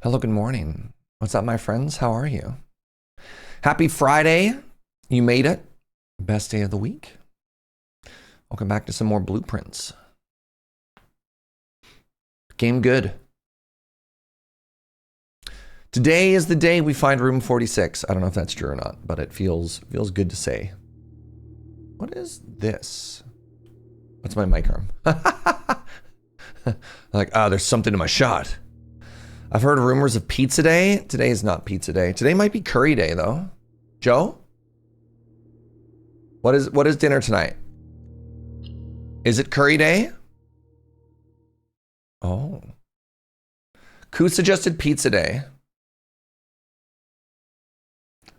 Hello, good morning. What's up, my friends? How are you? Happy Friday. You made it. Best day of the week. Welcome back to some more blueprints. Game good. Today is the day we find room 46. I don't know if that's true or not, but it feels good to say. What is this? What's my mic arm? Like, there's something in my shot. I've heard rumors of pizza day. Today is not pizza day. Today might be curry day, though. Joe? What is dinner tonight? Is it curry day? Oh. Who suggested pizza day?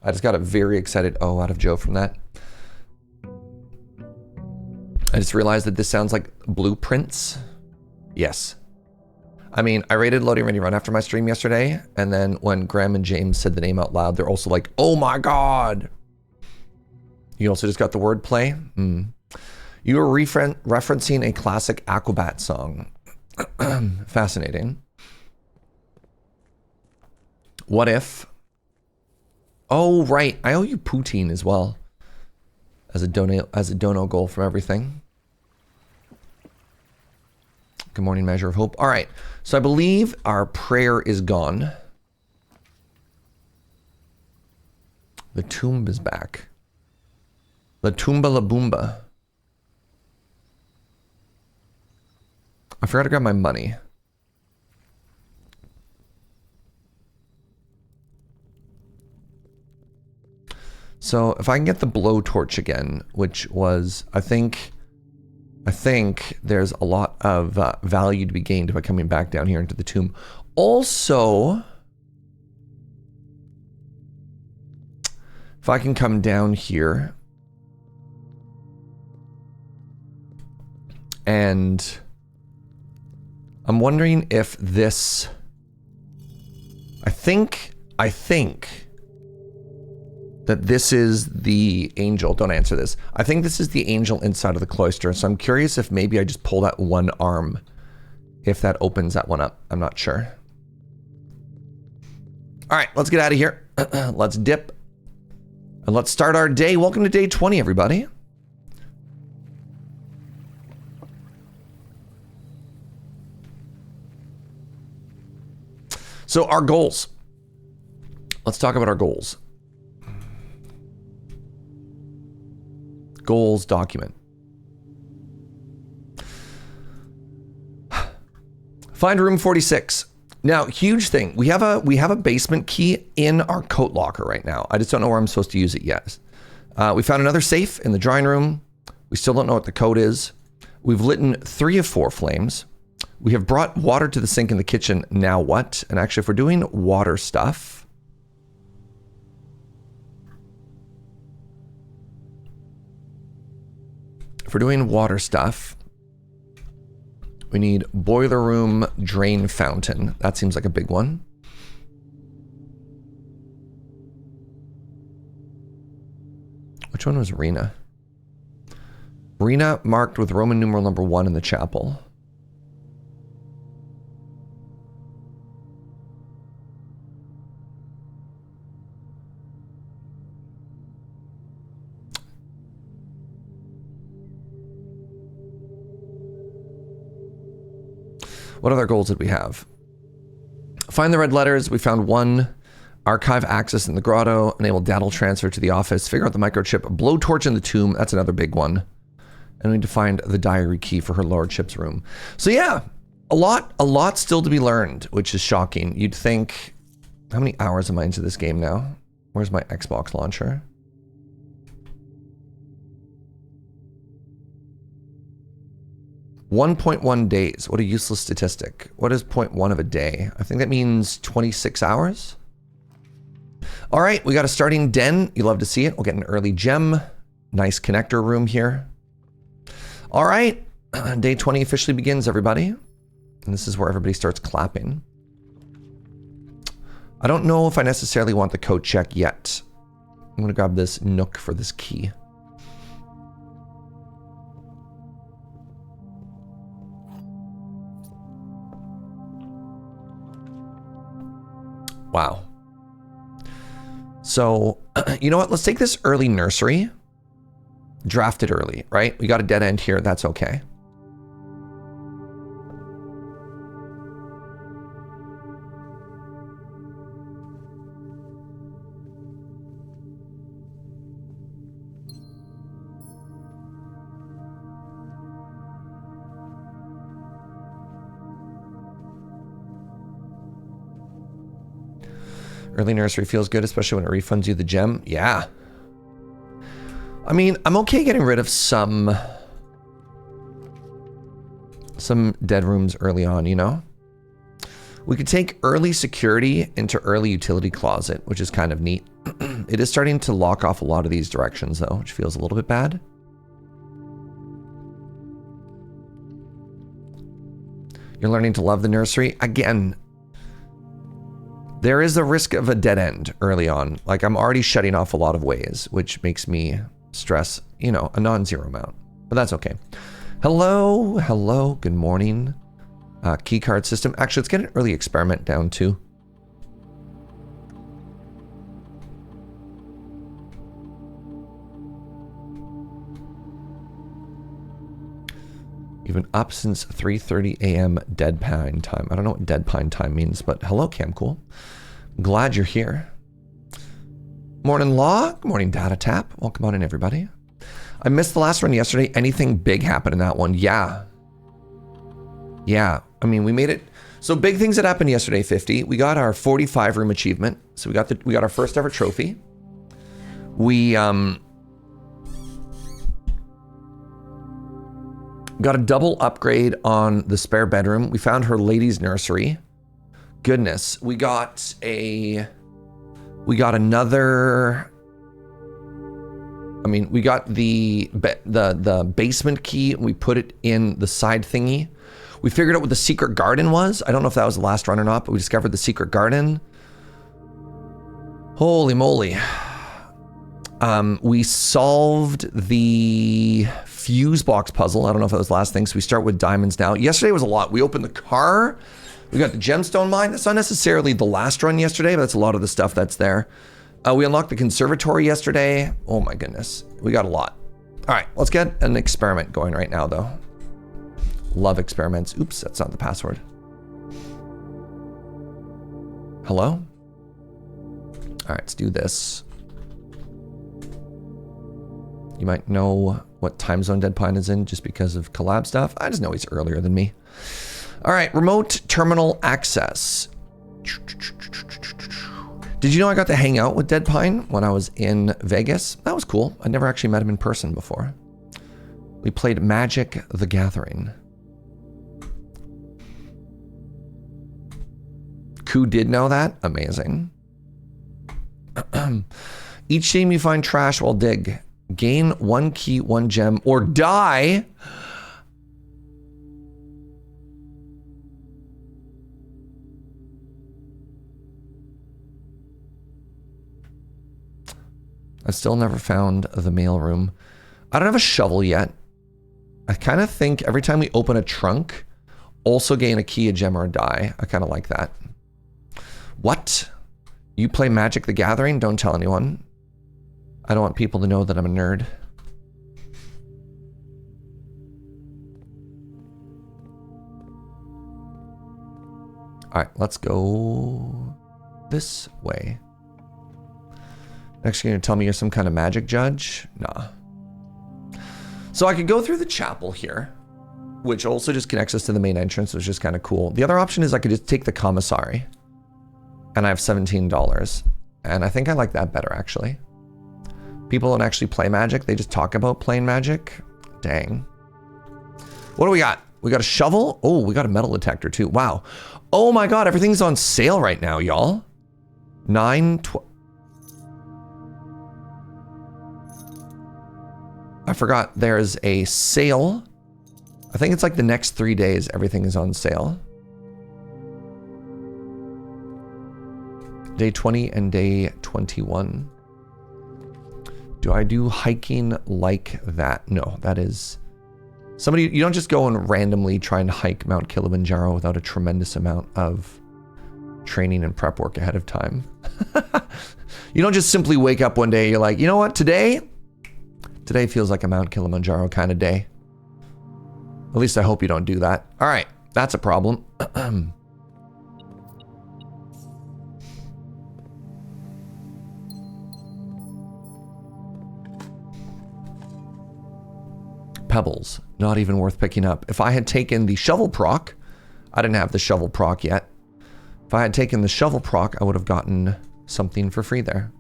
I just got a very excited oh out of Joe from that. I just realized that this sounds like blueprints. Yes. I mean, I rated Loading Ready Run after my stream yesterday, and then when Graham and James said the name out loud, they're also like, oh my god! You also just got the wordplay? You were referencing a classic Aquabat song. Fascinating. What if? Oh, right. I owe you poutine as well. As a dono goal from everything. Good morning, Measure of Hope. All right. So I believe our prayer is gone. The tomb is back. La Tumba La Boomba. I forgot to grab my money. So if I can get the blowtorch again, which was, I think there's a lot of value to be gained by coming back down here into the tomb. Also, if I can come down here and I'm wondering if this, I think that this is the angel. Don't answer this. I think this is the angel inside of the cloister. So I'm curious if maybe I just pull that one arm, if that opens that one up. I'm not sure. All right, let's get out of here. Let's dip. And let's start our day. Welcome to day 20, everybody. So our goals. Let's talk about our goals. Goals document. Find room 46. Now, huge thing. We have a basement key in our coat locker right now. I just don't know where I'm supposed to use it yet. We found another safe in the drawing room. We still don't know what the code is. We've lit 3 of 4 flames. We have brought water to the sink in the kitchen. Now what? And actually, if we're doing water stuff, we need boiler room drain fountain. That seems like a big one. Which one was Rena? Rena marked with Roman numeral number 1 in the chapel. What other goals did we have? Find the red letters. We found 1. Archive access in the grotto. Enable data transfer to the office. Figure out the microchip. Blowtorch in the tomb. That's another big one. And we need to find the diary key for her lordship's room. So yeah, a lot still to be learned, which is shocking. You'd think, how many hours am I into this game now? Where's my Xbox launcher? .1 days. What a useless statistic. What is 0.1 of a day? I think that means 26 hours. All right, we got a starting den. You love to see it. We'll get an early gem. Nice connector room here. All right, day 20 officially begins, everybody. And this is where everybody starts clapping. I don't know if I necessarily want the code check yet. I'm gonna grab this nook for this key. Wow. So, you know what? Let's take this early nursery. Draft it early, right? We got a dead end here. That's okay. Early nursery feels good, especially when it refunds you the gem. Yeah. I mean, I'm okay getting rid of some dead rooms early on, you know? We could take early security into early utility closet, which is kind of neat. It is starting to lock off a lot of these directions, though, which feels a little bit bad. You're learning to love the nursery. Again, there is a risk of a dead end early on. Like, I'm already shutting off a lot of ways, which makes me stress, you know, a non-zero amount. But that's okay. Hello, hello, good morning. Key card system. Actually, let's get an early experiment down too. You've been up since 3:30 a.m. dead pine time. I don't know what dead pine time means, but hello, Camcool. Glad you're here. Morning, Law. Good morning, Data Tap. Welcome on in, everybody. I missed the last run yesterday. Anything big happened in that one? Yeah. Yeah. I mean, we made it. So big things that happened yesterday, 50. We got our 45 room achievement. So we got our first ever trophy. We got a double upgrade on the spare bedroom. We found her ladies' nursery. Goodness, we got another. I mean, we got the basement key and we put it in the side thingy. We figured out what the secret garden was. I don't know if that was the last run or not, but we discovered the secret garden. Holy moly. We solved the fuse box puzzle. I don't know if that was the last thing. So we start with diamonds now. Yesterday was a lot. We opened the car. We got the gemstone mine. That's not necessarily the last run yesterday, but that's a lot of the stuff that's there. We unlocked the conservatory yesterday. Oh my goodness. We got a lot. All right, let's get an experiment going right now though. Love experiments. Oops, that's not the password. Hello? All right, let's do this. You might know what time zone Dead Pine is in just because of collab stuff. I just know he's earlier than me. All right, remote terminal access. Did you know I got to hang out with Dead Pine when I was in Vegas? That was cool. I never actually met him in person before. We played Magic the Gathering. Who did know that? Amazing. Each team you find trash while dig. Gain 1 key, 1 gem, or die. I still never found the mail room. I don't have a shovel yet. I kind of think every time we open a trunk, also gain a key, a gem, or a die. I kind of like that. What? You play Magic the Gathering? Don't tell anyone. I don't want people to know that I'm a nerd. All right, let's go this way. Next, you're gonna tell me you're some kind of magic judge? Nah. So I could go through the chapel here, which also just connects us to the main entrance, which is kind of cool. The other option is I could just take the commissary, and I have $17. And I think I like that better, actually. People don't actually play Magic. They just talk about playing Magic. Dang. What do we got? We got a shovel. Oh, we got a metal detector too. Wow. Oh my God, everything's on sale right now, y'all. 12. I forgot there's a sale. I think it's like the next 3 days, everything is on sale. Day 20 and day 21. Do I do hiking like that? No, that is... Somebody, you don't just go and randomly try and hike Mount Kilimanjaro without a tremendous amount of training and prep work ahead of time. You don't just simply wake up one day, you're like, you know what, today feels like a Mount Kilimanjaro kind of day. At least I hope you don't do that. All right, that's a problem. Pebbles, not even worth picking up. If I had taken the shovel proc, I didn't have the shovel proc yet. If I had taken the shovel proc, I would have gotten something for free there.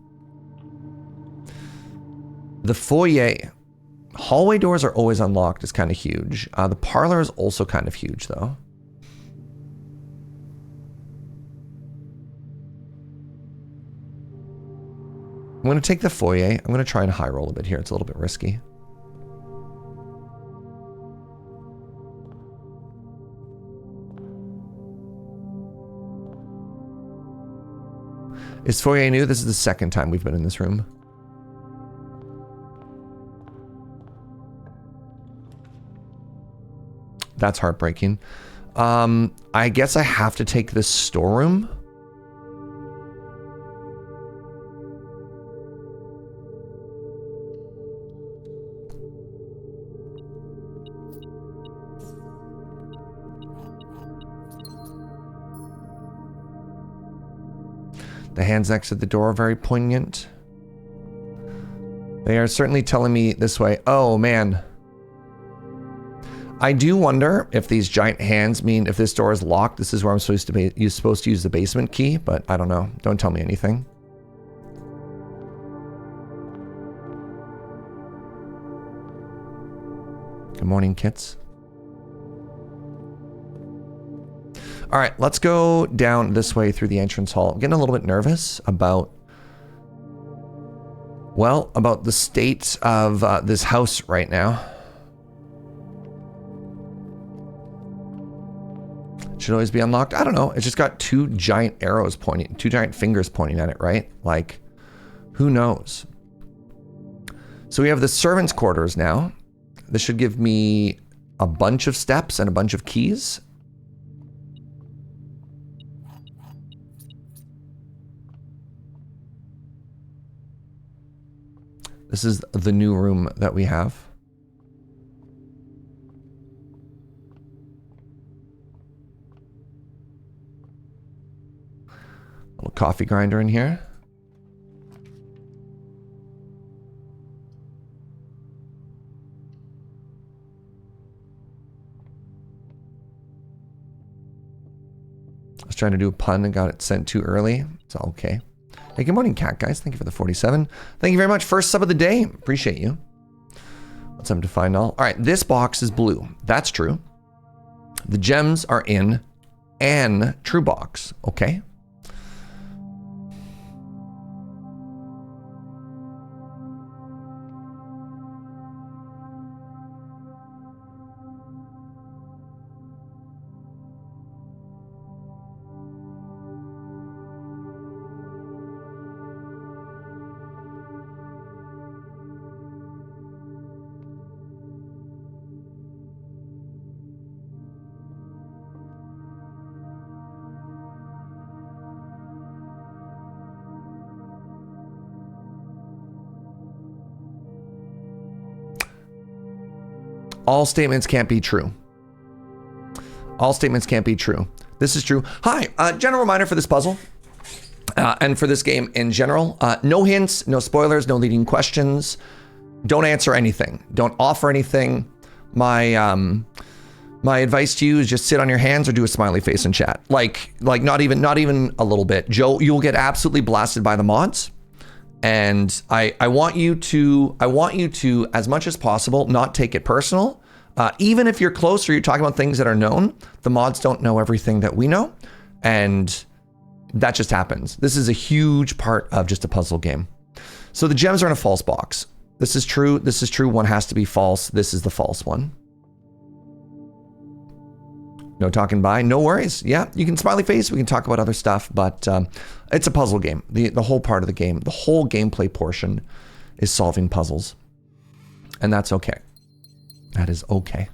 The foyer. Hallway doors are always unlocked. It's kind of huge. The parlor is also kind of huge, though. I'm going to take the foyer. I'm going to try and high roll a bit here. It's a little bit risky. Is foyer new? This is the second time we've been in this room. That's heartbreaking. I guess I have to take this storeroom. The hands next to the door are very poignant. They are certainly telling me this way. Oh, man. I do wonder if these giant hands mean if this door is locked, this is where I'm supposed to be. You're supposed to use the basement key, but I don't know. Don't tell me anything. Good morning, kits. All right, let's go down this way through the entrance hall. I'm getting a little bit nervous about, well, about the state of this house right now. Should always be unlocked. I don't know. It's just got two giant arrows pointing, two giant fingers pointing at it, right? Like, who knows? So we have the servants' quarters now. This should give me a bunch of steps and a bunch of keys. This is the new room that we have. Little coffee grinder in here. I was trying to do a pun and got it sent too early. It's all okay. Hey, good morning, cat guys. Thank you for the 47. Thank you very much. First sub of the day. Appreciate you. What's up to find all? All right, this box is blue. That's true. The gems are in an true box. Okay. All statements can't be true. All statements can't be true. This is true. Hi, general reminder for this puzzle and for this game in general. No hints, no spoilers, no leading questions. Don't answer anything. Don't offer anything. My advice to you is just sit on your hands or do a smiley face in chat. Like not even a little bit. Joe, you'll get absolutely blasted by the mods. And I want you to, as much as possible, not take it personal. Even if you're close or you're talking about things that are known, the mods don't know everything that we know. And that just happens. This is a huge part of just a puzzle game. So the gems are in a false box. This is true. This is true. One has to be false. This is the false one. No talking by, no worries. Yeah, you can smiley face. We can talk about other stuff, but it's a puzzle game. The whole part of the game, the whole gameplay portion is solving puzzles. And that's okay. That is okay.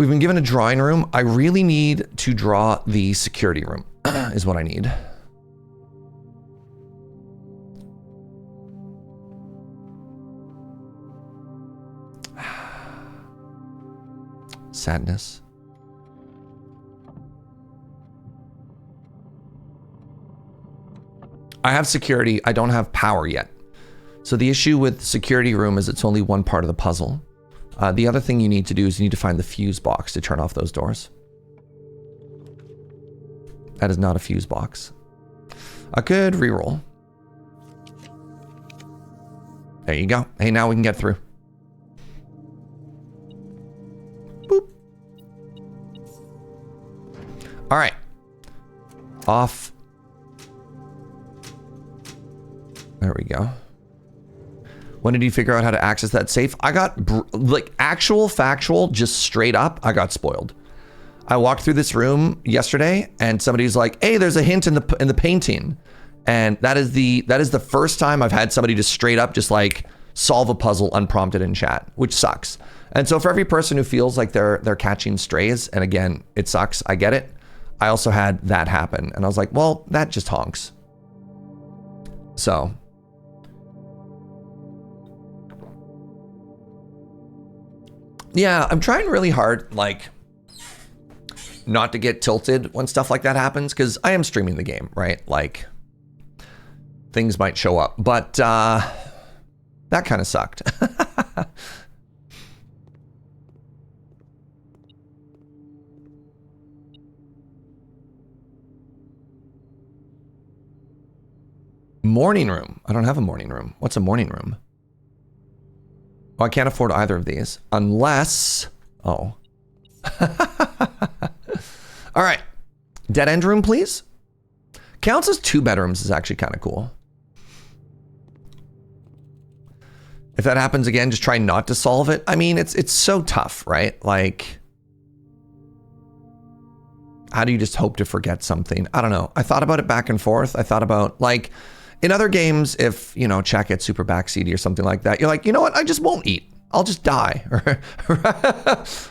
We've been given a drawing room. I really need to draw the security room is what I need. Sadness. I have security. I don't have power yet. So the issue with security room is it's only one part of the puzzle. The other thing you need to do is you need to find the fuse box to turn off those doors. That is not a fuse box. A good reroll. There you go. Hey, now we can get through. Boop. All right. Off. There we go. When did you figure out how to access that safe? I got, like, actual factual, just straight up, I got spoiled. I walked through this room yesterday and somebody's like, hey, there's a hint in the painting. And that is the first time I've had somebody just straight up just like solve a puzzle unprompted in chat, which sucks. And so for every person who feels like they're catching strays, and again, it sucks, I get it. I also had that happen. And I was like, well, that just honks. So. Yeah, I'm trying really hard, like, not to get tilted when stuff like that happens, because I am streaming the game, right? Like, things might show up, but that kind of sucked. Morning room. I don't have a morning room. What's a morning room? Well, I can't afford either of these unless, oh. All right, dead end room, please. Counts as 2 bedrooms is actually kind of cool. If that happens again, just try not to solve it. I mean, it's so tough, right? Like, how do you just hope to forget something? I don't know. I thought about it back and forth. I thought about, like, in other games, if, you know, chat gets super backseaty or something like that, you're like, you know what? I just won't eat. I'll just die.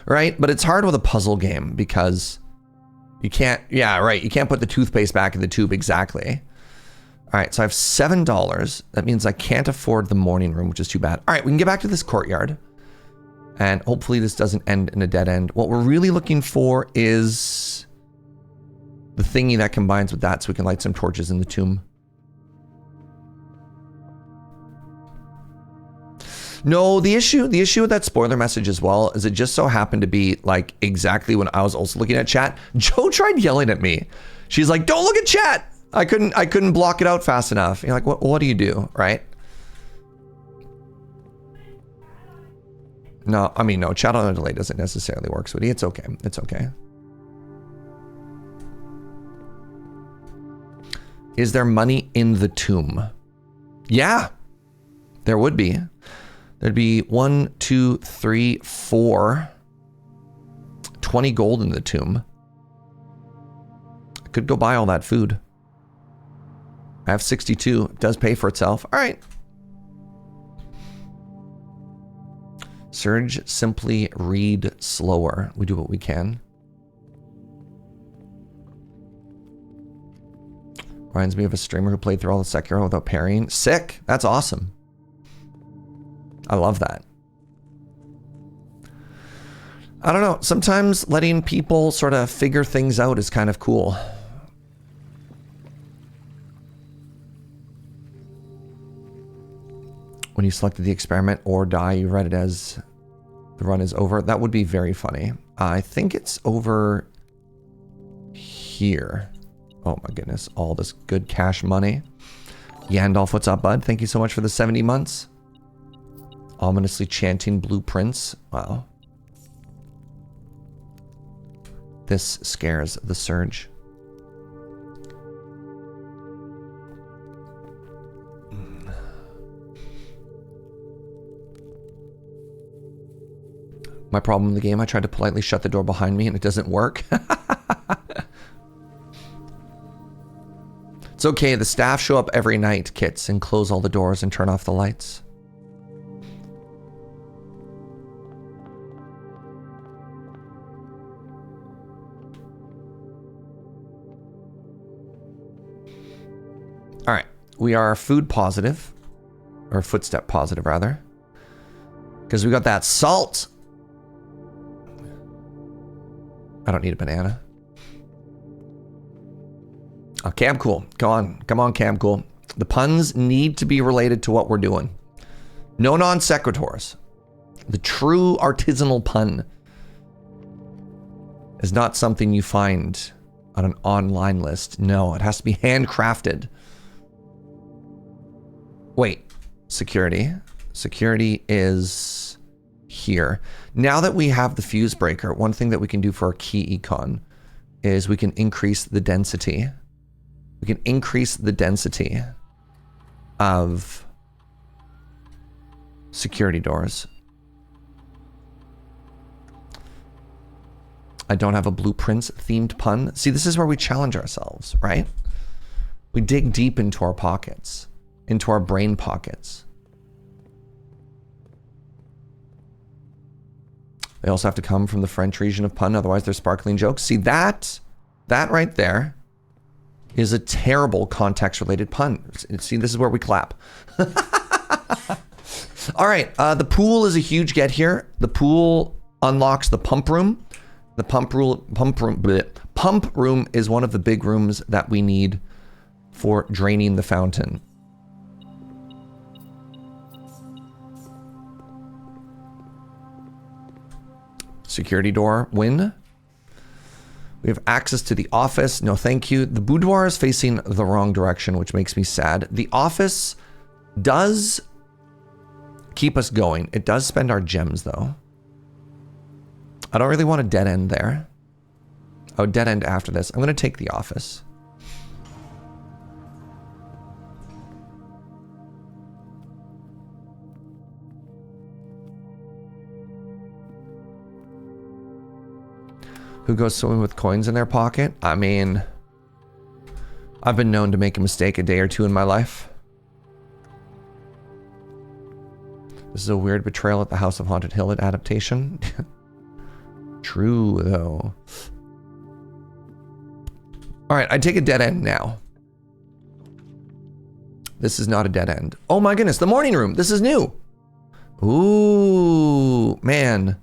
Right? But it's hard with a puzzle game because you can't, yeah, right. You can't put the toothpaste back in the tube exactly. All right, so I have $7. That means I can't afford the morning room, which is too bad. All right, we can get back to this courtyard. And hopefully this doesn't end in a dead end. What we're really looking for is the thingy that combines with that so we can light some torches in the tomb. No, the issue with that spoiler message as well is it just so happened to be like exactly when I was also looking at chat. Joe tried yelling at me. She's like, don't look at chat. I couldn't block it out fast enough. You're like, what do you do, right? No, I mean, no, chat on a delay doesn't necessarily work, sweetie. It's okay. It's okay. Is there money in the tomb? Yeah, there would be. There'd be 1, 2, 3, 4, 20 gold in the tomb. I could go buy all that food. I have 62. It does pay for itself. All right. Serge, simply read slower. We do what we can. Reminds me of a streamer who played through all the Sekiro without parrying. Sick. That's awesome. I love that. I don't know. Sometimes letting people sort of figure things out is kind of cool. When you selected the experiment or die, you read it as the run is over. That would be very funny. I think it's over here. Oh my goodness. All this good cash money. Yandolf, what's up, bud? Thank you so much for the 70 months. Ominously chanting blueprints. Wow. This scares the Surge. My problem in the game, I tried to politely shut the door behind me and it doesn't work. It's okay, the staff show up every night, Kits, and close all the doors and turn off the lights. We are food positive. Or footstep positive, rather. Because we got that salt. I don't need a banana. Oh, Cam Cool. Go on. Come on, Cam Cool. The puns need to be related to what we're doing. No non sequiturs. The true artisanal pun is not something you find on an online list. No, it has to be handcrafted. Wait, security. Security is here. Now that we have the fuse breaker, one thing that we can do for our key econ is we can increase the density. We can increase the density of security doors. I don't have a blueprints themed pun. See, this is where we challenge ourselves, right? We dig deep into our pockets, into our brain pockets. They also have to come from the French region of pun, otherwise they're sparkling jokes. See, that right there is a terrible context-related pun. See, this is where we clap. All right, the pool is a huge get here. The pool unlocks the pump room. The pump room is one of the big rooms that we need for draining the fountain. Security door, win. We have access to the office. No, thank you. The boudoir is facing the wrong direction, which makes me sad. The office does keep us going. It does spend our gems, though. I don't really want a dead end there. Oh, dead end after this. I'm going to take the office. Who goes swimming with coins in their pocket? I mean, I've been known to make a mistake a day or two in my life. This is a weird betrayal at the House of Haunted Hill adaptation. True, though. All right, I take a dead end now. This is not a dead end. Oh my goodness, the morning room. This is new. Ooh, man.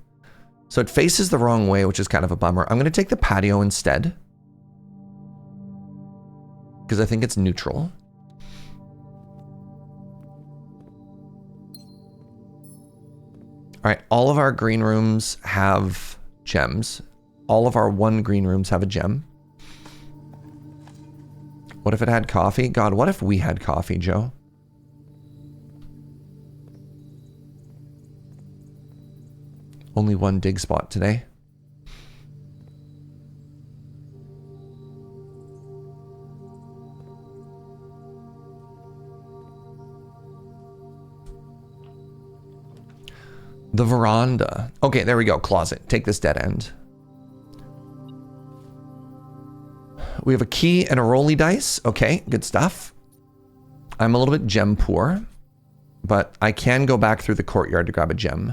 So it faces the wrong way, which is kind of a bummer. I'm going to take the patio instead, because I think it's neutral. All right, all of our green rooms have gems. All of our one green rooms have a gem. What if it had coffee? God, what if we had coffee, Joe? Only one dig spot today. The veranda. Okay, there we go. Closet. Take this dead end. We have a key and a rolly dice. Okay, good stuff. I'm a little bit gem poor, but I can go back through the courtyard to grab a gem.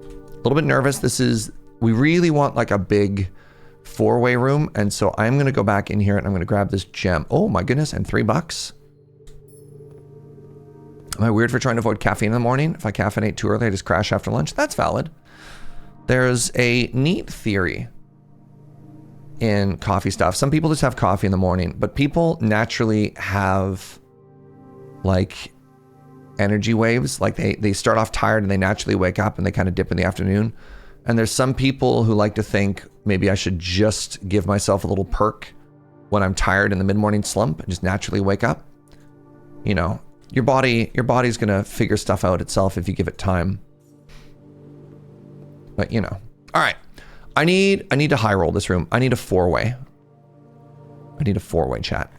A little bit nervous. We really want like a big four-way room. And so I'm going to go back in here and I'm going to grab this gem. Oh my goodness. And $3. Am I weird for trying to avoid caffeine in the morning? If I caffeinate too early, I just crash after lunch. That's valid. There's a neat theory in coffee stuff. Some people just have coffee in the morning, but people naturally have like energy waves. Like they start off tired and they naturally wake up and they kind of dip in the afternoon. And there's some people who like to think maybe I should just give myself a little perk when I'm tired in the mid-morning slump and just naturally wake up. You know, your body's gonna figure stuff out itself if you give it time. But you know. All right. I need to high roll this room. I need a four-way. I need a four-way chat.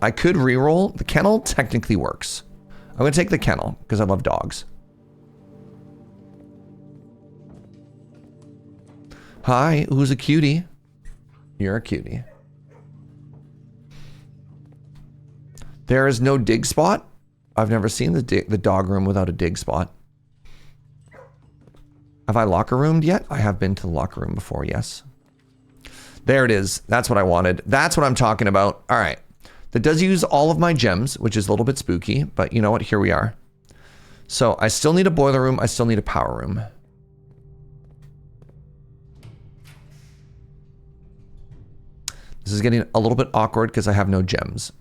I could re-roll. The kennel technically works. I'm going to take the kennel because I love dogs. Hi, who's a cutie? You're a cutie. There is no dig spot. I've never seen the dog room without a dig spot. Have I locker roomed yet? I have been to the locker room before, yes. There it is. That's what I wanted. That's what I'm talking about. All right. That does use all of my gems, which is a little bit spooky, but you know what? Here we are. So I still need a boiler room. I still need a power room. This is getting a little bit awkward because I have no gems.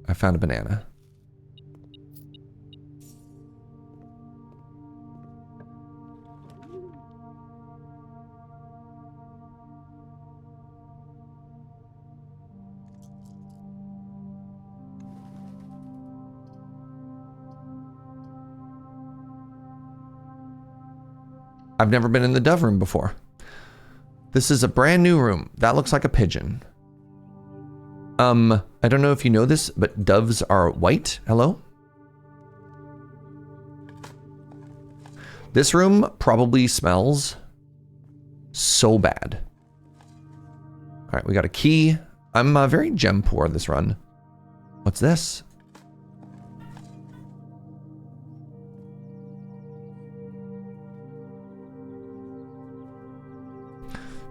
I found a banana. I've never been in the dove room before. This is a brand new room. That looks like a pigeon. I don't know if you know this, but doves are white. Hello? This room probably smells so bad. All right, we got a key. I'm very gem poor this run. What's this?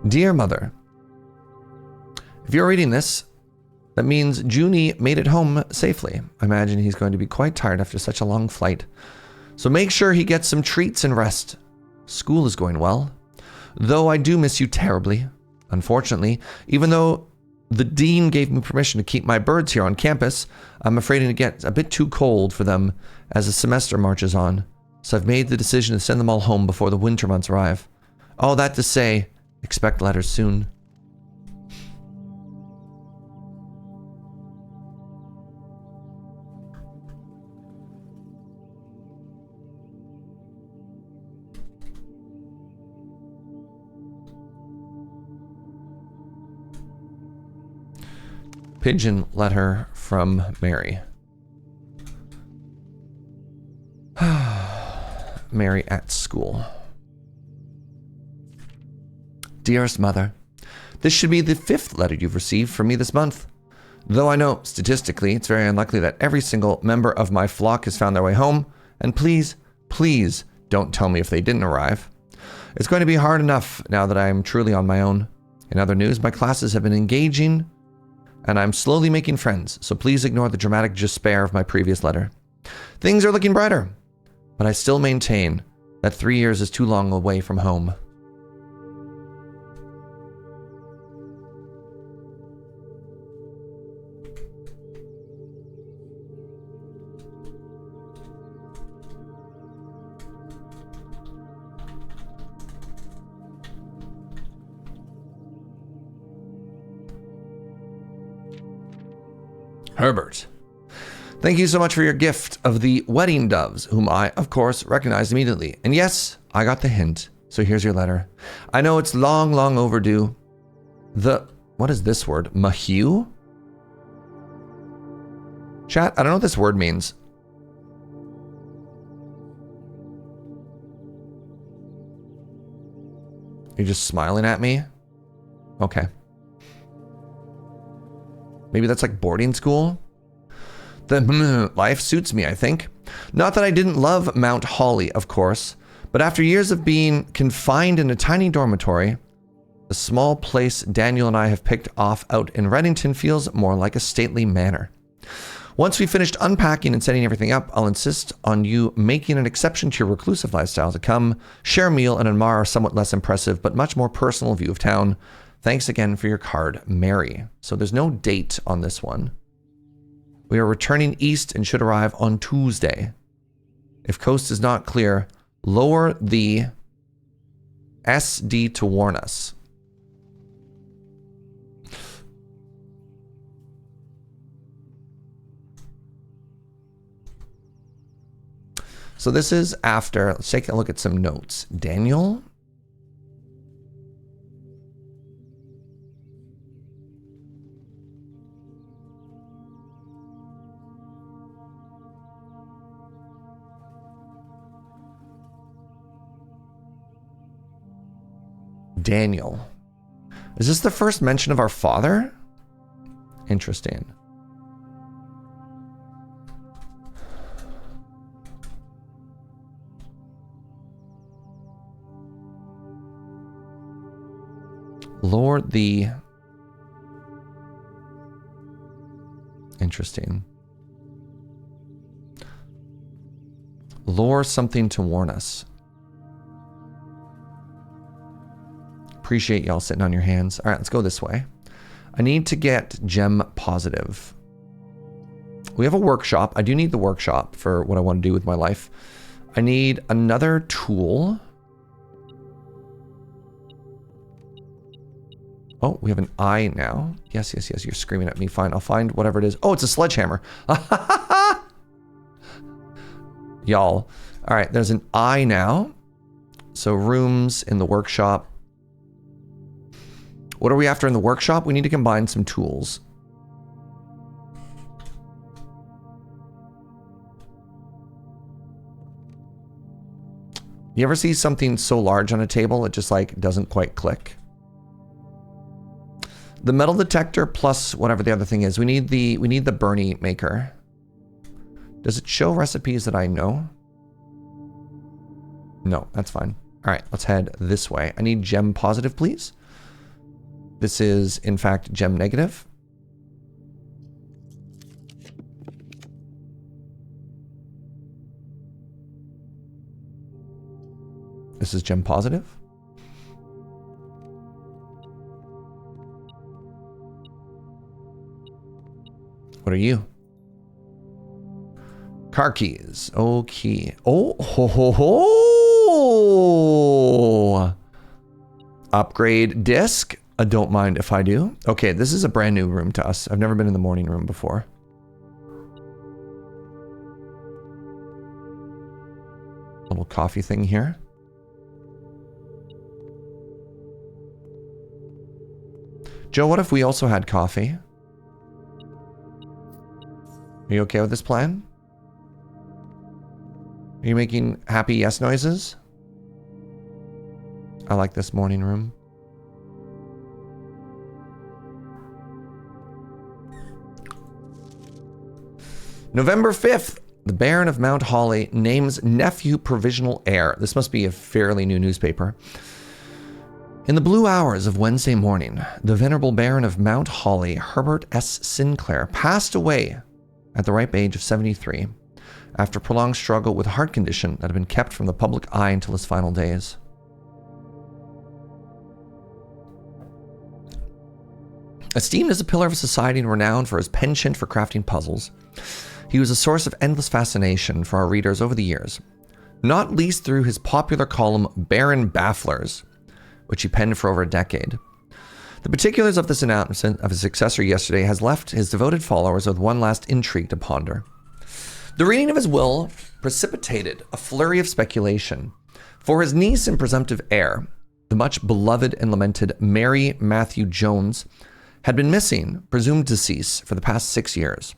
Dear Mother, if you're reading this, that means Junie made it home safely. I imagine he's going to be quite tired after such a long flight. So make sure he gets some treats and rest. School is going well, though I do miss you terribly. Unfortunately, even though the dean gave me permission to keep my birds here on campus, I'm afraid it gets a bit too cold for them as the semester marches on. So I've made the decision to send them all home before the winter months arrive. All that to say, expect letters soon. Pigeon letter from Mary. Mary at school. Dearest Mother, this should be the 5th letter you've received from me this month. Though I know, statistically, it's very unlikely that every single member of my flock has found their way home, and please, please don't tell me if they didn't arrive. It's going to be hard enough now that I am truly on my own. In other news, my classes have been engaging, and I'm slowly making friends, so please ignore the dramatic despair of my previous letter. Things are looking brighter, but I still maintain that 3 years is too long away from home. Herbert, thank you so much for your gift of the wedding doves, whom I, of course, recognized immediately. And yes, I got the hint, so here's your letter. I know it's long, long overdue. What is this word? Mahieu? Chat, I don't know what this word means. You're just smiling at me? Okay. Maybe that's like boarding school? The life suits me, I think. Not that I didn't love Mount Holly, of course, but after years of being confined in a tiny dormitory, the small place Daniel and I have picked off out in Reddington feels more like a stately manor. Once we finished unpacking and setting everything up, I'll insist on you making an exception to your reclusive lifestyle to come, share a meal, and admire our somewhat less impressive but much more personal view of town. Thanks again for your card, Mary. So there's no date on this one. We are returning east and should arrive on Tuesday. If coast is not clear, lower the SD to warn us. So this is after, let's take a look at some notes. Daniel? Daniel. Is this the first mention of our father? Interesting. Lord the... Interesting. Lore something to warn us. Appreciate y'all sitting on your hands. All right, let's go this way. I need to get gem positive. We have a workshop. I do need the workshop for what I want to do with my life. I need another tool. Oh, we have an eye now. Yes, yes, yes. You're screaming at me. Fine. I'll find whatever it is. Oh, it's a sledgehammer. Y'all. All right, there's an eye now. So rooms in the workshop. What are we after in the workshop? We need to combine some tools. You ever see something so large on a table it just like doesn't quite click? The metal detector plus whatever the other thing is. We need the Bernie maker. Does it show recipes that I know? No, that's fine. All right, let's head this way. I need gem positive, please. This is, in fact, gem negative. This is gem positive. What are you? Car keys. Okay. Oh, ho, ho, ho. Upgrade disc. I don't mind if I do. Okay, this is a brand new room to us. I've never been in the morning room before. Little coffee thing here. Joe, what if we also had coffee? Are you okay with this plan? Are you making happy yes noises? I like this morning room. November 5th, the Baron of Mount Holly names nephew provisional heir. This must be a fairly new newspaper. In the blue hours of Wednesday morning, the venerable Baron of Mount Holly, Herbert S. Sinclair, passed away at the ripe age of 73 after prolonged struggle with a heart condition that had been kept from the public eye until his final days. Esteemed as a pillar of society and renowned for his penchant for crafting puzzles, he was a source of endless fascination for our readers over the years, not least through his popular column Baron Bafflers, which he penned for over a decade. The particulars of this announcement of his successor yesterday has left his devoted followers with one last intrigue to ponder. The reading of his will precipitated a flurry of speculation, for his niece and presumptive heir, the much beloved and lamented Mary Matthew Jones, had been missing, presumed deceased, for the past 6 years.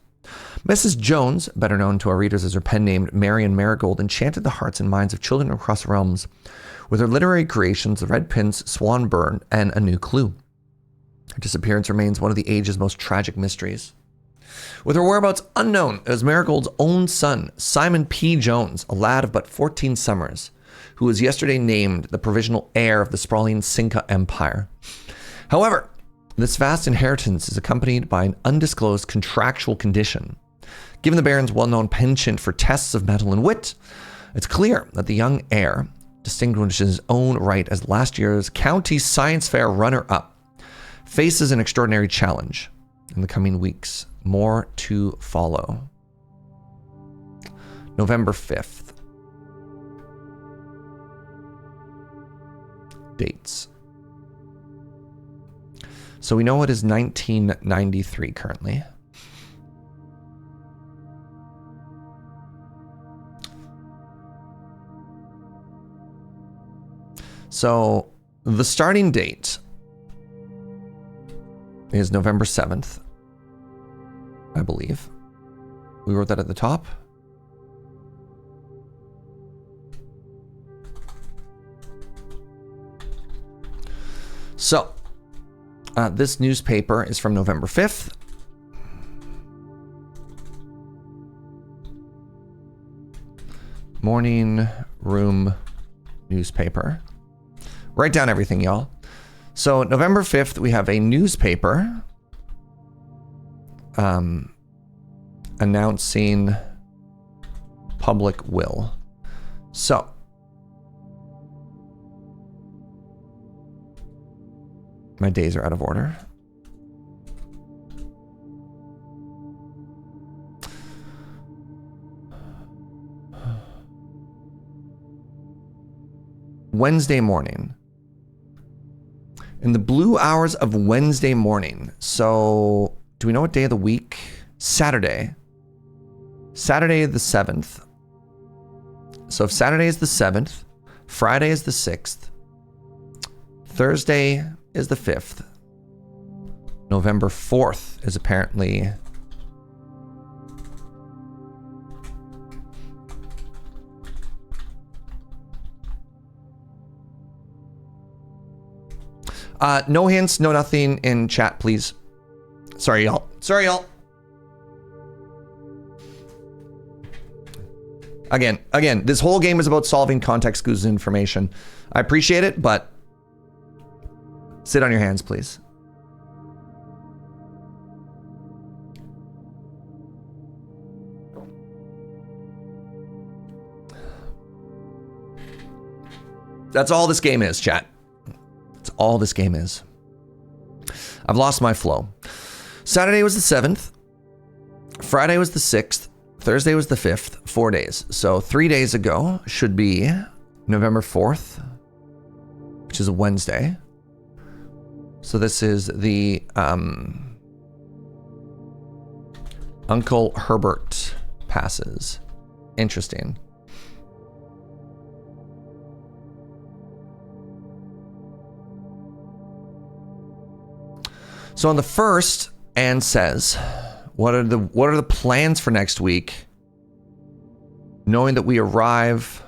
Mrs. Jones, better known to our readers as her pen name Marion Marigold, enchanted the hearts and minds of children across realms with her literary creations, The Red Prince, Swan Burn, and A New Clue. Her disappearance remains one of the age's most tragic mysteries. With her whereabouts unknown, it was Marigold's own son, Simon P. Jones, a lad of but 14 summers, who was yesterday named the provisional heir of the sprawling Cinca Empire. However, this vast inheritance is accompanied by an undisclosed contractual condition. Given the Baron's well-known penchant for tests of mettle and wit, it's clear that the young heir, distinguished in his own right as last year's County Science Fair runner-up, faces an extraordinary challenge in the coming weeks. More to follow. November 5th. Dates. So we know it is 1993 currently. So the starting date is November 7th, I believe. We wrote that at the top. So, this newspaper is from November 5th. Morning room newspaper. Write down everything, y'all. So November 5th, we have a newspaper announcing public will. So my days are out of order. Wednesday morning. In the blue hours of Wednesday morning. So, do we know what day of the week? Saturday. Saturday the 7th. So if Saturday is the 7th, Friday is the 6th, Thursday is the 5th, November 4th is apparently no hints, no nothing in chat, please. Sorry, y'all. Sorry, y'all. Again, this whole game is about solving context clues and information. I appreciate it, but sit on your hands, please. That's all this game is, chat. That's all this game is. I've lost my flow. Saturday was the 7th. Friday was the 6th. Thursday was the 5th. 4 days. So 3 days ago should be November 4th, which is a Wednesday. So this is the Uncle Herbert passes. Interesting. So on the 1st, Anne says, what are the plans for next week? Knowing that we arrive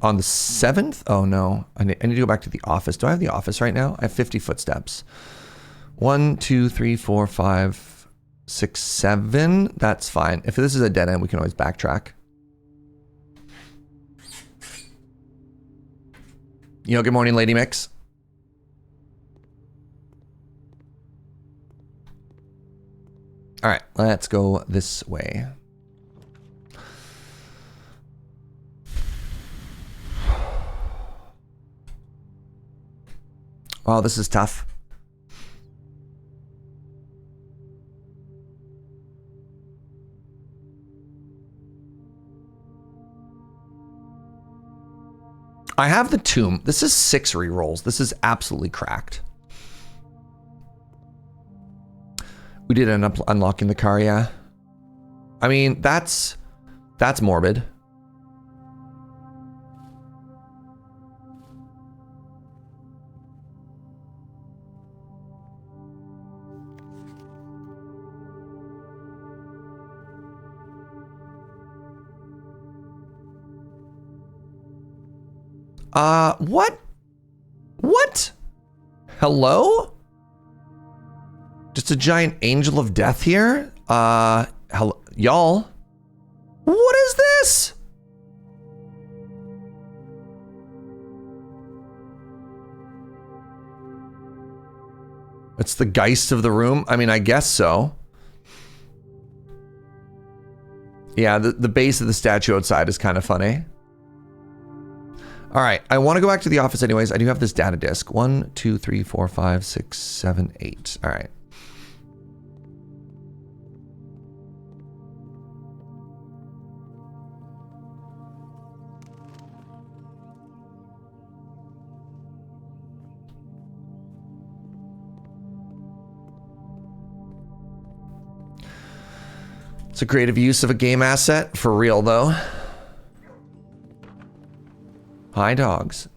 on the 7th? Oh no, I need to go back to the office. Do I have the office right now? I have 50 footsteps. 1, 2, 3, 4, 5, 6, 7. That's fine. If this is a dead end, we can always backtrack. Good morning, Lady Mix. All right, let's go this way. Wow, this is tough. I have the tomb. This is 6 rerolls. This is absolutely cracked. We did end up unlocking the car, yeah. I mean, that's morbid. What? What? Hello? Just a giant angel of death here? Hello, y'all? What is this? It's the Geist of the room? I mean, I guess so. Yeah, the base of the statue outside is kind of funny. All right, I want to go back to the office anyways. I do have this data disk. 1, 2, 3, 4, 5, 6, 7, 8. All right. It's a creative use of a game asset, for real though. Hi, dogs.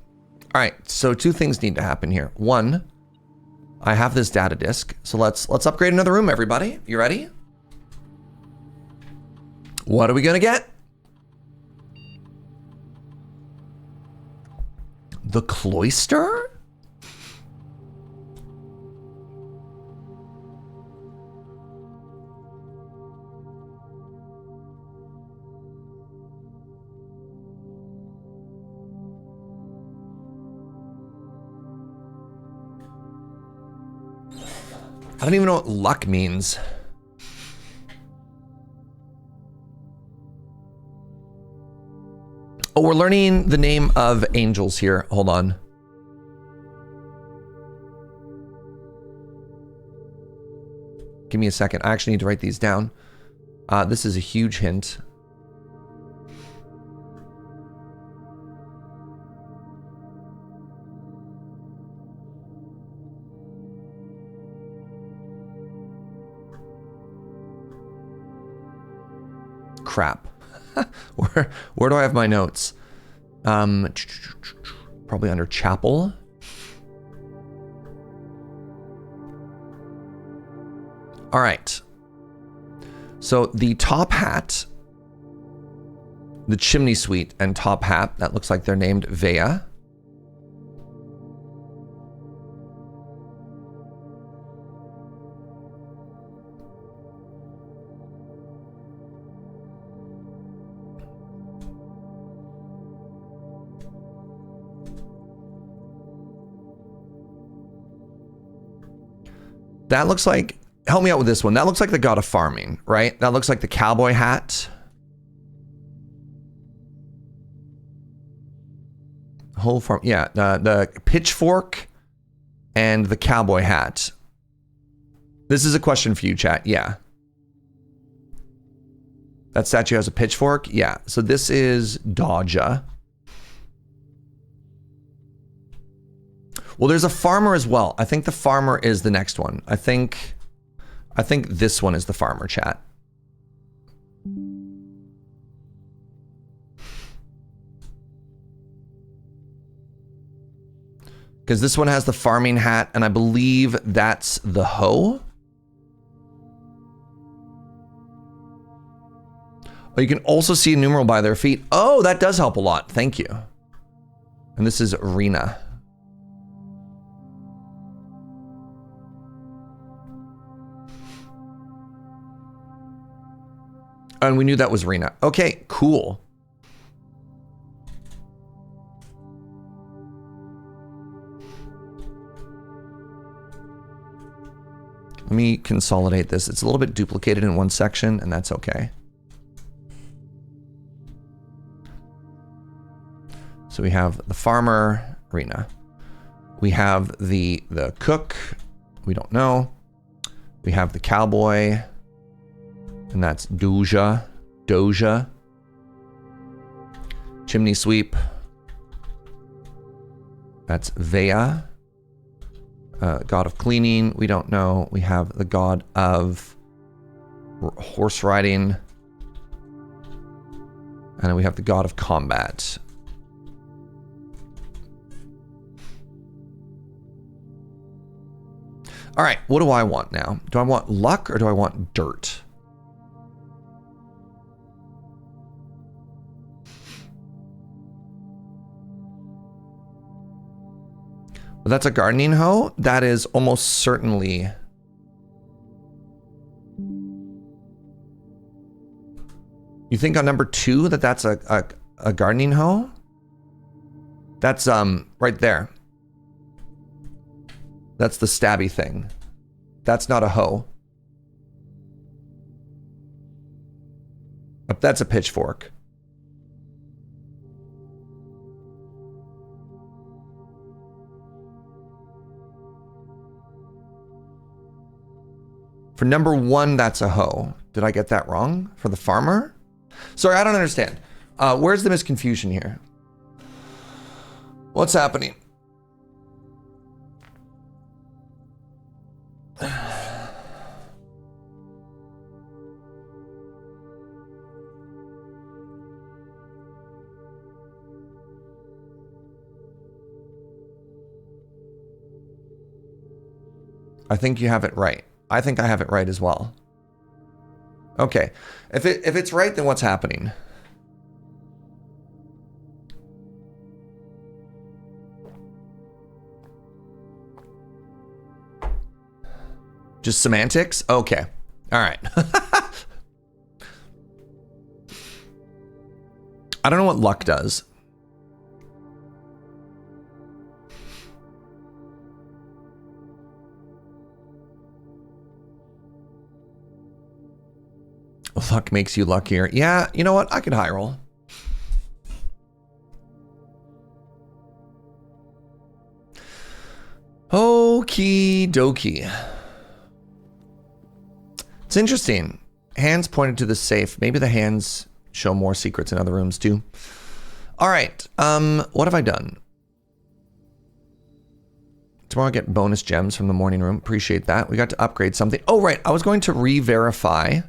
All right, so 2 things need to happen here. 1, I have this data disk, so let's upgrade another room, everybody. You ready? What are we gonna get? The cloister? I don't even know what luck means. Oh, we're learning the name of angels here. Hold on. Give me a second. I actually need to write these down. This is a huge hint. Crap. Where do I have my notes? Probably under chapel. All right. So the top hat, the chimney suite and top hat, that looks like they're named Vea. That looks like, help me out with this one. That looks like the god of farming, right? That looks like the cowboy hat. Whole farm, yeah, the pitchfork and the cowboy hat. This is a question for you, chat. Yeah. That statue has a pitchfork? Yeah. So this is Dodja. Well, there's a farmer as well. I think the farmer is the next one. I think this one is the farmer, chat. Because this one has the farming hat, and I believe that's the hoe. Oh, you can also see a numeral by their feet. Oh, that does help a lot. Thank you. And this is Rena. And we knew that was Rena. Okay, cool. Let me consolidate this. It's a little bit duplicated in one section, and that's okay. So we have the farmer, Rena. We have the cook, we don't know. We have the cowboy, and that's Doja. Chimney sweep, that's Vea. God of cleaning, we don't know. We have the god of horse riding. And then we have the god of combat. All right, what do I want now? Do I want luck or do I want dirt? Well, that's a gardening hoe. That is almost certainly... You think on number 2 that that's a gardening hoe? That's right there. That's the stabby thing. That's not a hoe. That's a pitchfork. For number 1, that's a hoe. Did I get that wrong? For the farmer? Sorry, I don't understand. Where's the misconfusion here? What's happening? I think you have it right. I think I have it right as well. Okay. If it's right, then what's happening? Just semantics? Okay. All right. I don't know what luck does. Luck makes you luckier. Yeah, you know what? I could high roll. Okie dokie. It's interesting. Hands pointed to the safe. Maybe the hands show more secrets in other rooms too. All right. What have I done? Tomorrow I get bonus gems from the morning room. Appreciate that. We got to upgrade something. Oh, right. I was going to re-verify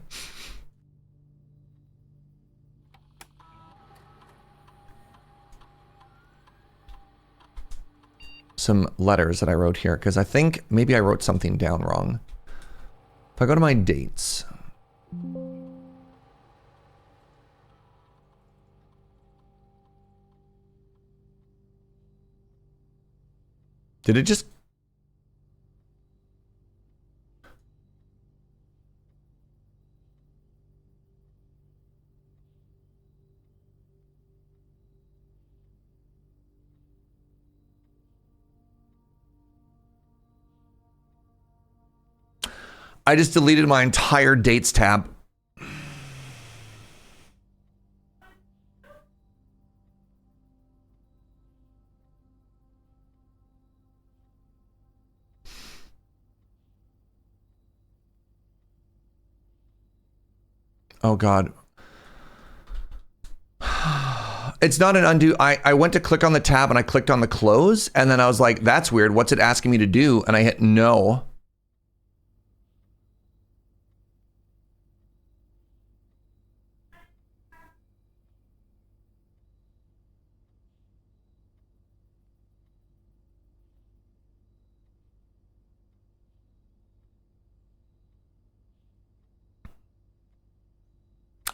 some letters that I wrote here, because I think maybe I wrote something down wrong. If I go to my dates. Did it just... I just deleted my entire dates tab. Oh God. It's not an undo. I went to click on the tab and I clicked on the close and then I was like, that's weird. What's it asking me to do? And I hit no.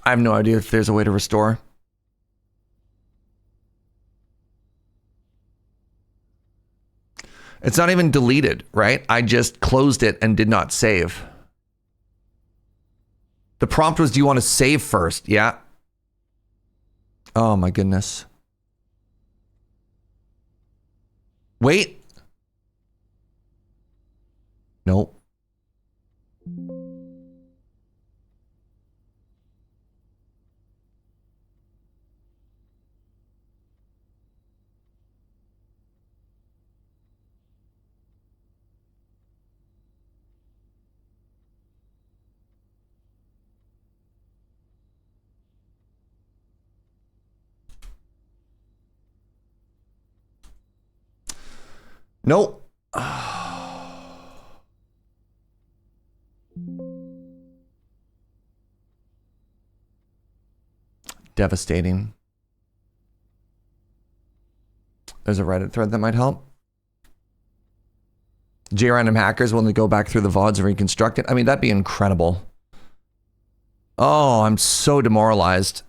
I have no idea if there's a way to restore. It's not even deleted, right? I just closed it and did not save. The prompt was, do you want to save first? Yeah. Oh my goodness. Wait. Nope. Nope. Devastating. There's a Reddit thread that might help. J-Random hackers willing to go back through the VODs and reconstruct it. I mean, that'd be incredible. Oh, I'm so demoralized.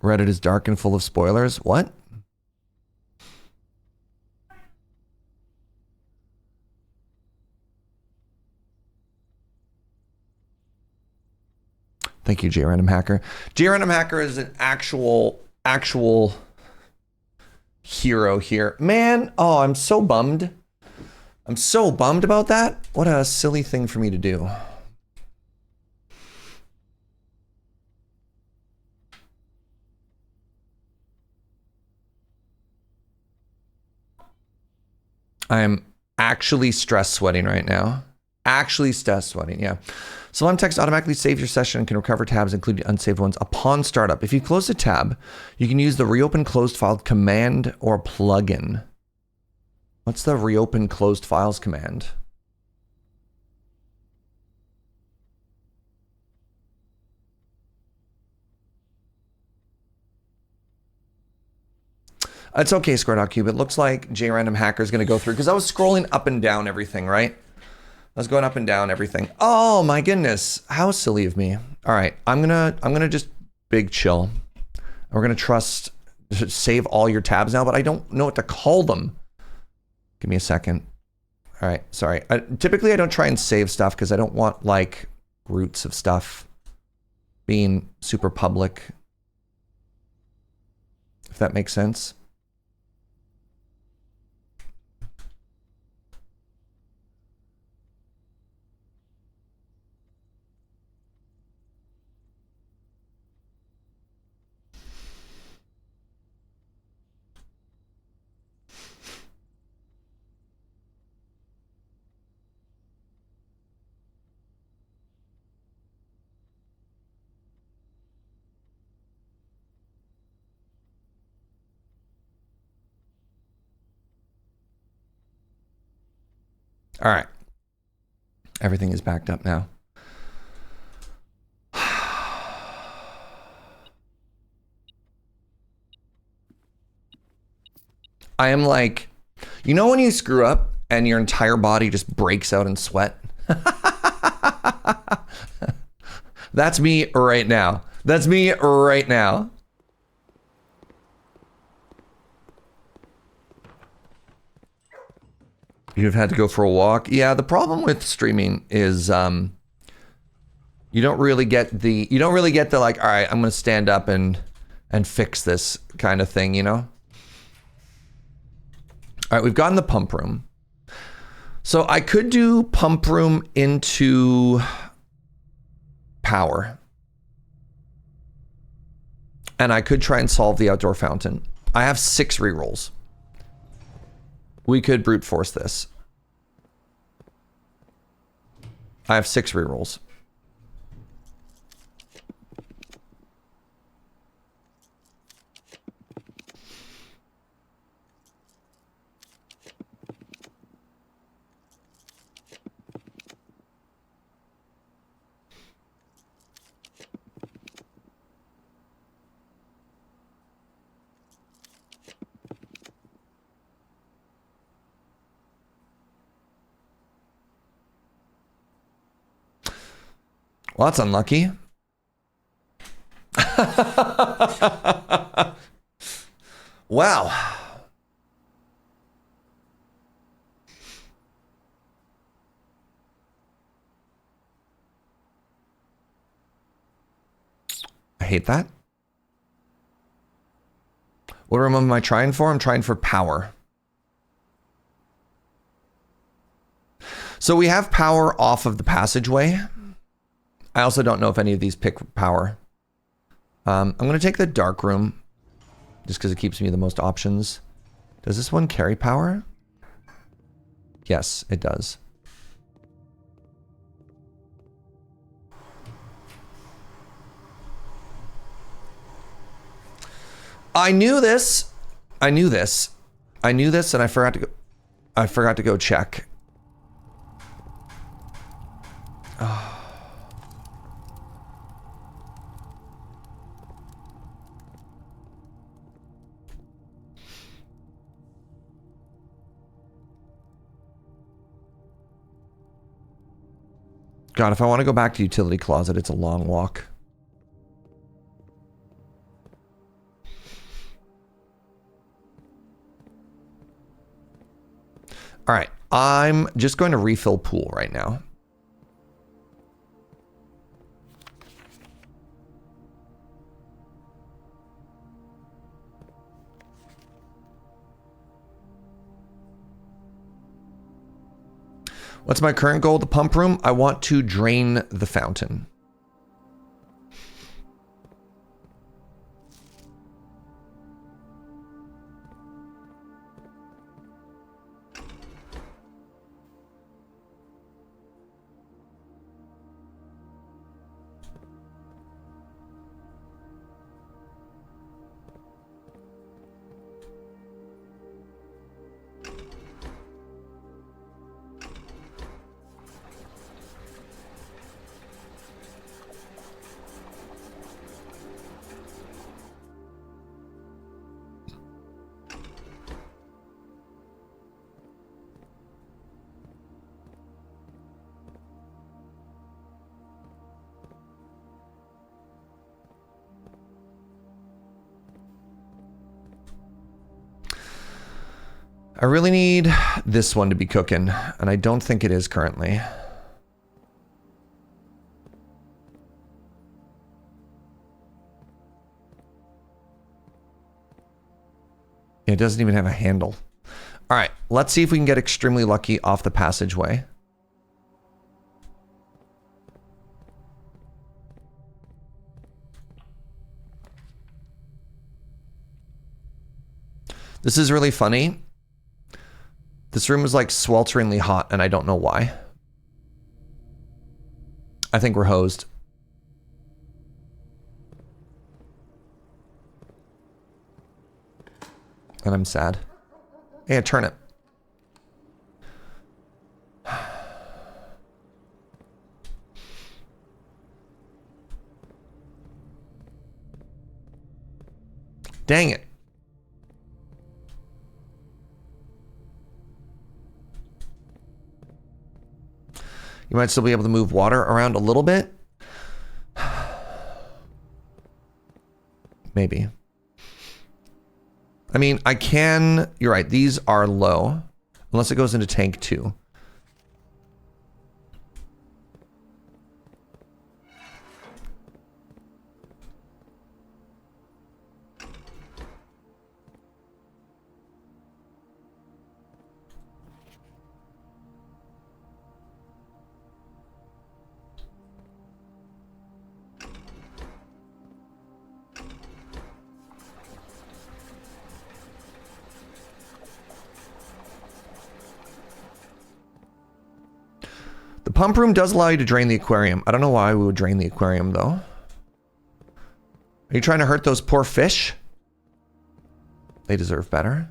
Reddit is dark and full of spoilers. What? Thank you, J-Random Hacker. J-Random Hacker is an actual hero here. Man, oh, I'm so bummed. I'm so bummed about that. What a silly thing for me to do. I'm actually stress sweating right now. Actually stress sweating, yeah. Sublime Text automatically saves your session and can recover tabs, including unsaved ones, upon startup. If you close a tab, you can use the reopen closed file command or plugin. What's the reopen closed files command? It's okay, Square.cube. It looks like J-Random Hacker is going to go through, because I was scrolling up and down everything, right? I was going up and down everything. Oh my goodness. How silly of me. All right. I'm gonna just big chill. We're going to save all your tabs now, but I don't know what to call them. Give me a second. All right. Sorry. Typically I don't try and save stuff because I don't want like roots of stuff. being super public, if that makes sense. All right. Everything is backed up now. I am like, you know when you screw up and your entire body just breaks out in sweat? That's me right now. That's me right now. You've had to go for a walk. Yeah, the problem with streaming is you don't really get the like, all right, I'm gonna stand up and fix this kind of thing, you know? All right, we've gotten the pump room. So I could do pump room into power. And I could try and solve the outdoor fountain. I have 6 rerolls. We could brute force this. I have 6 rerolls. Well, that's unlucky. Wow. I hate that. What room am I trying for? I'm trying for power. So we have power off of the passageway. I also don't know if any of these pick power. I'm going to take the dark room just because it keeps me the most options. Does this one carry power? Yes, it does. I knew this. I knew this. I knew this and I forgot to go check. Oh. God, if I want to go back to utility closet, it's a long walk. All right, I'm just going to refill pool right now. What's my current goal at the pump room? I want to drain the fountain. I really need this one to be cooking, and I don't think it is currently. It doesn't even have a handle. All right, let's see if we can get extremely lucky off the passageway. This is really funny. This room is like swelteringly hot and I don't know why. I think we're hosed. And I'm sad. Hey, a turnip. Dang it. You might still be able to move water around a little bit. Maybe. I mean, I can... You're right. These are low. Unless it goes into tank 2. The pump room does allow you to drain the aquarium. I don't know why we would drain the aquarium, though. Are you trying to hurt those poor fish? They deserve better.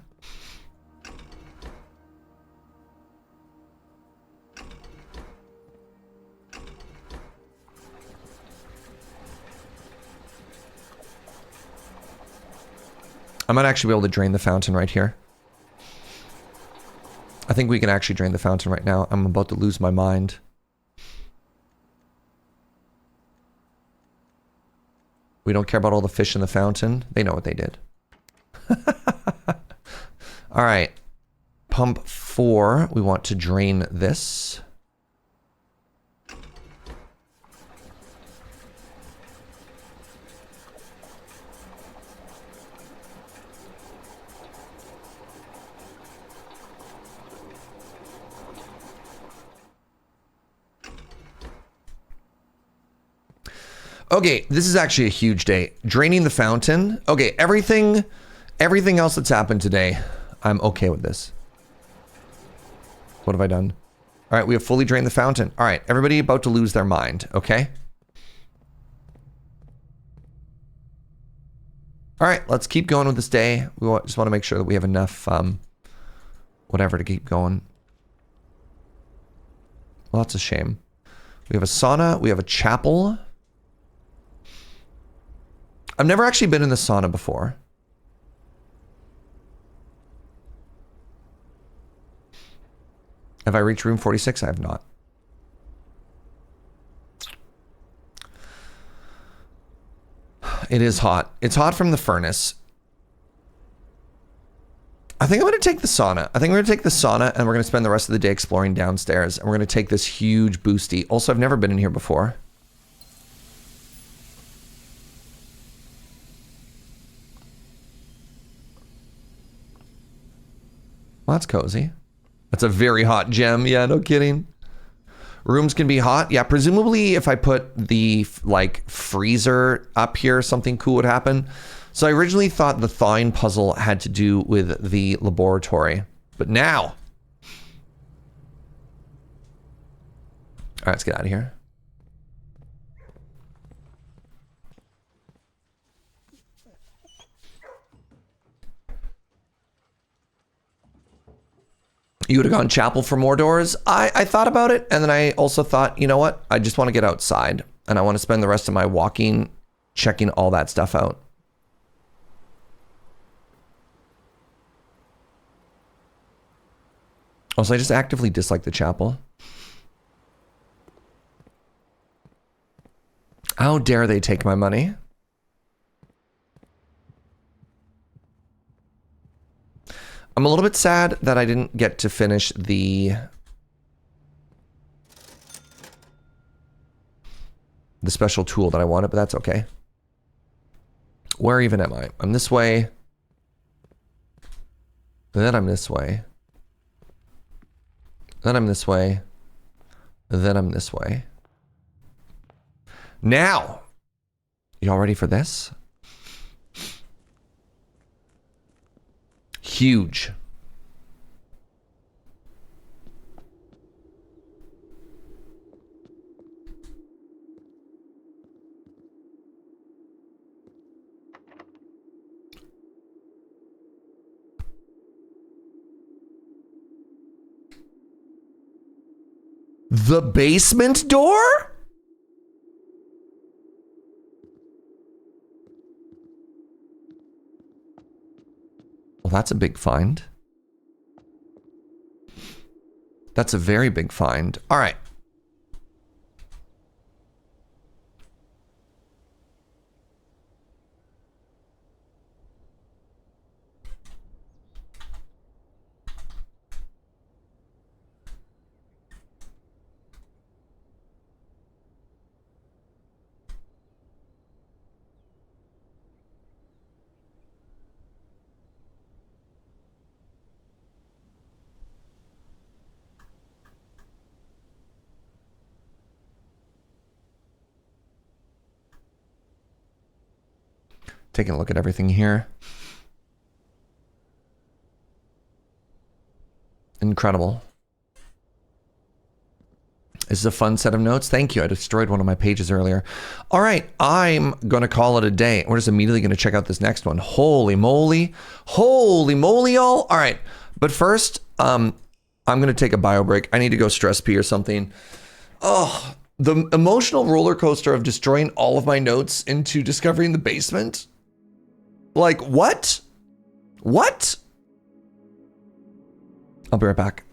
I might actually be able to drain the fountain right here. I think we can actually drain the fountain right now. I'm about to lose my mind. We don't care about all the fish in the fountain. They know what they did. All right. Pump 4. We want to drain this. Okay, this is actually a huge day. Draining the fountain. Okay, everything else that's happened today, I'm okay with this. What have I done? All right, we have fully drained the fountain. All right, everybody about to lose their mind, okay? All right, let's keep going with this day. We just want to make sure that we have enough, whatever, to keep going. Well, that's a shame. We have a sauna. We have a chapel. I've never actually been in the sauna before. Have I reached room 46? I have not. It is hot. It's hot from the furnace. I think I'm going to take the sauna. I think we're going to take the sauna and we're going to spend the rest of the day exploring downstairs. And we're going to take this huge boosty. Also, I've never been in here before. Well, that's cozy. That's a very hot gem. Yeah, no kidding. Rooms can be hot. Yeah, presumably if I put the, like, freezer up here, something cool would happen. So I originally thought the thawing puzzle had to do with the laboratory. But now... All right, let's get out of here. You would have gone chapel for more doors. I thought about it, and then I also thought, you know what? I just want to get outside, and I want to spend the rest of my walking checking all that stuff out. Also, I just actively dislike the chapel. How dare they take my money? I'm a little bit sad that I didn't get to finish the special tool that I wanted, but that's okay. Where even am I? I'm this way. Then I'm this way. Then I'm this way. Then I'm this way. Now, y'all ready for this? Huge. The basement door? Well, that's a big find. That's a very big find. All right. Taking a look at everything here. Incredible. This is a fun set of notes. Thank you. I destroyed one of my pages earlier. All right, I'm going to call it a day. We're just immediately going to check out this next one. Holy moly. Holy moly, y'all. All right, but first, I'm going to take a bio break. I need to go stress pee or something. Oh, the emotional roller coaster of destroying all of my notes into discovering the basement. Like, what? What? I'll be right back.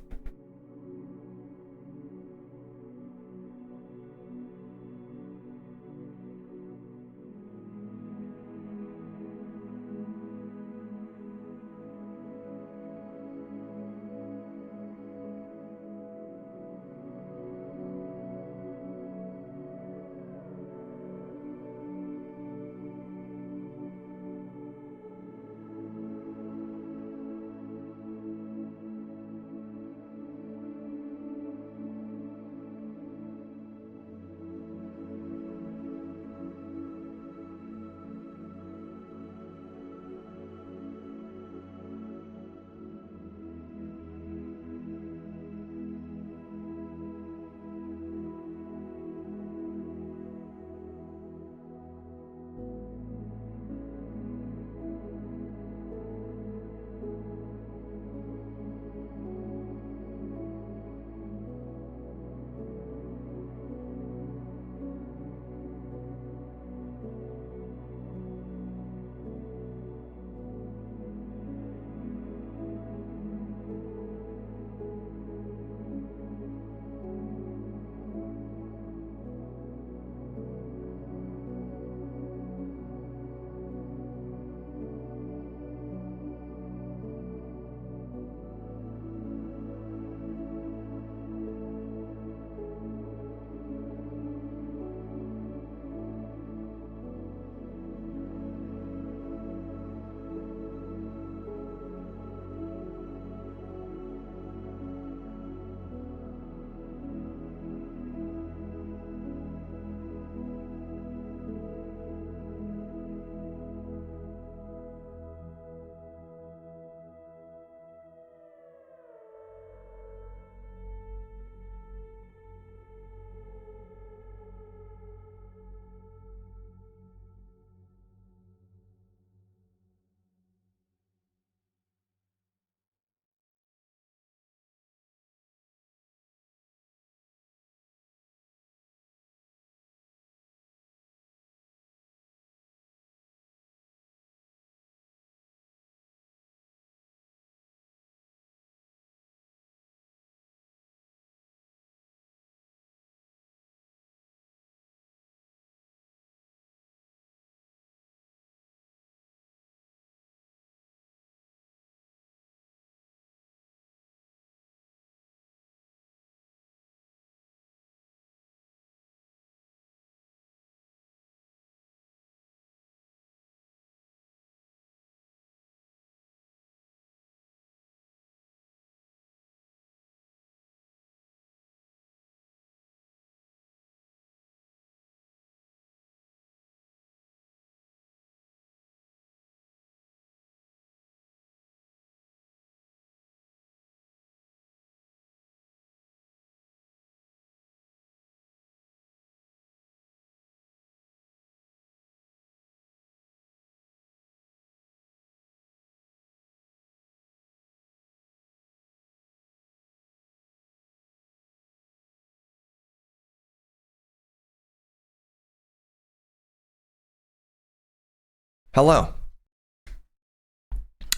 Hello.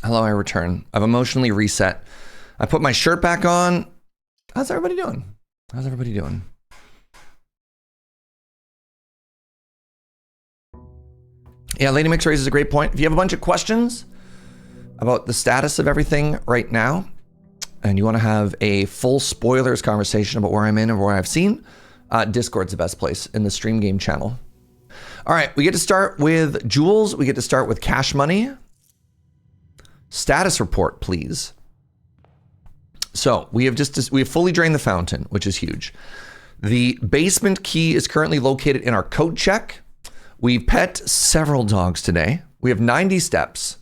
Hello, I return. I've emotionally reset. I put my shirt back on. How's everybody doing? How's everybody doing? Yeah, Lady Mix raises a great point. If you have a bunch of questions about the status of everything right now, and you want to have a full spoilers conversation about where I'm in and where I've seen, Discord's the best place in the Stream Game channel. All right, we get to start with Jules. We get to start with Cash Money. Status report, please. So we have fully drained the fountain, which is huge. The basement key is currently located in our code check. We've pet several dogs today. We have 90 steps.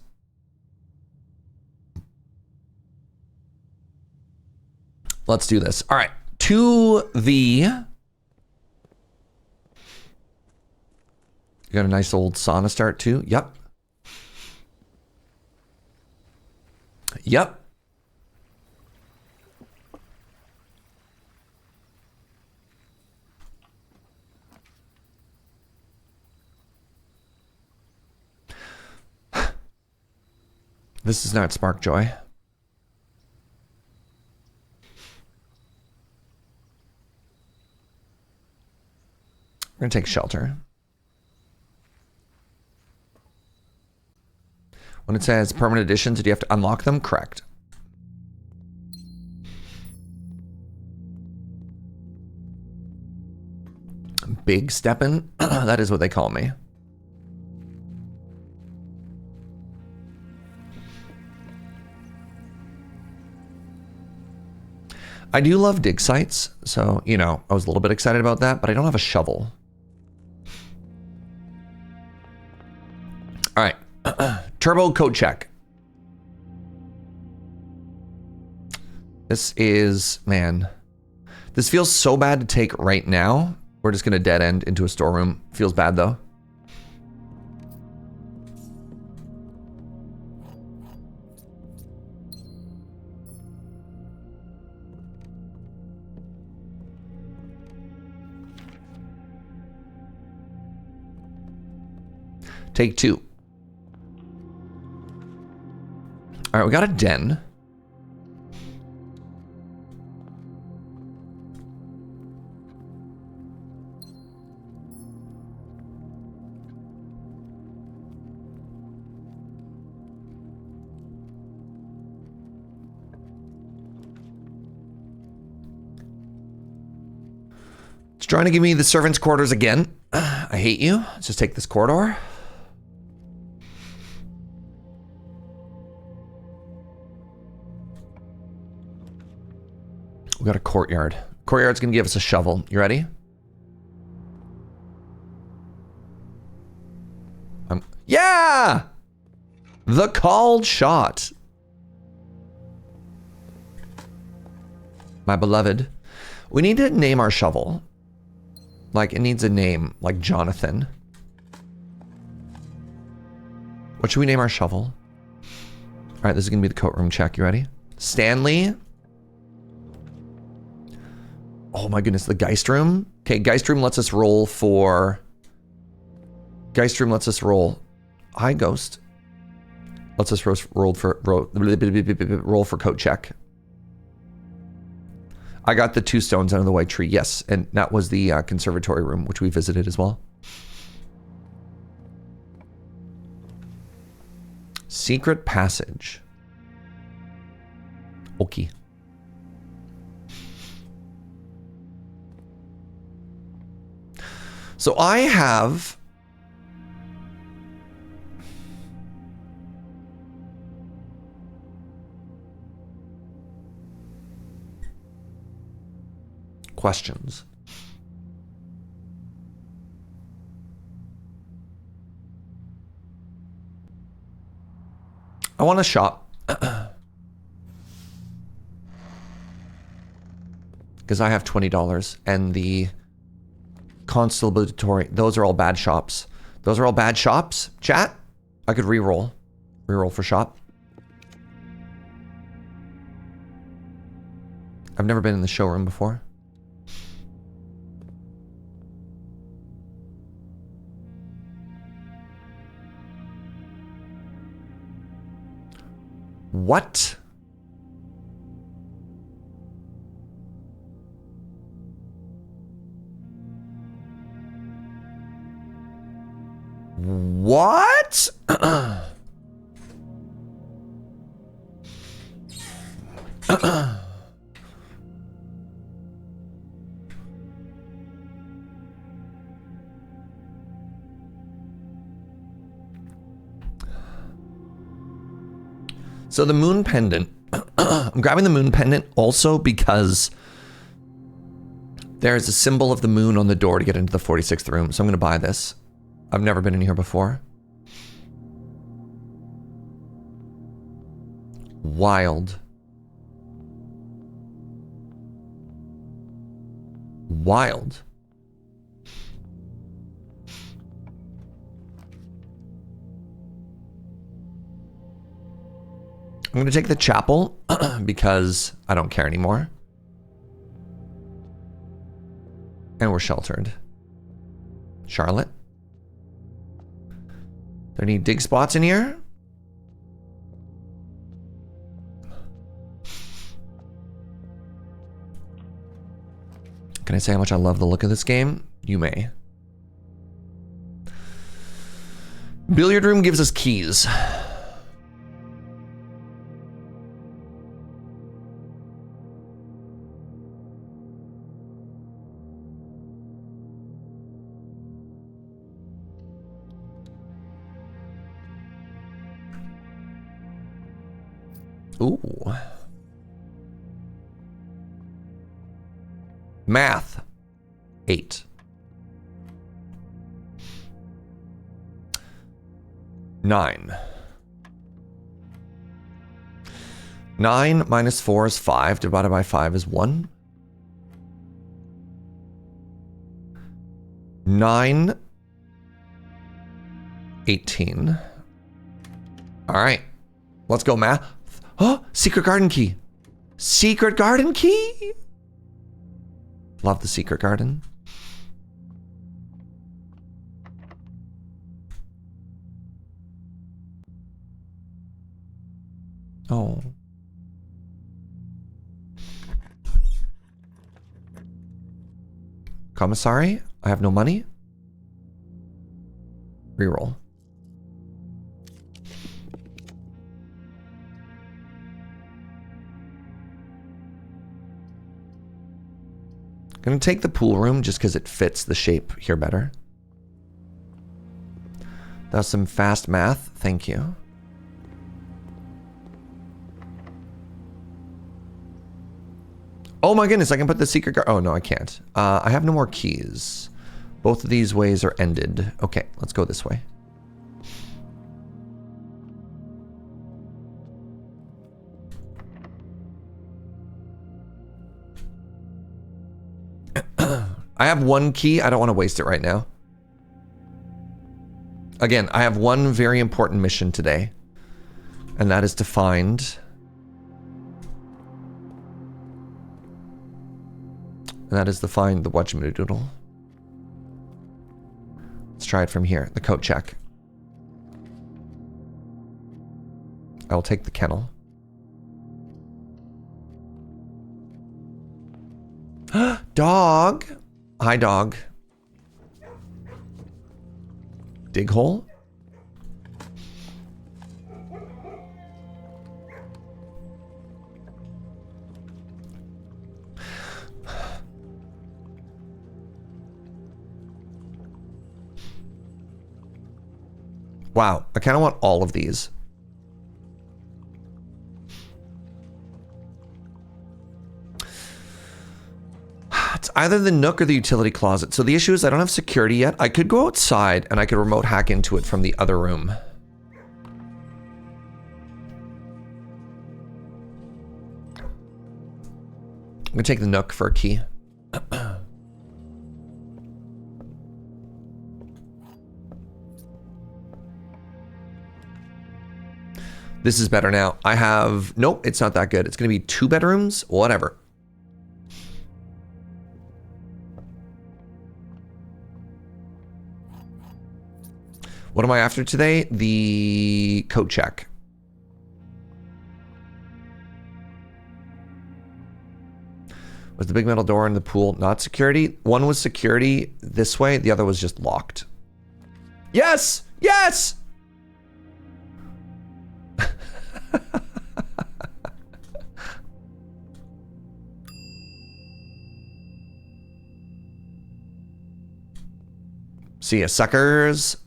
Let's do this. All right, to the... You got a nice old sauna start too? Yep. Yep. This is not Spark Joy. We're gonna take shelter. When it says permanent additions, do you have to unlock them? Correct. Big steppin'? That is what they call me. I do love dig sites, so, you know, I was a little bit excited about that, but I don't have a shovel. All right. Turbo code check. This is, man, this feels so bad to take right now. We're just going to dead end into a storeroom. Feels bad though. Take two. All right, we got a den. It's trying to give me the servants' quarters again. I hate you. Let's just take this corridor. We got a courtyard. Courtyard's gonna give us a shovel. You ready? Yeah! The called shot. My beloved. We need to name our shovel. Like, it needs a name, like Jonathan. What should we name our shovel? All right, this is gonna be the coat room check. You ready? Stanley. Oh my goodness, the Geist room. Okay, Geist room lets us roll for... Geist room lets us roll. Hi, Ghost. Lets us roll for coat check. I got the 2 stones out of the white tree, yes. And that was the conservatory room, which we visited as well. Secret passage. Okay. So I have... questions. I want to shop. Because I have $20 and the Constabulatory, those are all bad shops. Those are all bad shops. Chat, I could re-roll. Re-roll for shop. I've never been in the showroom before. What? What? So the moon pendant, I'm grabbing the moon pendant also because there's a symbol of the moon on the door to get into the 46th room. So I'm going to buy this. I've never been in here before. Wild. Wild. I'm going to take the chapel because I don't care anymore. And we're sheltered. Charlotte? There any dig spots in here? Can I say how much I love the look of this game? You may. Billiard room gives us keys. Ooh. Math. 8. 9. 9 minus 4 is 5. Divided by 5 is 1. 9. 18. All right. Let's go, math. Oh, secret garden key. Secret garden key? Love the secret garden. Oh. Commissary? I have no money. Reroll. Gonna take the pool room just because it fits the shape here better. That was some fast math. Thank you. Oh my goodness, I can put the secret oh no, I can't. I have no more keys. Both of these ways are ended. Okay, let's go this way. I have one key. I don't want to waste it right now. Again, I have one very important mission today. And that is to find... And that is to find the whatchamadoodle. Let's try it from here. The coat check. I will take the kennel. Dog! Hi, dog. Dig hole? Wow, I kind of want all of these. It's either the nook or the utility closet. So the issue is I don't have security yet. I could go outside and I could remote hack into it from the other room. I'm gonna take the nook for a key. This is better now. I have... Nope, it's not that good. It's going to be 2 bedrooms. Whatever. What am I after today? The coat check. Was the big metal door in the pool not security? One was security this way, the other was just locked. Yes! Yes! See ya, suckers.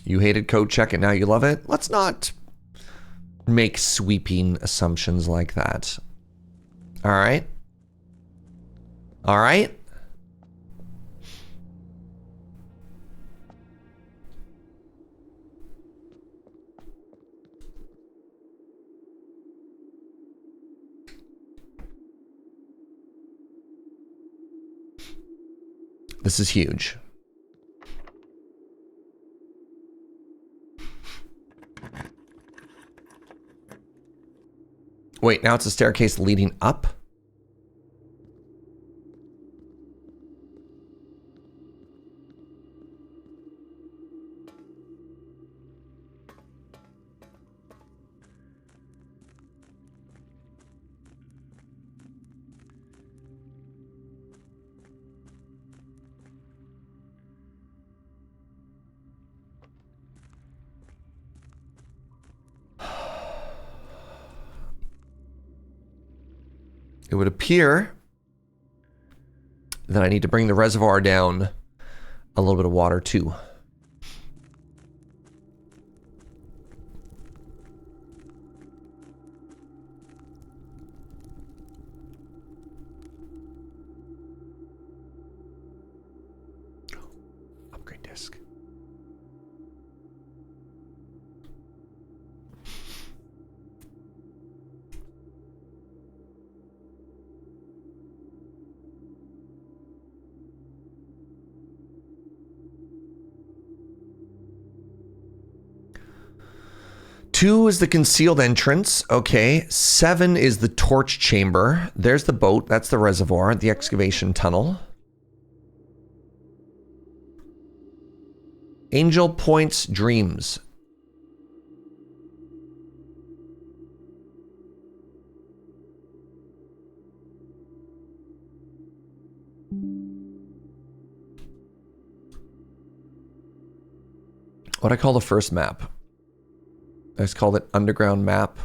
You hated code check and now you love it? Let's not make sweeping assumptions like that. All right. All right. This is huge. Wait, now it's a staircase leading up? It would appear that I need to bring the reservoir down a little bit of water too. Upgrade disc. Two is the concealed entrance. Okay. 7 is the torch chamber. There's the boat. That's the reservoir. The excavation tunnel. Angel Point's dreams. What I call the first map? I just called it underground map.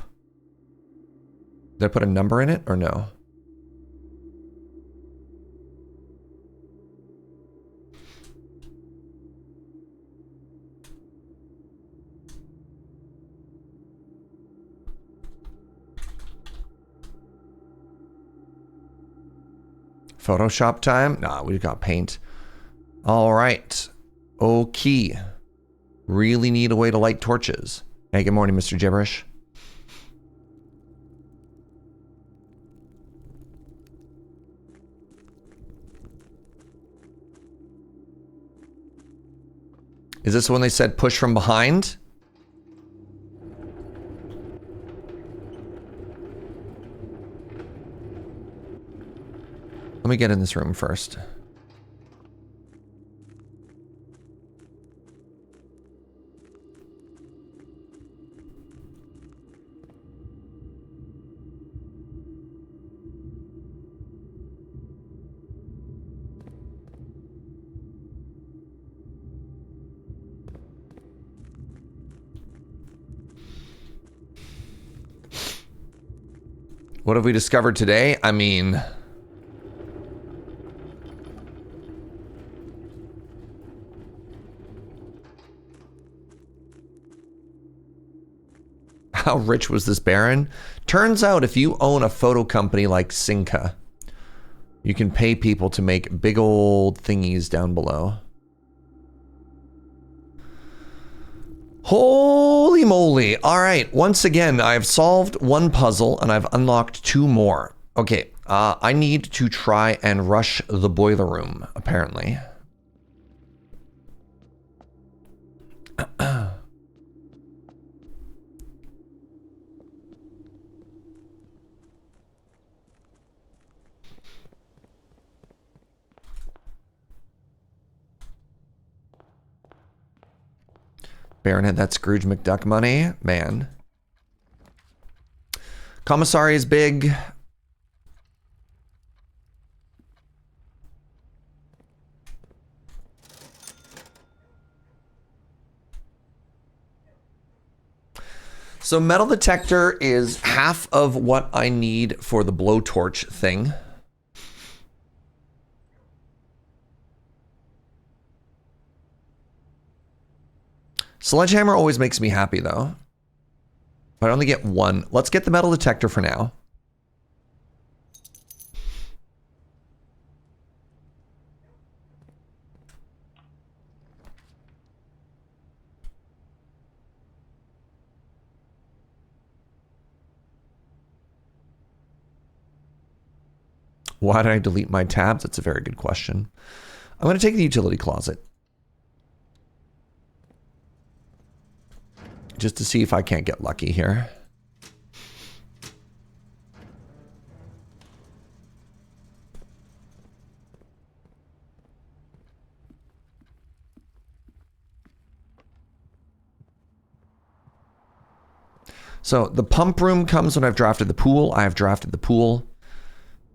Did I put a number in it or no? Photoshop time? Nah, we've got paint. All right. Okay. Really need a way to light torches. Hey, good morning, Mr. Gibberish. Is this when they said push from behind? Let me get in this room first. What have we discovered today? I mean... How rich was this Baron? Turns out if you own a photo company like Sinca, you can pay people to make big old thingies down below. Holy moly. All right. Once again, I've solved one puzzle and I've unlocked 2 more. Okay. I need to try and rush the boiler room, apparently. Baron had that Scrooge McDuck money. Man. Commissary is big. So metal detector is half of what I need for the blowtorch thing. Sledgehammer always makes me happy though. But I only get one. Let's get the metal detector for now. Why did I delete my tabs? That's a very good question. I'm going to take the utility closet. Just to see if I can't get lucky here. So the pump room comes when I've drafted the pool. I have drafted the pool.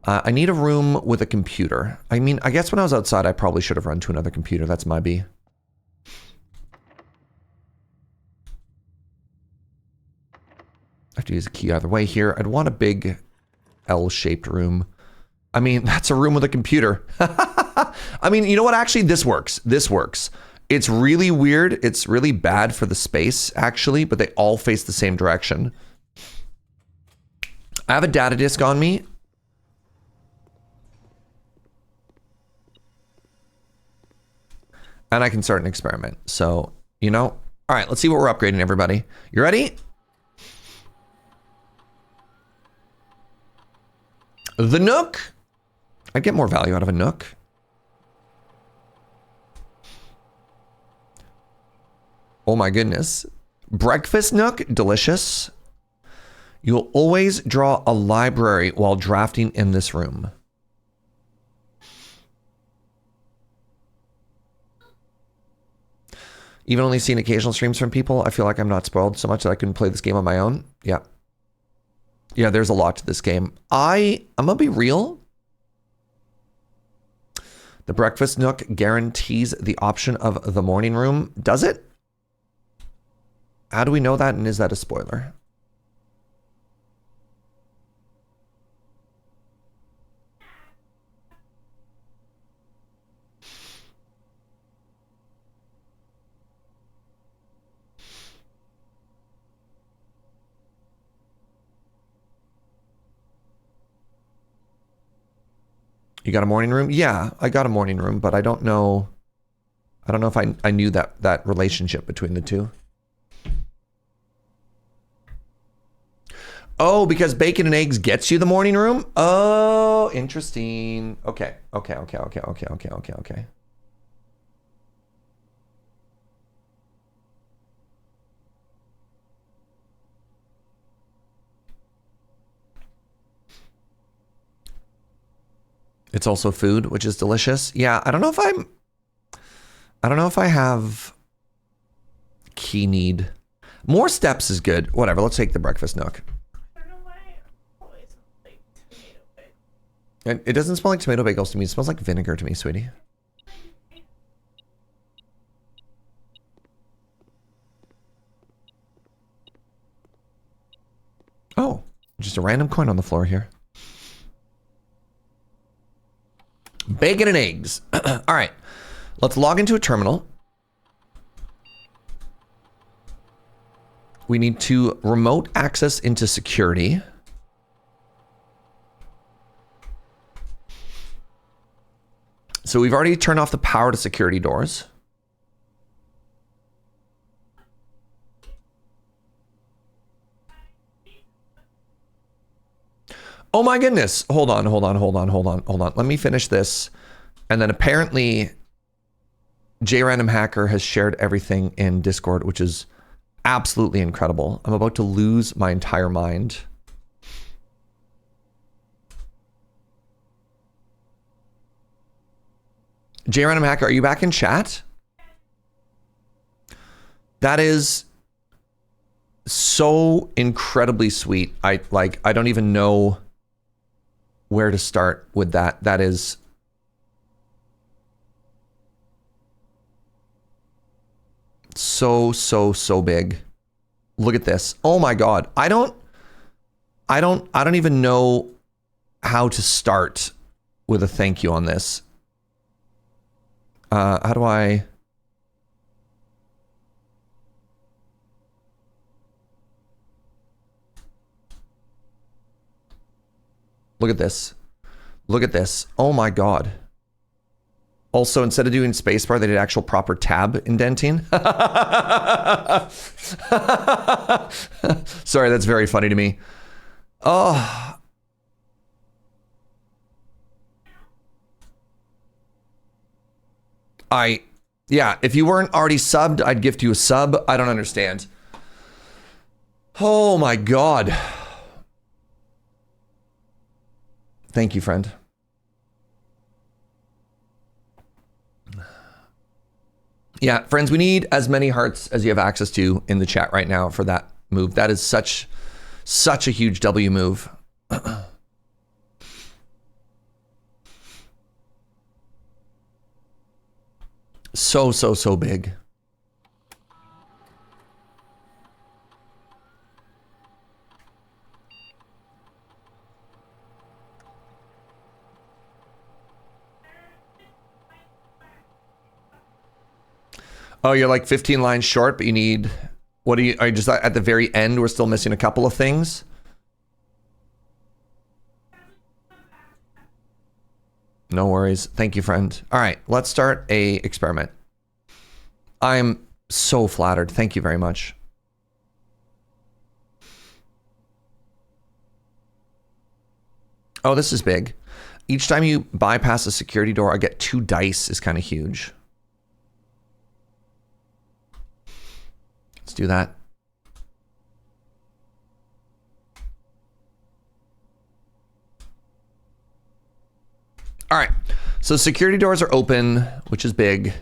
I need a room with a computer. I mean, I guess when I was outside, I probably should have run to another computer. That's my B. I have to use a key either way here. I'd want a big L-shaped room. I mean, that's a room with a computer. I mean, you know what? Actually, this works. This works. It's really weird. It's really bad for the space, actually, but they all face the same direction. I have a data disk on me. And I can start an experiment. So, you know, all right, let's see what we're upgrading, everybody. You ready? The Nook. I'd get more value out of a Nook. Oh my goodness. Breakfast Nook, delicious. You'll always draw a library while drafting in this room. Even only seen occasional streams from people, I feel like I'm not spoiled so much that I couldn't play this game on my own. Yeah. Yeah, there's a lot to this game. I'm gonna be real. The Breakfast Nook guarantees the option of the morning room. Does it? How do we know that, and is that a spoiler? You got a morning room? Yeah, I got a morning room, but I don't know. I don't know if I knew that relationship between the two. Oh, because bacon and eggs gets you the morning room? Oh, interesting. Okay. It's also food, which is delicious. Yeah, I don't know if I have key need. More steps is good. Whatever, let's take the Breakfast Nook. I don't know why it always smells like tomato bagel. It doesn't smell like tomato bagels to me. It smells like vinegar to me, sweetie. Oh, just a random coin on the floor here. Bacon and eggs. All right, let's log into a terminal. We need to remote access into security. So we've already turned off the power to security doors. Oh my goodness. Hold on. Let me finish this. And then apparently JRandom Hacker has shared everything in Discord, which is absolutely incredible. I'm about to lose my entire mind. JRandom Hacker, are you back in chat? That is so incredibly sweet. I don't even know where to start with that. That is so big. Look at this. Oh my God. I don't even know how to start with a thank you on this. How do I... Look at this. Look at this. Oh my God. Also, instead of doing spacebar, they did actual proper tab indenting. Sorry, that's very funny to me. Oh. Yeah, if you weren't already subbed, I'd gift you a sub. I don't understand. Oh my God. Thank you, friend. Yeah, friends, we need as many hearts as you have access to in the chat right now for that move. That is such a huge W move. So big. Oh, you're like 15 lines short, but you need... Are you just at the very end? We're still missing a couple of things? No worries. Thank you, friend. All right, let's start a experiment. I'm so flattered. Thank you very much. Oh, this is big. Each time you bypass a security door, I get 2 dice is kind of huge. Let's do that. All right, so security doors are open, which is big.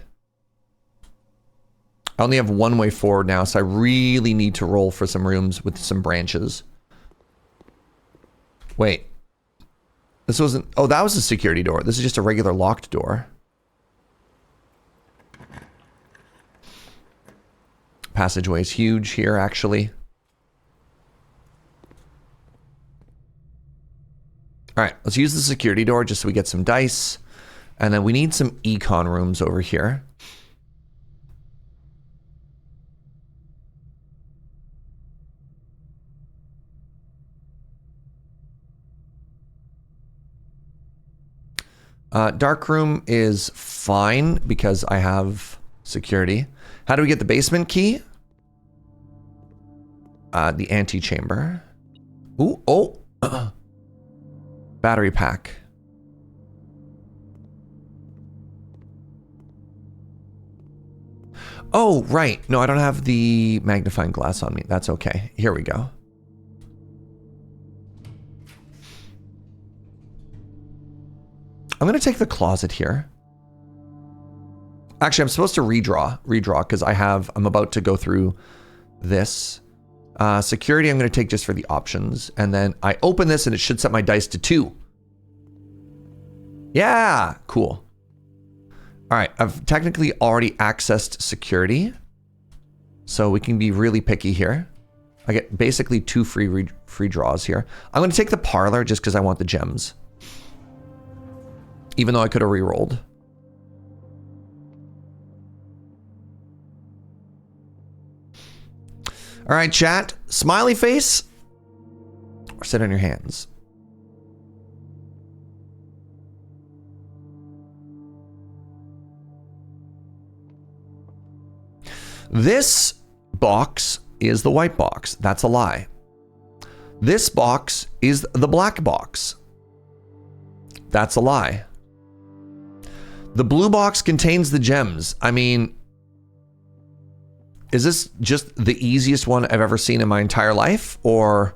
I only have one way forward now, so I really need to roll for some rooms with some branches. Wait. This wasn't... Oh, that was a security door. This is just a regular locked door. Passageway is huge here, actually. All right, let's use the security door just so we get some dice. And then we need some econ rooms over here. Dark room is fine because I have security. How do we get the basement key? The antechamber. Ooh, oh. Battery pack. Oh, right. No, I don't have the magnifying glass on me. That's okay. Here we go. I'm going to take the closet here. Actually, I'm supposed to redraw because I'm about to go through this. Security, I'm going to take just for the options. And then I open this and it should set my dice to 2. Yeah, cool. All right, I've technically already accessed security. So we can be really picky here. I get basically 2 free draws here. I'm going to take the parlor just because I want the gems. Even though I could have re-rolled. All right, chat. Smiley face or sit on your hands. This box is the white box. That's a lie. This box is the black box. That's a lie. The blue box contains the gems. I mean, is this just the easiest one I've ever seen in my entire life? Or,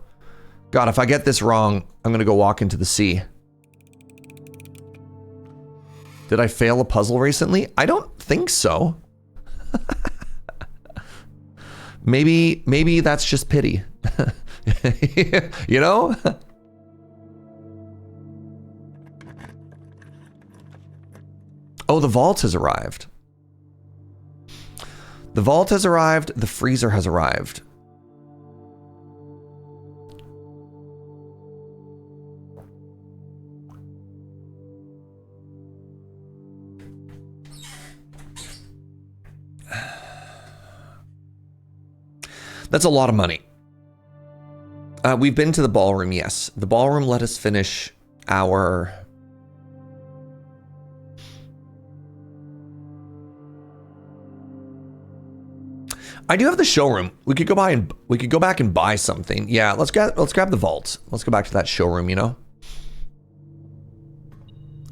God, if I get this wrong, I'm going to go walk into the sea. Did I fail a puzzle recently? I don't think so. Maybe that's just pity. You know? Oh, the vault has arrived. The vault has arrived. The freezer has arrived. That's a lot of money. We've been to the ballroom, yes. The ballroom let us finish our... I do have the showroom. We could go back and buy something. Yeah, let's grab the vault. Let's go back to that showroom, you know?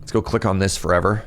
Let's go click on this forever.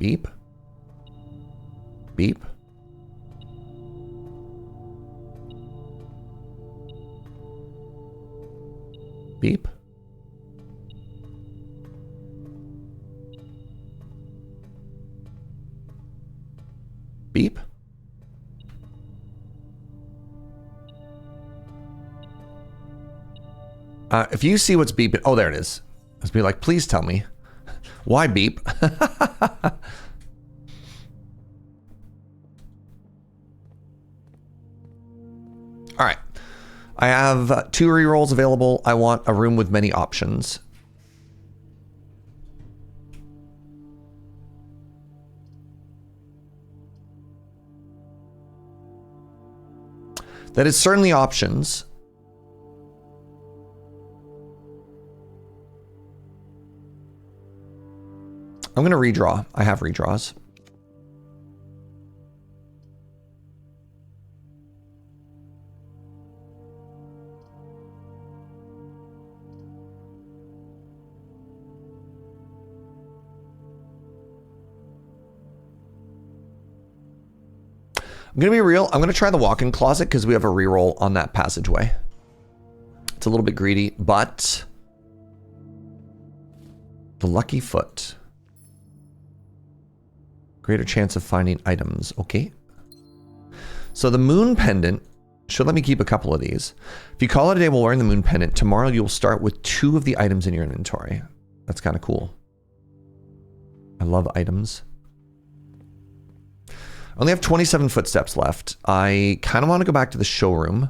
Beep. Beep. Beep. Beep. If you see what's beeping, oh, there it is. Let's be like, please tell me. Why beep? All right. I have 2 rerolls available. I want a room with many options. That is certainly options. I'm going to redraw. I have redraws. I'm going to be real. I'm going to try the walk-in closet because we have a reroll on that passageway. It's a little bit greedy, but the lucky foot. Greater chance of finding items. Okay. So the moon pendant should let me keep a couple of these. If you call it a day while wearing the moon pendant, tomorrow you'll start with 2 of the items in your inventory. That's kind of cool. I love items. I only have 27 footsteps left. I kind of want to go back to the showroom.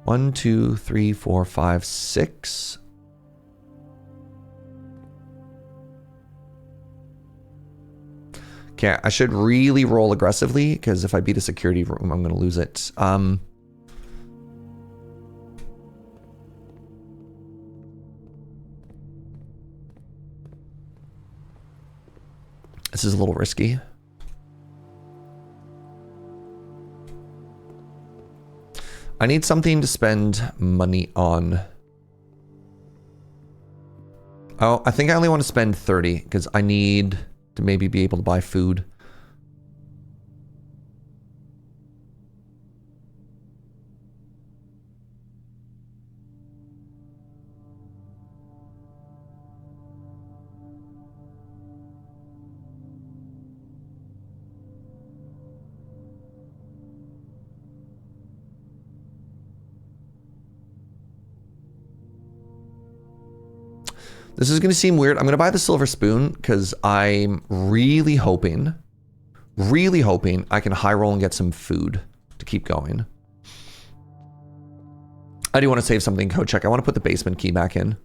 1, 2, 3, 4, 5, 6. Okay, I should really roll aggressively because if I beat a security room, I'm going to lose it. This is a little risky. I need something to spend money on. Oh, I think I only want to spend 30 because I need to maybe be able to buy food. This is going to seem weird. I'm going to buy the silver spoon because I'm really hoping I can high roll and get some food to keep going. I do want to save something code check. I want to put the basement key back in.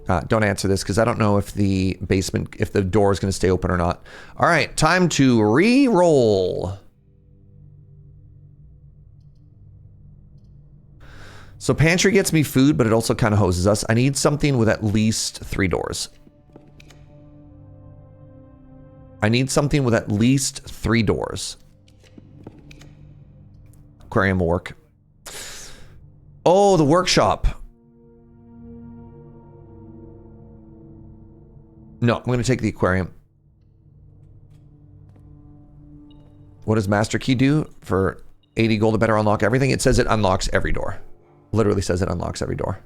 Don't answer this because I don't know if the basement, if the door is going to stay open or not. All right, time to re-roll. So pantry gets me food, but it also kind of hoses us. I need something with at least 3 doors. I need something with at least 3 doors. Aquarium will work. Oh, the workshop. No, I'm going to take the aquarium. What does Master Key do? For 80 gold to better unlock everything? It says it unlocks every door. Literally says it unlocks every door.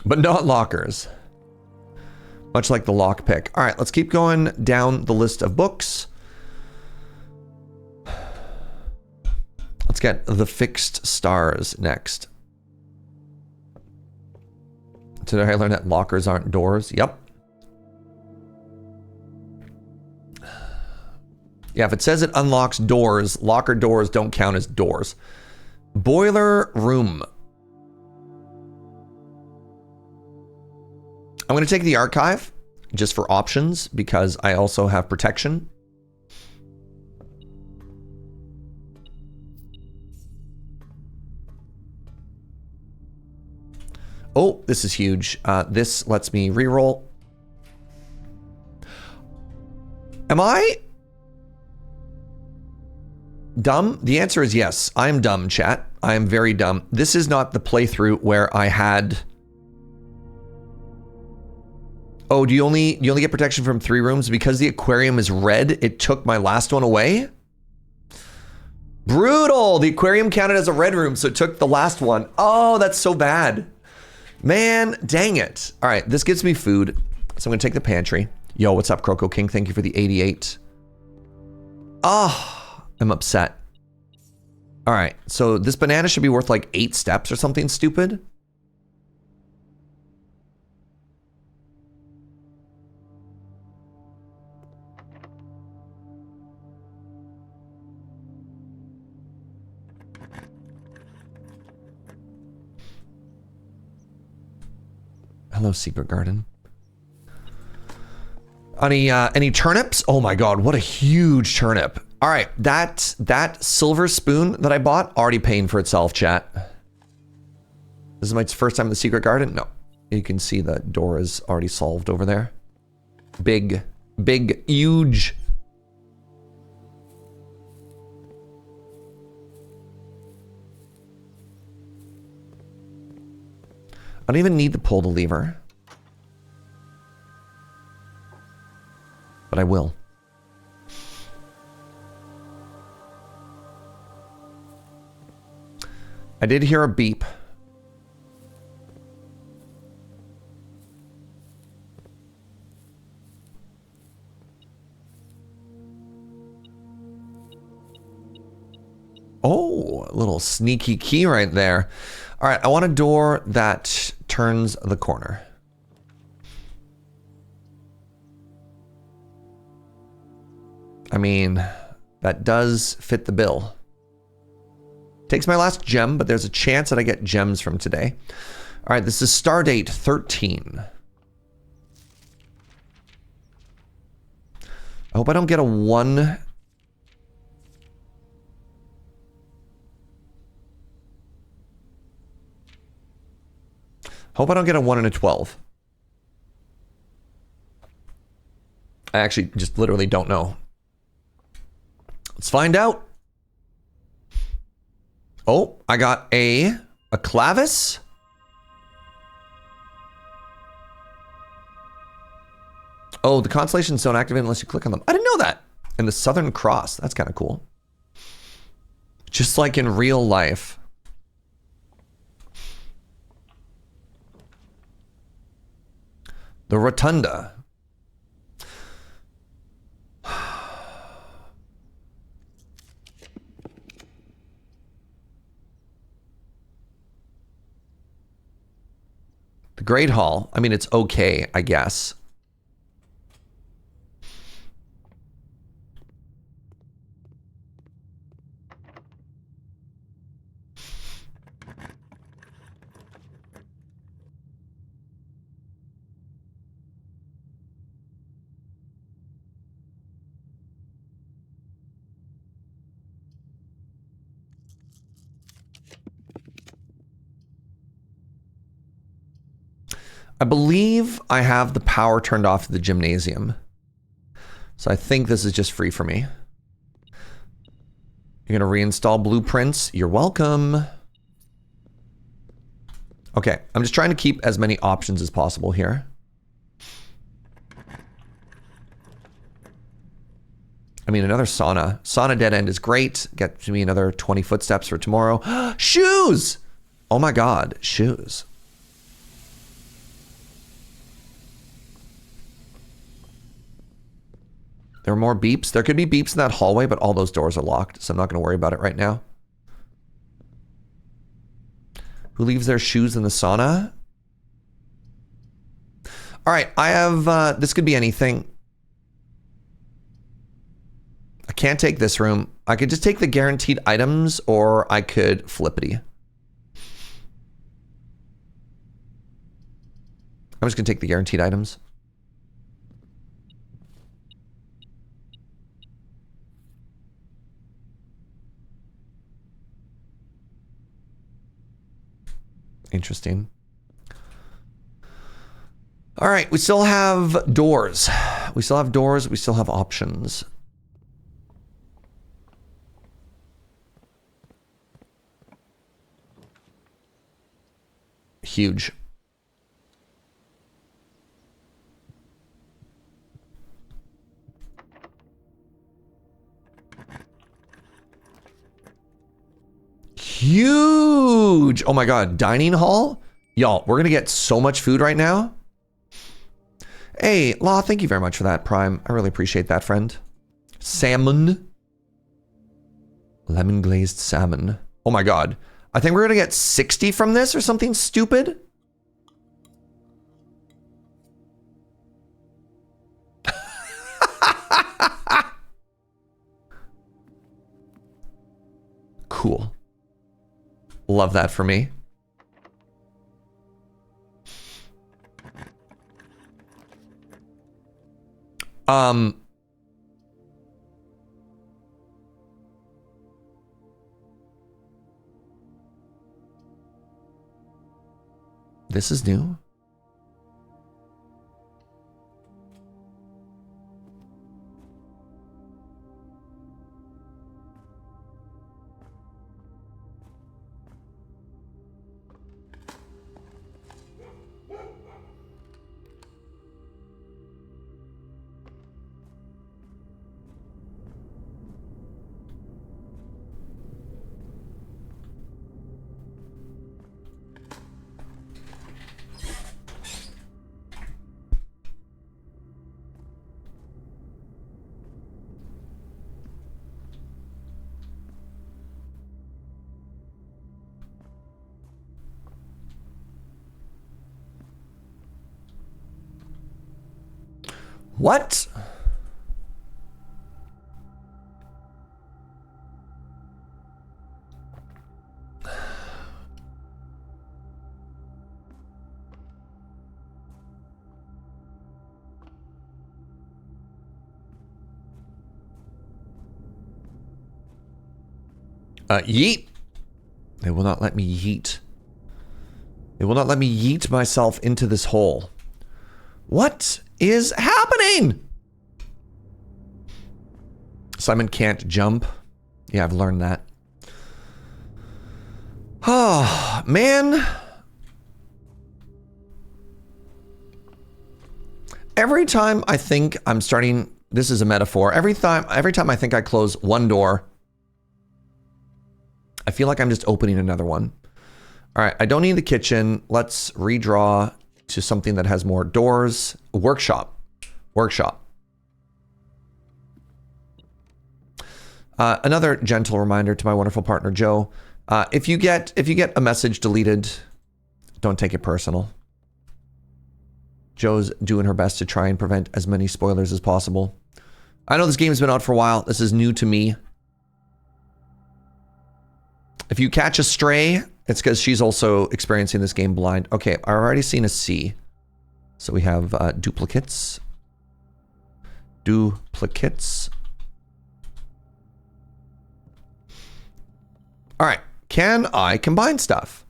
But not lockers. Much like the lockpick. All right, let's keep going down the list of books. Let's get the fixed stars next. Today I learned that lockers aren't doors. Yep. Yeah, if it says it unlocks doors, locker doors don't count as doors. Boiler room. I'm going to take the archive just for options because I also have protection. Oh, this is huge. This lets me reroll. Am I dumb? The answer is yes. I'm dumb, chat. I am very dumb. This is not the playthrough where I had... Oh, do you only get protection from 3 rooms? Because the aquarium is red, it took my last one away? Brutal! The aquarium counted as a red room, so it took the last one. Oh, that's so bad. Man, dang it. All right, this gives me food. So I'm going to take the pantry. Yo, what's up, Croco King? Thank you for the 88. Oh, I'm upset. All right, so this banana should be worth like 8 steps or something stupid. Hello, Secret Garden. Any turnips? Oh my god, what a huge turnip. All right, that silver spoon that I bought already paying for itself, chat. This is my first time in the Secret Garden? No. You can see the door is already solved over there. Big, huge. I don't even need to pull the lever. But I will. I did hear a beep. Oh, a little sneaky key right there. All right, I want a door that turns the corner. I mean, that does fit the bill. Takes my last gem, but there's a chance that I get gems from today. All right, this is Stardate 13. I hope I don't get a 1. Hope I don't get a 1 and a 12. I actually just literally don't know. Let's find out. Oh, I got a clavis. Oh, the constellations don't activate unless you click on them. I didn't know that. And the Southern Cross. That's kind of cool. Just like in real life. The Rotunda. The The Great Hall. I mean, it's okay, I guess. I believe I have the power turned off to the gymnasium. So I think this is just free for me. You're gonna reinstall blueprints. You're welcome. Okay, I'm just trying to keep as many options as possible here. I mean, another sauna. Sauna dead end is great. Get me another 20 footsteps for tomorrow. Shoes! Oh my God, shoes. There are more beeps. There could be beeps in that hallway, but all those doors are locked, so I'm not going to worry about it right now. Who leaves their shoes in the sauna? All right, I have, this could be anything. I can't take this room. I could just take the guaranteed items, or I could flippity. I'm just going to take the guaranteed items. Interesting. All right, we still have doors. We still have doors. We still have options. Huge. Huge. Oh my God. Dining hall? Y'all, we're going to get so much food right now. Hey, Law, thank you very much for that, Prime. I really appreciate that, friend. Salmon. Lemon glazed salmon. Oh my God. I think we're going to get 60 from this or something stupid. Cool. Love that for me. This is new. What? Yeet. They will not let me yeet. They will not let me yeet myself into this hole. What is happening? Simon can't jump. Yeah, I've learned that. Oh, man. Every time I think I'm starting, this is a metaphor. Every time I think I close one door, I feel like I'm just opening another one. All right, I don't need the kitchen. Let's redraw to something that has more doors. Workshop. Workshop. Another gentle reminder to my wonderful partner, Joe. If you get a message deleted, don't take it personal. Joe's doing her best to try and prevent as many spoilers as possible. I know this game's been out for a while. This is new to me. If you catch a stray, it's because she's also experiencing this game blind. Okay, I've already seen a C. So we have duplicates. Duplicates. All right. Can I combine stuff?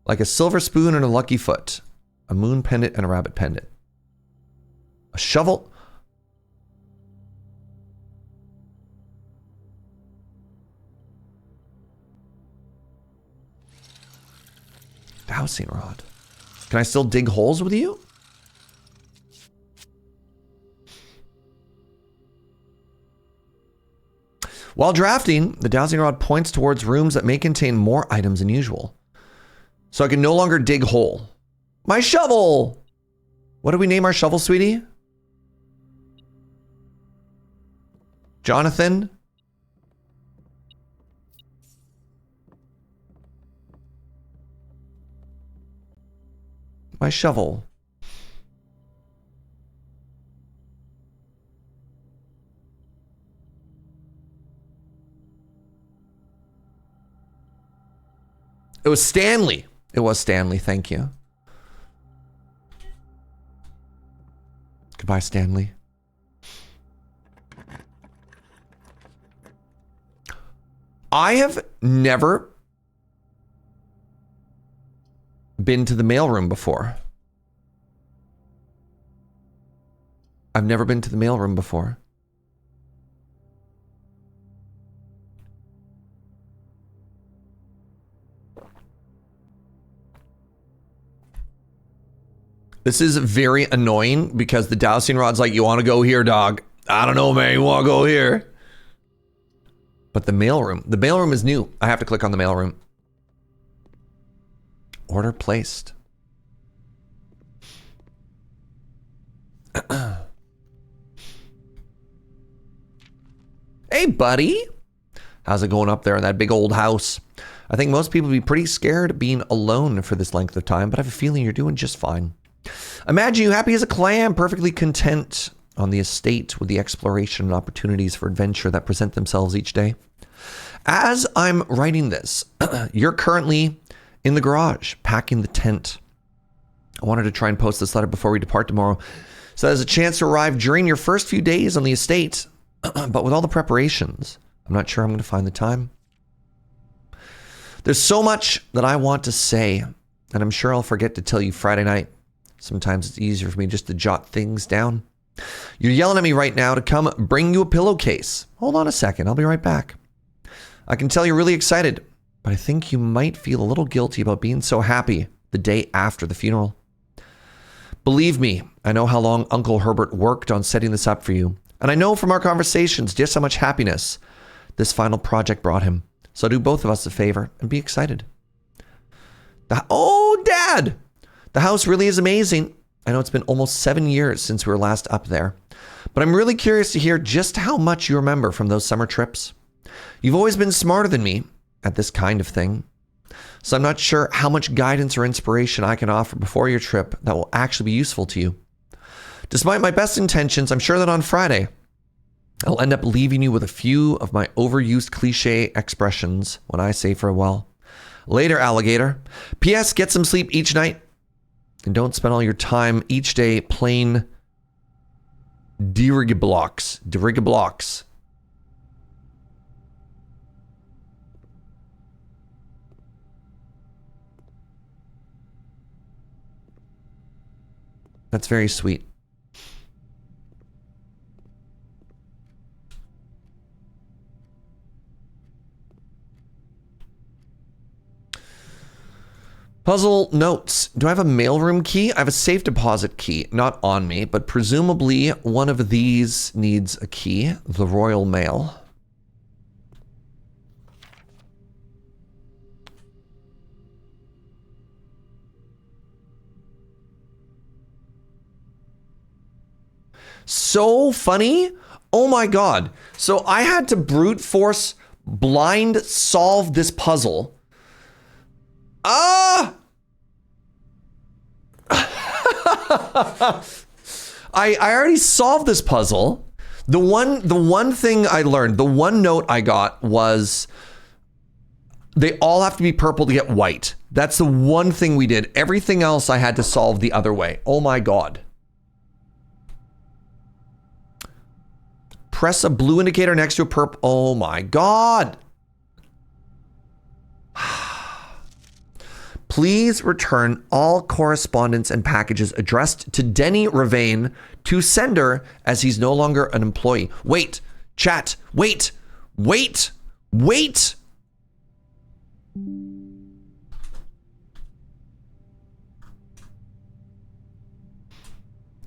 Like a silver spoon and a lucky foot. A moon pendant and a rabbit pendant. A shovel. Dowsing rod. Can I still dig holes with you? While drafting, the dowsing rod points towards rooms that may contain more items than usual. So I can no longer dig hole. My shovel! What do we name our shovel, sweetie? Jonathan? My shovel. It was Stanley. It was Stanley, thank you. Goodbye, Stanley. I have never been to the mailroom before. I've never been to the mailroom before. This is very annoying because the dowsing rod's like, you want to go here, dog? I don't know, man. You want to go here? But the mailroom is new. I have to click on the mailroom. Order placed. Hey, buddy. How's it going up there in that big old house? I think most people would be pretty scared of being alone for this length of time, but I have a feeling you're doing just fine. Imagine you happy as a clam, perfectly content on the estate with the exploration and opportunities for adventure that present themselves each day. As I'm writing this, you're currently in the garage, packing the tent. I wanted to try and post this letter before we depart tomorrow, so there's a chance to arrive during your first few days on the estate. But with all the preparations, I'm not sure I'm going to find the time. There's so much that I want to say, and I'm sure I'll forget to tell you Friday night. Sometimes it's easier for me just to jot things down. You're yelling at me right now to come bring you a pillowcase. Hold on a second, I'll be right back. I can tell you're really excited, but I think you might feel a little guilty about being so happy the day after the funeral. Believe me, I know how long Uncle Herbert worked on setting this up for you, and I know from our conversations just how much happiness this final project brought him. So do both of us a favor and be excited. Oh, Dad! The house really is amazing. I know it's been almost 7 years since we were last up there, but I'm really curious to hear just how much you remember from those summer trips. You've always been smarter than me at this kind of thing, so I'm not sure how much guidance or inspiration I can offer before your trip that will actually be useful to you. Despite my best intentions, I'm sure that on Friday, I'll end up leaving you with a few of my overused cliche expressions when I say farewell. Later, alligator. P.S. Get some sleep each night. And don't spend all your time each day playing dirigiblocks. Dirigiblocks. That's very sweet. Puzzle notes. Do I have a mailroom key? I have a safe deposit key, not on me, but presumably one of these needs a key. The Royal Mail. So funny. Oh my God. So I had to brute force blind solve this puzzle. I already solved this puzzle. The one thing I learned, the one note I got was they all have to be purple to get white. That's the one thing we did. Everything else I had to solve the other way. Oh my God. Press a blue indicator next to a purple. Oh my God. Please return all correspondence and packages addressed to Denny Ravane to sender as he's no longer an employee. Wait, chat, wait.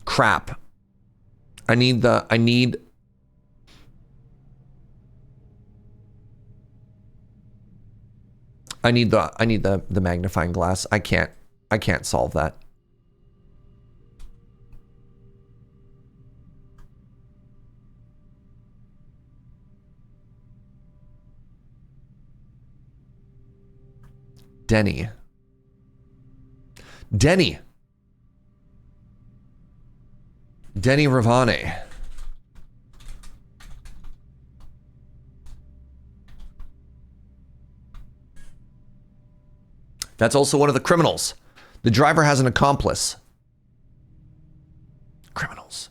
Crap. I need the magnifying glass. I can't solve that. Denny Ravane. That's also one of the criminals. The driver has an accomplice. Criminals.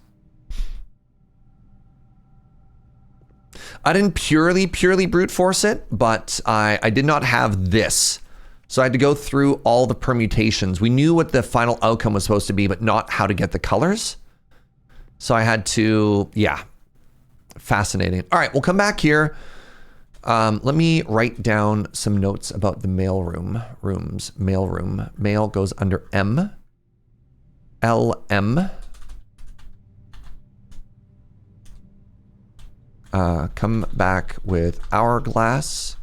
I didn't purely brute force it, but I did not have this. So I had to go through all the permutations. We knew what the final outcome was supposed to be, but not how to get the colors. So I had to, yeah, fascinating. All right, we'll come back here. Let me write down some notes about the mail room. Mail goes under M. LM. Come back with hourglass.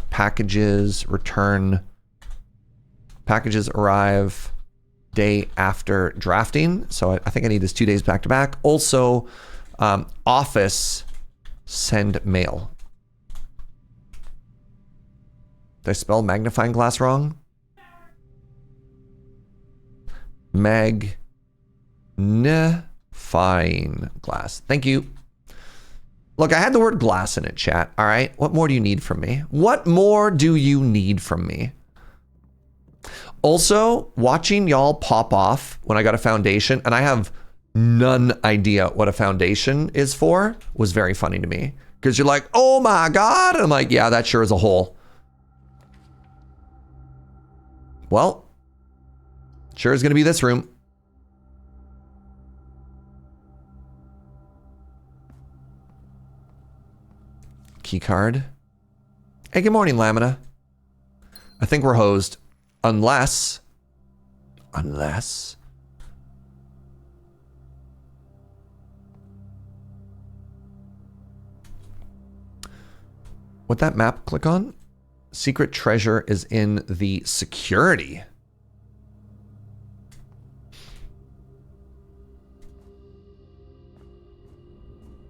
Packages return. Packages arrive day after drafting. So I think I need this 2 days back to back. Also, office send mail. Did I spell magnifying glass wrong? Magnifying glass. Thank you. Look, I had the word glass in it, chat. All right. What more do you need from me? What more do you need from me? Also, watching y'all pop off when I got a foundation, and I have none idea what a foundation is for, was very funny to me. Because you're like, oh my God. And I'm like, yeah, that sure is a hole. Well, sure is going to be this room. Key card. Hey, good morning, Lamina. I think we're hosed. Unless. What that map click on? Secret treasure is in the security.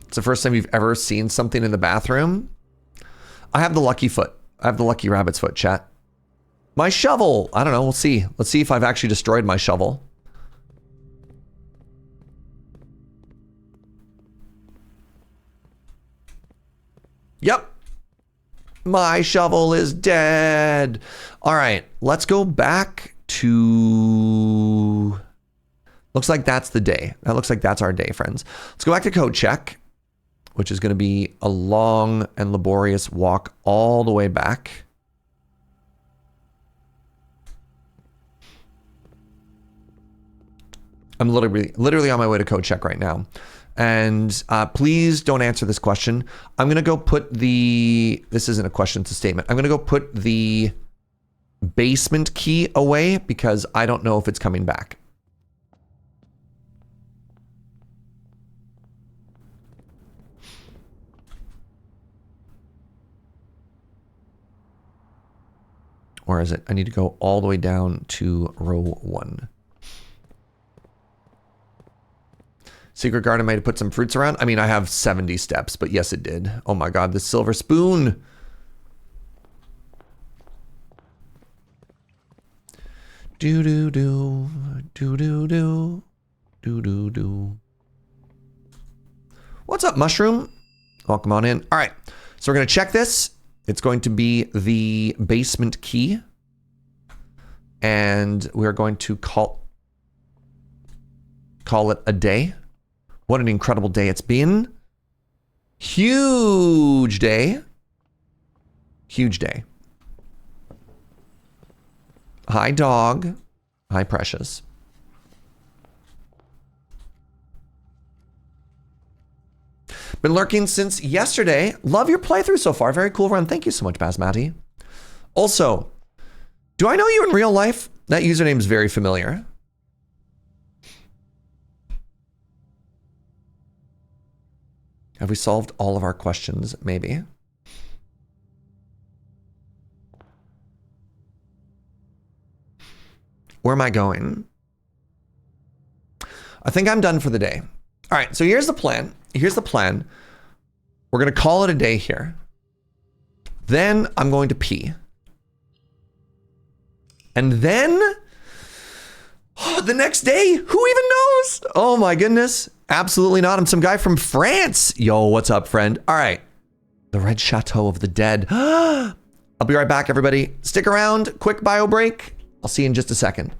It's the first time you've ever seen something in the bathroom. I have the lucky foot. I have the lucky rabbit's foot, chat. My shovel. I don't know. We'll see. Let's see if I've actually destroyed my shovel. Yep. My shovel is dead. All right. Let's go back to... Looks like that's the day. That looks like that's our day, friends. Let's go back to code check, which is going to be a long and laborious walk all the way back. I'm literally on my way to code check right now. And please don't answer this question. I'm going to go put this isn't a question, it's a statement. I'm going to go put the basement key away because I don't know if it's coming back. Or is it? I need to go all the way down to row 1. Secret garden might have put some fruits around. I mean, I have 70 steps, but yes, it did. Oh my God, the silver spoon. Do. Do do do. Do do do. What's up, Mushroom? Welcome on in. All right, so we're gonna check this. It's going to be the basement key. And we're going to call it a day. What an incredible day it's been. Huge day. Huge day. Hi, dog. Hi, Precious. Been lurking since yesterday. Love your playthrough so far. Very cool run. Thank you so much, Basmati. Also, do I know you in real life? That username is very familiar. Have we solved all of our questions? Maybe. Where am I going? I think I'm done for the day. All right, so here's the plan. Here's the plan. We're going to call it a day here. Then I'm going to pee. And then the next day, who even knows? Oh my goodness. Absolutely not. I'm some guy from France. Yo, what's up, friend? All right. The Red Chateau of the Dead. I'll be right back, everybody. Stick around. Quick bio break. I'll see you in just a second.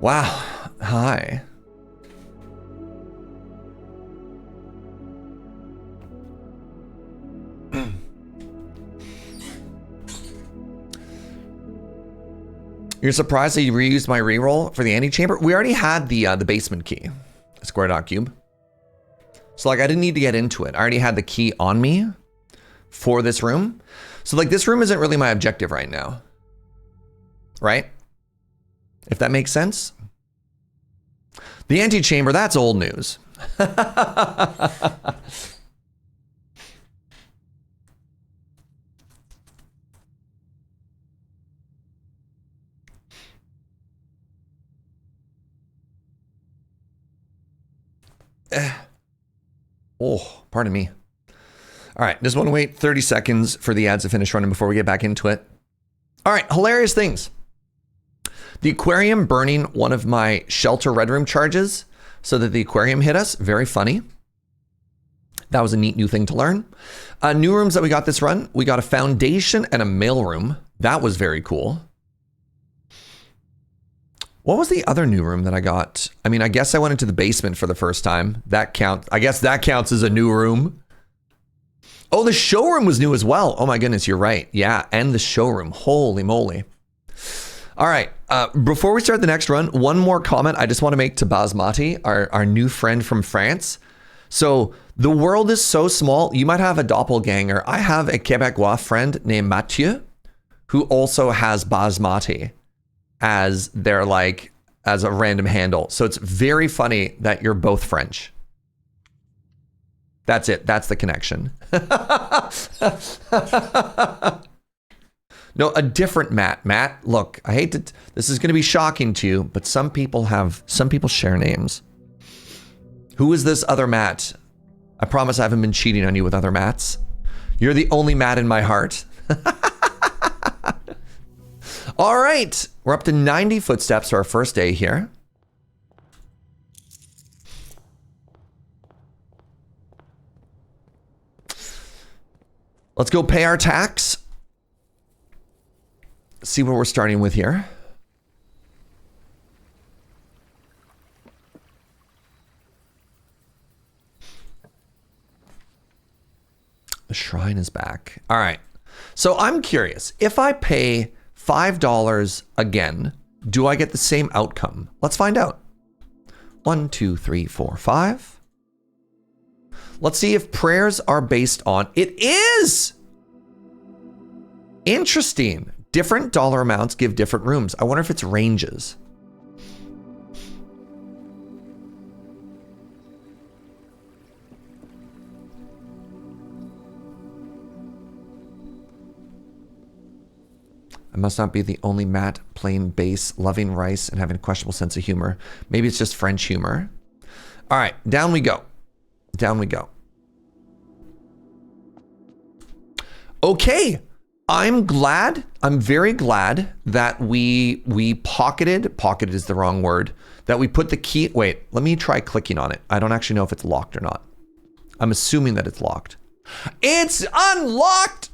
Wow. Hi. You're surprised that you reused my reroll for the antechamber? We already had the basement key, square.cube. So like I didn't need to get into it. I already had the key on me for this room. So like this room isn't really my objective right now. Right? If that makes sense. The antechamber, that's old news. Oh, pardon me. All right, just want to wait 30 seconds for the ads to finish running before we get back into it. All right, hilarious things. The aquarium burning one of my shelter red room charges so that the aquarium hit us. Very funny. That was a neat new thing to learn. New rooms that we got this run. We got a foundation and a mail room. That was very cool. What was the other new room that I got? I mean, I guess I went into the basement for the first time. That counts. I guess that counts as a new room. Oh, the showroom was new as well. Oh my goodness, you're right. Yeah, and the showroom. Holy moly. All right, before we start the next run, one more comment I just want to make to Basmati, our new friend from France. So the world is so small, you might have a doppelganger. I have a Quebecois friend named Mathieu, who also has Basmati as their as a random handle. So it's very funny that you're both French. That's it. That's the connection. No, a different Matt. Matt, look, I hate to, this is going to be shocking to you, but some people share names. Who is this other Matt? I promise I haven't been cheating on you with other Matts. You're the only Matt in my heart. All right, we're up to 90 footsteps for our first day here. Let's go pay our tax. See what we're starting with here. The shrine is back. All right. So I'm curious, if I pay $5 again, do I get the same outcome? Let's find out. 1, 2, 3, 4, 5. Let's see if prayers are based on, it is! Interesting. Different dollar amounts give different rooms. I wonder if it's ranges. I must not be the only Matt playing bass, loving rice, and having a questionable sense of humor. Maybe it's just French humor. All right, down we go. Down we go. Okay. I'm very glad that we pocketed is the wrong word, that we put the key, wait, let me try clicking on it. I don't actually know if it's locked or not. I'm assuming that it's locked. It's unlocked!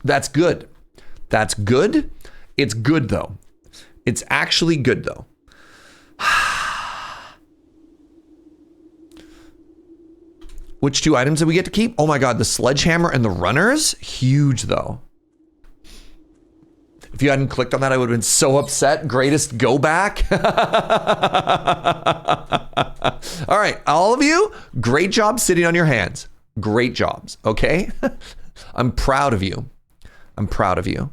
That's good. That's good. It's good though. It's actually good though. Which 2 items did we get to keep? Oh my God, the sledgehammer and the runners? Huge though. If you hadn't clicked on that, I would have been so upset. Greatest go back. All right, all of you, great job sitting on your hands. Great jobs, okay? I'm proud of you. I'm proud of you.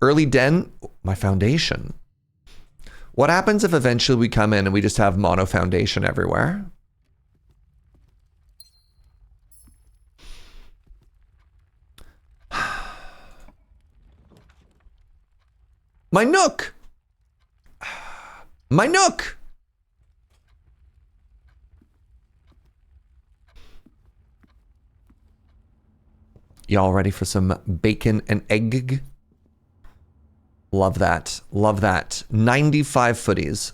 Early den, my foundation. What happens if eventually we come in and we just have mono foundation everywhere? My nook! My nook! Y'all ready for some bacon and egg? Love that. Love that. 95 footies.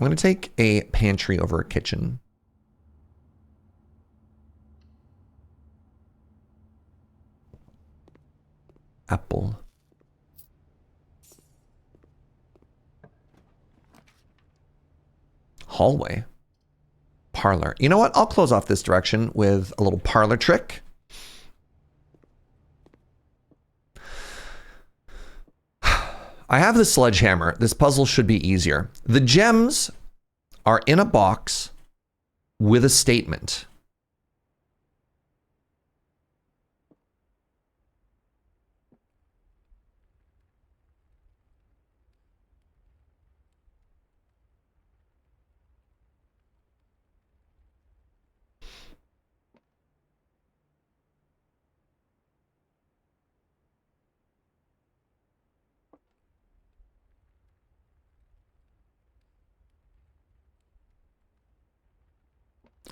I'm going to take a pantry over a kitchen. Apple. Hallway. Parlor. You know what? I'll close off this direction with a little parlor trick. I have the sledgehammer. This puzzle should be easier. The gems are in a box with a statement.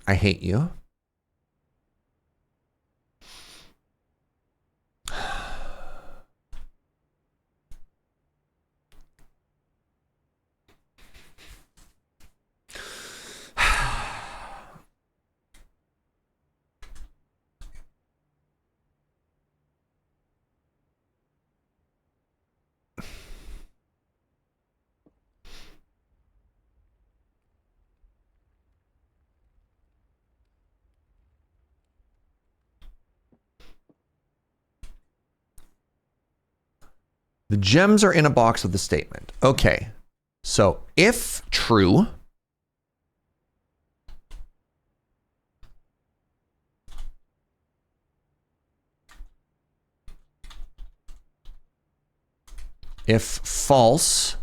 I hate you. The gems are in a box with the statement. Okay. So if true, If false,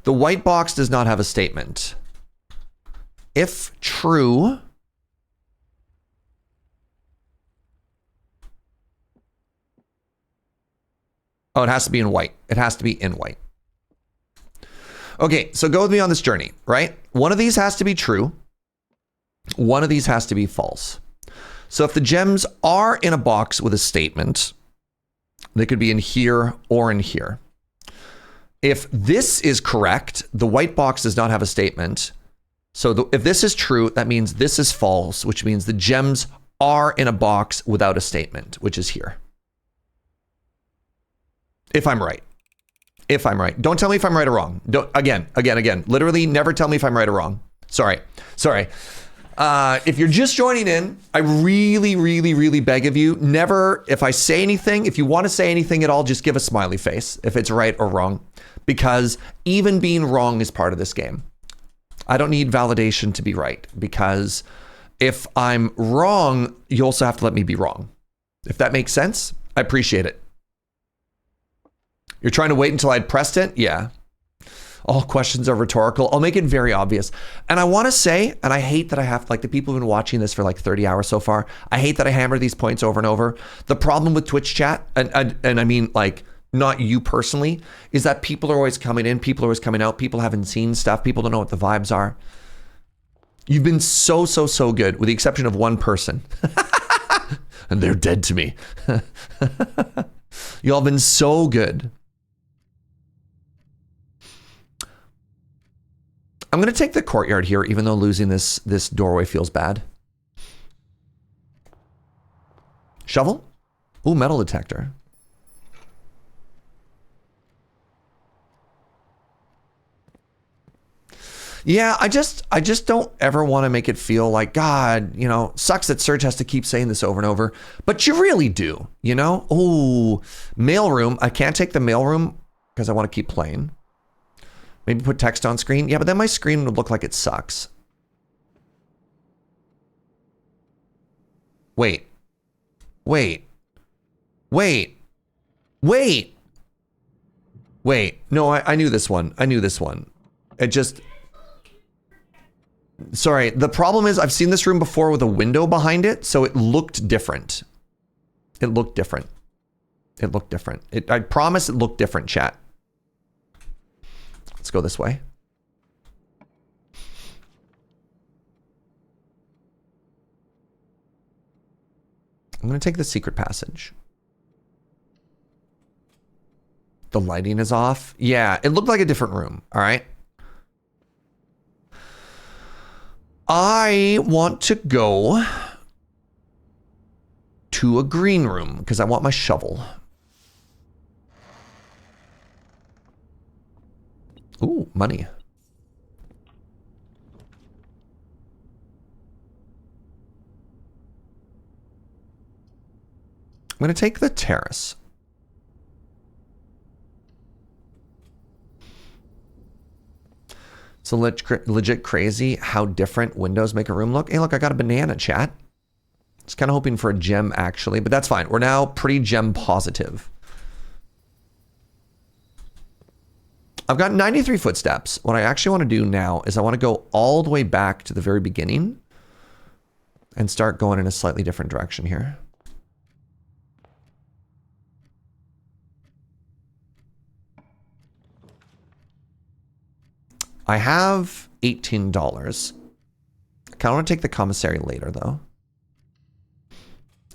the white box does not have a statement. If true, oh, it has to be in white. It has to be in white. Okay, so go with me on this journey, right? One of these has to be true. One of these has to be false. So if the gems are in a box with a statement, they could be in here or in here. If this is correct, the white box does not have a statement. So if this is true, that means this is false, which means the gems are in a box without a statement, which is here. If I'm right. If I'm right. Don't tell me if I'm right or wrong. Again. Literally never tell me if I'm right or wrong. Sorry. If you're just joining in, I really beg of you, never, if I say anything, if you want to say anything at all, just give a smiley face if it's right or wrong, because even being wrong is part of this game. I don't need validation to be right, because if I'm wrong, you also have to let me be wrong. If that makes sense, I appreciate it. You're trying to wait until I'd pressed it? Yeah. All questions are rhetorical. I'll make it very obvious. And I want to say, and I hate that I have, like, the people who've been watching this for like 30 hours so far, I hate that I hammer these points over and over. The problem with Twitch chat, and I mean, like, not you personally, is that people are always coming in, people are always coming out, people haven't seen stuff, people don't know what the vibes are. You've been so good, with the exception of one person. And they're dead to me. Y'all been so good. I'm going to take the courtyard here, even though losing this doorway feels bad. Shovel? Ooh, metal detector. Yeah, I just don't ever want to make it feel like, God, you know, sucks that Serge has to keep saying this over and over, but you really do, you know? Oh, mailroom. I can't take the mailroom because I want to keep playing. Maybe put text on screen. Yeah, but then my screen would look like it sucks. Wait. No, I knew this one. It just... Sorry, the problem is I've seen this room before with a window behind it, so it looked different. I promise it looked different, chat. Let's go this way. I'm going to take the secret passage. The lighting is off. Yeah, it looked like a different room. All right. I want to go to a green room because I want my shovel. Ooh, money. I'm going to take the terrace. So legit crazy how different windows make a room look. Hey, look, I got a banana, chat. I was kind of hoping for a gem, actually, but that's fine. We're now pretty gem positive. I've got 93 footsteps. What I actually want to do now is I want to go all the way back to the very beginning and start going in a slightly different direction here. I have $18. I kind of want to take the commissary later, though.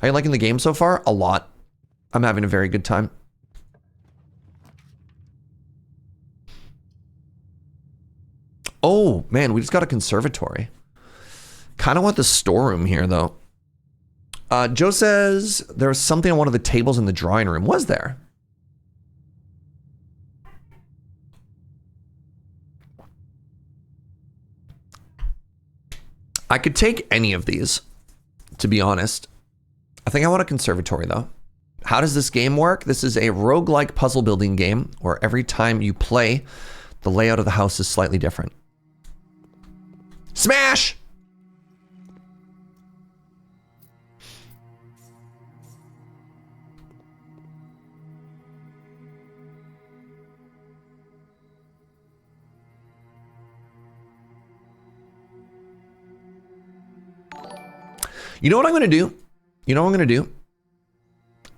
Are you liking the game so far? A lot. I'm having a very good time. Oh, man, we just got a conservatory. Kind of want the storeroom here, though. Joe says there was something on one of the tables in the drawing room. Was there? I could take any of these, to be honest. I think I want a conservatory, though. How does this game work? This is a roguelike puzzle building game where every time you play, The layout of the house is slightly different. Smash! You know what I'm going to do? You know what I'm going to do?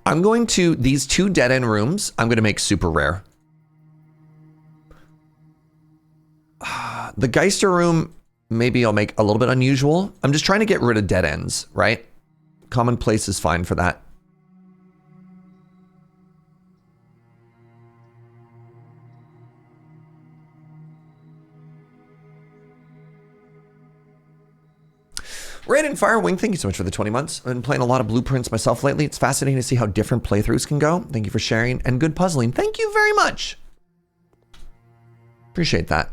I'm going to, these 2 dead end rooms, I'm going to make super rare. The Geister room, maybe I'll make a little bit unusual. I'm just trying to get rid of dead ends, right? Commonplace is fine for that. Raid and Firewing, thank you so much for the 20 months. I've been playing a lot of Blueprints myself lately. It's fascinating to see how different playthroughs can go. Thank you for sharing, and good puzzling. Thank you very much. Appreciate that.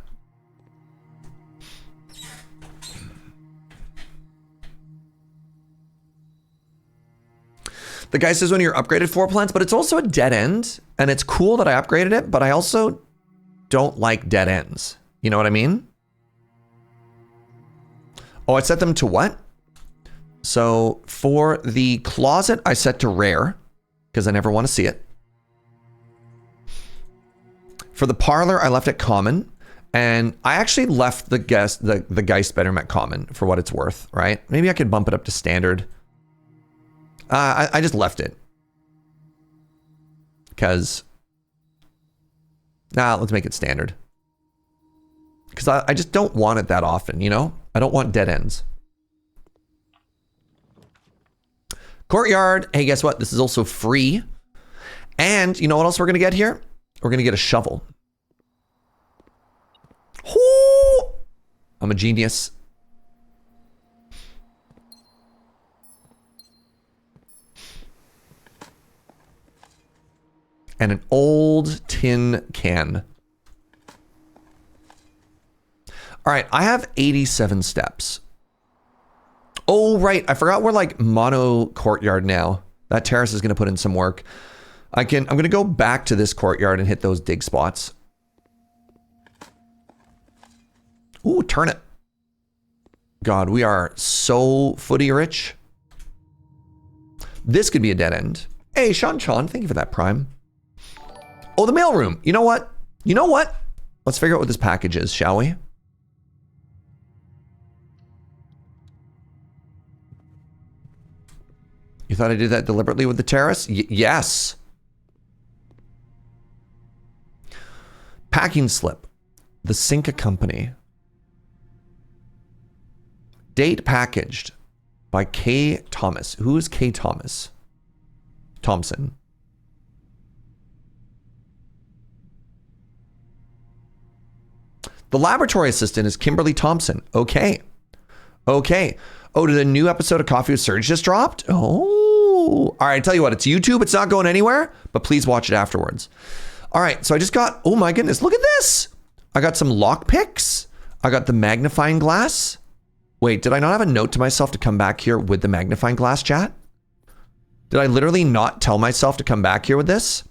The guy says one of your upgraded floor plans, but it's also a dead end, and it's cool that I upgraded it, but I also don't like dead ends. You know what I mean? Oh, I set them to what? So for the closet, I set to rare because I never want to see it. For the parlor, I left it common, and I actually left the Geist bedroom at common for what it's worth, right? Maybe I could bump it up to standard. I just left it because let's make it standard because I just don't want it that often, you know? I don't want dead ends. Courtyard. Hey, guess what? This is also free. And you know what else we're going to get here? We're going to get a shovel. Ooh, I'm a genius. And an old tin can. All right, I have 87 steps. Oh, right. I forgot we're like mono courtyard now. That terrace is going to put in some work. I'm going to go back to this courtyard and hit those dig spots. Ooh, turnip. God, we are so footy rich. This could be a dead end. Hey, Sean, thank you for that prime. Oh, the mailroom. You know what? You know what? Let's figure out what this package is, shall we? You thought I did that deliberately with the terrace? Yes. Packing slip. The Cinca Company. Date packaged by K. Thomas. Who is K. Thomas? Thompson. The laboratory assistant is Kimberly Thompson. Okay. Okay. Oh, did a new episode of Coffee with Serge just dropped? Oh. All right, tell you what, it's YouTube. It's not going anywhere, but please watch it afterwards. All right, so I just got, oh my goodness, look at this. I got some lock picks. I got the magnifying glass. Wait, did I not have a note to myself to come back here with the magnifying glass, chat? Did I literally not tell myself to come back here with this?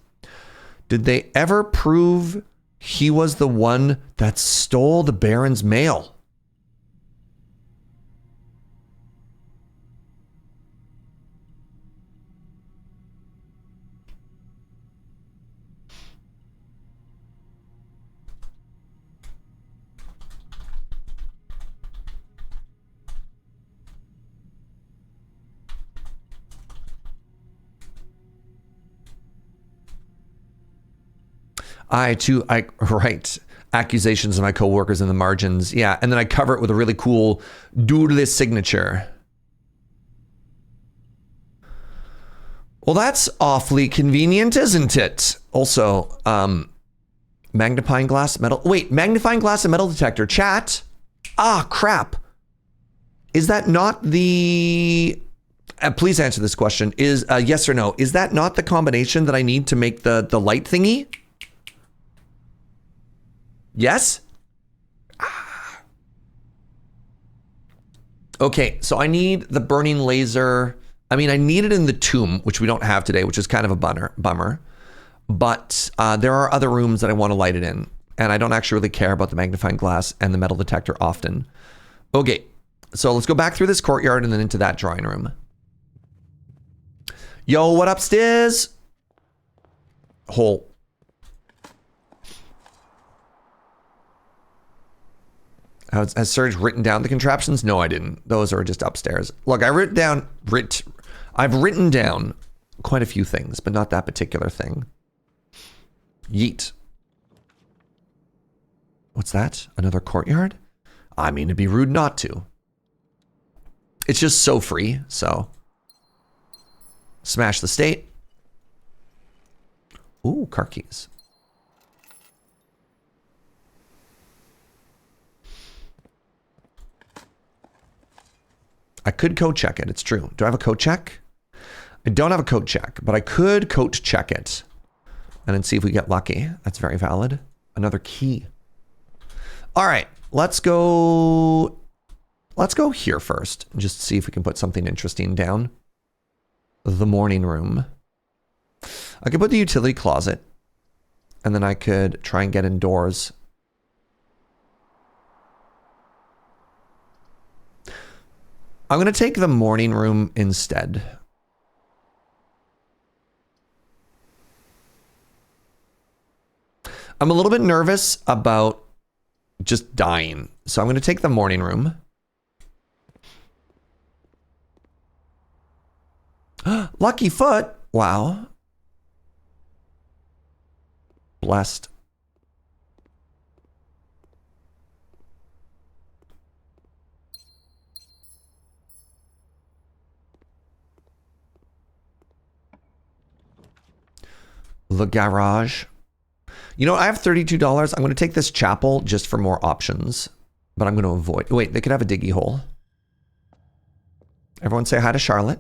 Did they ever prove he was the one that stole the Baron's mail? Right. Accusations of my coworkers in the margins. Yeah. And then I cover it with a really cool doodle signature. Well, that's awfully convenient, isn't it? Also, magnifying glass, metal. Wait, magnifying glass and metal detector. Chat. Ah, crap. Is that not the... please answer this question. Is yes or no. Is that not the combination that I need to make the light thingy? Yes? Ah. Okay, so I need the burning laser. I mean, I need it in the tomb, which we don't have today, which is kind of a bummer. But there are other rooms that I want to light it in. and I don't actually really care about the magnifying glass and the metal detector often. Okay, so let's go back through this courtyard and then into that drawing room. Yo, what upstairs? Hole. Has Serge written down the contraptions? No, I didn't. Those are just upstairs. Look, I've written down quite a few things, but not that particular thing. Yeet. What's that? Another courtyard? I mean, it'd be rude not to. It's just so free, so. Smash the state. Ooh, car keys. I could code check it, it's true. Do I have a code check? I don't have a code check, but I could code check it. And then see if we get lucky. That's very valid. Another key. All right, let's go here first. Just see if we can put something interesting down. The morning room. I could put the utility closet. And then I could try and get indoors. I'm going to take the morning room instead. I'm a little bit nervous about just dying. So I'm going to take the morning room. Lucky foot. Wow. Blessed. The garage. You know, I have $32. I'm going to take this chapel just for more options. But I'm going to avoid... Wait, they could have a diggy hole. Everyone say hi to Charlotte.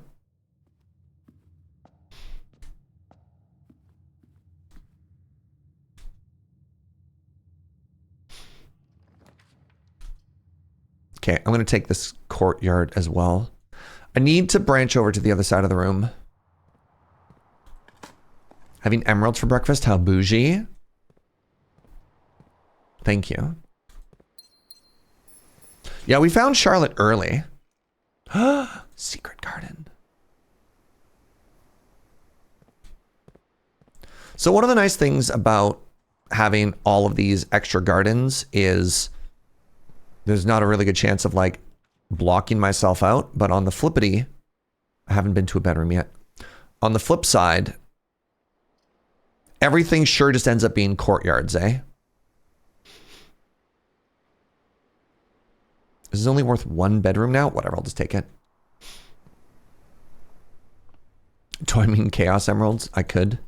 Okay, I'm going to take this courtyard as well. I need to branch over to the other side of the room. Having emeralds for breakfast? How bougie. Thank you. Yeah, we found Charlotte early. Secret garden. So one of the nice things about having all of these extra gardens is there's not a really good chance of like blocking myself out. But on the flippity, I haven't been to a bedroom yet. On the flip side, everything sure just ends up being courtyards, eh? This is only worth one bedroom now? Whatever, I'll just take it. Do I mean Chaos Emeralds? I could.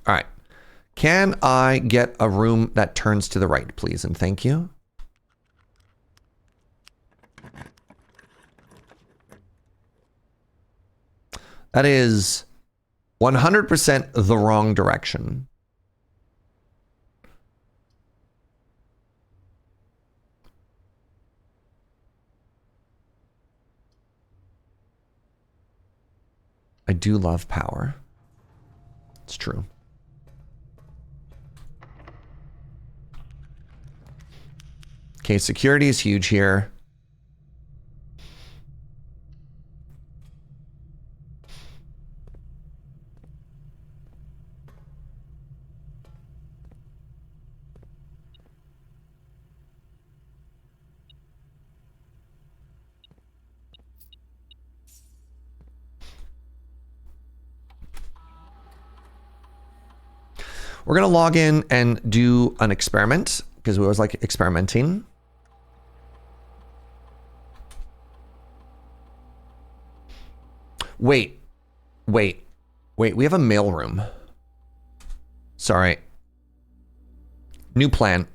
All right. Can I get a room that turns to the right, please? And thank you. That is 100% the wrong direction. I do love power. It's true. Okay, security is huge here. We're going to log in and do an experiment because we always like experimenting. Wait. We have a mailroom. Sorry. New plan.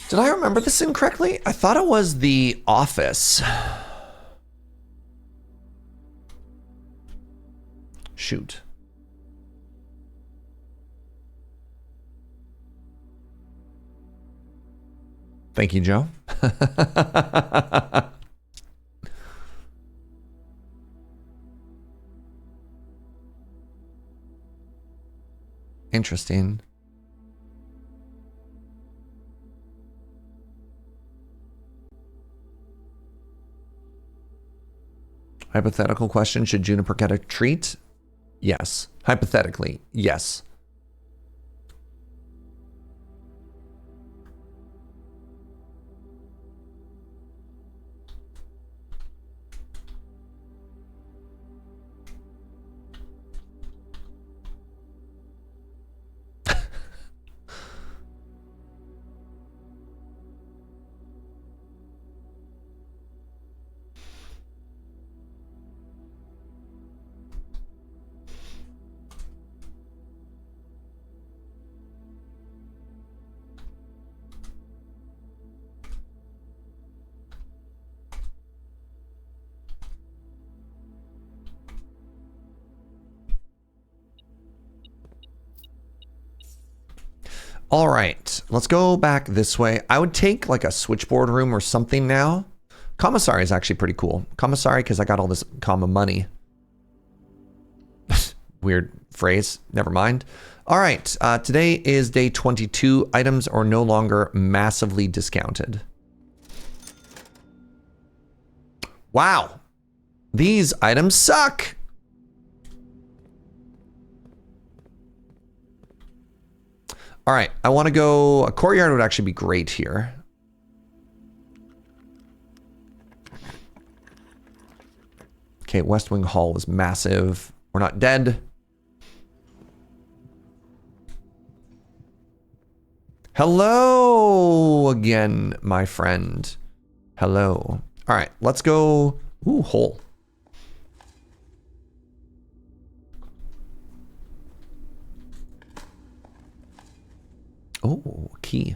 Did I remember this incorrectly? I thought it was the office. Shoot. Thank you, Joe. Interesting. Hypothetical question, should Juniper get a treat? Yes. Hypothetically, yes. All right, let's go back this way. I would take like a switchboard room or something now. Commissary is actually pretty cool. Commissary, because I got all this comma money. Weird phrase, never mind. All right, today is day 22. Items are no longer massively discounted. Wow, these items suck. All right, I want to go, a courtyard would actually be great here. Okay, West Wing Hall was massive. We're not dead. Hello again, my friend. Hello. All right, let's go. Ooh, hole. Oh, key.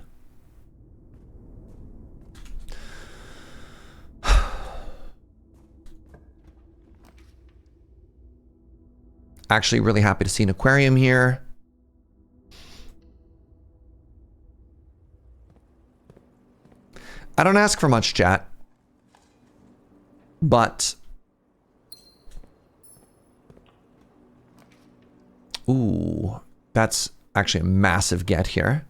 Actually, really happy to see an aquarium here. I don't ask for much, chat. But... ooh, that's actually a massive get here.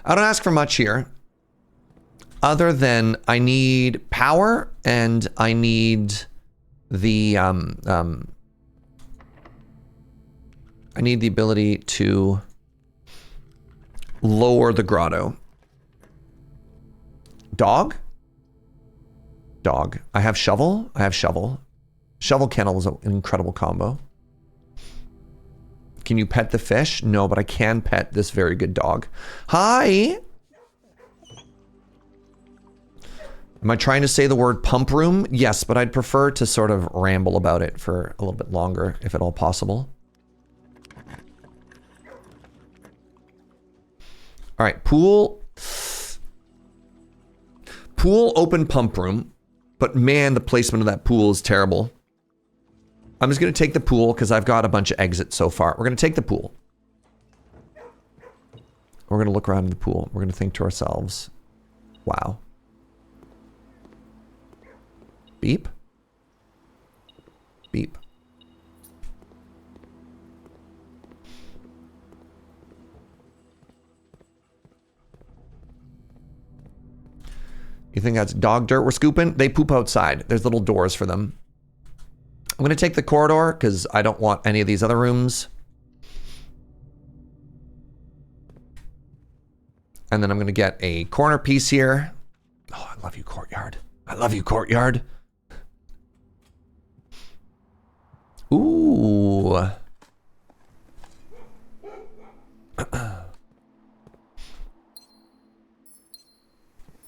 I don't ask for much here. Other than I need power and I need the I need the ability to lower the grotto. Dog? Dog. I have shovel. I have shovel. Shovel kennel is an incredible combo. Can you pet the fish? No, but I can pet this very good dog. Hi! Am I trying to say the word pump room? Yes, but I'd prefer to sort of ramble about it for a little bit longer, if at all possible. All right, pool. Pool, open pump room. But man, the placement of that pool is terrible. I'm just going to take the pool because I've got a bunch of exits so far. We're going to take the pool. We're going to look around in the pool. We're going to think to ourselves, wow. Beep. Beep. You think that's dog dirt we're scooping? They poop outside. There's little doors for them. I'm going to take the corridor because I don't want any of these other rooms. And then I'm going to get a corner piece here. Oh, I love you, courtyard. I love you, courtyard. Ooh.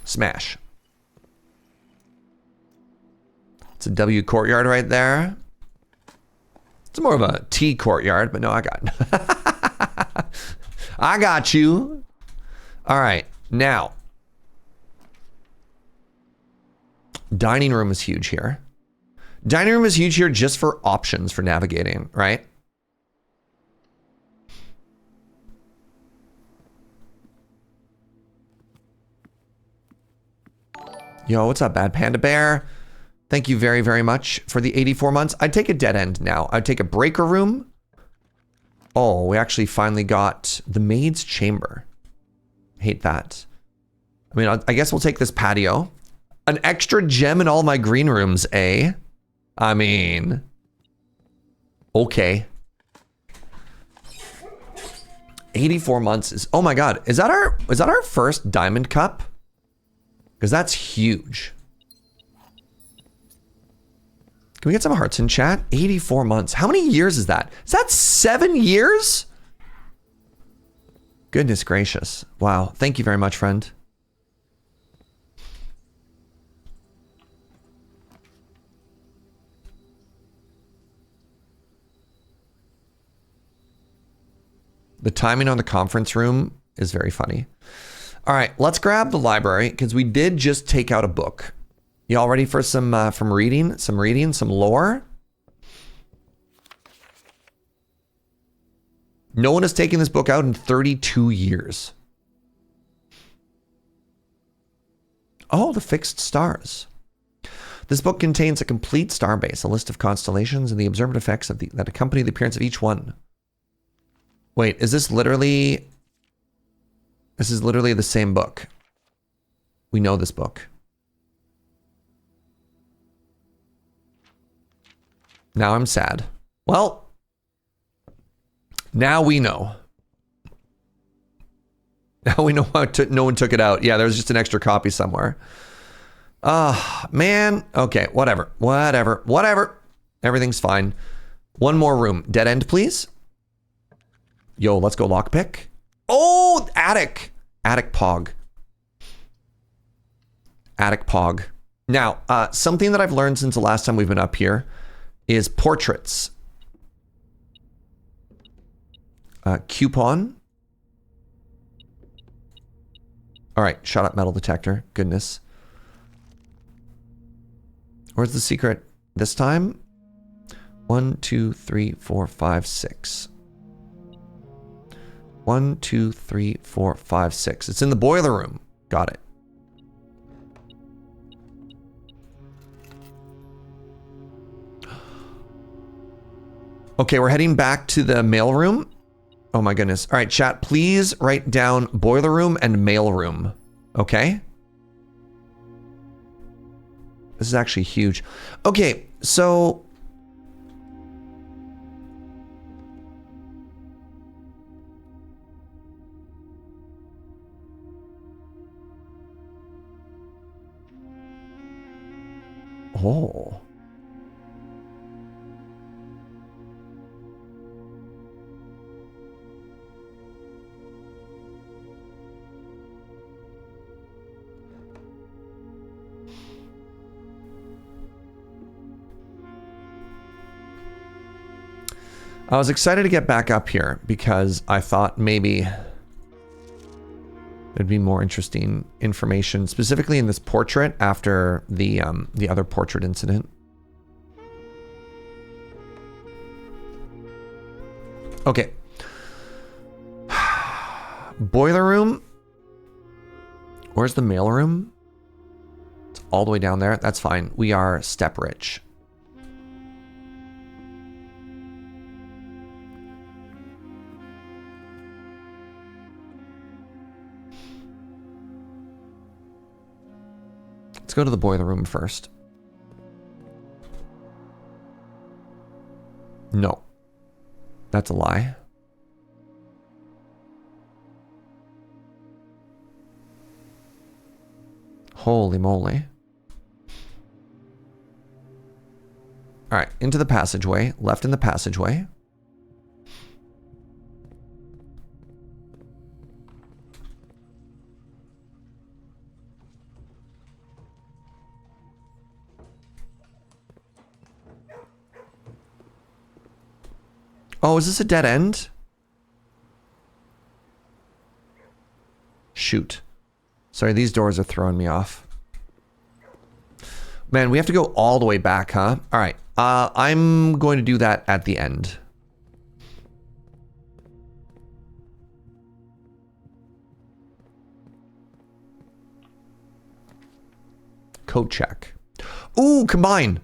Smash. It's a W courtyard right there. It's more of a T courtyard, but no, I got I got you. All right, now Dining room is huge here. Dining room is huge here just for options for navigating, right? Yo, what's up, Bad Panda Bear? Thank you very, very much for the 84 months. I'd take a dead end now. I'd take a breaker room. Oh, we actually finally got the maid's chamber. Hate that. I mean, I guess we'll take this patio. An extra gem in all my green rooms, eh? I mean, okay. 84 months is, oh my God. Is that our first diamond cup? Because that's huge. Can we get some hearts in chat? 84 months. How many years is that? Is that 7 years? Goodness gracious. Wow. Thank you very much, friend. The timing on the conference room is very funny. All right, let's grab the library because we did just take out a book. Y'all ready for some reading, some lore? No one has taken this book out in 32 years. Oh, the fixed stars. This book contains a complete star base, a list of constellations, and the observed effects that accompany the appearance of each one. Wait, is this literally... This is literally the same book. We know this book. Now I'm sad. Well, now we know. Now we know why no one took it out. Yeah, there was just an extra copy somewhere. Man. Okay, whatever. Everything's fine. One more room. Dead end, please. Yo, let's go lockpick. Oh, attic. Attic pog. Attic pog. Now, something that I've learned since the last time we've been up here is portraits. Coupon. All right, shut up, metal detector. Goodness. Where's the secret this time? 1, 2, 3, 4, 5, 6. 1, 2, 3, 4, 5, 6. It's in the boiler room. Got it. Okay, we're heading back to the mail room. Oh my goodness. All right, chat, please write down boiler room and mail room. Okay? This is actually huge. Okay, so... Oh. I was excited to get back up here because I thought maybe there'd be more interesting information, specifically in this portrait after the other portrait incident. Okay. Boiler room. Where's the mail room? It's all the way down there. That's fine. We are step rich. Let's go to the boiler room first. No. That's a lie. Holy moly. All right, into the passageway. Left in the passageway. Oh, is this a dead end? Shoot. Sorry, these doors are throwing me off. Man, we have to go all the way back, huh? All right. I'm going to do that at the end. Code check. Ooh, combine.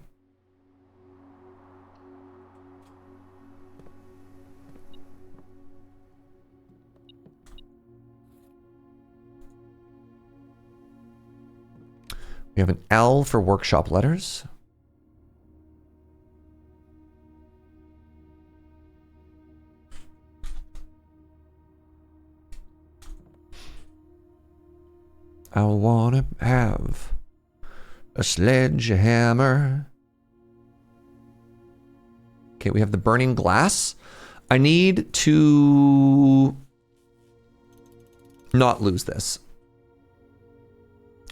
We have an L for workshop letters. I wanna have a sledgehammer. Okay, we have the burning glass. I need to not lose this.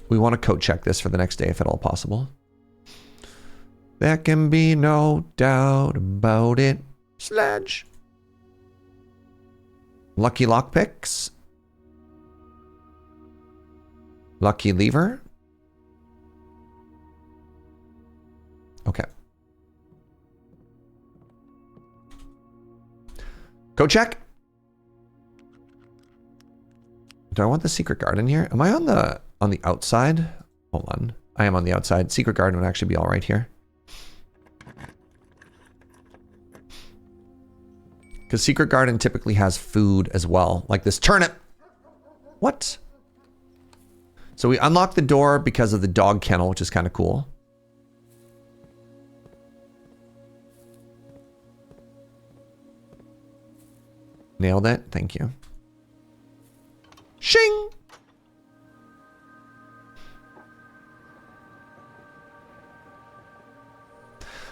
We want to code check this for the next day if at all possible. There can be no doubt about it. Sledge. Lucky lockpicks. Lucky lever. Okay. Code check. Do I want the secret garden here? Am I on the outside? Hold on. I am on the outside. Secret garden would actually be all right here. Because secret garden typically has food as well. Like this turnip. What? So we unlock the door because of the dog kennel, which is kind of cool. Nailed it. Thank you. Shing!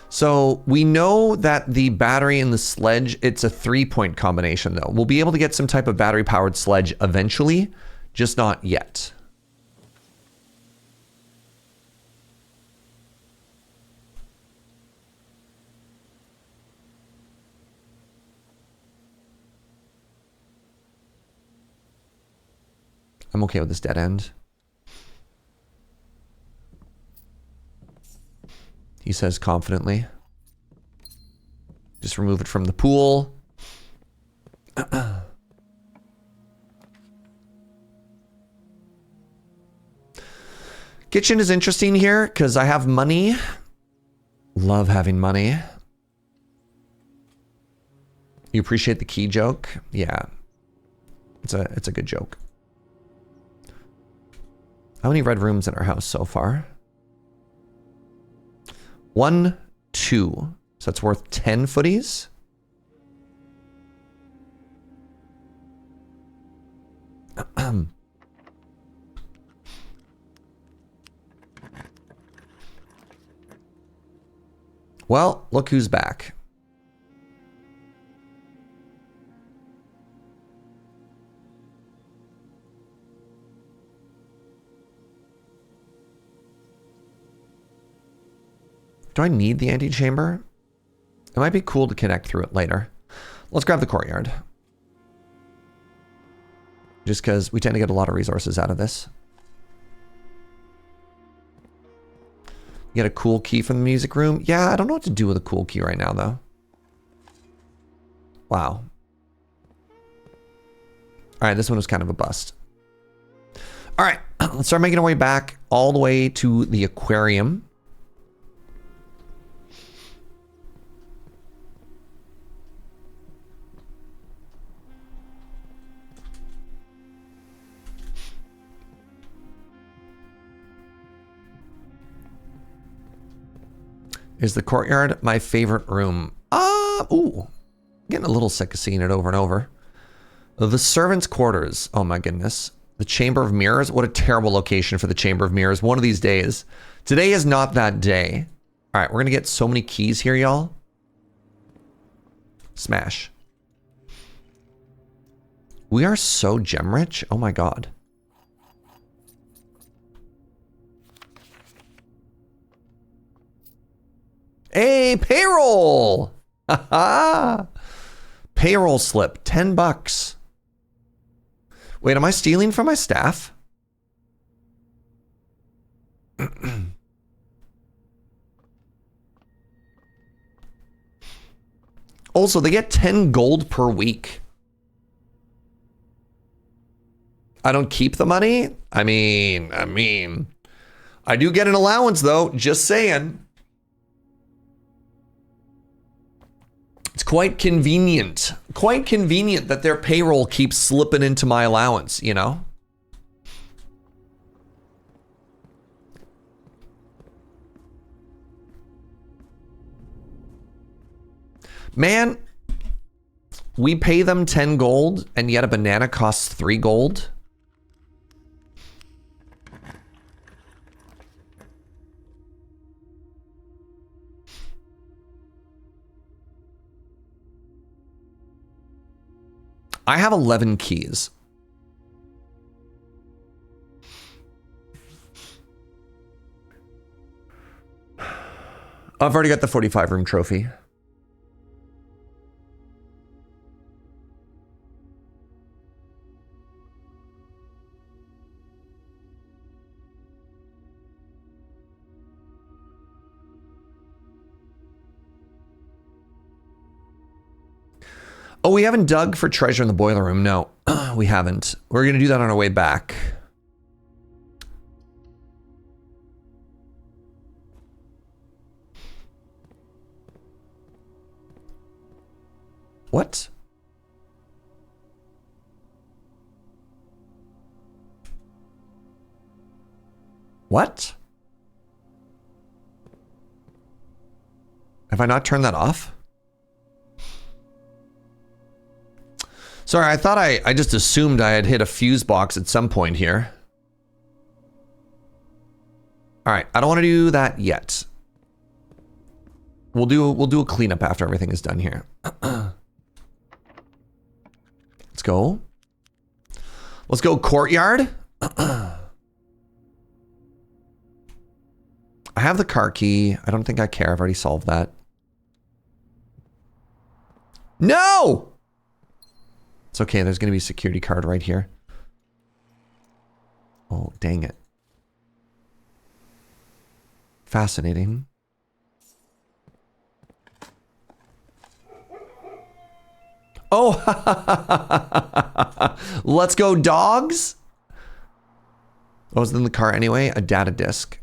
So we know that the battery and the sledge, it's a 3-point combination though. We'll be able to get some type of battery powered sledge eventually, just not yet. I'm okay with this dead end. He says confidently. Just remove it from the pool. Kitchen is interesting here because I have money. Love having money. You appreciate the key joke? Yeah. It's a good joke. How many red rooms in our house so far? 1, 2. So that's worth 10 footies. Well, look who's back. Do I need the antechamber? It might be cool to connect through it later. Let's grab the courtyard. Just because we tend to get a lot of resources out of this. Get a cool key from the music room. Yeah, I don't know what to do with a cool key right now, though. Wow. All right, this one was kind of a bust. All right, let's start making our way back all the way to the aquarium. Is the courtyard my favorite room? Ooh. Getting a little sick of seeing it over and over. The servants' quarters. Oh my goodness. The Chamber of Mirrors. What a terrible location for the Chamber of Mirrors. One of these days. Today is not that day. All right, we're going to get so many keys here, y'all. Smash. We are so gem rich. Oh my God. Hey, payroll! Haha! Payroll slip, 10 bucks. Wait, am I stealing from my staff? Also, they get 10 gold per week. I don't keep the money. I mean, I do get an allowance though, just saying. It's quite convenient. Quite convenient that their payroll keeps slipping into my allowance, you know? Man, we pay them 10 gold and yet a banana costs 3 gold. I have 11 keys. I've already got the 45 room trophy. Oh, we haven't dug for treasure in the boiler room. No, we haven't. We're going to do that on our way back. What? What? Have I not turned that off? Sorry, I thought I just assumed I had hit a fuse box at some point here. All right, I don't want to do that yet. We'll do a cleanup after everything is done here. Let's go. Let's go courtyard. I have the car key. I don't think I care. I've already solved that. No! It's okay. There's going to be a security card right here. Oh, dang it. Fascinating. Oh, let's go dogs. What was in the car anyway? A data disk.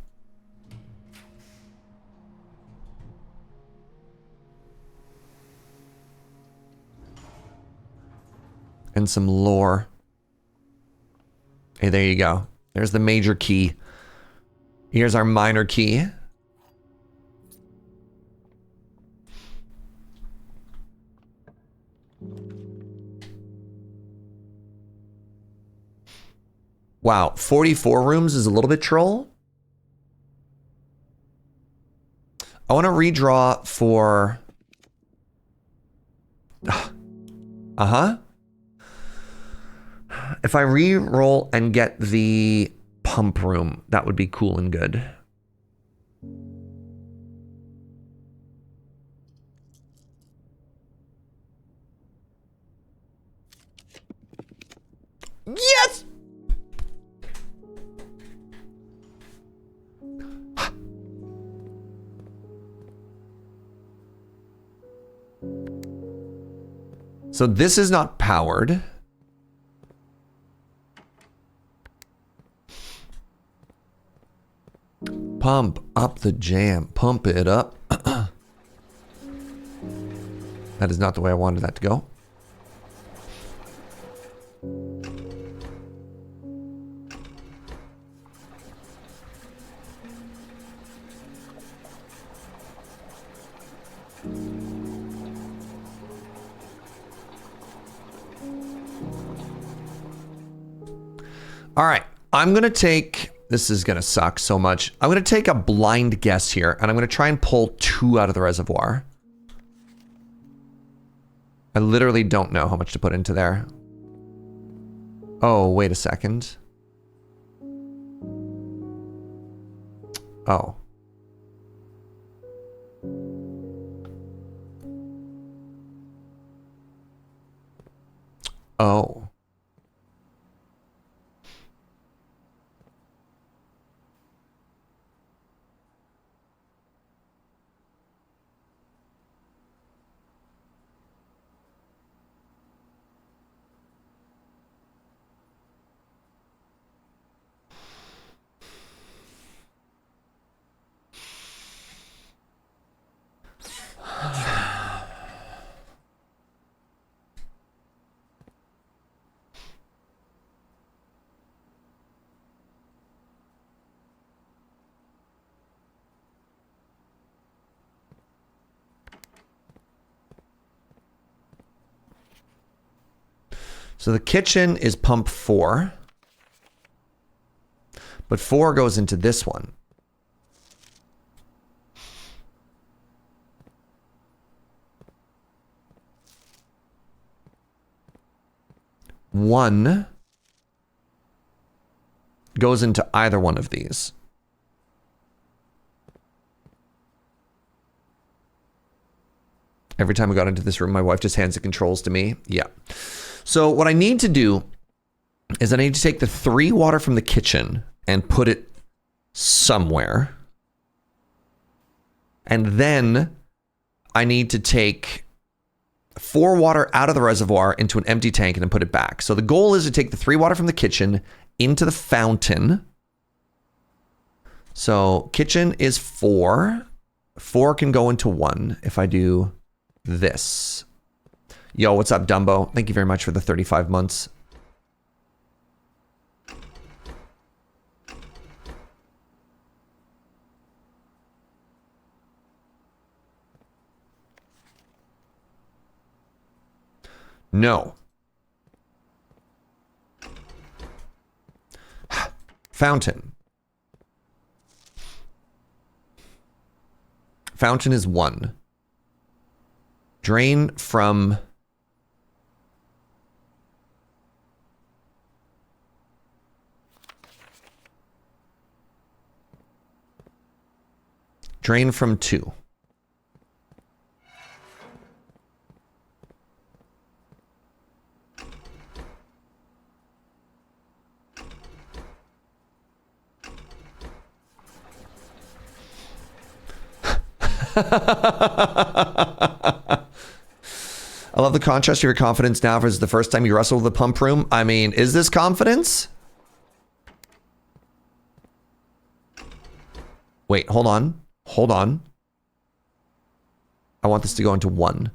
And some lore. Hey, there you go. There's the major key. Here's our minor key. Wow, 44 rooms is a little bit troll. I want to redraw for... Uh-huh. If I re-roll and get the pump room, that would be cool and good. Yes! So this is not powered. Pump up the jam. Pump it up. That is not the way I wanted that to go. All right, I'm going to take... This is going to suck so much. I'm going to take a blind guess here, and I'm going to try and pull 2 out of the reservoir. I literally don't know how much to put into there. Oh, wait a second. Oh. Oh. So the kitchen is pump 4. But 4 goes into this one. One goes into either one of these. Every time I got into this room, my wife just hands the controls to me. Yeah. So what I need to do is I need to take the 3 water from the kitchen and put it somewhere. And then I need to take 4 water out of the reservoir into an empty tank and then put it back. So the goal is to take the 3 water from the kitchen into the fountain. So kitchen is 4. 4 can go into 1 if I do this. Yo, what's up, Dumbo? Thank you very much for the 35 months. No. Fountain. Fountain is 1. Drain from... Drain from 2. I love the contrast of your confidence now versus the first time you wrestled with the pump room. I mean, is this confidence? Wait, hold on. Hold on. I want this to go into 1.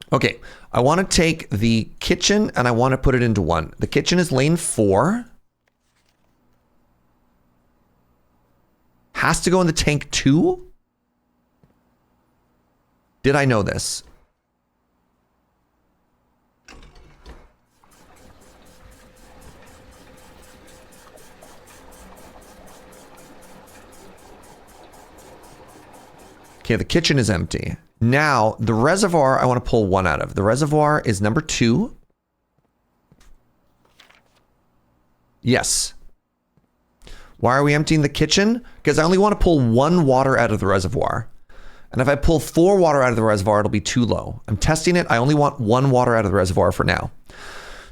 Okay, I want to take the kitchen and I want to put it into 1. The kitchen is lane 4. Has to go in the tank 2? Did I know this? Okay, the kitchen is empty. Now, the reservoir, I want to pull 1 out of. The reservoir is number 2. Yes. Why are we emptying the kitchen? Because I only want to pull 1 water out of the reservoir. And if I pull 4 water out of the reservoir, it'll be too low. I'm testing it. I only want 1 water out of the reservoir for now.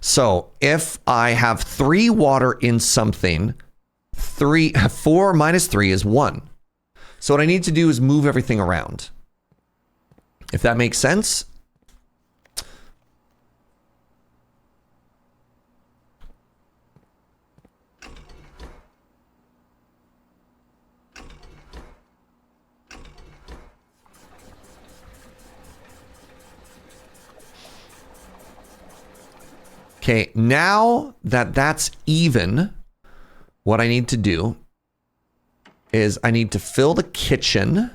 So if I have 3 water in something, 4 minus 3 is 1. So what I need to do is move everything around. If that makes sense. Okay, now that that's even, what I need to do is I need to fill the kitchen.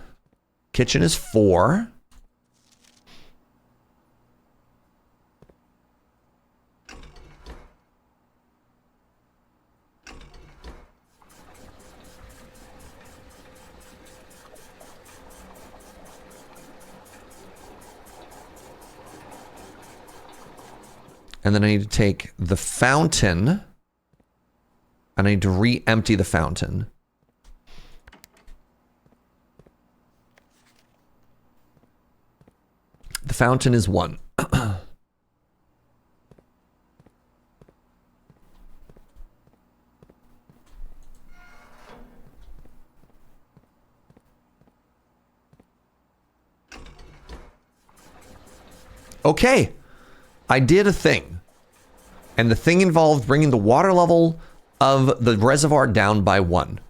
Kitchen is 4. And then I need to take the fountain and I need to re-empty the fountain. The fountain is 1. Okay. I did a thing. And the thing involved bringing the water level of the reservoir down by 1.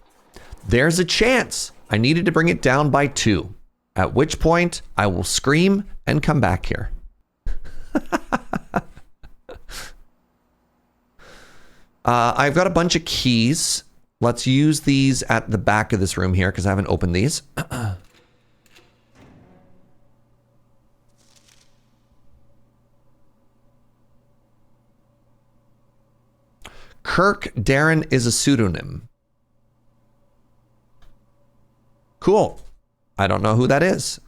There's a chance I needed to bring it down by 2. At which point I will scream and come back here. I've got a bunch of keys. Let's use these at the back of this room here because I haven't opened these. Kirk Darren is a pseudonym. Cool. I don't know who that is.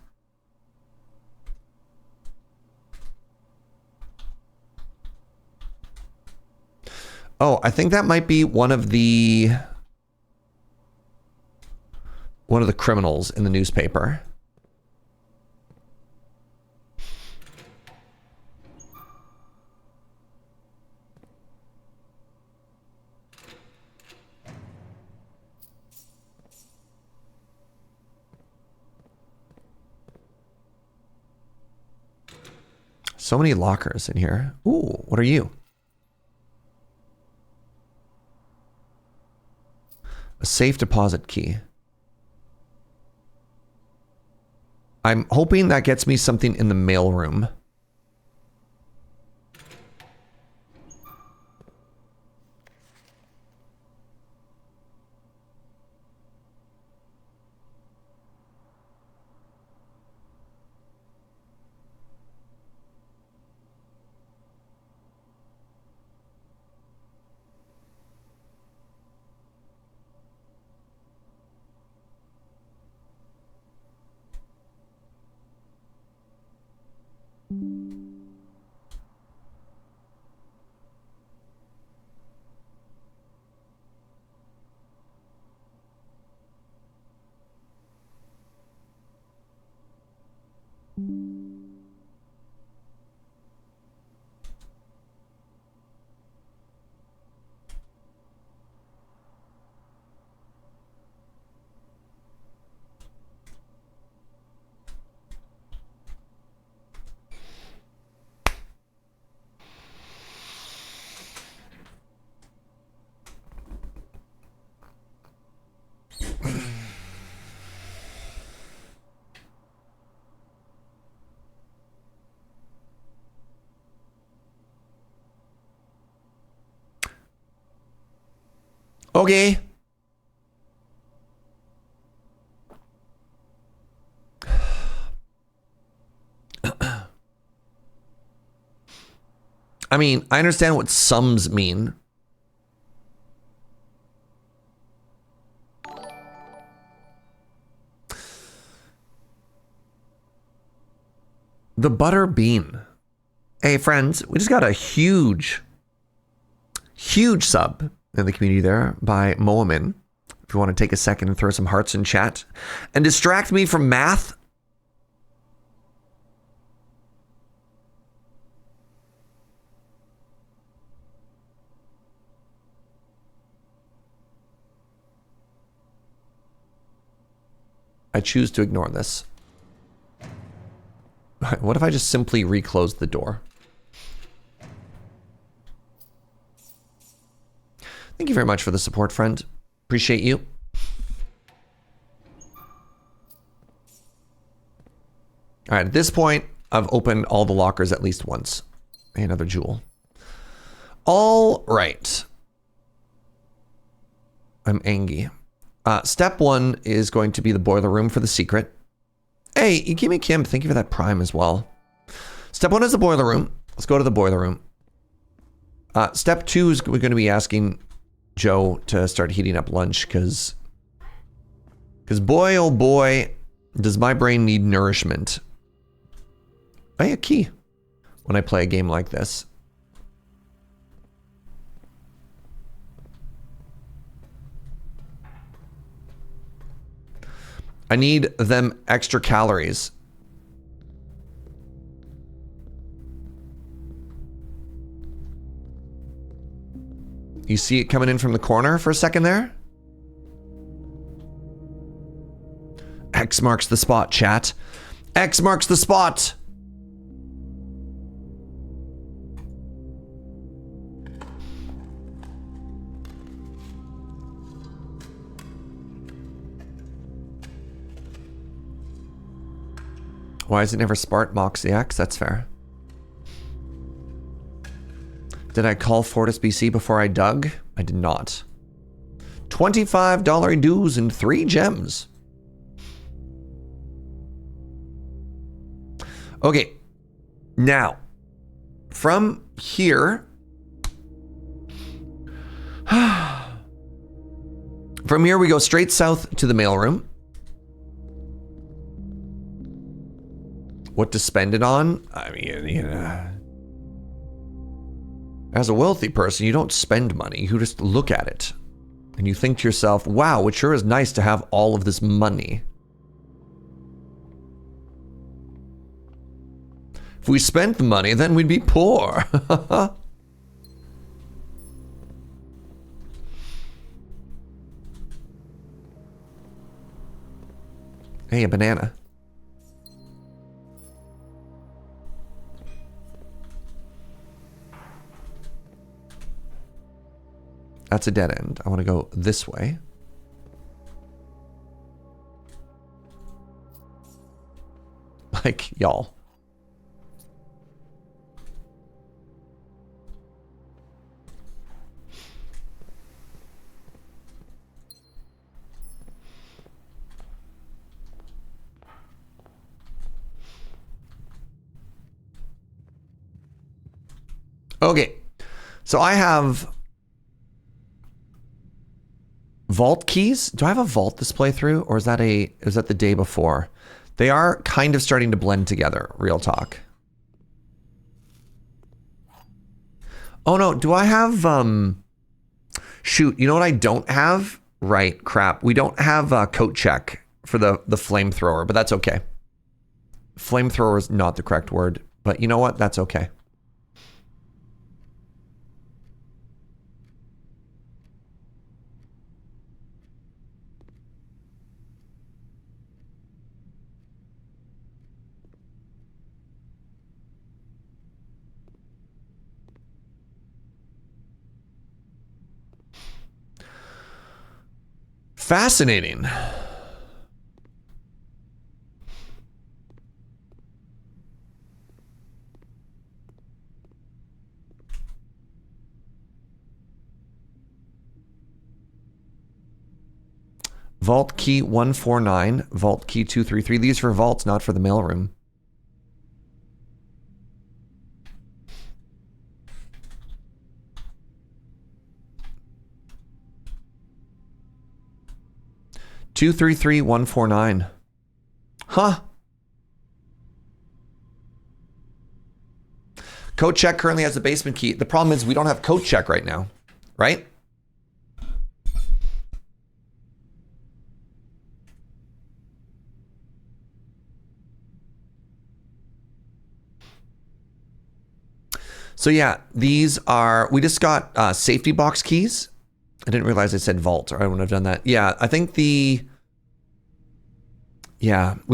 Oh, I think that might be one of the criminals in the newspaper. So many lockers in here. Ooh, what are you? A safe deposit key. I'm hoping that gets me something in the mailroom. Okay. I mean, I understand what sums mean. The butter bean. Hey, friends, we just got a huge sub in the community there by Moamin. If you want to take a second and throw some hearts in chat and distract me from math. I choose to ignore this. What if I just simply reclose the door? Thank you very much for the support, friend. Appreciate you. All right, at this point, I've opened all the lockers at least once. Hey, another jewel. All right. I'm angry. Step one is going to be the boiler room for the secret. Hey, Ikimi Kim, thank you for that prime as well. Step one is the boiler room. Let's go to the boiler room. Step two is we're going to be asking Joe to start heating up lunch because boy, oh boy, does my brain need nourishment. I have a key when I play a game like this. I need them extra calories. You see it coming in from the corner for a second there? X marks the spot, chat. X marks the spot. Why is it never Spart Moxie X? That's fair. Did I call Fortis BC before I dug? I did not. $25 dues and 3 gems. Okay. Now, from here... From here, we go straight south to the mailroom. What to spend it on? I mean, you know... As a wealthy person, you don't spend money. You just look at it. And you think to yourself, wow, it sure is nice to have all of this money. If we spent the money, then we'd be poor. Hey, a banana. That's a dead end. I want to go this way. Like, y'all. Okay. So I have vault keys. Do I have a vault this playthrough, or is that the day before? They are kind of starting to blend together, real talk. Oh no, do I have shoot, you know what I don't have? Right, crap. We don't have a coat check for the flamethrower, but that's okay. Flamethrower is not the correct word, but you know what? That's okay. Fascinating. Vault key 149, vault key 233. These are for vaults, not for the mailroom. Two, 3, 149. Huh. Code check currently has the basement key. The problem is we don't have code check right now, right? So yeah, these are, we just got safety box keys. I didn't realize I said vault, or I wouldn't have done that. Yeah, I think we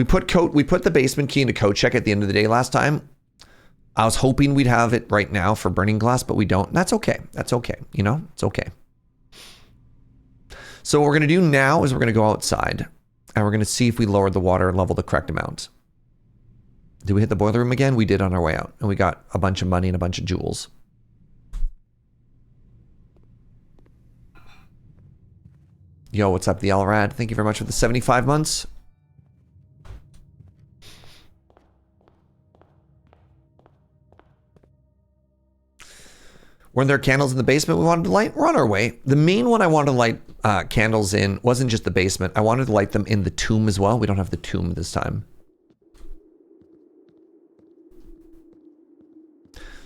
put the basement key into code check at the end of the day last time. I was hoping we'd have it right now for burning glass, but we don't. That's okay. That's okay. You know, it's okay. So what we're going to do now is we're going to go outside and we're going to see if we lowered the water level the correct amount. Did we hit the boiler room again? We did on our way out, and we got a bunch of money and a bunch of jewels. Yo, what's up, the LRAD? Thank you very much for the 75 months. Weren't there candles in the basement we wanted to light? We're on our way. The main one I wanted to light candles in wasn't just the basement. I wanted to light them in the tomb as well. We don't have the tomb this time.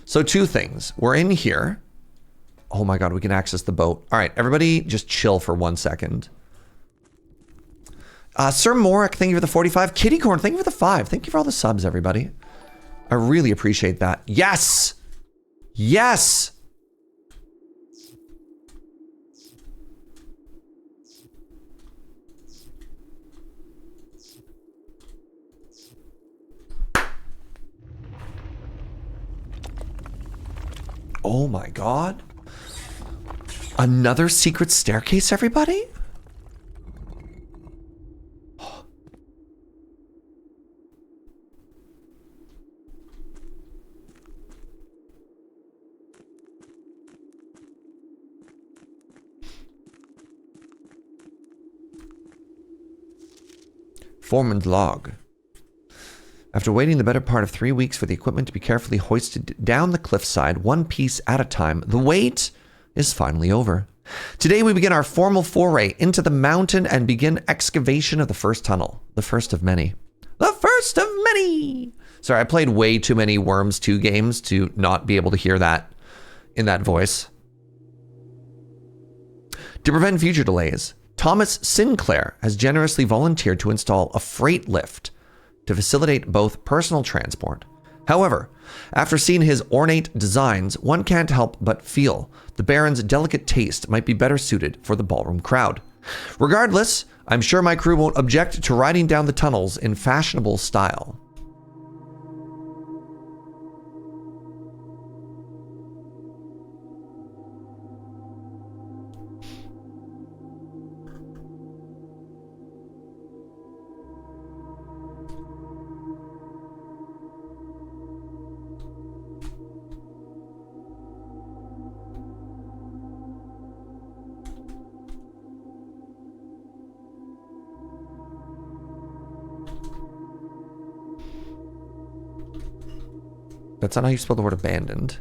So two things. We're in here. Oh my God, we can access the boat. All right, everybody just chill for 1 second. Sir Morik, thank you for the 45. Kitty Corn, thank you for the 5. Thank you for all the subs, everybody. I really appreciate that. Yes! Yes! Oh my God. Another secret staircase, everybody? Foreman's log. After waiting the better part of 3 weeks for the equipment to be carefully hoisted down the cliffside, one piece at a time, the wait is finally over. Today we begin our formal foray into the mountain and begin excavation of the first tunnel. The first of many. The first of many! Sorry, I played way too many Worms 2 games to not be able to hear that in that voice. To prevent future delays, Thomas Sinclair has generously volunteered to install a freight lift to facilitate both personal transport. However, after seeing his ornate designs, one can't help but feel the Baron's delicate taste might be better suited for the ballroom crowd. Regardless, I'm sure my crew won't object to riding down the tunnels in fashionable style. That's not how you spell the word abandoned.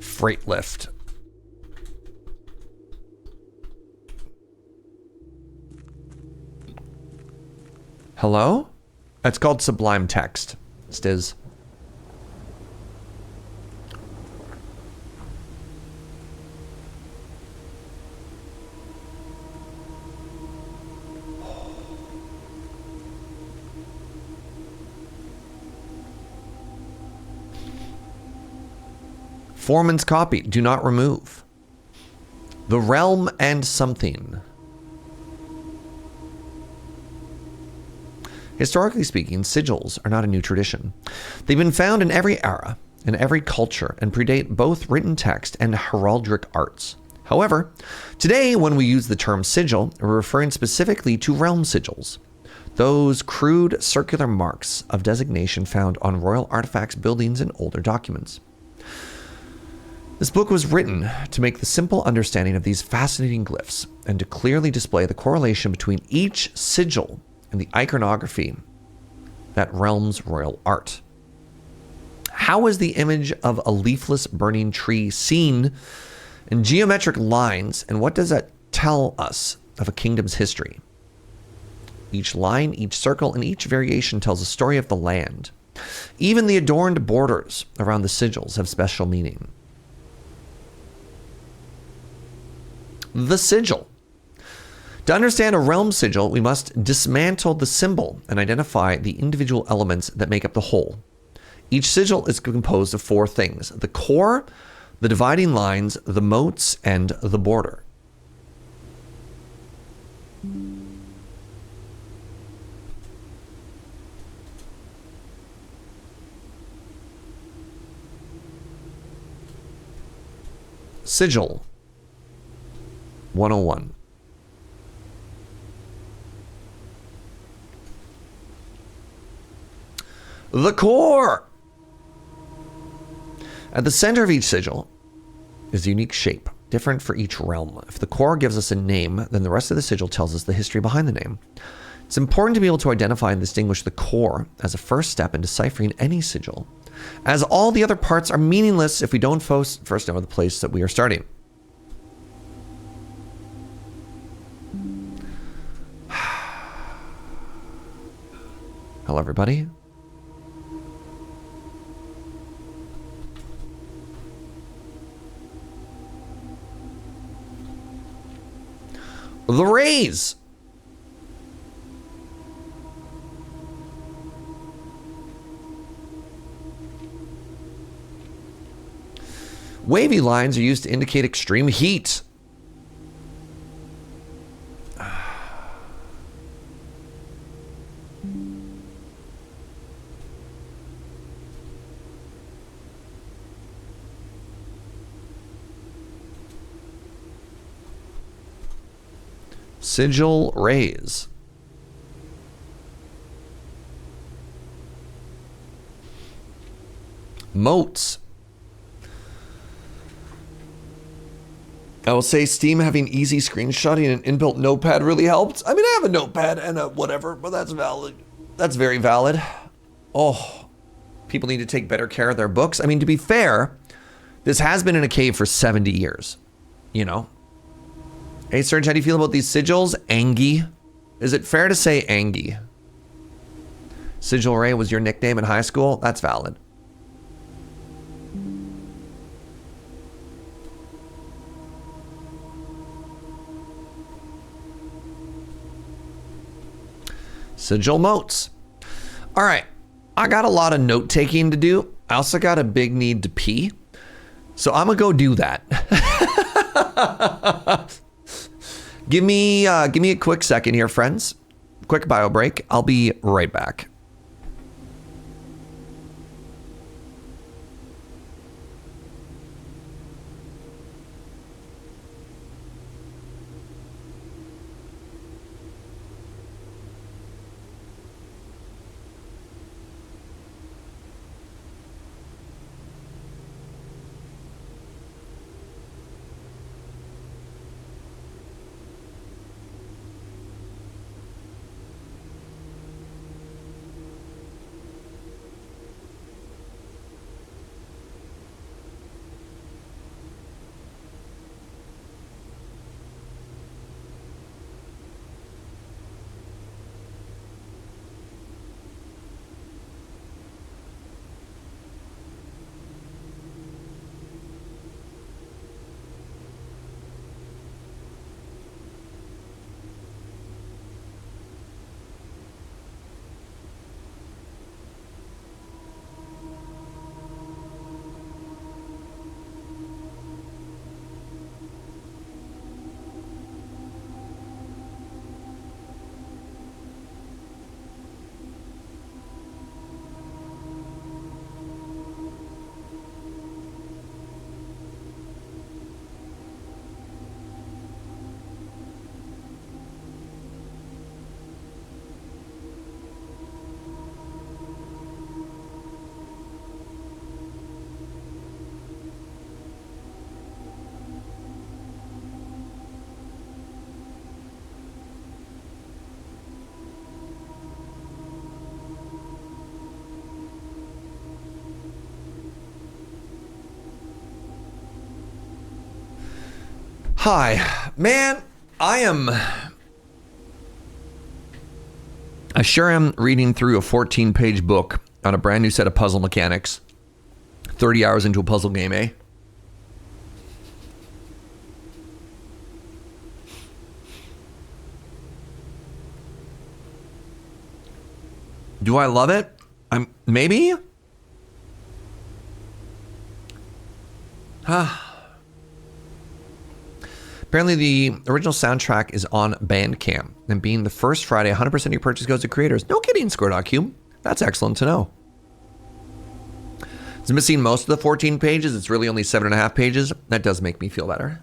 Freight lift. Hello? It's called Sublime Text. Stiz. Foreman's copy. Do not remove. The realm and something. Historically speaking, sigils are not a new tradition. They've been found in every era, in every culture, and predate both written text and heraldic arts. However, today when we use the term sigil, we're referring specifically to realm sigils. Those crude circular marks of designation found on royal artifacts, buildings, and older documents. This book was written to make the simple understanding of these fascinating glyphs and to clearly display the correlation between each sigil and the iconography that realm's royal art. How is the image of a leafless burning tree seen in geometric lines, and what does that tell us of a kingdom's history? Each line, each circle, and each variation tells a story of the land. Even the adorned borders around the sigils have special meaning. The sigil. To understand a realm sigil, we must dismantle the symbol and identify the individual elements that make up the whole. Each sigil is composed of 4 things: the core, the dividing lines, the moats, and the border. Sigil 101. The core! At the center of each sigil is a unique shape, different for each realm. If the core gives us a name, then the rest of the sigil tells us the history behind the name. It's important to be able to identify and distinguish the core as a first step in deciphering any sigil, as all the other parts are meaningless if we don't first know the place that we are starting. Hello, everybody. The rays. Wavy lines are used to indicate extreme heat. Sigil rays. Moats. I will say Steam having easy screenshotting and inbuilt notepad really helped. I mean, I have a notepad and a whatever, but that's valid. That's very valid. Oh, people need to take better care of their books. I mean, to be fair, this has been in a cave for 70 years, you know? Hey, Serge, how do you feel about these sigils? Angie. Is it fair to say Angie? Sigil Ray was your nickname in high school? That's valid. Sigil moats. All right, I got a lot of note taking to do. I also got a big need to pee, so I'm gonna go do that. Give me a quick second here, friends. Quick bio break. I'll be right back. Hi, man, I sure am reading through a 14-page book on a brand new set of puzzle mechanics. 30 hours into a puzzle game, eh? Do I love it? Maybe? Apparently the original soundtrack is on Bandcamp, and being the first Friday, 100% of your purchase goes to creators. No kidding, Square.cube. That's excellent to know. It's missing most of the 14 pages. It's really only 7.5 pages. That does make me feel better.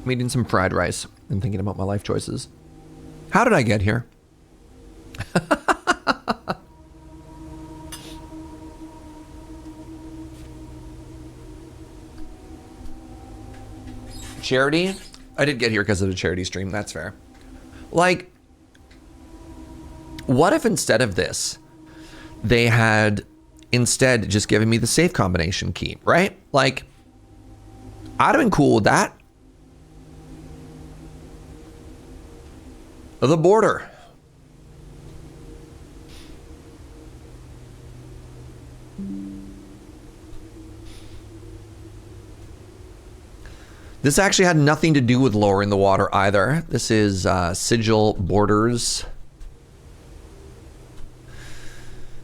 I'm eating some fried rice and thinking about my life choices. How did I get here? Charity? I did get here because of the charity stream. That's fair. Like, what if instead of this, they had instead just given me the safe combination key, right? Like, I'd have been cool with that. The border. This actually had nothing to do with lowering the water either. This is sigil borders.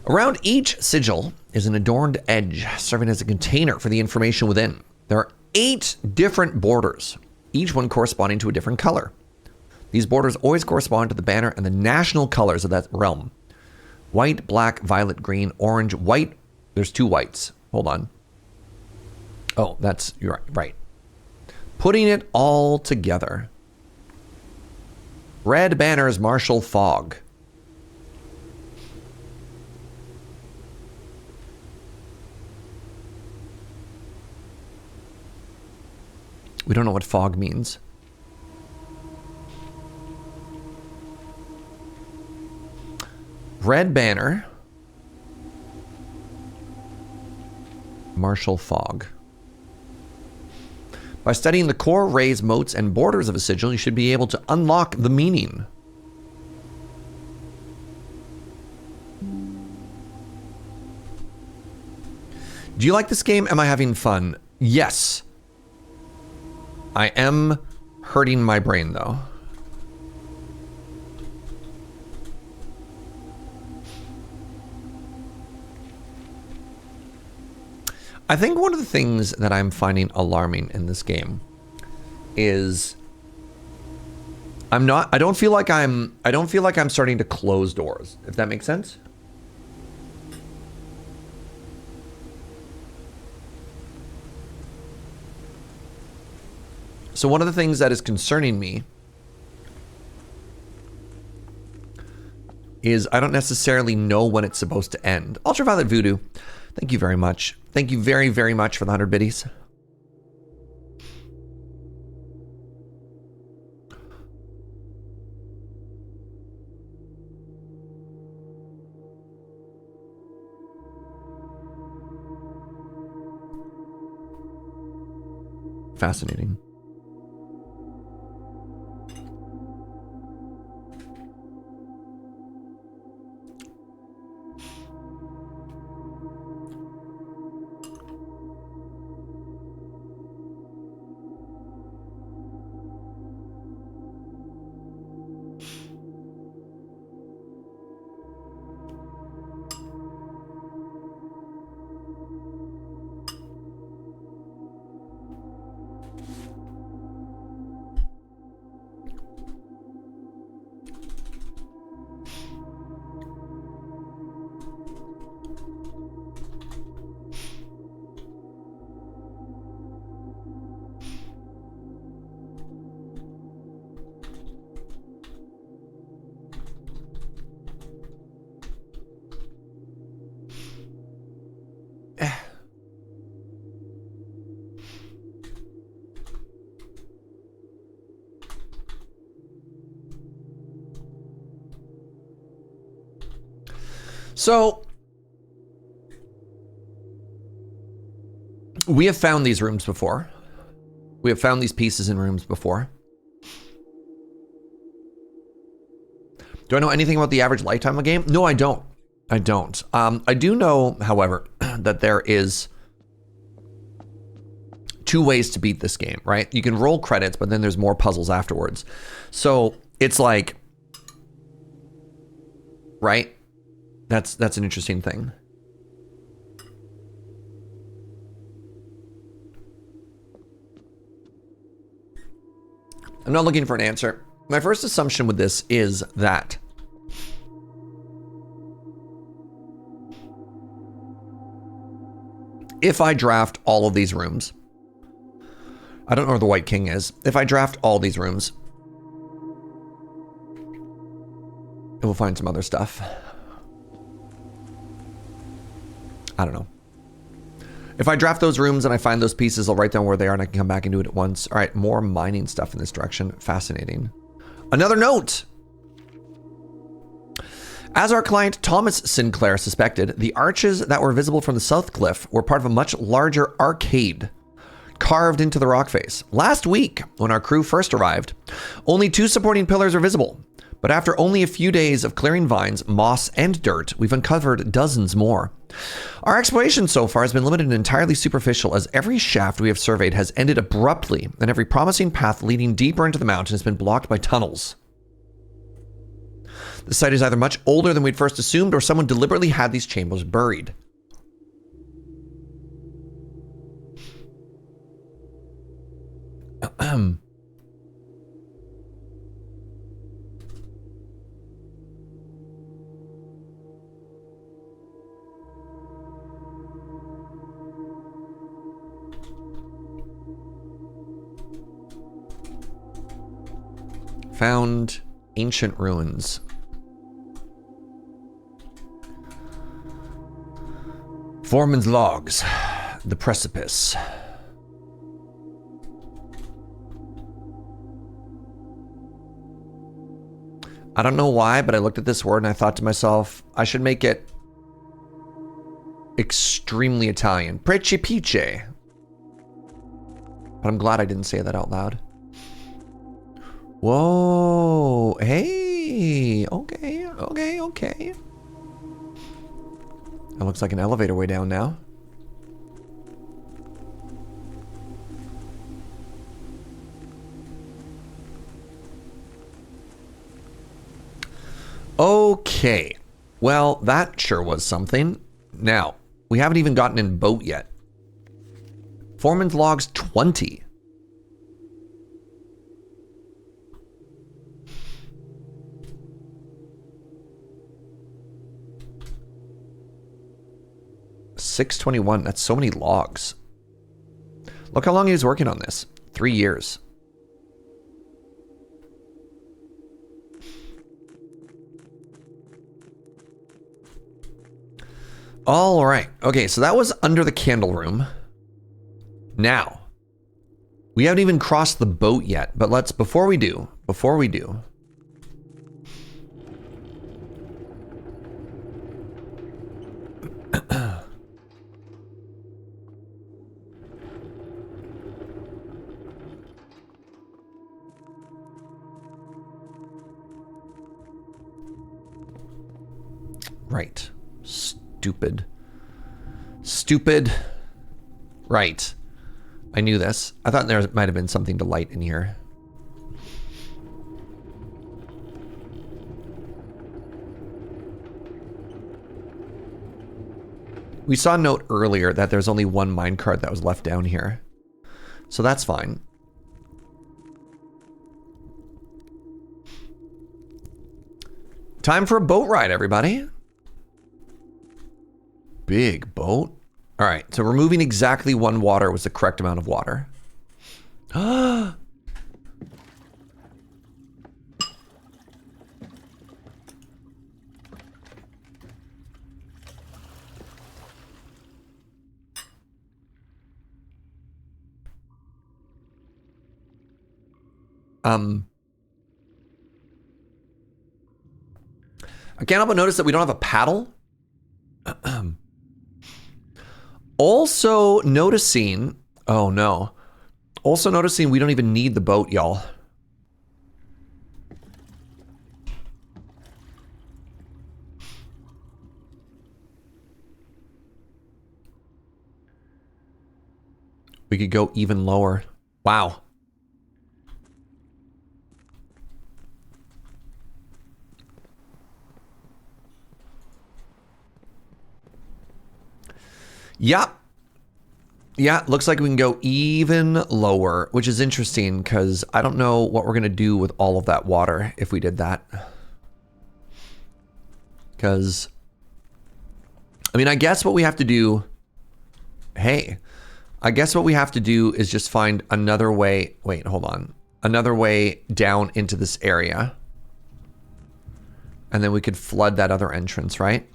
Around each sigil is an adorned edge serving as a container for the information within. There are 8 different borders, each one corresponding to a different color. These borders always correspond to the banner and the national colors of that realm. White, black, violet, green, orange, white. There's 2 whites. Hold on. Oh, you're right. Putting it all together. Red banners, martial fog. We don't know what fog means. Red banner. Martial fog. By studying the core, rays, moats, and borders of a sigil, you should be able to unlock the meaning. Do you like this game? Am I having fun? Yes. I am hurting my brain, though. I think one of the things that I'm finding alarming in this game is I don't feel like I'm starting to close doors, if that makes sense. So one of the things that is concerning me is I don't necessarily know when it's supposed to end. Ultraviolet Voodoo, thank you very much. Thank you very, very much for the 100 biddies. Fascinating. So, we have found these rooms before. We have found these pieces in rooms before. Do I know anything about the average lifetime of a game? No, I don't. I don't. I do know, however, that there is 2 ways to beat this game, right? You can roll credits, but then there's more puzzles afterwards. So, it's like, right? That's an interesting thing. I'm not looking for an answer. My first assumption with this is that if I draft all of these rooms, I don't know where the White King is. If I draft all these rooms, we'll find some other stuff. I don't know. If I draft those rooms and I find those pieces, I'll write down where they are and I can come back and do it at once. All right, more mining stuff in this direction. Fascinating. Another note. As our client Thomas Sinclair suspected, the arches that were visible from the south cliff were part of a much larger arcade carved into the rock face. Last week, when our crew first arrived, only 2 supporting pillars were visible. But after only a few days of clearing vines, moss, and dirt, we've uncovered dozens more. Our exploration so far has been limited and entirely superficial, as every shaft we have surveyed has ended abruptly, and every promising path leading deeper into the mountain has been blocked by tunnels. The site is either much older than we'd first assumed, or someone deliberately had these chambers buried. Found Ancient ruins. Foreman's logs. The precipice. I don't know why, but I looked at this word and I thought to myself, I should make it extremely Italian. Precipice. But I'm glad I didn't say that out loud. Whoa. Hey. Okay. Okay. Okay. That looks like an elevator way down now. Okay. Well, that sure was something. Now, we haven't even gotten in boat yet. Foreman's logs 20. $621. That's so many logs. Look how long he was working on this. 3 years. All right. Okay, so that was under the candle room. Now, we haven't even crossed the boat yet, but let's, before we do, right. Stupid. Right. I knew this. I thought there might have been something to light in here. We saw a note earlier that there's only one minecart that was left down here. So that's fine. Time for a boat ride, everybody. Big boat. All right, so removing exactly 1 water was the correct amount of water. I can't help but notice that we don't have a paddle. Also noticing, oh no. Also noticing we don't even need the boat, y'all. We could go even lower. Wow. Yeah. Yeah, looks like we can go even lower, which is interesting because I don't know what we're going to do with all of that water if we did that. Because, I mean, I guess what we have to do... Hey, I guess what we have to do is just find another way... Wait, hold on. Another way down into this area. And then we could flood that other entrance, right?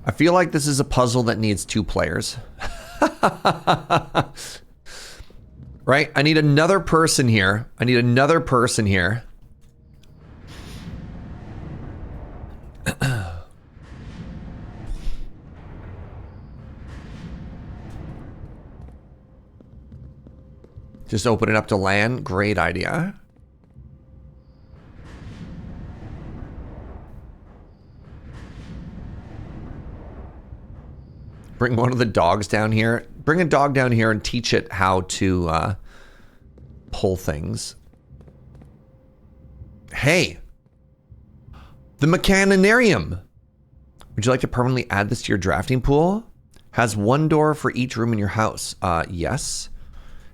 I feel like this is a puzzle that needs 2 players. Right? I need another person here. Just open it up to land. Great idea. Bring one of the dogs down here. Bring a dog down here and teach it how to pull things. Hey. The Mechanarium. Would you like to permanently add this to your drafting pool? Has one door for each room in your house. Yes.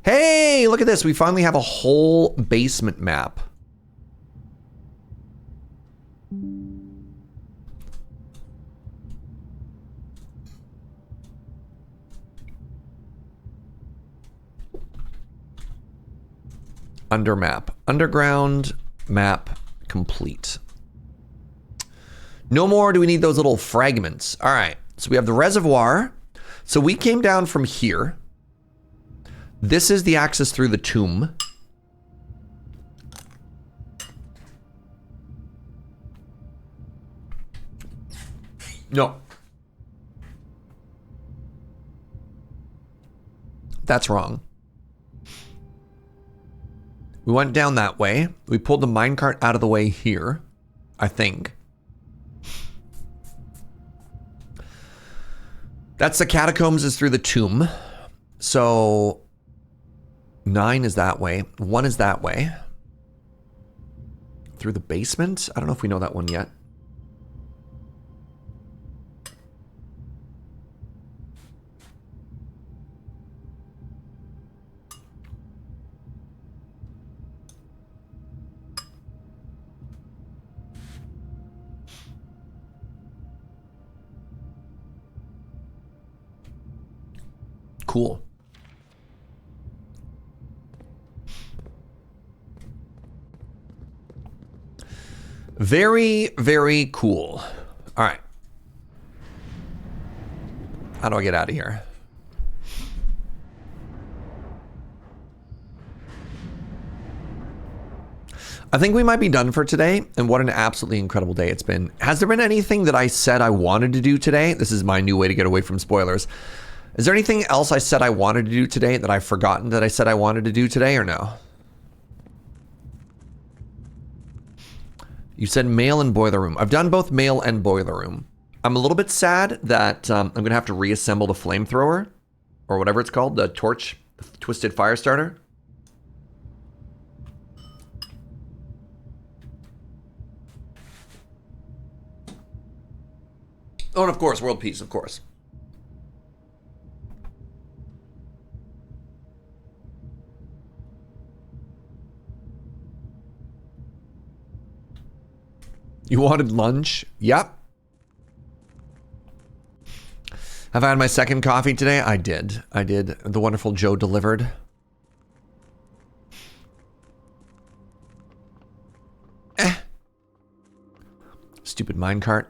Hey, look at this. We finally have a whole basement map. Under map. Underground map complete. No more do we need those little fragments. All right. So we have the reservoir. So we came down from here. This is the access through the tomb. No. That's wrong. We went down that way. We pulled the minecart out of the way here, I think. That's the catacombs is through the tomb. So 9 is that way. 1 is that way. Through the basement? I don't know if we know that one yet. Cool. Very, very cool. All right. How do I get out of here? I think we might be done for today, and what an absolutely incredible day it's been. Has there been anything that I said I wanted to do today? This is my new way to get away from spoilers. Is there anything else I said I wanted to do today that I've forgotten that I said I wanted to do today, or no? You said mail and boiler room. I've done both mail and boiler room. I'm a little bit sad that I'm going to have to reassemble the flamethrower, or whatever it's called, the torch, the twisted fire starter. Oh, and of course, world peace, of course. You wanted lunch? Yep. Have I had my second coffee today? I did. I did. The wonderful Joe delivered. Stupid minecart.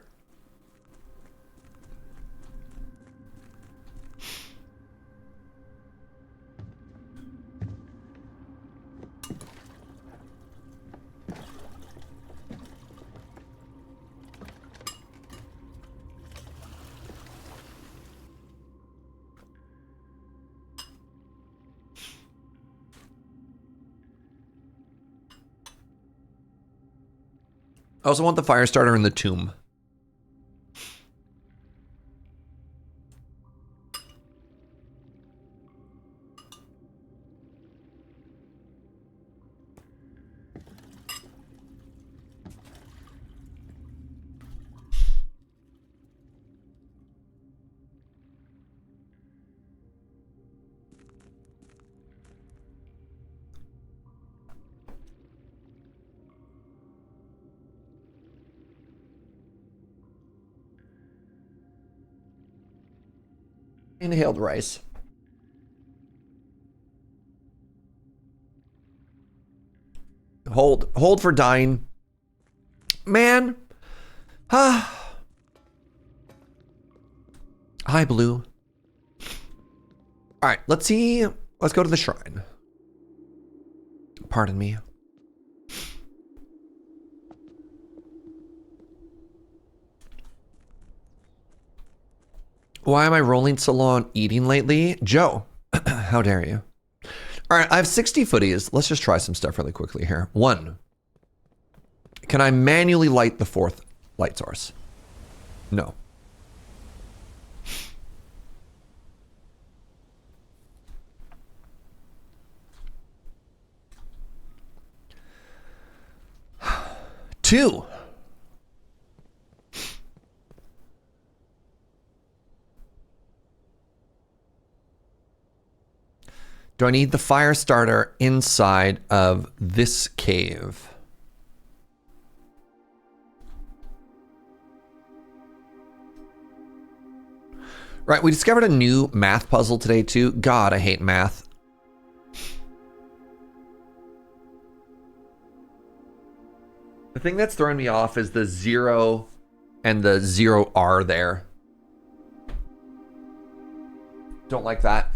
I also want the fire starter in the tomb. Inhaled rice. Hold for dying. Man. Hi, Blue. All right, let's see. Let's go to the shrine. Pardon me. Why am I rolling so low on eating lately? Joe, how dare you? All right, I have 60 footies. Let's just try some stuff really quickly here. 1, can I manually light the 4th light source? No. Two. Do I need the fire starter inside of this cave? Right, we discovered a new math puzzle today too. God, I hate math. The thing that's throwing me off is the 0 and the 0R there. Don't like that.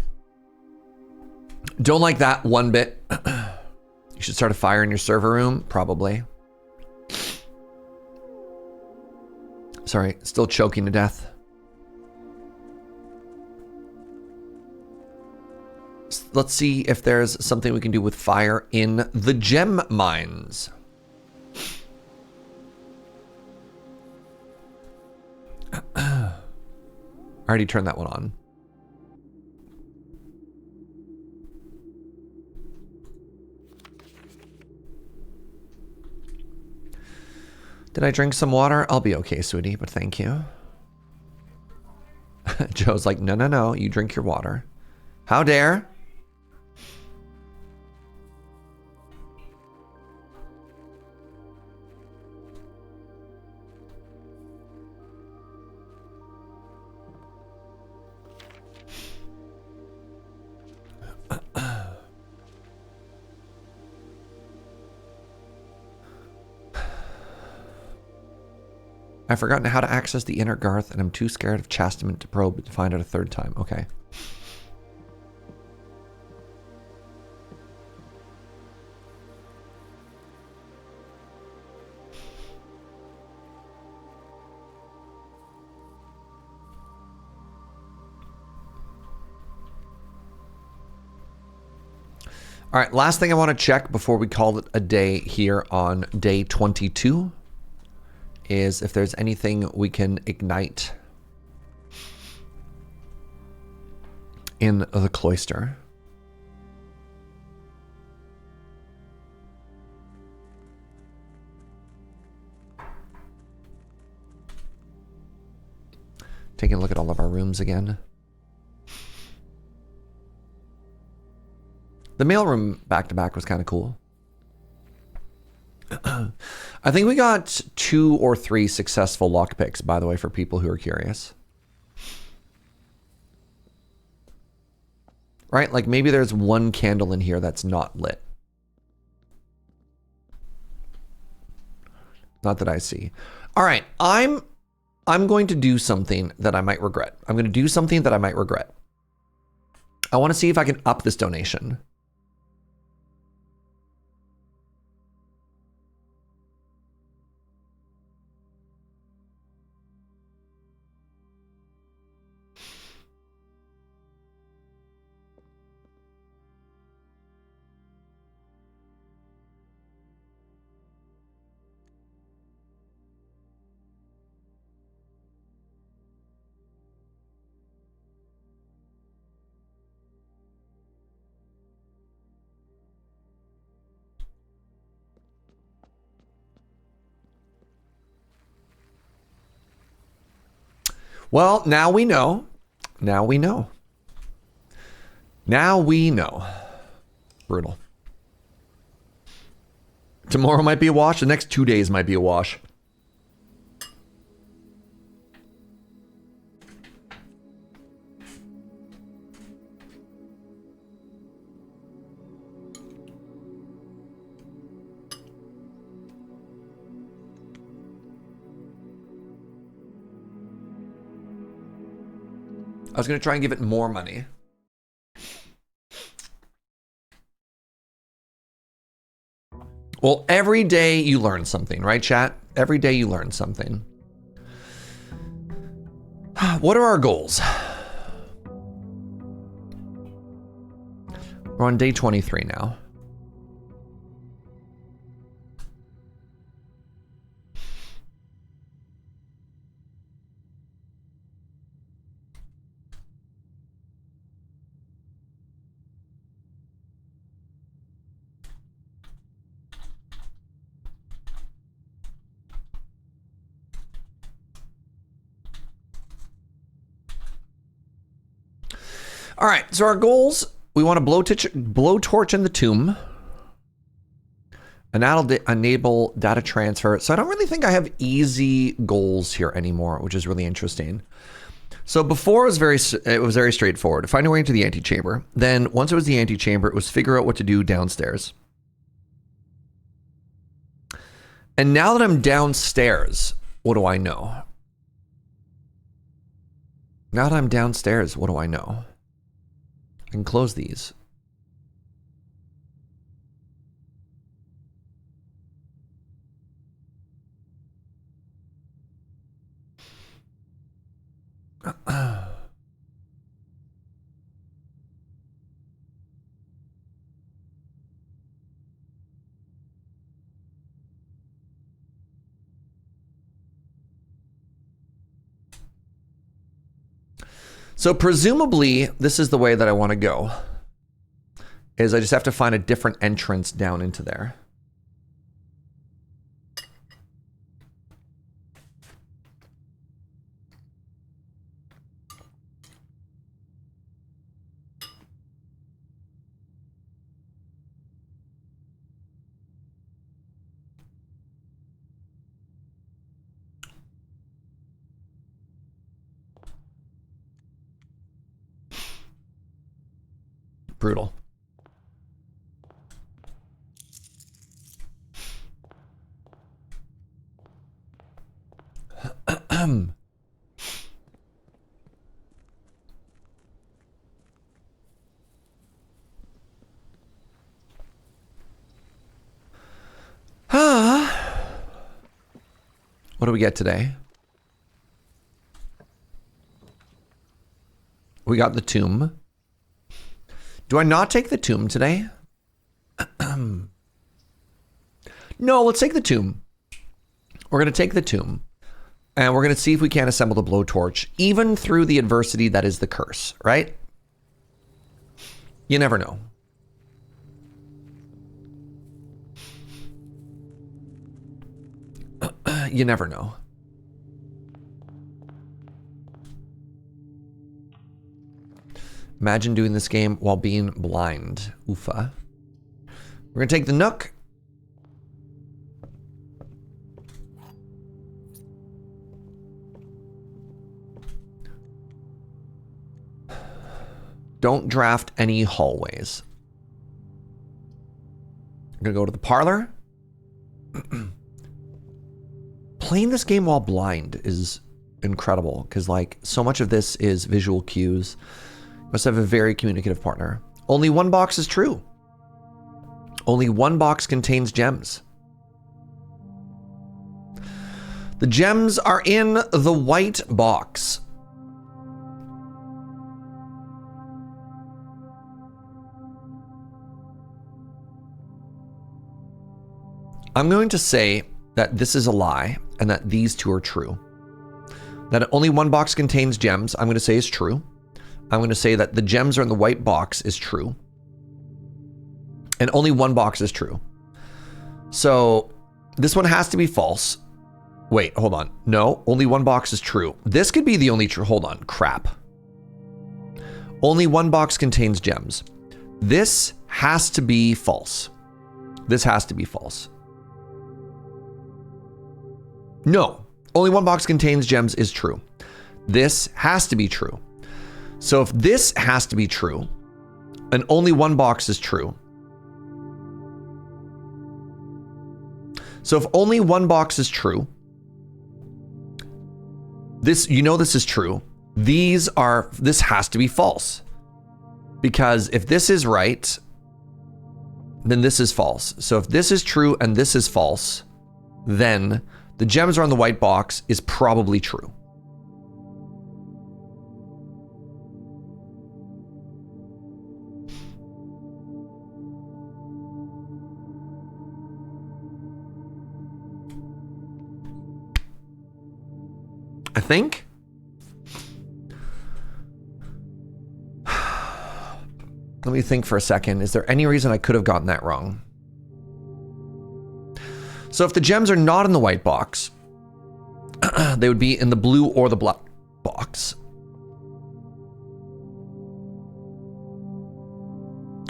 Don't like that one bit. You should start a fire in your server room, probably. Sorry, still choking to death. Let's see if there's something we can do with fire in the gem mines. I already turned that one on. Did I drink some water? I'll be okay, sweetie, but thank you. Joe's like, no, no, no, you drink your water. How dare? I've forgotten how to access the inner Garth, and I'm too scared of chastisement to probe to find out a third time. Okay. All right, last thing I want to check before we call it a day here on day 22 is if there's anything we can ignite in the cloister. Taking a look at all of our rooms again. The mailroom back-to-back was kind of cool. I think we got 2 or 3 successful lockpicks, by the way, for people who are curious. Right? Like maybe there's one candle in here that's not lit. Not that I see. All right, I'm going to do something that I might regret. I'm going to do something that I might regret. I want to see if I can up this donation. Well, now we know. Now we know. Now we know. Brutal. Tomorrow might be a wash. The next 2 days might be a wash. I was going to try and give it more money. Well, every day you learn something, right, chat? Every day you learn something. What are our goals? We're on day 23 now. All right, so our goals, we want to blowtorch in the tomb. And that'll enable data transfer. So I don't really think I have easy goals here anymore, which is really interesting. So before it was very straightforward. Find a way into the antechamber. Then once it was the antechamber, it was figure out what to do downstairs. And now that I'm downstairs, what do I know? Now that I'm downstairs, what do I know? I can close these. So presumably, this is the way that I want to go. Is I just have to find a different entrance down into there. Brutal. What do we get today? We got the tomb. Do I not take the tomb today? No, let's take the tomb. We're going to take the tomb. And we're going to see if we can assemble the blowtorch, even through the adversity that is the curse, right? You never know. You never know. Imagine doing this game while being blind. Oofa. We're going to take the Nook. Don't draft any hallways. I'm going to go to the parlor. Playing this game while blind is incredible because, like, so much of this is visual cues. Must have a very communicative partner. Only one box is true. Only one box contains gems. The gems are in the white box. I'm going to say that this is a lie and that these two are true. That only one box contains gems, I'm going to say is true. I'm going to say that the gems are in the white box is true. And only one box is true. So this one has to be false. Wait, hold on. No, only one box is true. This could be the only true. Hold on. Crap. Only one box contains gems. This has to be false. This has to be false. No, only one box contains gems is true. This has to be true. So if this has to be true, and only one box is true. So if only one box is true, this is true. This has to be false. Because if this is right, then this is false. So if this is true and this is false, then the gems are on the white box is probably true. I think. Let me think for a second. Is there any reason I could have gotten that wrong? So if the gems are not in the white box, they would be in the blue or the black box.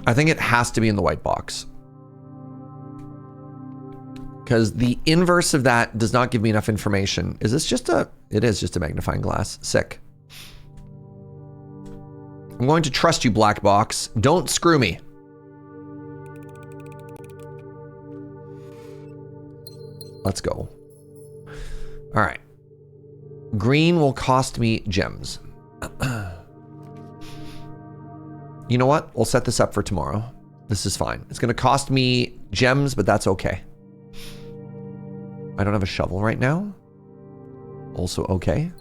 I think it has to be in the white box. Because the inverse of that does not give me enough information. Is this just a... It is just a magnifying glass. Sick. I'm going to trust you, black box. Don't screw me. Let's go. All right. Green will cost me gems. You know what? We'll set this up for tomorrow. This is fine. It's going to cost me gems, but that's okay. I don't have a shovel right now. Also okay.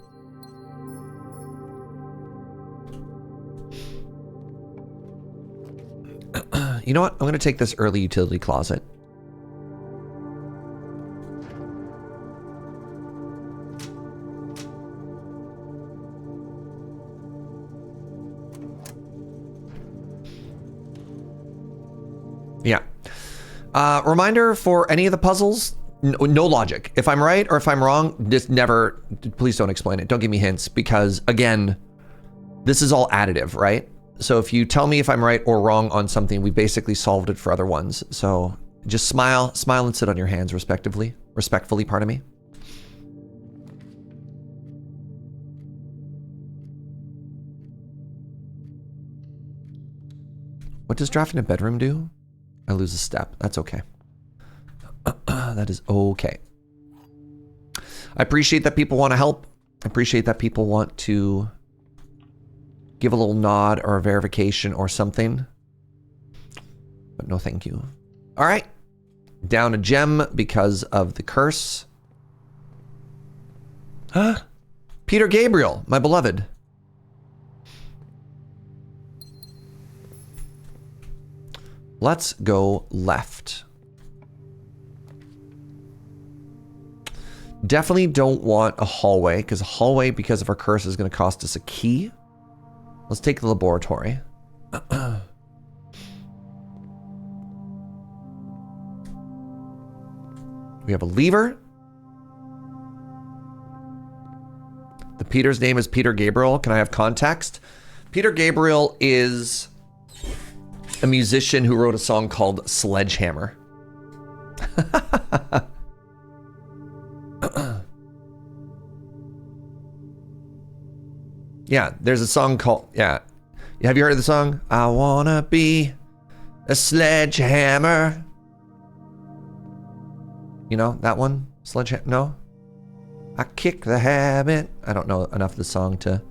You know what? I'm going to take this early utility closet. Yeah. Reminder for any of the puzzles, no logic. If I'm right or if I'm wrong, just never, please don't explain it. Don't give me hints because, again, this is all additive, right? So if you tell me if I'm right or wrong on something, we basically solved it for other ones. So just smile and sit on your hands respectively. Respectfully, pardon me. What does drafting a bedroom do? I lose a step. That's okay. That is okay. I appreciate that people want to help. I appreciate that people want to give a little nod or a verification or something. But no thank you. All right. Down a gem because of the curse. Huh? Peter Gabriel, my beloved. Let's go left. Definitely don't want a hallway, because a hallway, because of our curse, is going to cost us a key. Let's take the laboratory. We have a lever. The Peter's name is Peter Gabriel. Can I have context? Peter Gabriel is a musician who wrote a song called Sledgehammer. Yeah, there's a song called, yeah. Have you heard of the song? I wanna be a sledgehammer. You know that one? Sledgehammer? No? I kick the habit. I don't know enough of the song to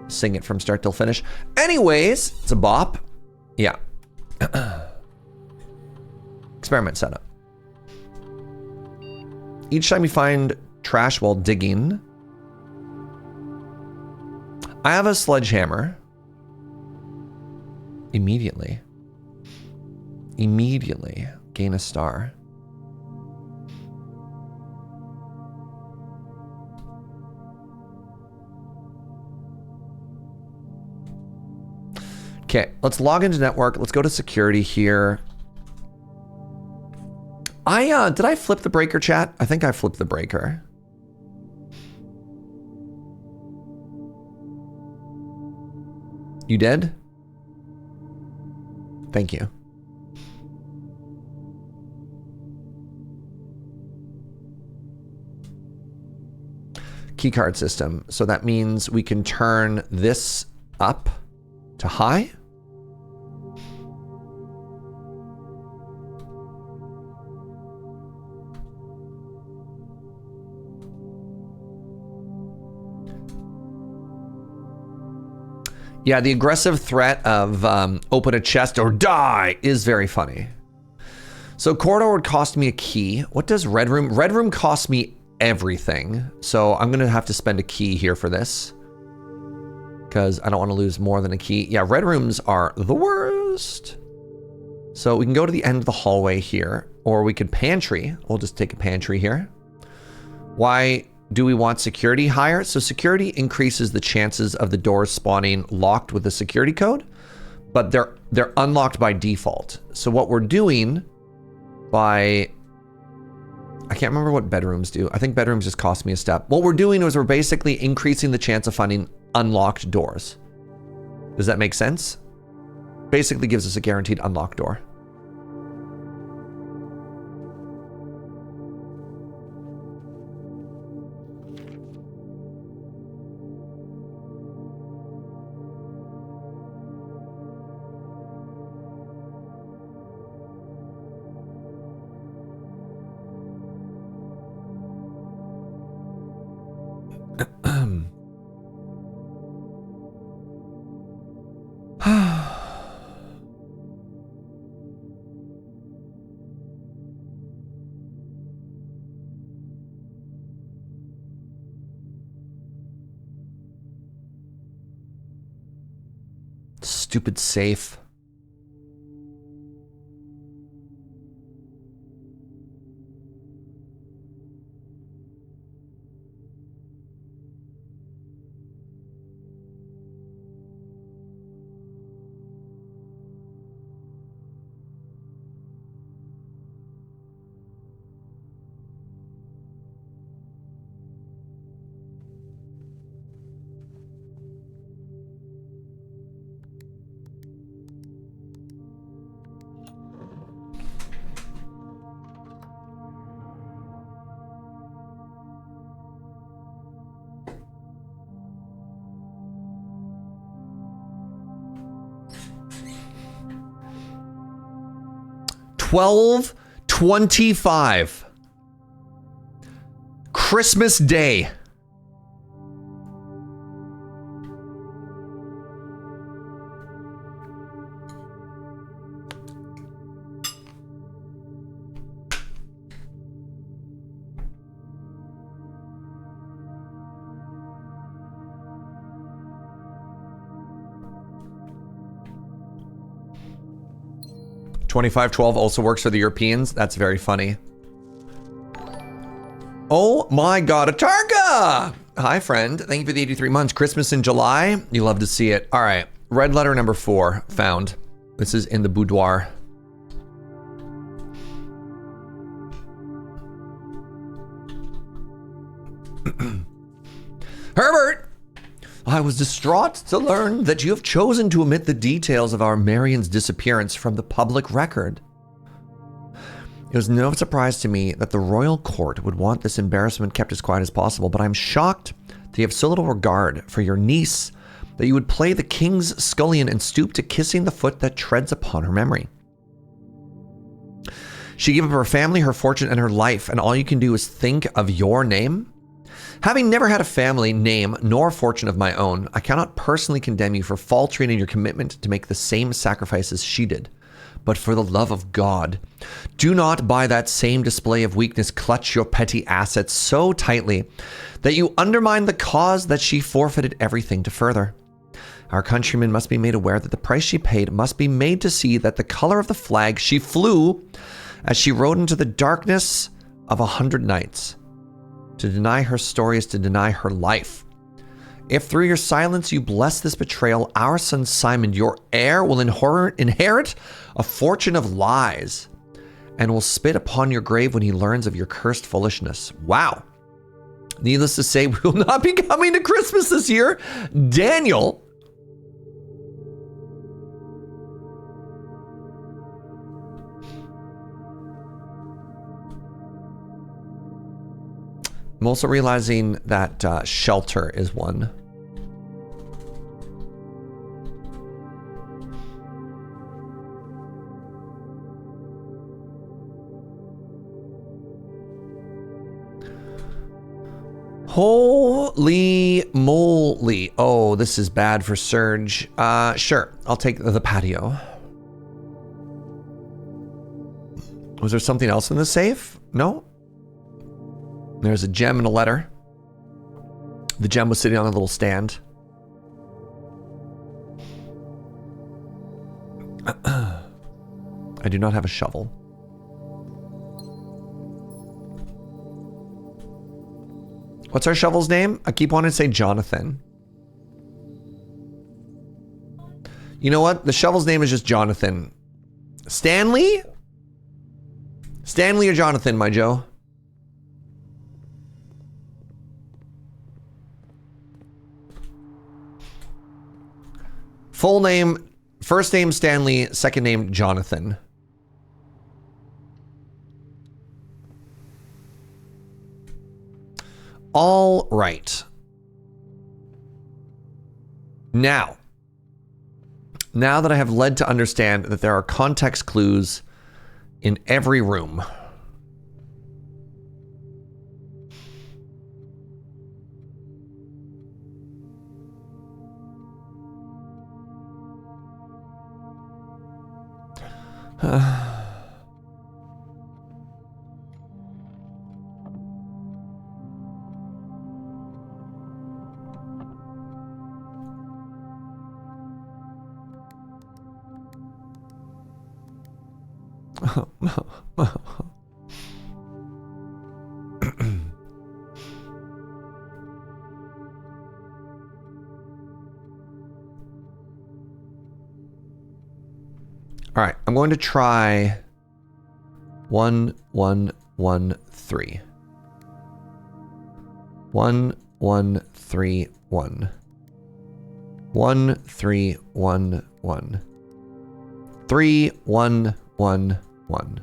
sing it from start till finish. Anyways, it's a bop. Yeah. Experiment setup. Each time you find trash while digging, I have a sledgehammer. Immediately gain a star. Okay, let's log into network. Let's go to security here. Did I flip the breaker, chat? I think I flipped the breaker. You did? Thank you. Keycard system. So that means we can turn this up to high. Yeah, the aggressive threat of open a chest or die is very funny. So corridor would cost me a key. What does red room? Red room costs me everything. So I'm gonna have to spend a key here for this, because I don't want to lose more than a key. Yeah, red rooms are the worst. So we can go to the end of the hallway here, or we could pantry. We'll just take a pantry here. Why do we want security higher? So security increases the chances of the doors spawning locked with a security code, but they're unlocked by default. So what we're doing by, I can't remember what bedrooms do. I think bedrooms just cost me a step. What we're doing is we're basically increasing the chance of finding unlocked doors. Does that make sense? Basically gives us a guaranteed unlock door. Stupid safe. $12.25. Christmas Day. $25.12 also works for the Europeans. That's very funny. Oh my god, Atarka! Hi, friend. Thank you for the 83 months. Christmas in July. You love to see it. All right. Red letter number 4 found. This is in the boudoir. Herbert! I was distraught to learn that you have chosen to omit the details of our Marion's disappearance from the public record. It was no surprise to me that the royal court would want this embarrassment kept as quiet as possible, but I'm shocked that you have so little regard for your niece that you would play the king's scullion and stoop to kissing the foot that treads upon her memory. She gave up her family, her fortune, and her life, and all you can do is think of your name? Having never had a family, name, nor fortune of my own, I cannot personally condemn you for faltering in your commitment to make the same sacrifices she did. But for the love of God, do not by that same display of weakness clutch your petty assets so tightly that you undermine the cause that she forfeited everything to further. Our countrymen must be made aware that the price she paid must be made to see that the color of the flag she flew as she rode into the darkness of 100 nights. To deny her story is to deny her life. If through your silence you bless this betrayal, our son Simon, your heir, will inherit a fortune of lies and will spit upon your grave when he learns of your cursed foolishness. Wow. Needless to say, we will not be coming to Christmas this year. Daniel. I'm also realizing that shelter is one. Holy moly. Oh, this is bad for Serge. Sure, I'll take the patio. Was there something else in the safe? No? There's a gem and a letter. The gem was sitting on a little stand. I do not have a shovel. What's our shovel's name? I keep wanting to say Jonathan. You know what? The shovel's name is just Jonathan. Stanley? Stanley or Jonathan, my Joe? Full name, First name Stanley, second name Jonathan. All right. Now that I have led to understand that there are context clues in every room. All right, I'm going to try 1113. 1131. 1311. 3111.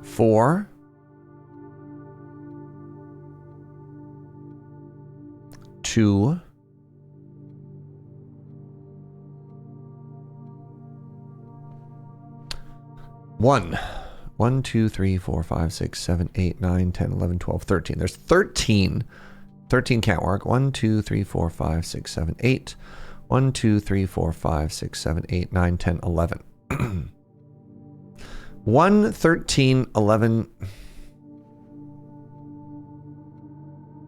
Four. 2. 1. 1, 2, 3, 4, 5, 6, 7, 8, 9, 10, 11, 12, 13. There's 13. 13 can't work. 1, 2, 3, 4, 5, 6, 7, 8. 1, 2, 3, 4, 5, 6, 7, 8, 9, 10, 11. 1, 13, 11.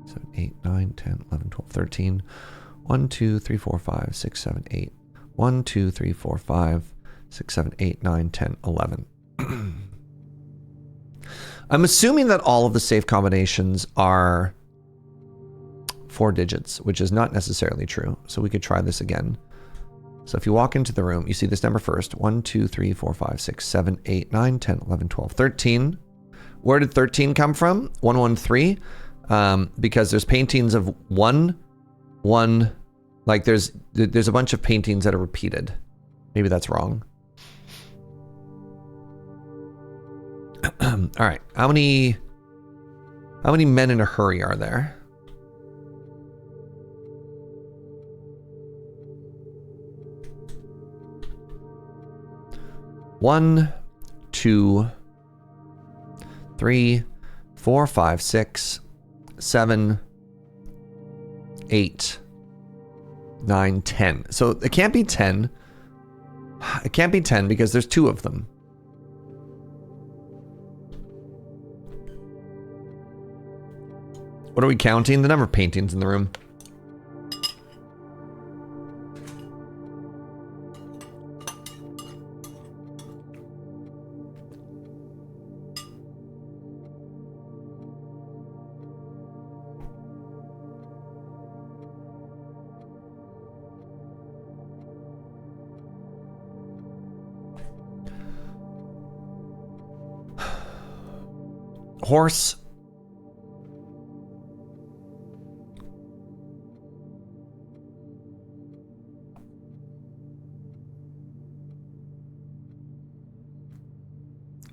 7, 8, 9, 10, 11, 12, 13. 1, 2, 3, 4, 5, 6, 7, 8. 1, 2, 3, 4, 5, 6, 7, 8, 9, 10, 11. I'm assuming that all of the safe combinations are 4 digits, which is not necessarily true. So we could try this again. So if you walk into the room, you see this number first. 1, 2, 3, 4, 5, 6, 7, 8, 9, 10, 11, 12, 13. Where did 13 come from? 113. Because there's paintings of 1, 1. Like there's a bunch of paintings that are repeated. Maybe that's wrong. All right. How many men in a hurry are there? One, 2, 3, 4, 5, 6, 7, 8, 9, 10. So it can't be 10. It can't be 10 because there's 2 of them. What are we counting? The number of paintings in the room. Horse.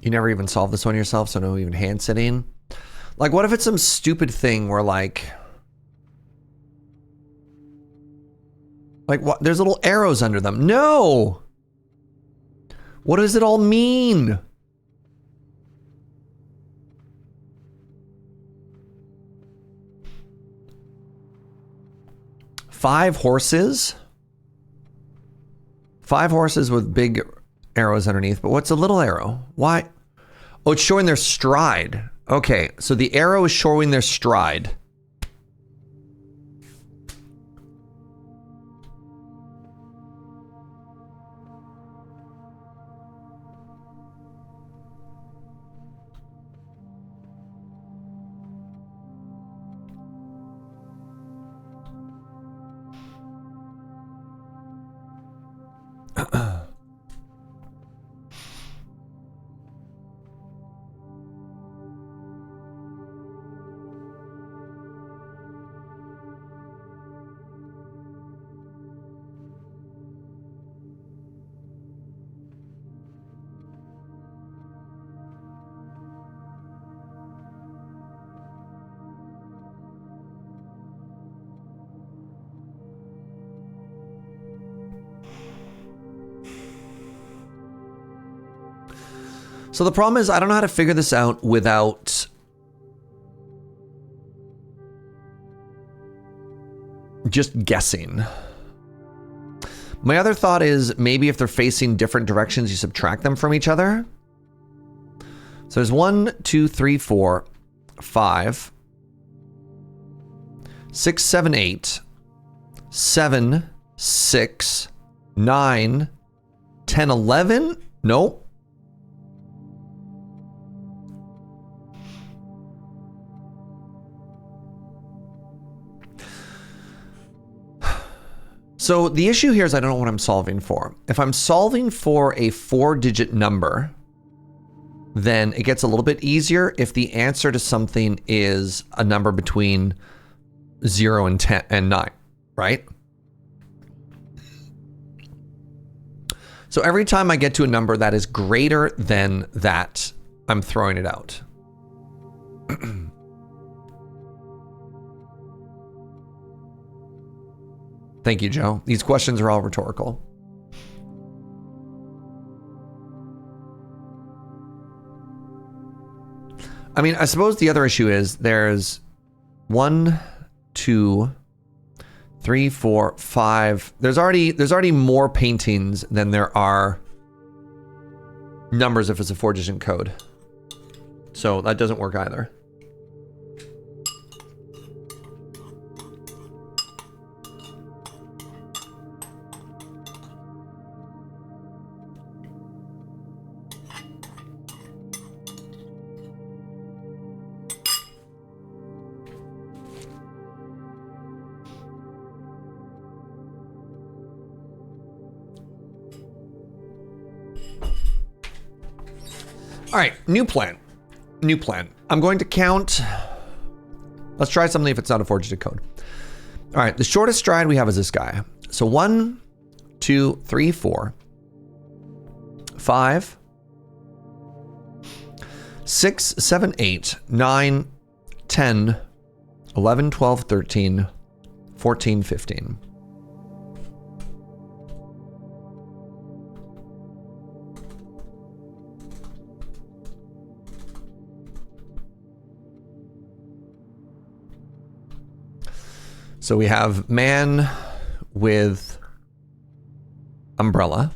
You never even solve this one yourself, so no even hand sitting. Like, what if it's some stupid thing where like what? There's little arrows under them. No! What does it all mean? Five horses? 5 horses with big arrows underneath, but what's a little arrow? Why? Oh, it's showing their stride. Okay, so the arrow is showing their stride. So the problem is I don't know how to figure this out without just guessing. My other thought is maybe if they're facing different directions, you subtract them from each other. So there's 1, 2, 3, 4, 5, 6, 7, 8, 7, 6, 9, 10, 11? Nope. So the issue here is I don't know what I'm solving for. If I'm solving for a 4-digit number, then it gets a little bit easier if the answer to something is a number between 0 and 10 and 9, right? So every time I get to a number that is greater than that, I'm throwing it out. Thank you, Joe. These questions are all rhetorical. I mean, I suppose the other issue is there's 1, 2, 3, 4, 5. There's already more paintings than there are numbers if it's a 4-digit code. So that doesn't work either. All right, new plan. New plan. I'm going to count. Let's try something if it's not a 4-digit code. All right, the shortest stride we have is this guy. So 1, 2, 3, 4, 5, 6, 7, 8, 9, 10, 11, 12, 13, 14, 15. So we have man with umbrella,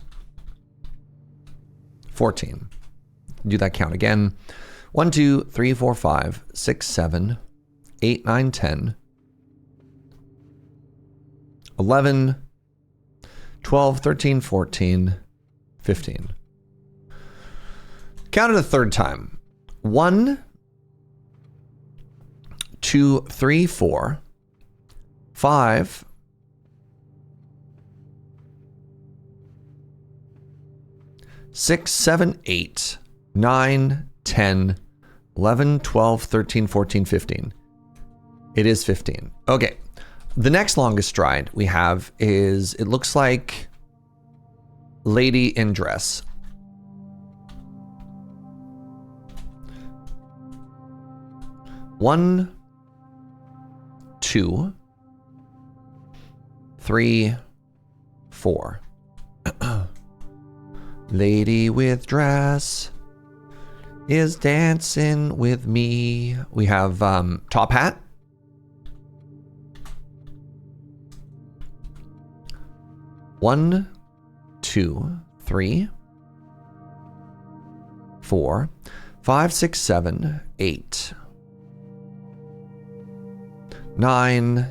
14. Do that count again. 1, 2, 3, 4, 5, 6, 7, 8, 9, 10, 11, 12, 13, 14, 15. Count it a third time. 1, 2, 3, 4, 5, 6, 7, 8, 9, 10, 11, 12, 13, 14, 15. It is 15. Okay. The next longest stride we have is, it looks like lady in dress. One, 2, 3, 4. Lady with dress is dancing with me. We have top hat. One, 2, 3, 4, 5, 6, 7, 8, 9,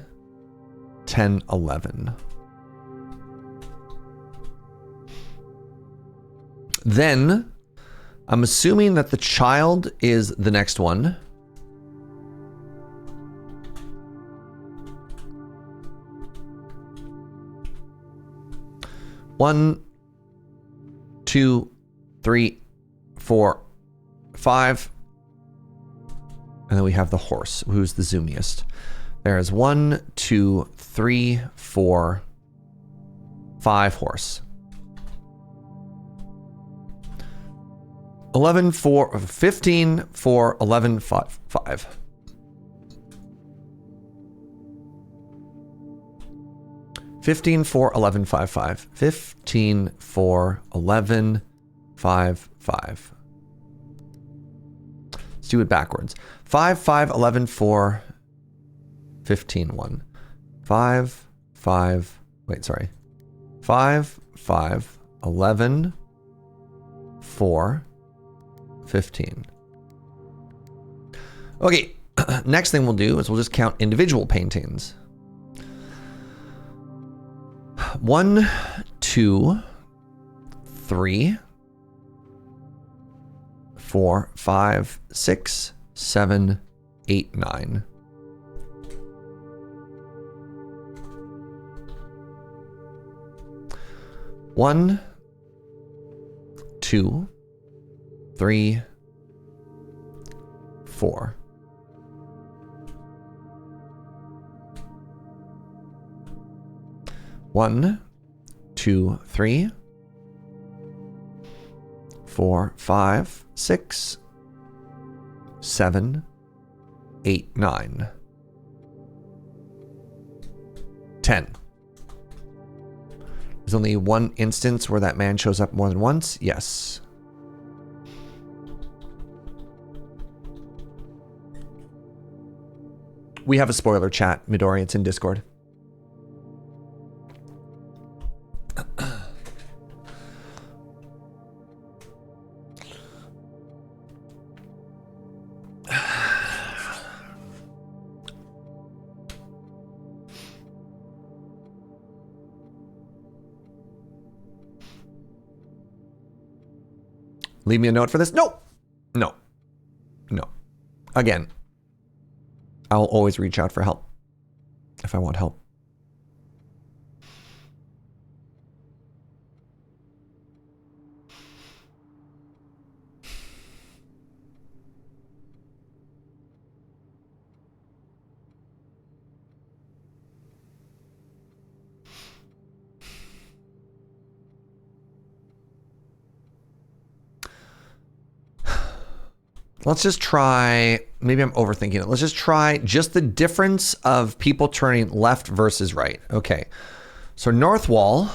10, 11. Then, I'm assuming that the child is the next one. One, 2, 3, 4, 5. And then we have the horse, who's the zoomiest. There's 1, 2, 3, 4, 5 horse. 11, 4, 15, 4, 11, 5, 5. Fifteen, 4, 11, 5, 5. 15, 4, 11, 5, 5. Let's do it backwards. 5, 5, 11, 4, 15, 1. 5, 5, wait, sorry. 5, 5, 11, 4, 15. Okay, next thing we'll do is we'll just count individual paintings. 1, 2, 3, 4, 5, 6, 7, 8, 9. One, 2, 3, 4. One, 2, 3, 4, 5, 6, 7, 8, 9. 10. There's only one instance where that man shows up more than once. Yes. We have a spoiler chat, Midori. It's in Discord. Leave me a note for this? No. No. No. Again, I'll always reach out for help if I want help. Let's just try, maybe I'm overthinking it. Let's just try just the difference of people turning left versus right. Okay. So north wall.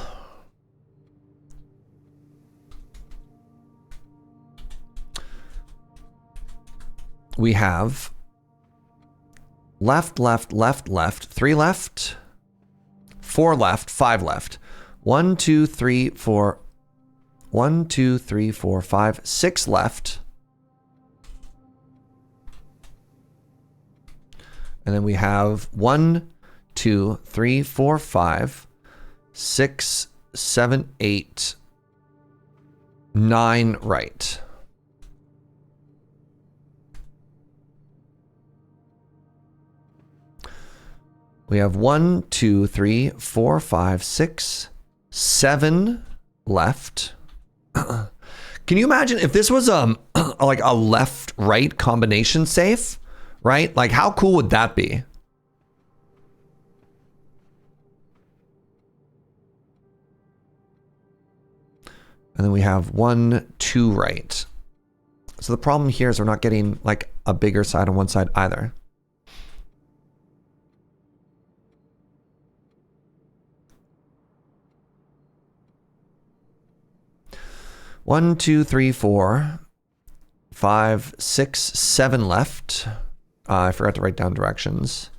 We have left, left, left, left, 3 left, 4 left, 5 left. 1, 2, 3, 4. 1, 2, 3, 4, 5, 6 left. And then we have 1, 2, 3, 4, 5, 6, 7, 8, 9 right. We have 1, 2, 3, 4, 5, 6, 7 left. Can you imagine if this was like a left-right combination safe? Right? Like, how cool would that be? And then we have 1, 2 right. So the problem here is we're not getting like a bigger side on one side either. One, 2, 3, 4, 5, 6, 7 left. I forgot to write down directions.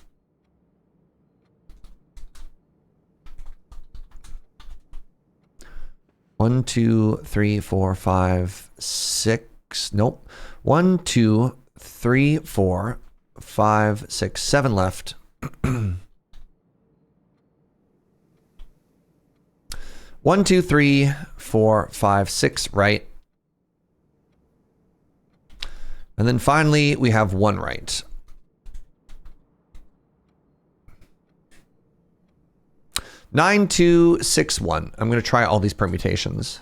One, 2, 3, 4, 5, 6. Nope. 1, 2, 3, 4, 5, 6, 7 left. 1, 2, 3, 4, 5, 6 right. And then finally, we have 1 right. 9, 2, 6, 1. I'm going to try all these permutations.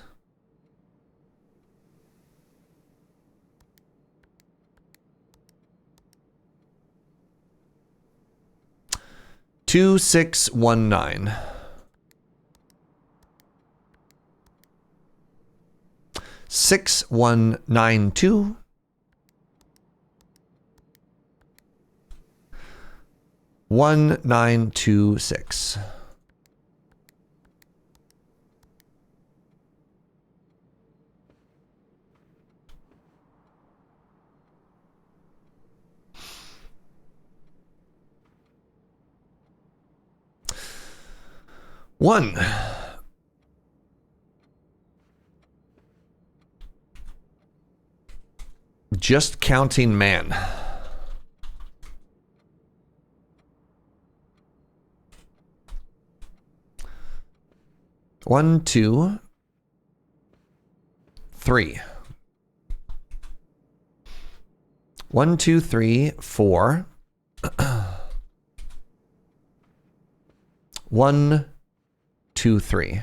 Two, 6, 1, 9. 6, 1, 9, 2. 1, 9, 2, 6. 1. Just counting man. One, 2, 3. 1, 2, 3, 4. 1, 2, 3.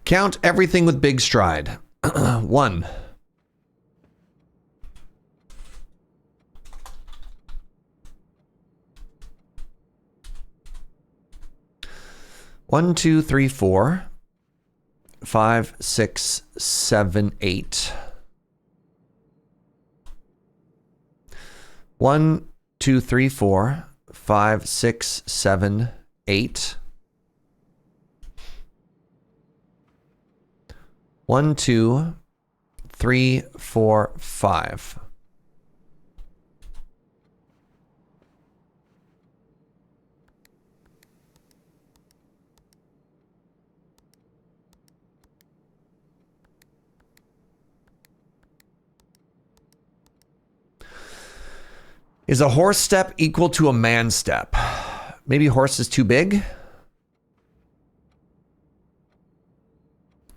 Count everything with big stride. 1. 1, 2, 3, 4, 5, 6, 7, 8. 1, 2, 3, 4, 5, 6, 7, 8. 1, 2, 3, 4, 5. Is a horse step equal to a man step? Maybe horse is too big?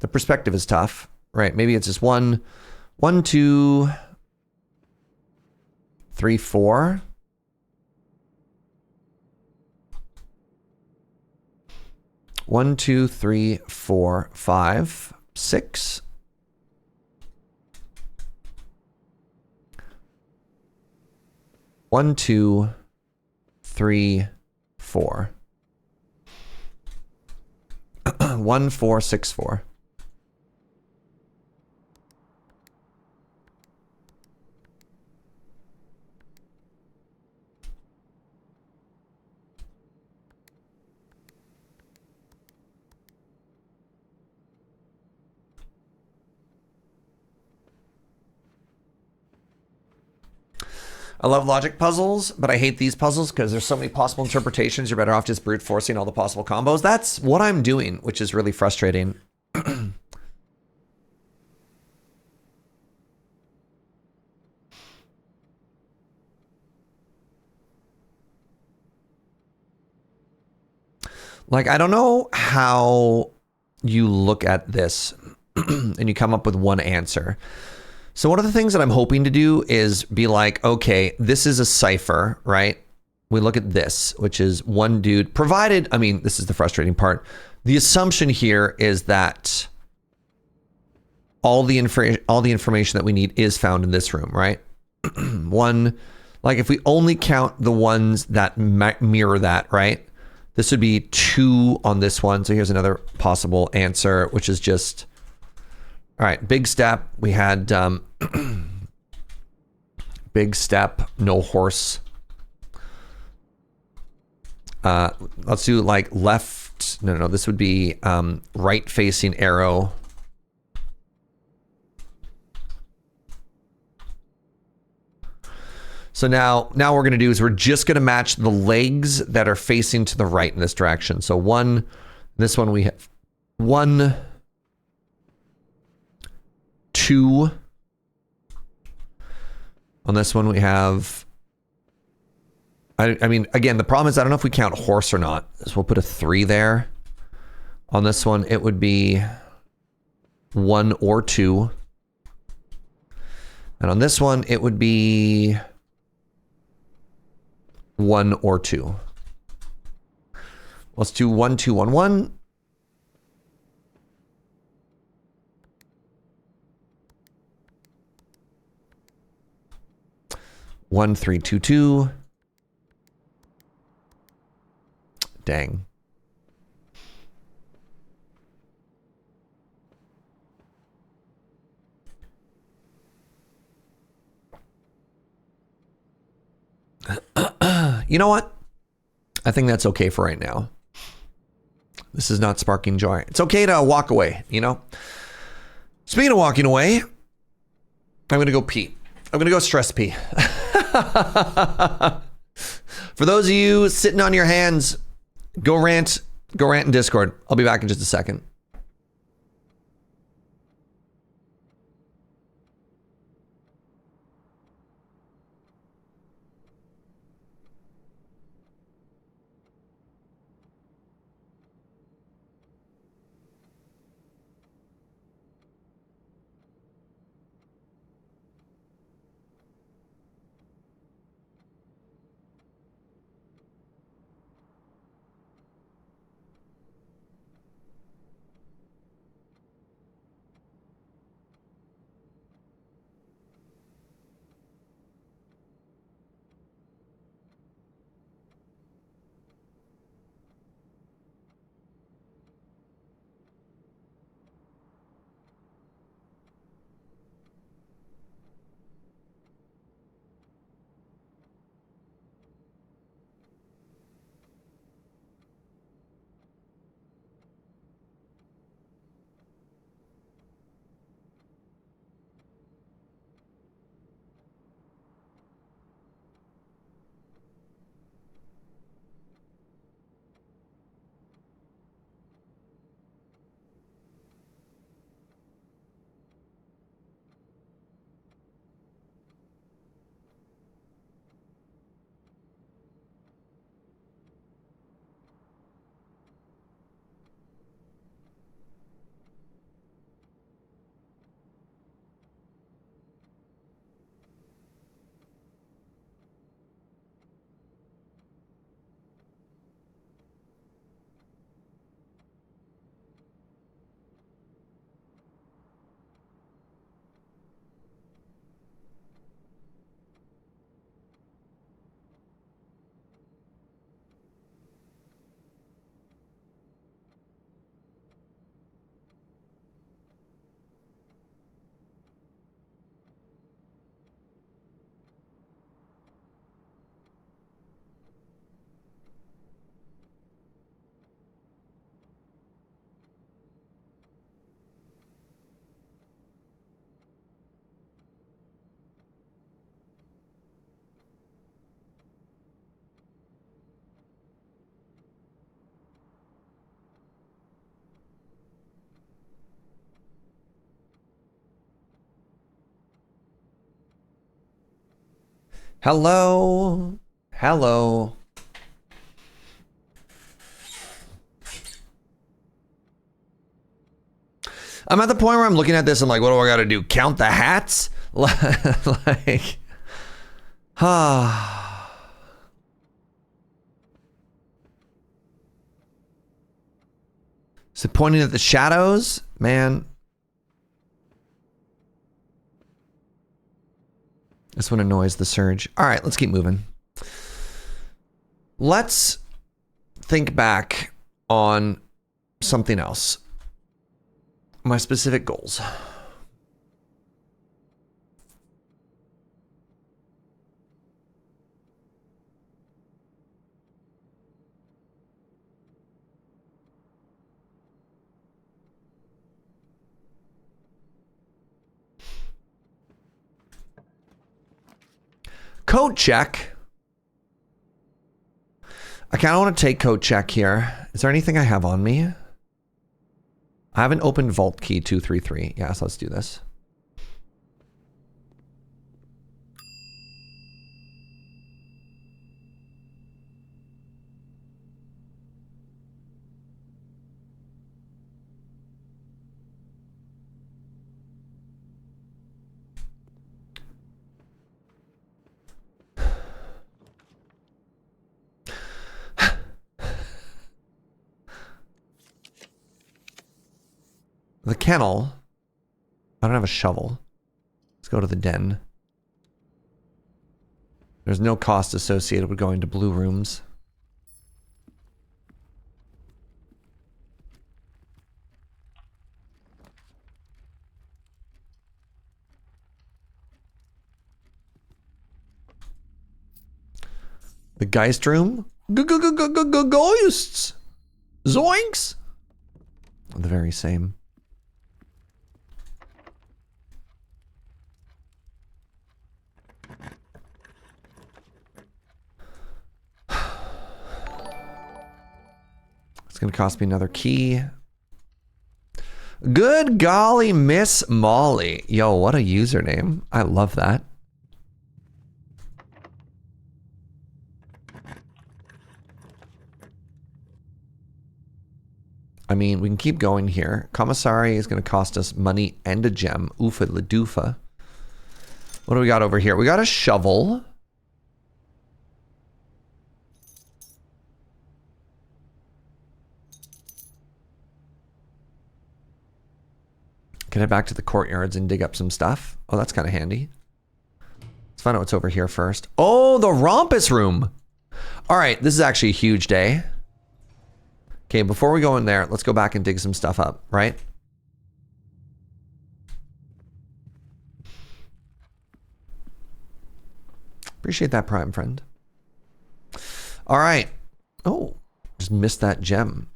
The perspective is tough, right? Maybe it's just 1, 2, 3, 4. 1, 2, 3, 4, 5, 6. 1, 2, 3, 4. 1, 4, 6, 4. I love logic puzzles, but I hate these puzzles because there's so many possible interpretations. You're better off just brute forcing all the possible combos. That's what I'm doing, which is really frustrating. Like, I don't know how you look at this and you come up with one answer. So one of the things that I'm hoping to do is be like, okay, this is a cipher, right? We look at this, which is one dude, provided, I mean, this is the frustrating part. The assumption here is that all the information that we need is found in this room, right? One, like if we only count the ones that mirror that, right? This would be 2 on this one. So here's another possible answer, which is just, all right, big step. We had big step, no horse. Let's do like left. No, this would be right facing arrow. So now what we're going to do is we're just going to match the legs that are facing to the right in this direction. So this one we have 1, 2. On this one we have, I mean, again, the problem is I don't know if we count horse or not. So we'll put a 3 there. On this one, it would be 1 or 2. And on this one, it would be 1 or 2. Let's do 1, 2, 1, 1. One, 3, 2, 2. Dang. You know what? I think that's okay for right now. This is not sparking joy. It's okay to walk away, you know? Speaking of walking away, I'm going to go pee. I'm going to go stress pee. For those of you sitting on your hands, go rant in Discord. I'll be back in just a second. Hello. Hello. I'm at the point where I'm looking at this. I'm like, what do I got to do? Count the hats? Like, is it pointing at the shadows? Man. This one annoys the Surge. All right, let's keep moving. Let's think back on something else. My specific goals. Code check. I kind of want to take code check here. Is there anything I have on me? I haven't opened Vault Key 233. Yes, let's do this. The kennel. I don't have a shovel. Let's go to the den. There's no cost associated with going to blue rooms. The Geist room? Ghosts! Zoinks! The very same. It's gonna cost me another key. Good golly, Miss Molly. Yo, what a username. I love that. I mean, we can keep going here. Commissary is going to cost us money and a gem. Oofa ladoofa. What do we got over here? We got a shovel. Can I head back to the courtyards and dig up some stuff? Oh, that's kind of handy. Let's find out what's over here first. Oh, the Rompus room. All right, this is actually a huge day. Okay, before we go in there, let's go back and dig some stuff up, right? Appreciate that, Prime friend. All right. Oh, just missed that gem.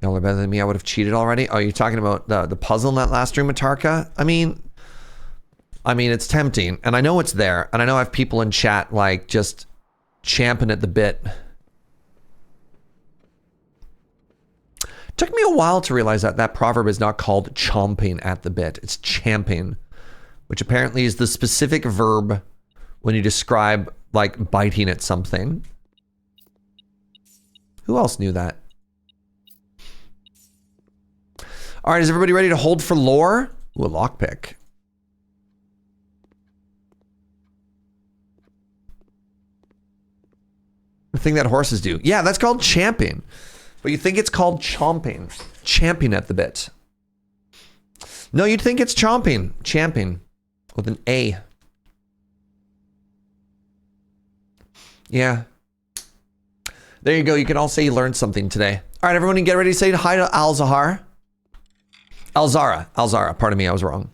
Y'all are better than me. I would have cheated already. Oh, you're talking about the puzzle in that last room, Atarka? I mean, it's tempting, and I know it's there, and I know I have people in chat like just champing at the bit. Took me a while to realize that that proverb is not called chomping at the bit. It's champing, which apparently is the specific verb when you describe like biting at something. Who else knew that? All right, is everybody ready to hold for lore? Ooh, a lockpick. The thing that horses do. Yeah, that's called champing. But you think it's called chomping. Champing at the bit. No, you'd think it's chomping. Champing. With an A. Yeah. There you go. You can all say you learned something today. All right, everyone, get ready to say hi to Al-Zahar. Al-Zara. Al-Zara. Pardon me, I was wrong.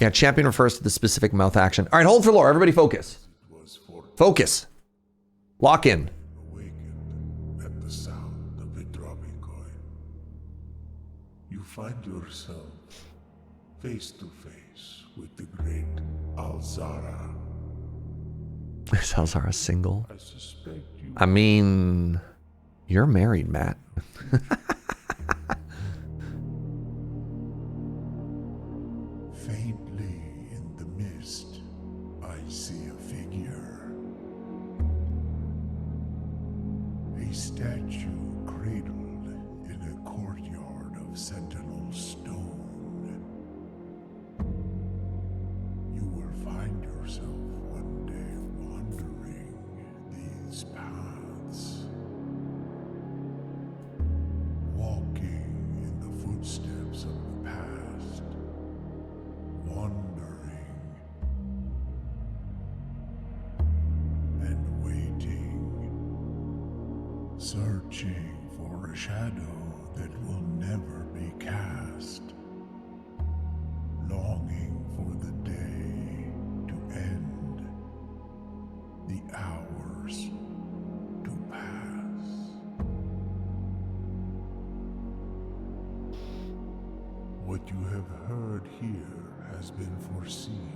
Yeah, champion refers to the specific mouth action. All right, hold for lore. Everybody focus. Focus. Lock in. Awakened at the sound of the dropping coin. You find yourself face to face with the great Al-Zara. Is Al-Zara single? I suspect you. I mean, you're married, Matt. Faintly in the mist, I see a figure. A statue cradled in a courtyard of sentinel stone. You will find yourself one day wandering these paths, walking in the footsteps of the past, wandering and waiting, searching for a shadow that will never be cast, longing for the day to end, the hours to pass. What you have heard here has been foreseen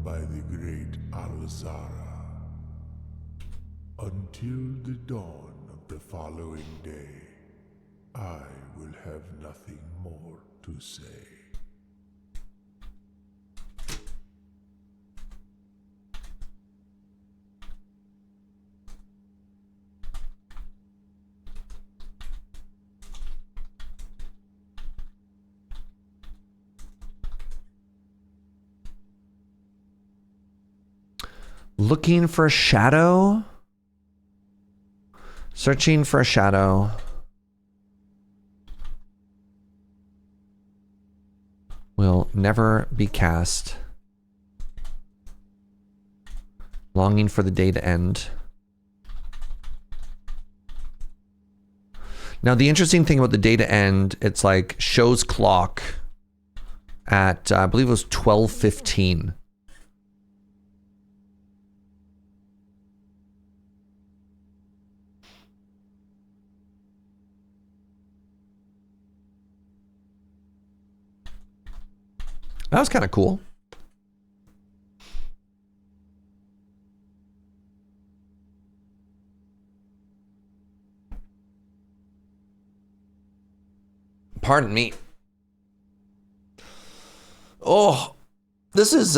by the great Al-Zara. Until the dawn of the following day, I will have nothing more to say. Looking for a shadow? Searching for a shadow. Will never be cast. Longing for the day to end. Now, the interesting thing about the data end, it's like shows clock at, I believe it was 12:15. That was kind of cool. Pardon me. Oh, this is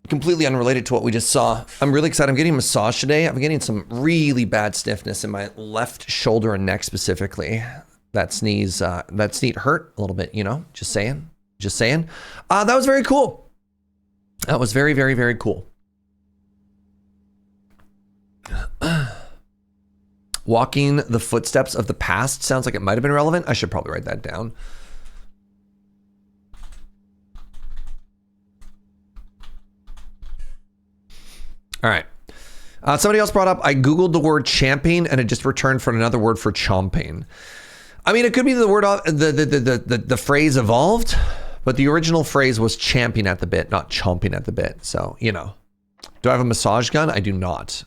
completely unrelated to what we just saw. I'm really excited. I'm getting a massage today. I'm getting some really bad stiffness in my left shoulder and neck specifically. That sneeze hurt a little bit, you know, just saying. Just saying. That was very cool. That was very, very, very cool. Walking the footsteps of the past sounds like it might have been relevant. I should probably write that down. All right. Somebody else brought up, I Googled the word champagne and it just returned for another word for chomping. I mean, it could be the word, the phrase evolved, but the original phrase was champing at the bit, not chomping at the bit. So, you know, do I have a massage gun? I do not.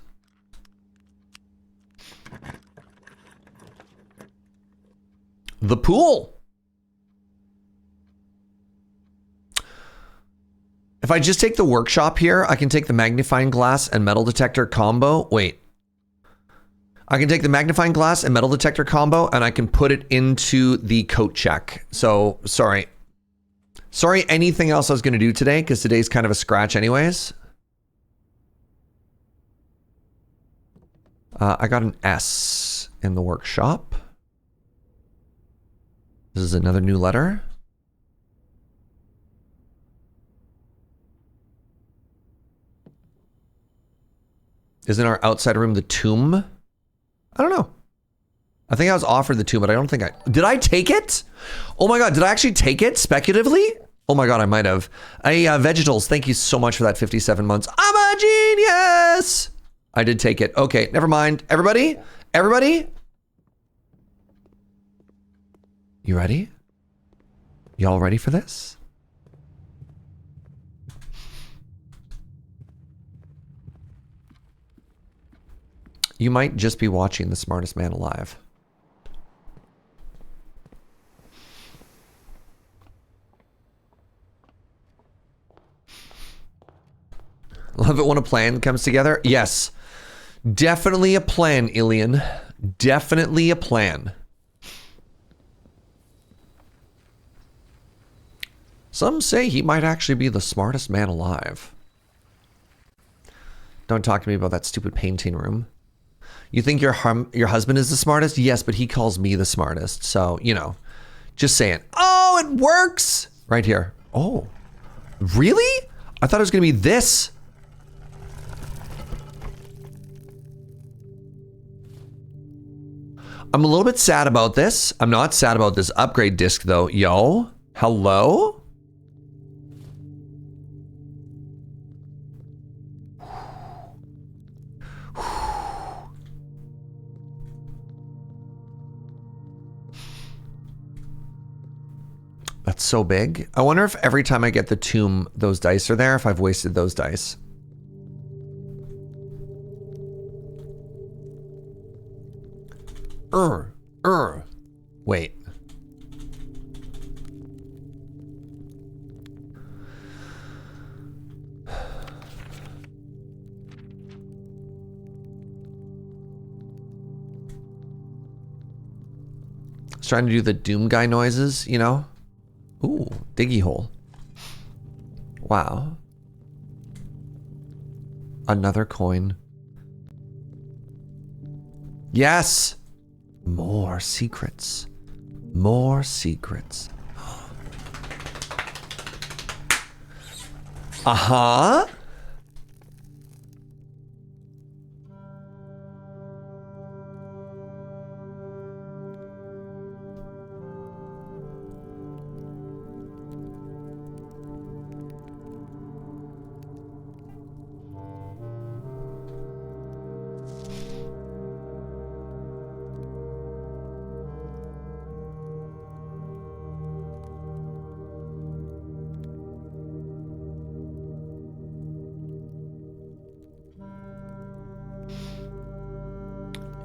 The pool. If I just take the workshop here, I can take the magnifying glass and metal detector combo. Wait. I can take the magnifying glass and metal detector combo and I can put it into the coat check. So, sorry. Sorry, anything else I was going to do today, because today's kind of a scratch anyways. I got an S in the workshop. This is another new letter. Isn't our outside room the tomb? I don't know. I think I was offered the tomb, but I don't think did I take it? Oh my God, did I actually take it speculatively? Oh my God, I might have. Vegetals, thank you so much for that 57 months. I'm a genius. I did take it. Okay, never mind. Everybody? You ready? Y'all ready for this? You might just be watching The Smartest Man Alive. Love it when a plan comes together. Yes, definitely a plan, Ilian. Definitely a plan. Some say he might actually be the smartest man alive. Don't talk to me about that stupid painting room. You think your husband is the smartest? Yes, but he calls me the smartest. So, you know, just saying. Oh, it works! Right here. Oh, really? I thought it was going to be this. I'm a little bit sad about this. I'm not sad about this upgrade disc though. Yo, hello? That's so big. I wonder if every time I get the tomb, those dice are there, if I've wasted those dice. Wait. I was trying to do the Doom guy noises, you know? Ooh, diggy hole. Wow. Another coin. Yes! More secrets. More secrets. Uh-huh.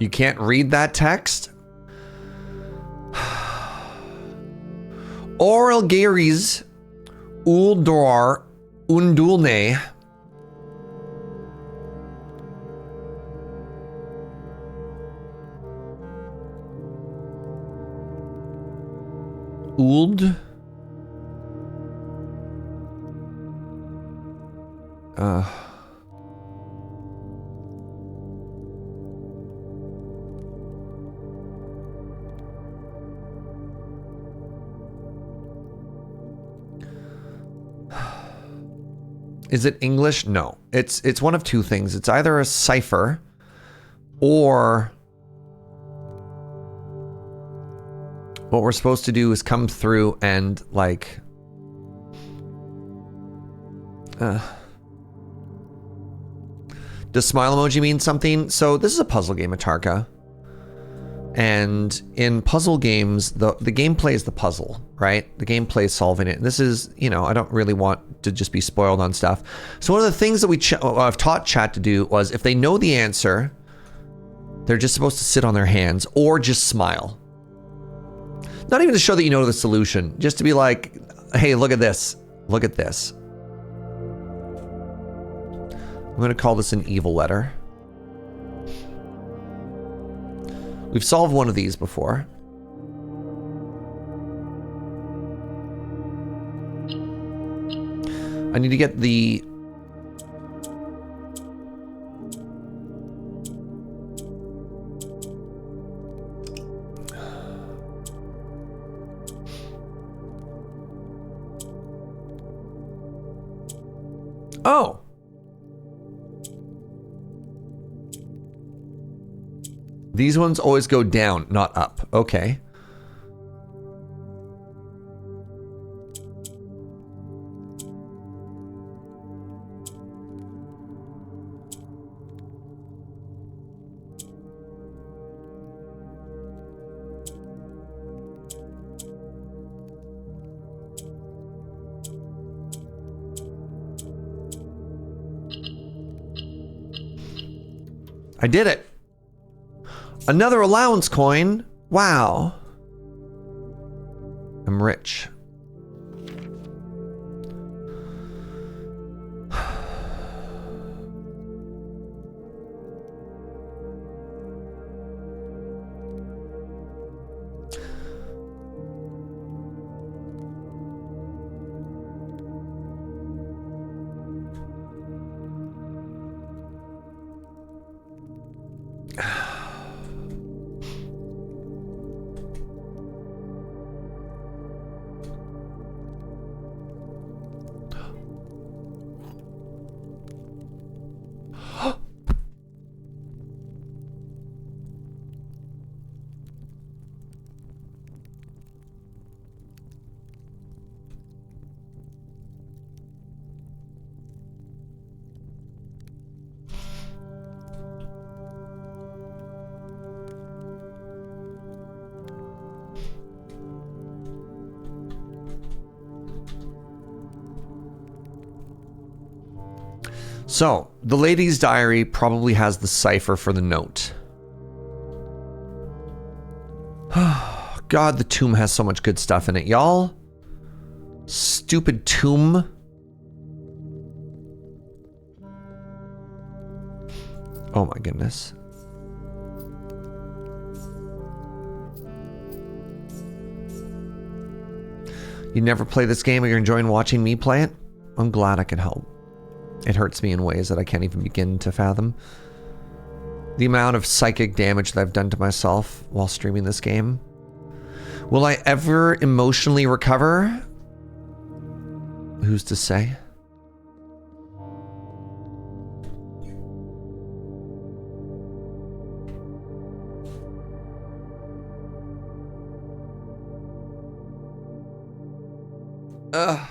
You can't read that text? Oral Gary's Uldor Undulne. Uld. Is it English? No. It's one of two things. It's either a cipher or what we're supposed to do is come through and like does smile emoji mean something? So this is a puzzle game, Atarka. And in puzzle games, the gameplay is the puzzle, right? The gameplay is solving it. And this is, you know, I don't really want to just be spoiled on stuff. So one of the things that I've taught chat to do was if they know the answer, they're just supposed to sit on their hands or just smile. Not even to show that you know the solution, just to be like, hey, look at this. Look at this. I'm going to call this an evil letter. We've solved one of these before. I need to get the... Oh! These ones always go down, not up. Okay. I did it. Another allowance coin. Wow. I'm rich. So, the lady's diary probably has the cipher for the note. God, the tomb has so much good stuff in it, y'all. Stupid tomb. Oh my goodness. You never play this game or you're enjoying watching me play it? I'm glad I can help. It hurts me in ways that I can't even begin to fathom. The amount of psychic damage that I've done to myself while streaming this game. Will I ever emotionally recover? Who's to say? Ugh.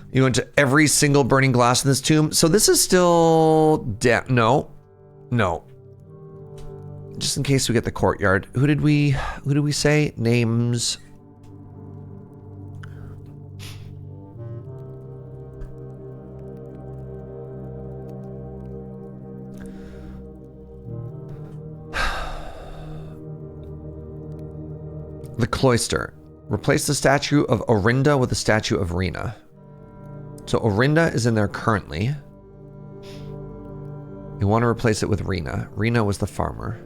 You went to every single burning glass in this tomb. So this is still no. Just in case we get the courtyard. Who did we say? Names. The cloister. Replace the statue of Orinda with the statue of Rena. So Orinda is in there currently. You want to replace it with Rena. Rena was the farmer.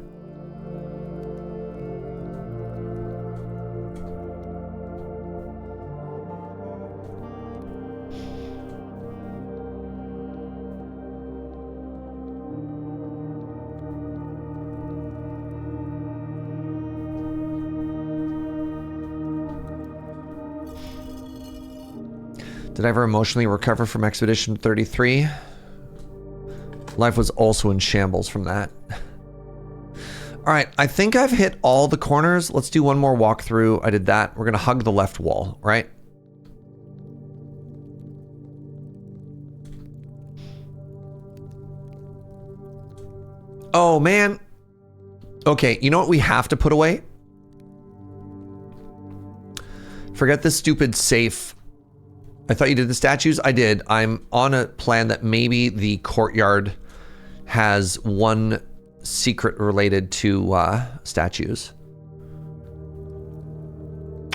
Did I ever emotionally recover from Expedition 33? Life was also in shambles from that. All right, I think I've hit all the corners. Let's do one more walkthrough. I did that. We're gonna hug the left wall, right? Oh, man. Okay, you know what we have to put away? Forget this stupid safe. I thought you did the statues. I did. I'm on a plan that maybe the courtyard has one secret related to statues.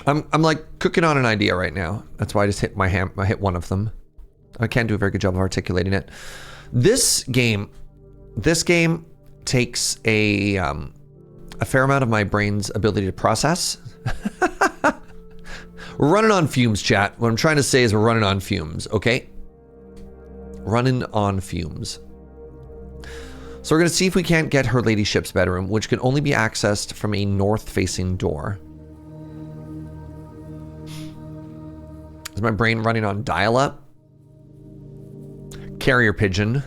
I'm like cooking on an idea right now. That's why I just hit my hand. I hit one of them. I can't do a very good job of articulating it. This game takes a fair amount of my brain's ability to process. We're running on fumes, chat. What I'm trying to say is we're running on fumes, okay? Running on fumes. So we're going to see if we can't get her ladyship's bedroom, which can only be accessed from a north-facing door. Is my brain running on dial-up? Carrier pigeon.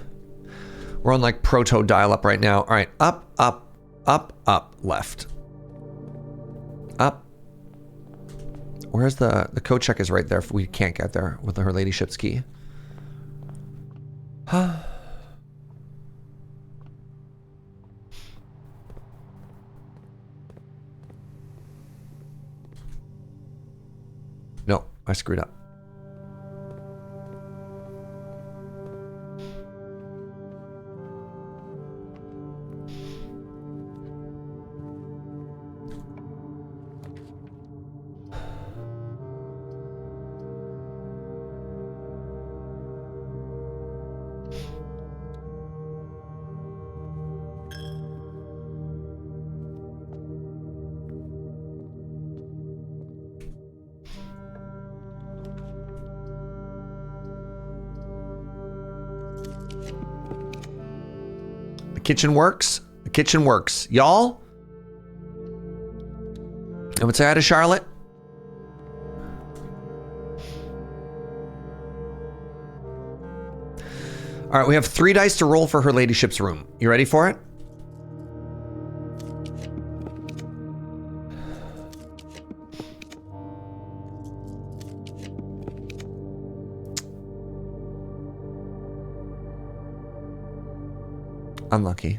We're on like proto dial-up right now. All right, up, up, up, up, left. Up. Where's the code check is right there if we can't get there with her ladyship's key. No, I screwed up. Kitchen works. The kitchen works. Y'all? I'm gonna say hi to Charlotte. All right, we have 3 dice to roll for her ladyship's room. You ready for it? Unlucky.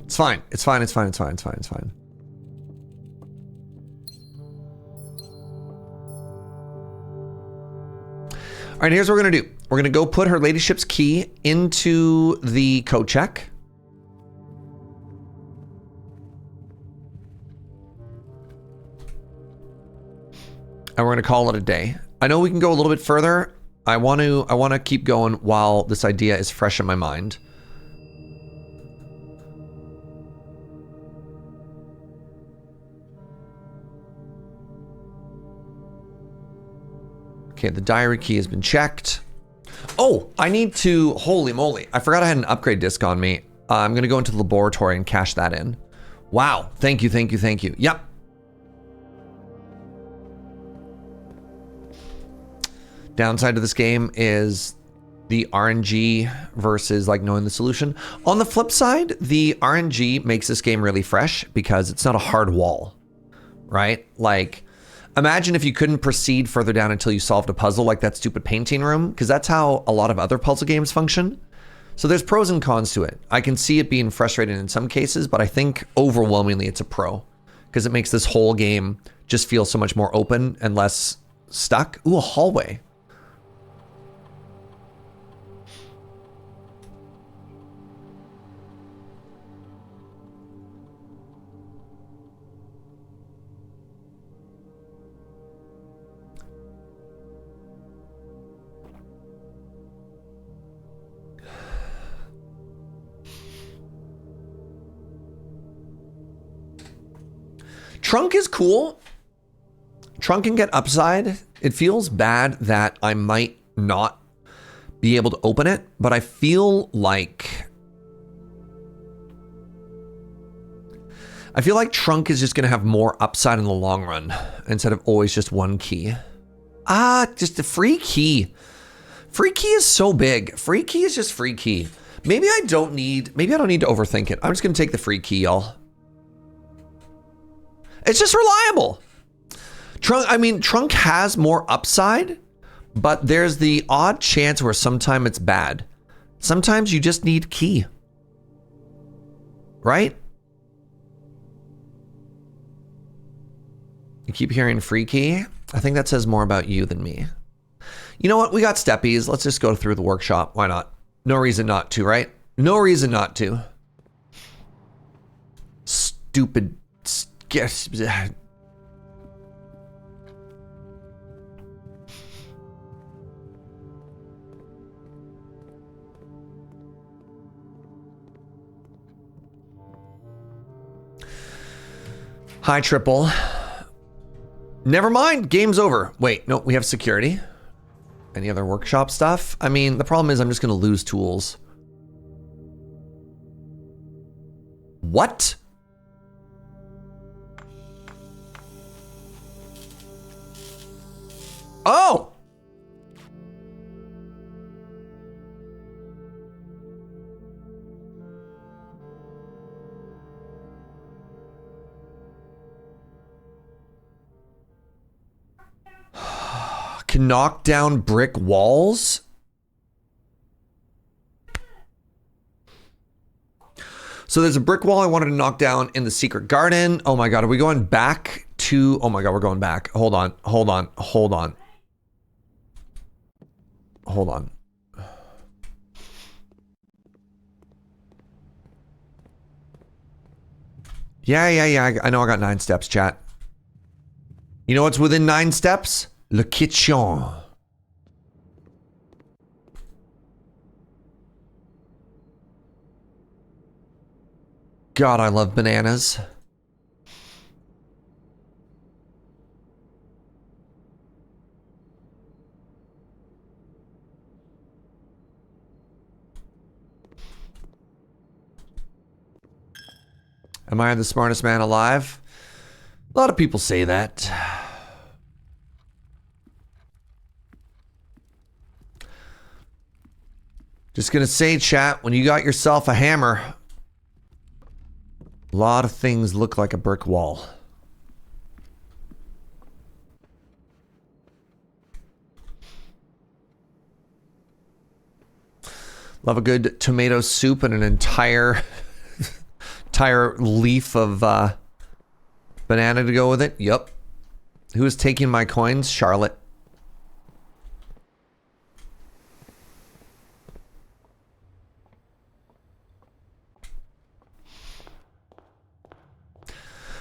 It's fine. It's fine. It's fine. It's fine. It's fine. It's fine. All right, here's what we're going to do. We're going to go put her ladyship's key into the code check. And we're going to call it a day. I know we can go a little bit further. I want to keep going while this idea is fresh in my mind. Okay, the diary key has been checked. Oh, I need to, holy moly. I forgot I had an upgrade disc on me. I'm going to go into the laboratory and cash that in. Wow. Thank you, thank you, thank you. Yep. Downside to this game is the RNG versus like knowing the solution. On the flip side, the RNG makes this game really fresh because it's not a hard wall, right? Like, imagine if you couldn't proceed further down until you solved a puzzle like that stupid painting room, because that's how a lot of other puzzle games function. So there's pros and cons to it. I can see it being frustrating in some cases, but I think overwhelmingly it's a pro because it makes this whole game just feel so much more open and less stuck. Ooh, a hallway. Trunk is cool. Trunk can get upside. It feels bad that I might not be able to open it, but I feel like Trunk is just going to have more upside in the long run instead of always just one key. Just a free key. Free key is so big. Free key is just free key. Maybe I don't need to overthink it. I'm just going to take the free key, y'all. It's just reliable. Trunk has more upside, but there's the odd chance where sometimes it's bad. Sometimes you just need key. Right? You keep hearing free key. I think that says more about you than me. You know what? We got steppies. Let's just go through the workshop. Why not? No reason not to, right? No reason not to. Stupid. Hi, Triple. Never mind, game's over. Wait, no, we have security. Any other workshop stuff? I mean, the problem is I'm just gonna lose tools. What? Oh! Can knock down brick walls? So there's a brick wall I wanted to knock down in the secret garden. Oh my god, are we going back to... Oh my god, we're going back. Hold on. Yeah. I know I got 9 steps, chat. You know what's within 9 steps? Le kitchen. God, I love bananas. Am I the smartest man alive? A lot of people say that. Just gonna say, chat, when you got yourself a hammer, a lot of things look like a brick wall. Love a good tomato soup and an entire leaf of banana to go with it. Yup. Who is taking my coins? Charlotte.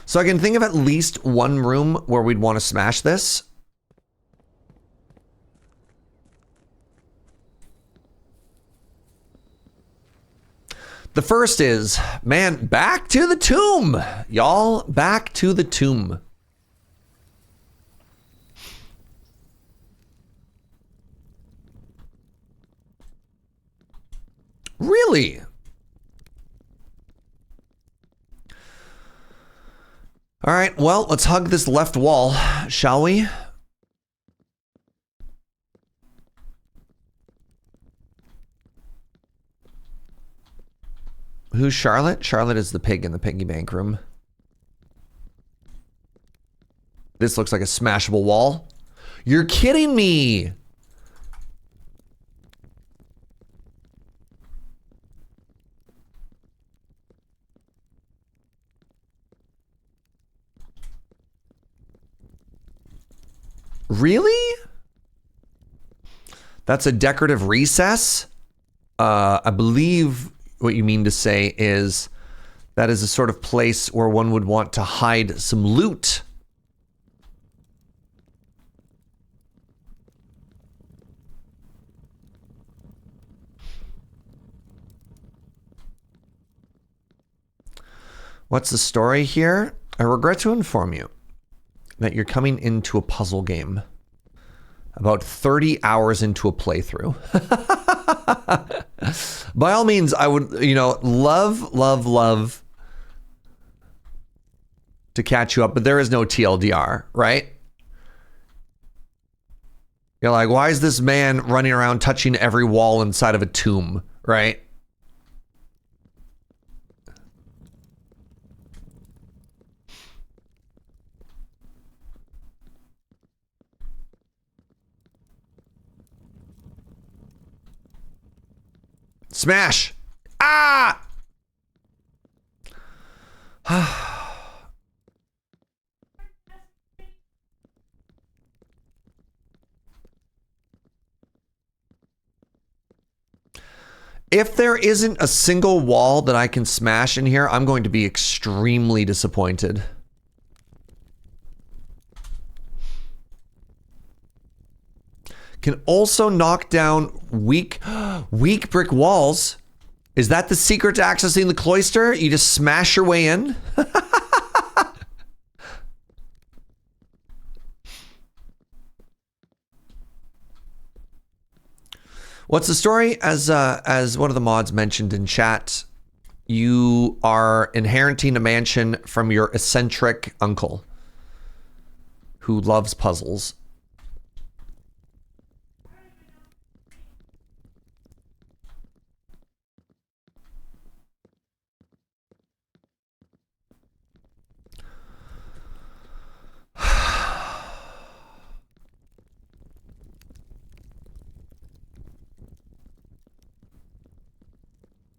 So I can think of at least one room where we'd want to smash this. The first is, man, back to the tomb. Y'all, back to the tomb. Really? All right, well, let's hug this left wall, shall we? Who's Charlotte? Charlotte is the pig in the piggy bank room. This looks like a smashable wall. You're kidding me! Really? That's a decorative recess? I believe what you mean to say is that is a sort of place where one would want to hide some loot. What's the story here? I regret to inform you that you're coming into a puzzle game about 30 hours into a playthrough. By all means, I would, love to catch you up, but there is no TLDR, right? You're like, why is this man running around touching every wall inside of a tomb, right? Smash! Ah! If there isn't a single wall that I can smash in here, I'm going to be extremely disappointed. Can also knock down weak brick walls. Is that the secret to accessing the cloister? You just smash your way in? What's the story? As one of the mods mentioned in chat, you are inheriting a mansion from your eccentric uncle who loves puzzles.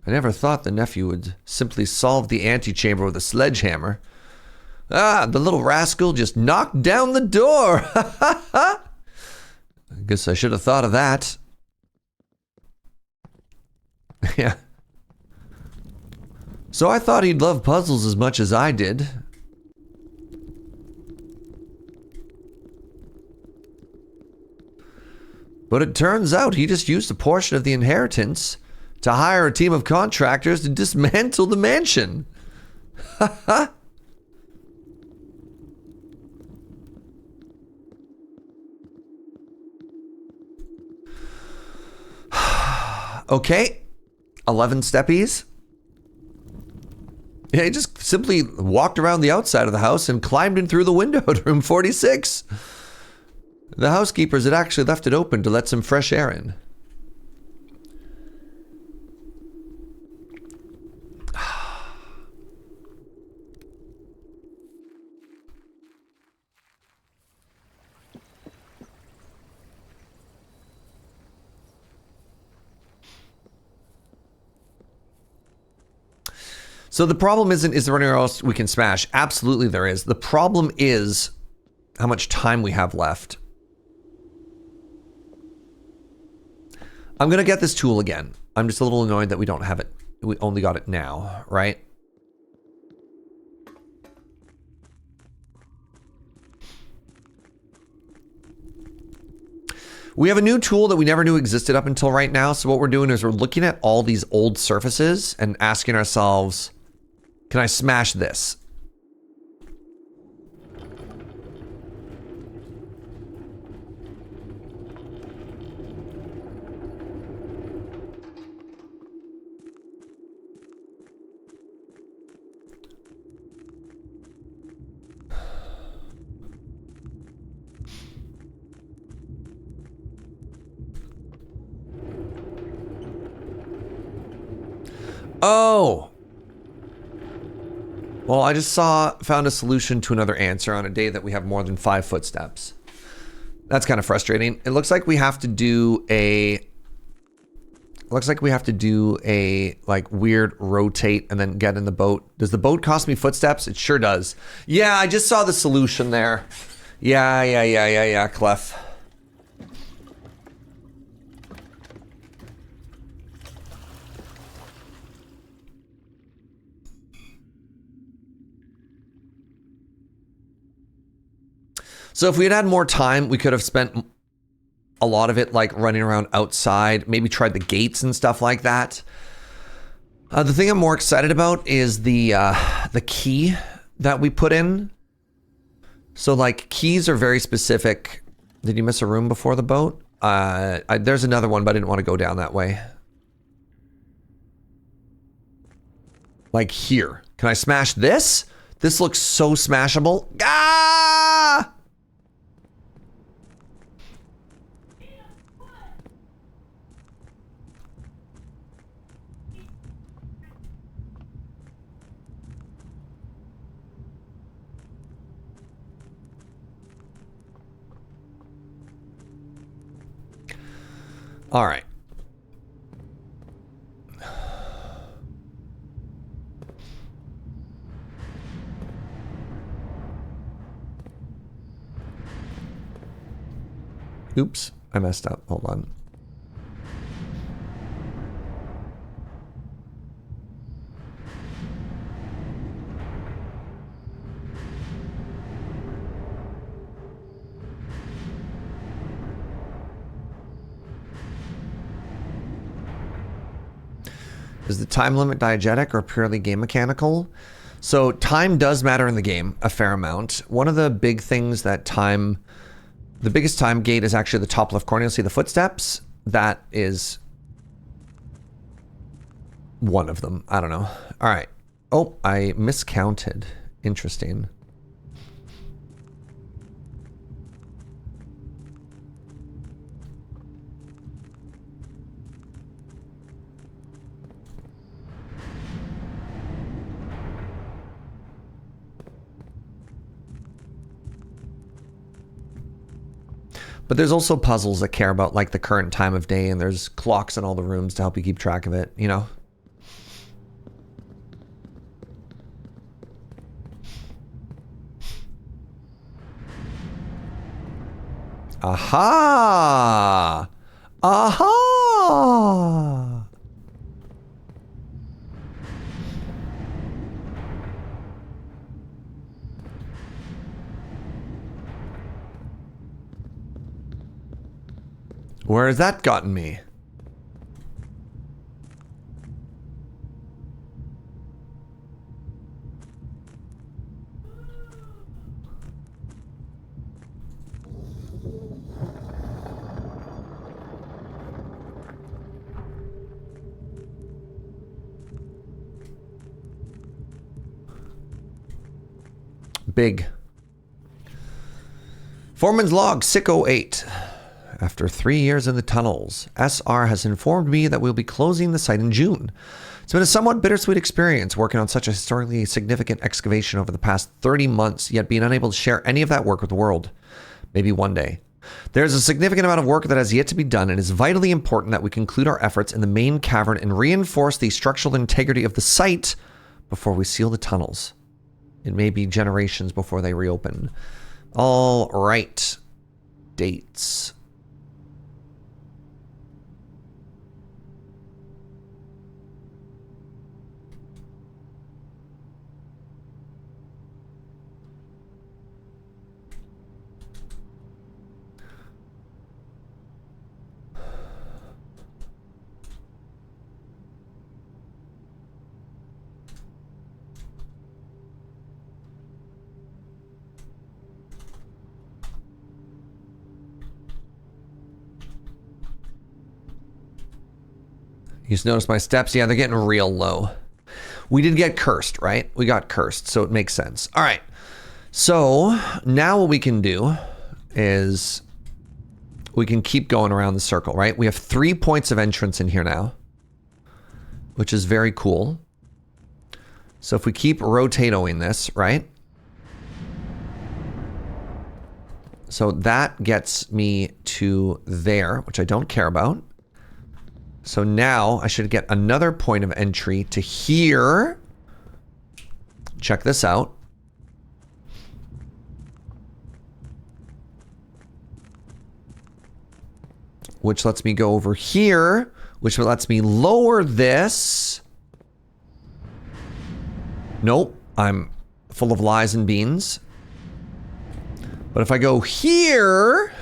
I never thought the nephew would simply solve the antechamber with a sledgehammer. Ah, the little rascal just knocked down the door. I guess I should have thought of that. Yeah. So I thought he'd love puzzles as much as I did. But it turns out he just used a portion of the inheritance to hire a team of contractors to dismantle the mansion. Okay. 11 steppies. Yeah, he just simply walked around the outside of the house and climbed in through the window to room 46. The housekeepers had actually left it open to let some fresh air in. So the problem isn't, is there anywhere else we can smash? Absolutely there is. The problem is how much time we have left. I'm going to get this tool again. I'm just a little annoyed that we don't have it. We only got it now, right? We have a new tool that we never knew existed up until right now. So what we're doing is we're looking at all these old surfaces and asking ourselves, can I smash this? Oh. Well, I just found a solution to another answer on a day that we have more than 5 footsteps. That's kind of frustrating. It looks like we have to do a like weird rotate and then get in the boat. Does the boat cost me footsteps? It sure does. Yeah, I just saw the solution there. Yeah, Clef. So if we had more time, we could have spent a lot of it like running around outside, maybe tried the gates and stuff like that. The thing I'm more excited about is the key that we put in. So like keys are very specific. Did you miss a room before the boat? There's another one, but I didn't want to go down that way. Like here. Can I smash this? This looks so smashable. Ah! All right. Oops, I messed up. Hold on. Is the time limit diegetic or purely game mechanical? So time does matter in the game a fair amount. One of the big things that the biggest time gate is actually the top left corner. You'll see the footsteps. That is one of them. I don't know. All right. Oh, I miscounted. Interesting. But there's also puzzles that care about like the current time of day, and there's clocks in all the rooms to help you keep track of it, you know? Aha! Aha! Where has that gotten me? Big. Foreman's log, Sicko 8. After 3 years in the tunnels, SR has informed me that we'll be closing the site in June. It's been a somewhat bittersweet experience working on such a historically significant excavation over the past 30 months, yet being unable to share any of that work with the world. Maybe one day. There's a significant amount of work that has yet to be done, and it is vitally important that we conclude our efforts in the main cavern and reinforce the structural integrity of the site before we seal the tunnels. It may be generations before they reopen. All right. Dates. You just notice my steps? Yeah, they're getting real low. We did get cursed, right? We got cursed, so it makes sense. All right. So now what we can do is we can keep going around the circle, right? We have 3 points of entrance in here now, which is very cool. So if we keep rotating this, right? So that gets me to there, which I don't care about. So now I should get another point of entry to here. Check this out. Which lets me go over here, which lets me lower this. Nope, I'm full of lies and beans. But if I go here...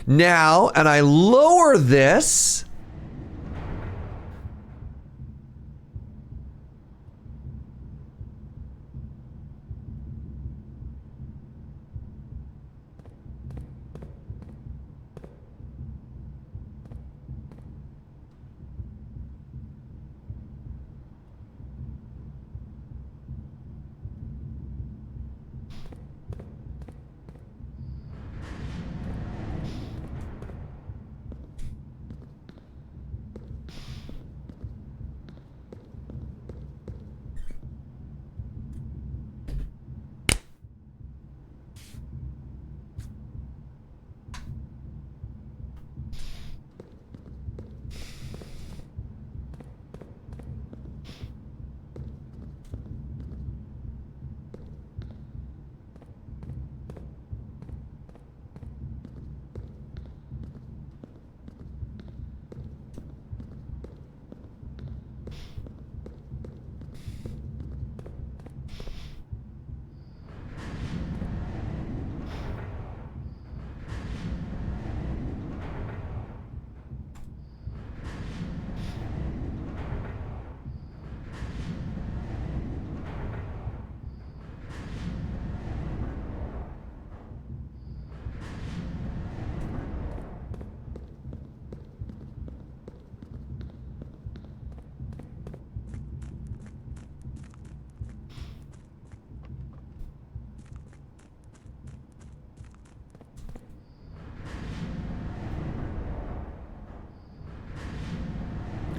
now, and I lower this.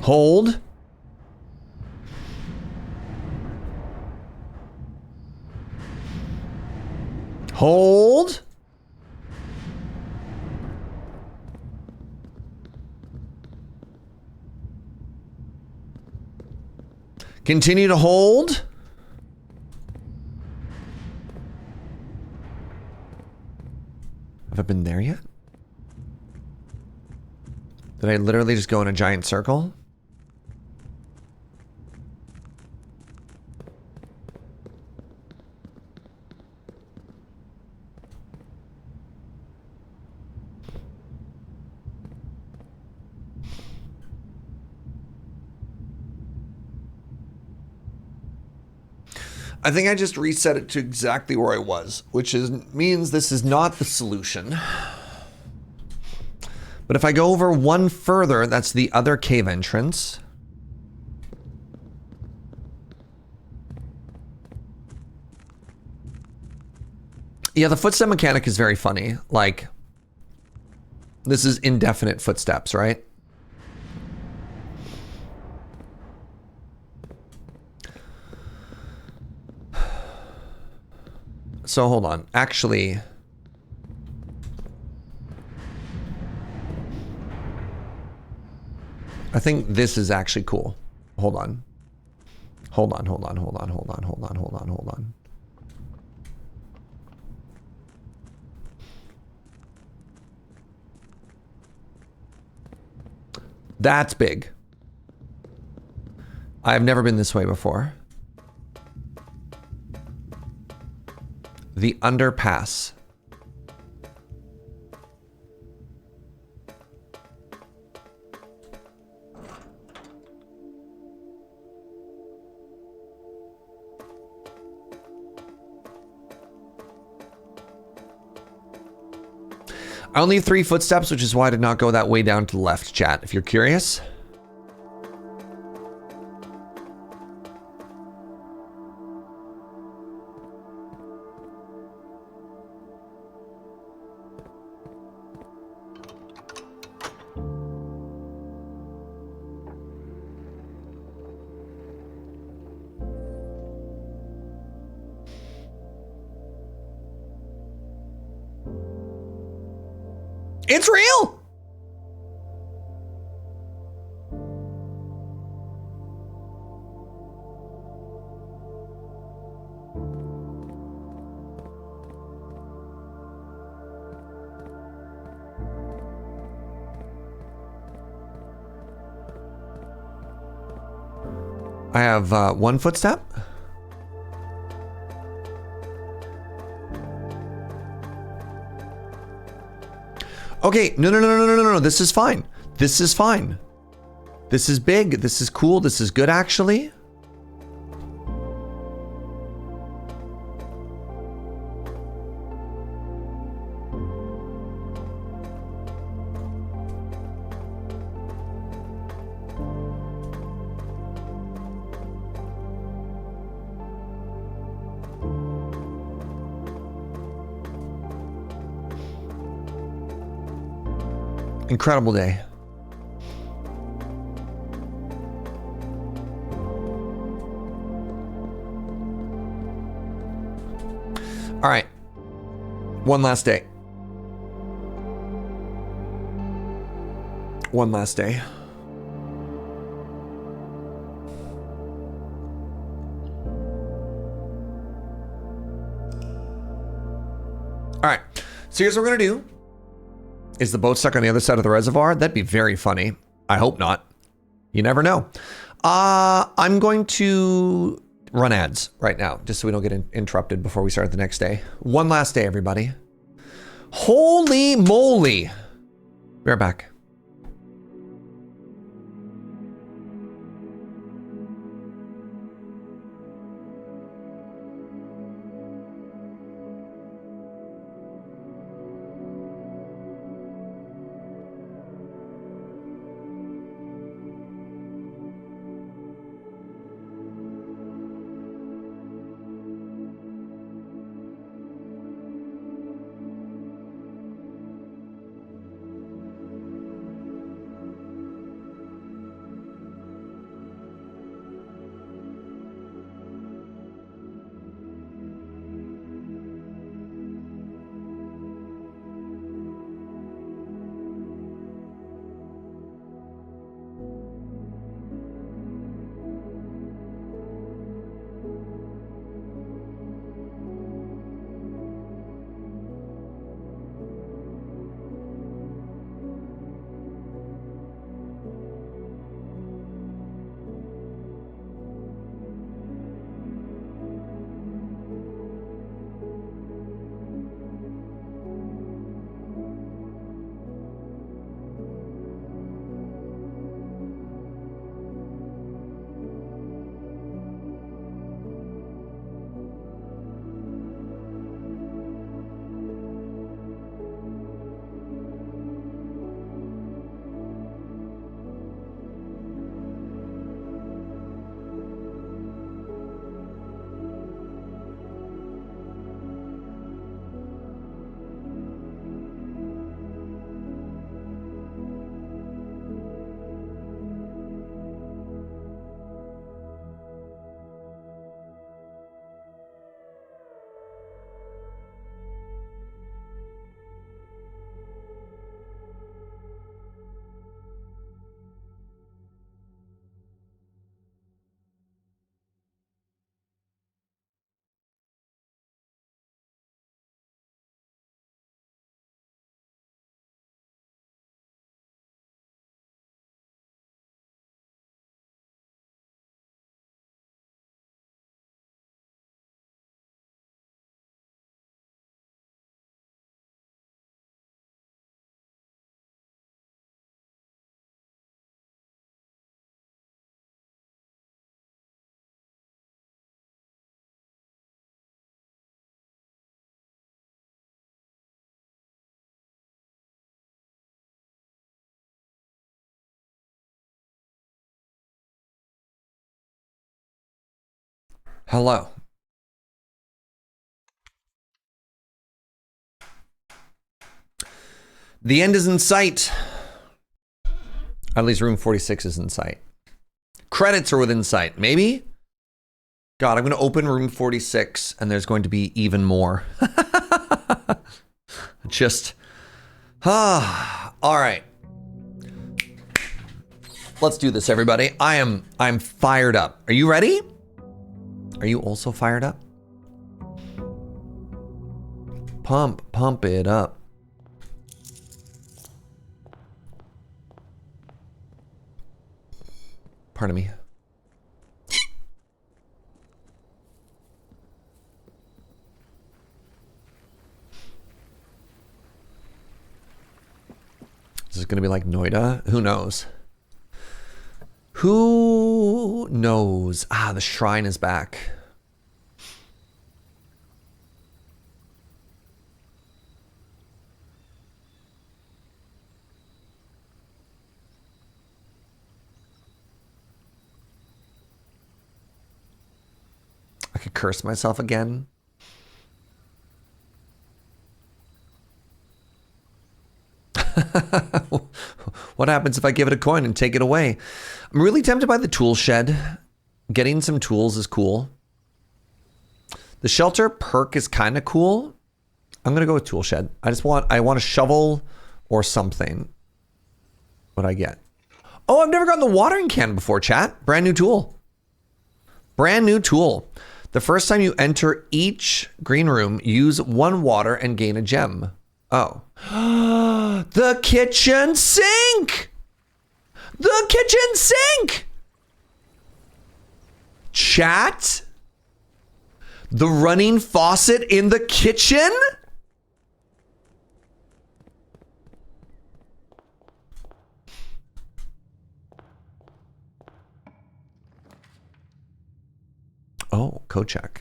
Hold. Hold. Continue to hold. Have I been there yet? Did I literally just go in a giant circle? I think I just reset it to exactly where I was, which means this is not the solution. But if I go over one further, that's the other cave entrance. Yeah, the footstep mechanic is very funny. Like, this is indefinite footsteps, right? So hold on. Actually, I think this is actually cool. Hold on. Hold on, hold on, hold on, hold on, hold on, hold on, hold on. That's big. I've never been this way before. The underpass. I only have 3 footsteps, which is why I did not go that way down to the left, chat, if you're curious. It's real! I have 1 footstep. Okay, no. This is fine. This is fine. This is big. This is cool. This is good, actually. Incredible day. All right. One last day. One last day. All right. So here's what we're going to do. Is the boat stuck on the other side of the reservoir? That'd be very funny. I hope not. You never know. I'm going to run ads right now, just so we don't get interrupted before we start the next day. One last day, everybody. Holy moly. We're back. Hello. The end is in sight. At least room 46 is in sight. Credits are within sight. Maybe? God, I'm going to open room 46 and there's going to be even more. Just, all right. Let's do this, everybody. I'm fired up. Are you ready? Are you also fired up? Pump it up. Pardon me. Is this gonna be like Noida? Who knows? Who knows? Ah, the shrine is back. I could curse myself again. What happens if I give it a coin and take it away? I'm really tempted by the tool shed. Getting some tools is cool. The shelter perk is kind of cool. I'm gonna go with tool shed. I want a shovel or something. What'd I get? Oh, I've never gotten the watering can before, chat. Brand new tool. Brand new tool. The first time you enter each green room, use 1 water and gain a gem. Oh. The kitchen sink! The kitchen sink! Chat? The running faucet in the kitchen? Oh, Kochak.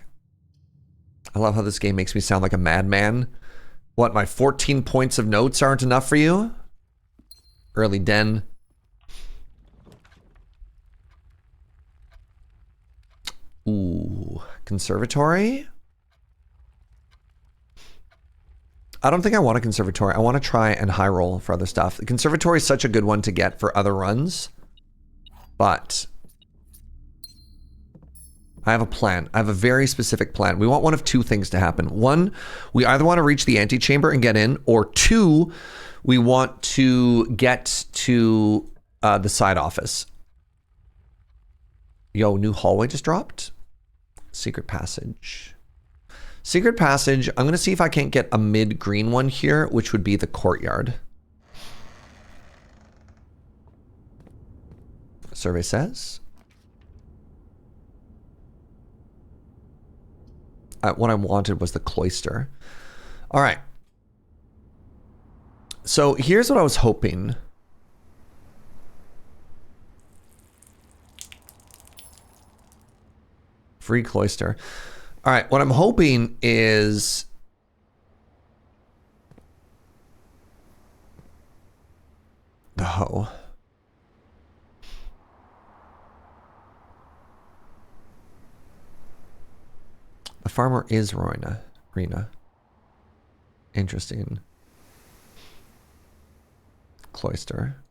I love how this game makes me sound like a madman. What, my 14 points of notes aren't enough for you? Early den. Ooh, conservatory? I don't think I want a conservatory. I want to try and high roll for other stuff. The conservatory is such a good one to get for other runs. But I have a plan. I have a very specific plan. We want one of 2 things to happen. 1, we either want to reach the antechamber and get in, or 2, we want to get to the side office. Yo, new hallway just dropped. Secret passage. Secret passage. I'm going to see if I can't get a mid-green one here, which would be the courtyard. Survey says. What I wanted was the cloister. All right. So here's what I was hoping. Free cloister. All right. What I'm hoping is the hoe. The farmer is Rena. Interesting. Cloister.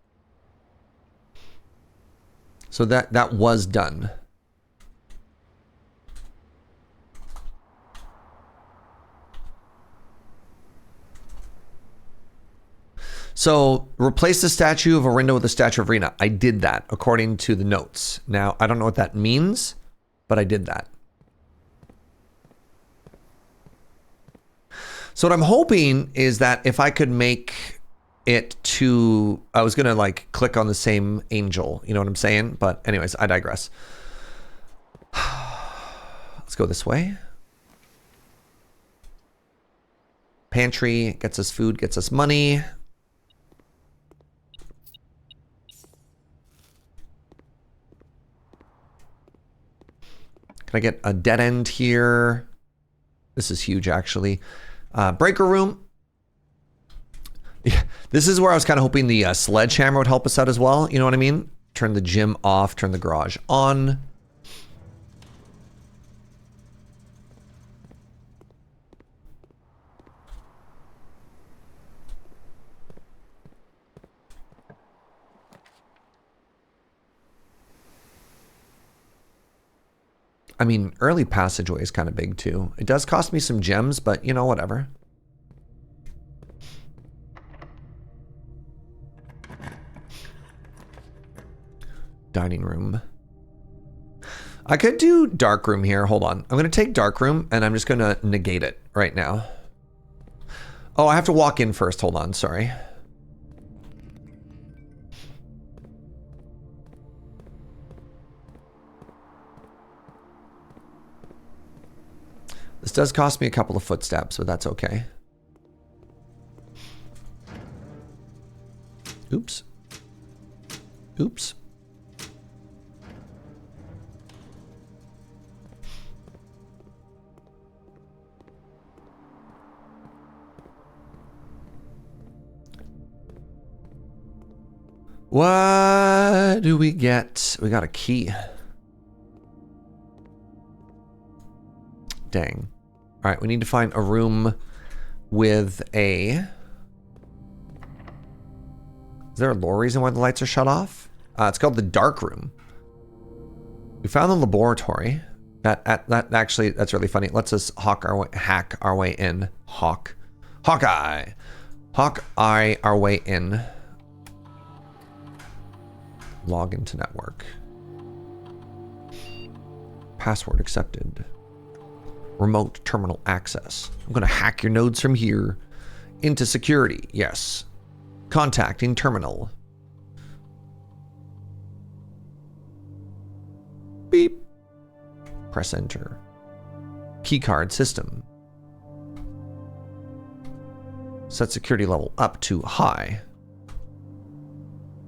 So that was done. So replace the statue of Orinda with the statue of Rena. I did that according to the notes. Now, I don't know what that means, but I did that. So what I'm hoping is that if I could make it to, I was going to like click on the same angel, you know what I'm saying? But anyways, I digress. Let's go this way. Pantry gets us food, gets us money. Can I get a dead end here? This is huge, actually. Breaker room. Yeah, this is where I was kind of hoping the sledgehammer would help us out as well. You know what I mean? Turn the gym off, turn the garage on. I mean, early passageway is kind of big too. It does cost me some gems, but you know, whatever. Dining room. I could do dark room here. Hold on. I'm going to take dark room and I'm just going to negate it right now. Oh, I have to walk in first. Hold on. Sorry. This does cost me a couple of footsteps, but that's okay. Oops. Oops. What do we get? We got a key. Dang. All right, we need to find a room with a... Is there a lore reason why the lights are shut off? It's called the dark room. We found the laboratory. That actually, that's really funny. It lets us hack our way in. Hawkeye our way in. Log into network. Password accepted. Remote terminal access. I'm gonna hack your nodes from here into security. Yes. Contacting terminal. Beep. Press enter. Keycard system. Set security level up to high.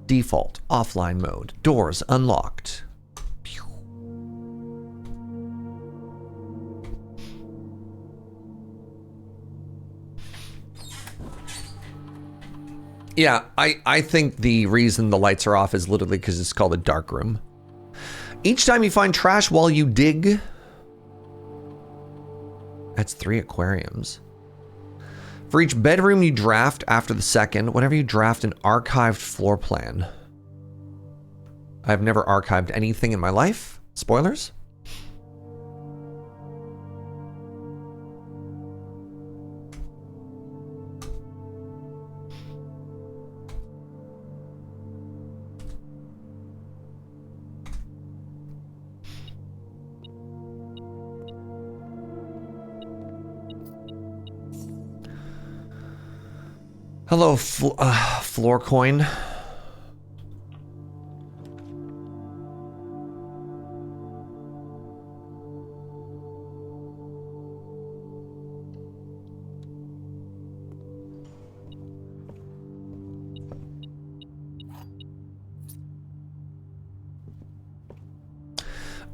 Default offline mode. Doors unlocked. Pew. Yeah, I think the reason the lights are off is literally because it's called a dark room. Each time you find trash while you dig. That's 3 aquariums. For each bedroom you draft after the second, whenever you draft an archived floor plan. I've never archived anything in my life. Spoilers. Hello, floor coin.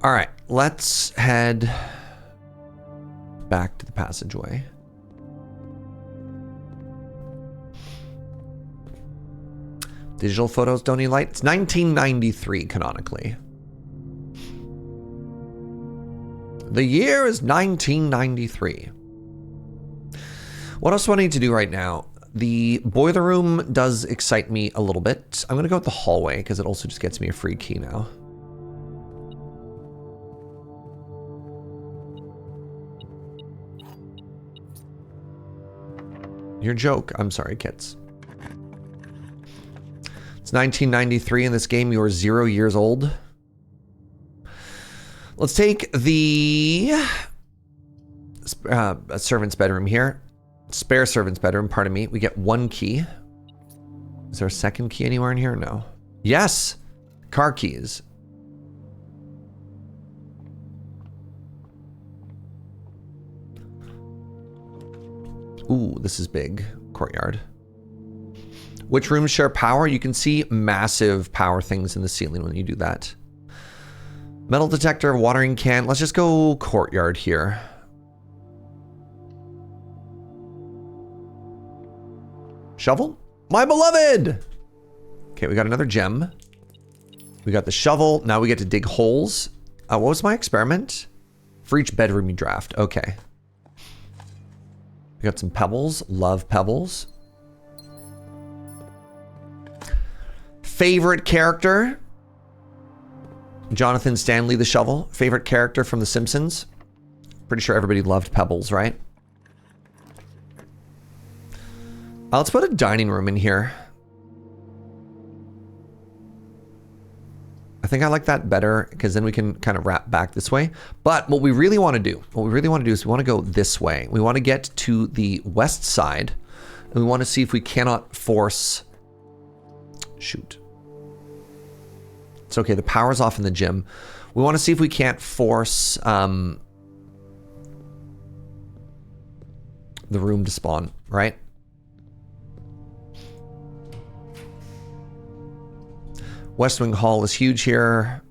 All right, let's head back to the passageway. Digital photos don't need light. It's 1993 canonically. The year is 1993. What else do I need to do right now? The boiler room does excite me a little bit. I'm gonna go with the hallway because it also just gets me a free key now. Your joke. I'm sorry, kids. It's 1993 in this game. You are 0 years old. Let's take the servant's bedroom here. Spare servant's bedroom, pardon me. We get 1 key. Is there a second key anywhere in here? No. Yes! Car keys. Ooh, this is big. Courtyard. Which rooms share power? You can see massive power things in the ceiling when you do that. Metal detector, watering can. Let's just go courtyard here. Shovel? My beloved! Okay, we got another gem. We got the shovel. Now we get to dig holes. What was my experiment? For each bedroom you draft. Okay. We got some pebbles. Love pebbles. Favorite character? Jonathan Stanley the Shovel, favorite character from The Simpsons. Pretty sure everybody loved Pebbles, right? Let's put a dining room in here. I think I like that better because then we can kind of wrap back this way. But what we really want to do, is we want to go this way. We want to get to the west side and we want to see if we cannot force... Shoot. It's okay, the power's off in the gym. We want to see if we can't force the room to spawn, right? West Wing Hall is huge here.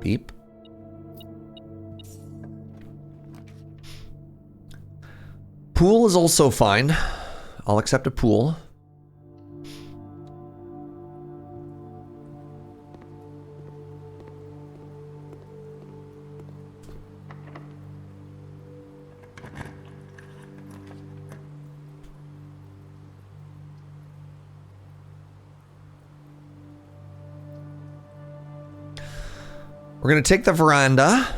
Beep. Pool is also fine. I'll accept a pool. We're going to take the veranda.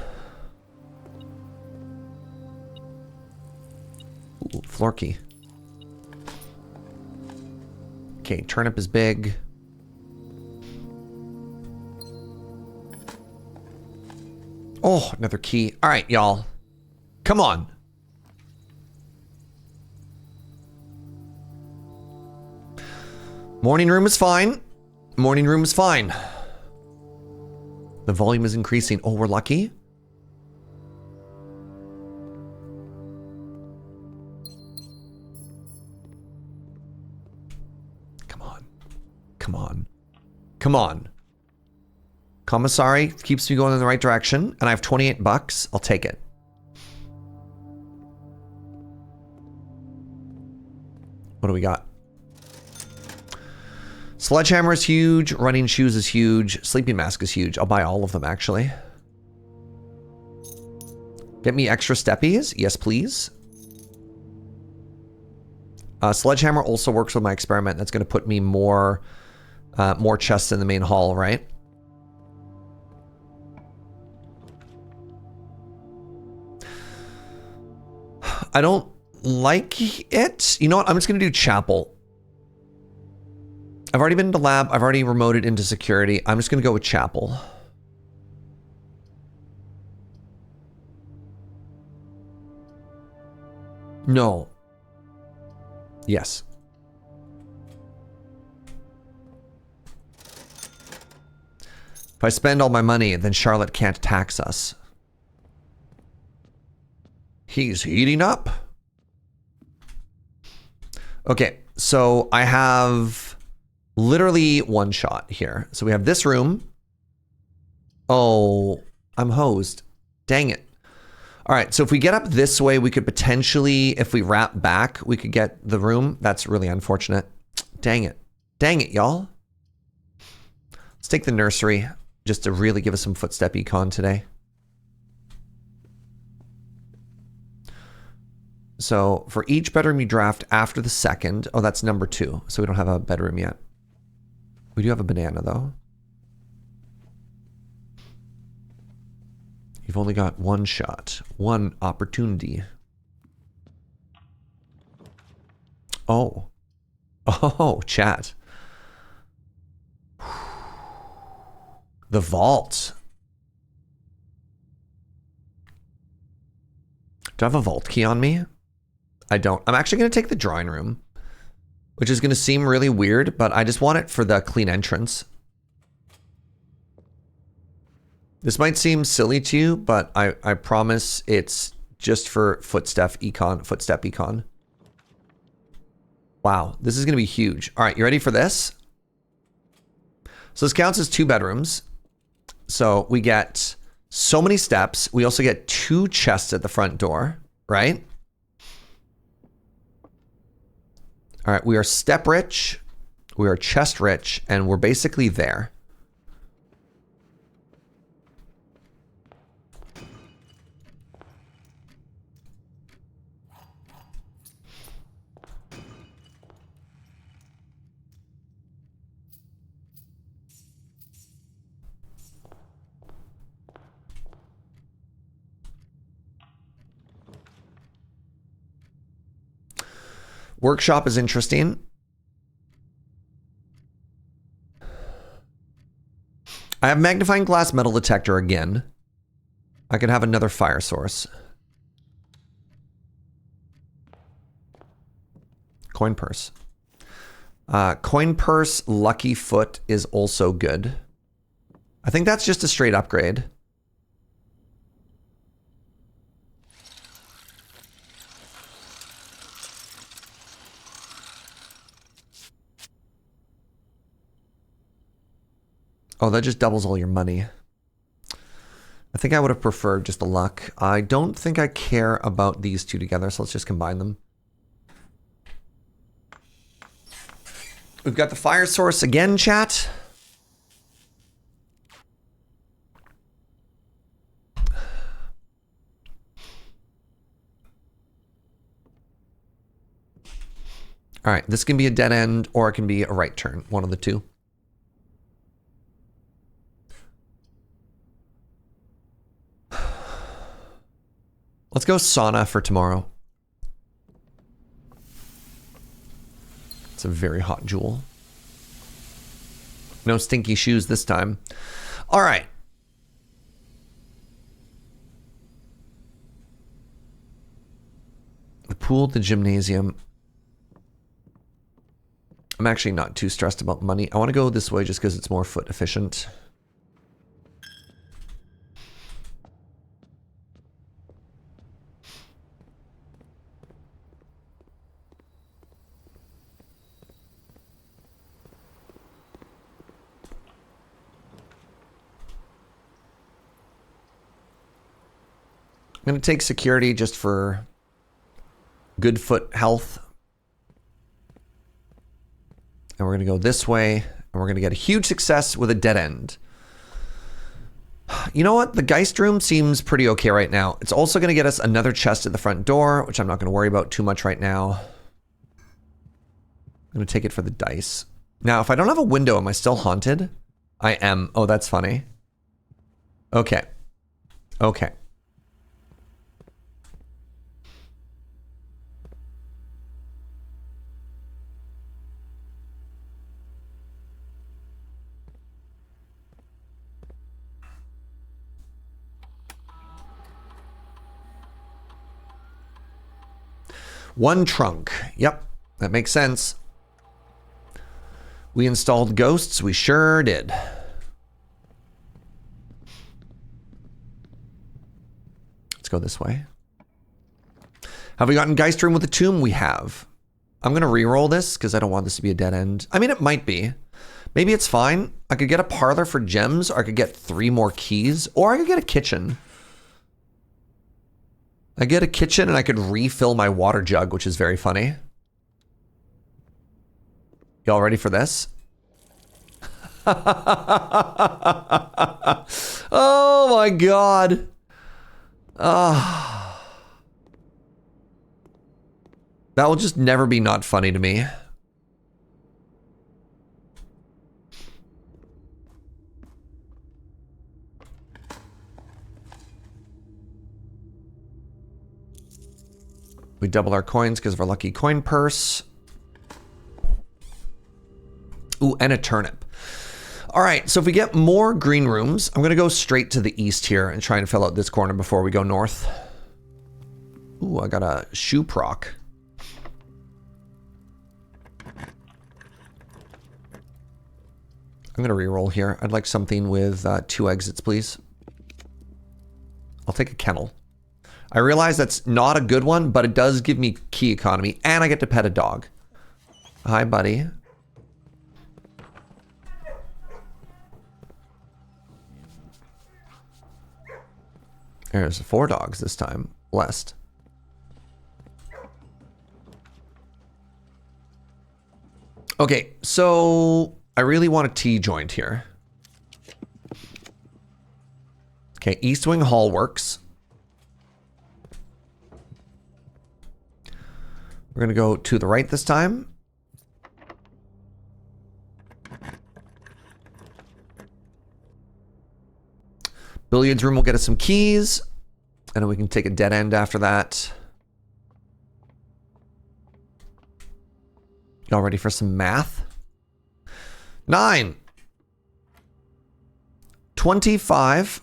Ooh, floor key. Okay, turnip is big. Oh, another key. All right, y'all. Come on. Morning room is fine. Morning room is fine. The volume is increasing. Oh, we're lucky. Come on. Come on. Come on. Commissary keeps me going in the right direction, and I have 28 bucks. I'll take it. What do we got? Sledgehammer is huge. Running shoes is huge. Sleeping mask is huge. I'll buy all of them, actually. Get me extra steppies? Yes, please. Sledgehammer also works with my experiment. That's going to put me more chests in the main hall, right? I don't like it. You know what? I'm just going to do chapel. I've already been to lab. I've already remoted into security. I'm just going to go with chapel. No. Yes. If I spend all my money, then Charlotte can't tax us. He's heating up. Okay, so I have literally one shot here. So we have this room. Oh, I'm hosed. Dang it. All right, so if we get up this way, we could potentially, if we wrap back, we could get the room. That's really unfortunate. Dang it. Dang it, y'all. Let's take the nursery just to really give us some footstep econ today. So for each bedroom you draft after the second, oh, that's number 2. So we don't have a bedroom yet. We do have a banana though. You've only got one shot, one opportunity. Oh. Oh, chat. The vault. Do I have a vault key on me? I don't. I'm actually going to take the drawing room, which is going to seem really weird, but I just want it for the clean entrance. This might seem silly to you, but I promise it's just for footstep econ. Wow, this is going to be huge. All right, you ready for this? So this counts as 2 bedrooms. So we get so many steps. We also get 2 chests at the front door, right? All right, we are step rich, we are chest rich, and we're basically there. Workshop is interesting. I have magnifying glass metal detector again. I could have another fire source. Coin purse. Coin purse, lucky foot is also good. I think that's just a straight upgrade. Oh, that just doubles all your money. I think I would have preferred just the luck. I don't think I care about these two together, so let's just combine them. We've got the fire source again, chat. All right, this can be a dead end or it can be a right turn, one of the two. Let's go sauna for tomorrow. It's a very hot jewel. No stinky shoes this time. All right. The pool, the gymnasium. I'm actually not too stressed about money. I want to go this way just because it's more foot efficient. I'm going to take security just for good foot health. And we're going to go this way. And we're going to get a huge success with a dead end. You know what? The Geist room seems pretty okay right now. It's also going to get us another chest at the front door, which I'm not going to worry about too much right now. I'm going to take it for the dice. Now, if I don't have a window, am I still haunted? I am. Oh, that's funny. Okay. Okay. One trunk. Yep, that makes sense. We installed ghosts. We sure did. Let's go this way. Have we gotten Geist room with a tomb? We have. I'm going to re-roll this because I don't want this to be a dead end. I mean, it might be. Maybe it's fine. I could get a parlor for gems, or I could get 3 more keys, or I could get a kitchen. I get a kitchen and I could refill my water jug, which is very funny. Y'all ready for this? Oh my god. That will just never be not funny to me. We double our coins because of our lucky coin purse. Ooh, and a turnip. All right, so if we get more green rooms, I'm going to go straight to the east here and try and fill out this corner before we go north. Ooh, I got a shoe proc. I'm going to re-roll here. I'd like something with 2 exits, please. I'll take a kennel. I realize that's not a good one, but it does give me key economy, and I get to pet a dog. Hi, buddy. There's 4 dogs this time. Blessed. Okay, so I really want a T-joint here. Okay, East Wing Hall works. We're going to go to the right this time. Billiards room will get us some keys. And then we can take a dead end after that. Y'all ready for some math? 9. 25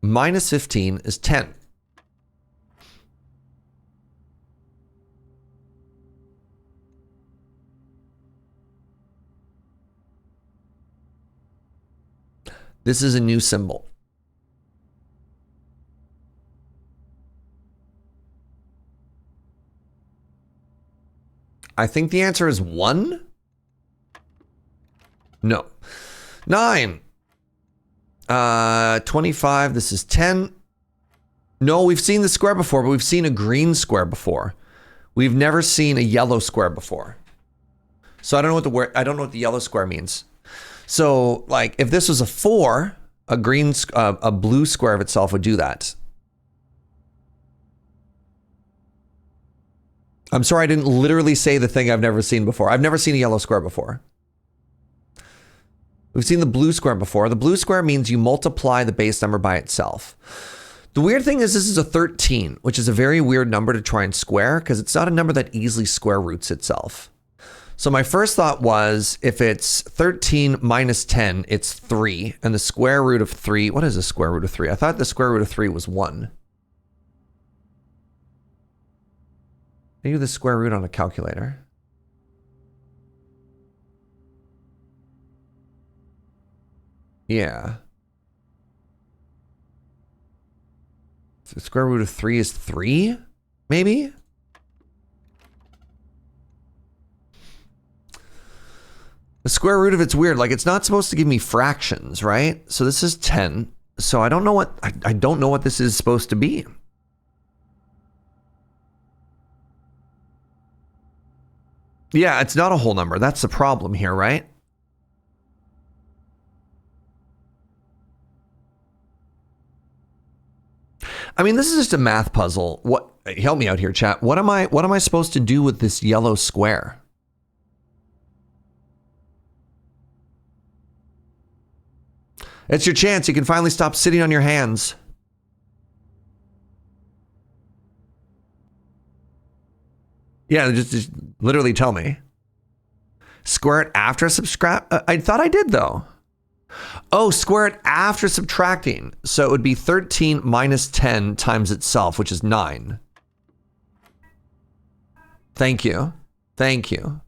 minus 15 is 10. This is a new symbol. I think the answer is 1? No. 9. 25, this is 10. No, we've seen the square before, but we've seen a green square before. We've never seen a yellow square before. So I don't know what the word, I don't know what the yellow square means. So like if this was a 4, a green, a blue square of itself would do that. I'm sorry, I didn't literally say the thing I've never seen before. I've never seen a yellow square before. We've seen the blue square before. The blue square means you multiply the base number by itself. The weird thing is this is a 13, which is a very weird number to try and square because it's not a number that easily square roots itself. So my first thought was if it's 13 minus 10, it's 3. And the square root of 3, what is the square root of 3? I thought the square root of 3 was 1. Maybe the square root on a calculator. Yeah. So the square root of 3 is 3? Maybe? The square root of it's weird. Like it's not supposed to give me fractions, right? So this is 10. So I don't know what I don't know what this is supposed to be. Yeah, it's not a whole number. That's the problem here, right? I mean, this is just a math puzzle. What? Help me out here, chat. What am I supposed to do with this yellow square? It's your chance. You can finally stop sitting on your hands. Yeah, just literally tell me. Square it after subtract. I thought I did though. Oh, square it after subtracting. So it would be 13 minus 10 times itself, which is 9. Thank you. Thank you.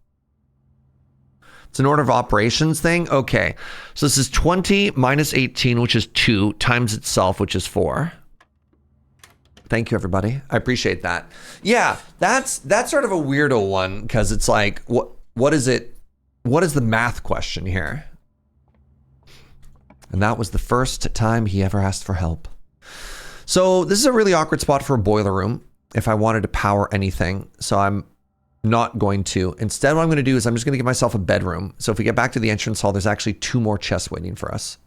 It's an order of operations thing. Okay. So this is 20 minus 18, which is 2, times itself, which is 4. Thank you, everybody. I appreciate that. Yeah, that's sort of a weirdo one because it's like, what is it? What is the math question here? And that was the first time he ever asked for help. So this is a really awkward spot for a boiler room if I wanted to power anything. So I'm not going to. Instead, what I'm going to do is I'm just going to give myself a bedroom. So if we get back to the entrance hall, there's actually 2 more chests waiting for us.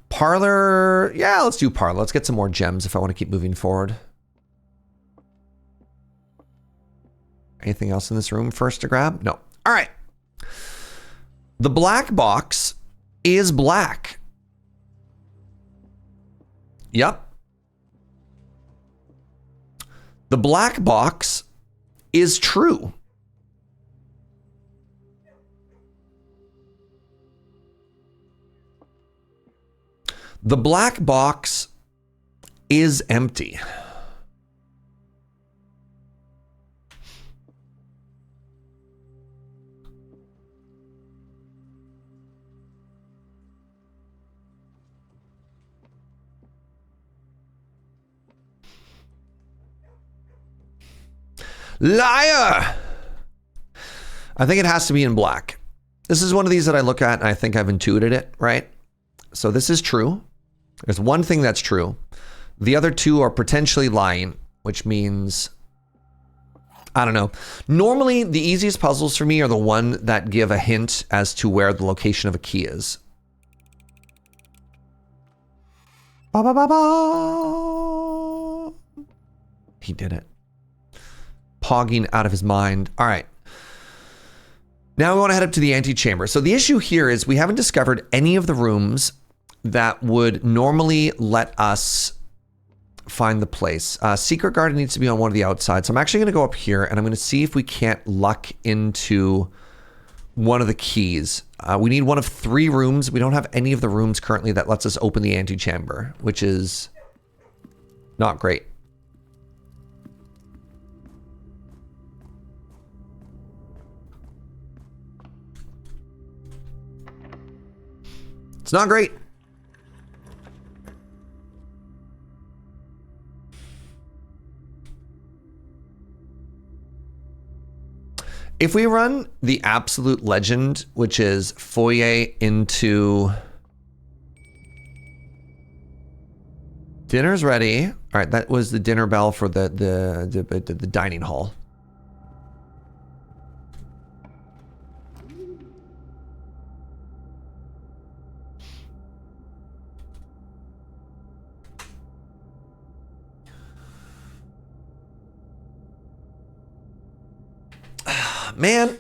Parlor, yeah, let's do parlor. Let's get some more gems if I want to keep moving forward. Anything else in this room first to grab? No. All right. The black box is black. Yep. The black box is true. The black box is empty. Liar! I think it has to be in black. This is one of these that I look at and I think I've intuited it, right? So this is true. There's one thing that's true. The other 2 are potentially lying, which means, I don't know. Normally, the easiest puzzles for me are the one that give a hint as to where the location of a key is. Ba, ba, ba, ba. He did it. Pogging out of his mind. All right. Now we want to head up to the antechamber. So the issue here is we haven't discovered any of the rooms that would normally let us find the place. Secret garden needs to be on one of the outsides. So I'm actually going to go up here and I'm going to see if we can't luck into one of the keys. We need one of 3 rooms. We don't have any of the rooms currently that lets us open the antechamber, which is not great. It's not great. If we run the absolute legend, which is foyer into dinner's ready. All right, that was the dinner bell for the dining hall. Man.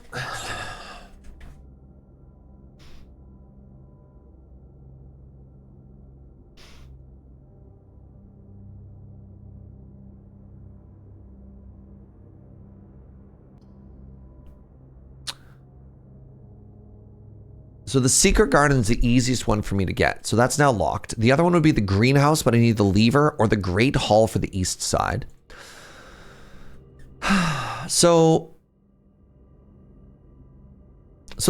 So the secret garden is the easiest one for me to get. So that's now locked. The other one would be the greenhouse, but I need the lever, or the great hall for the east side. So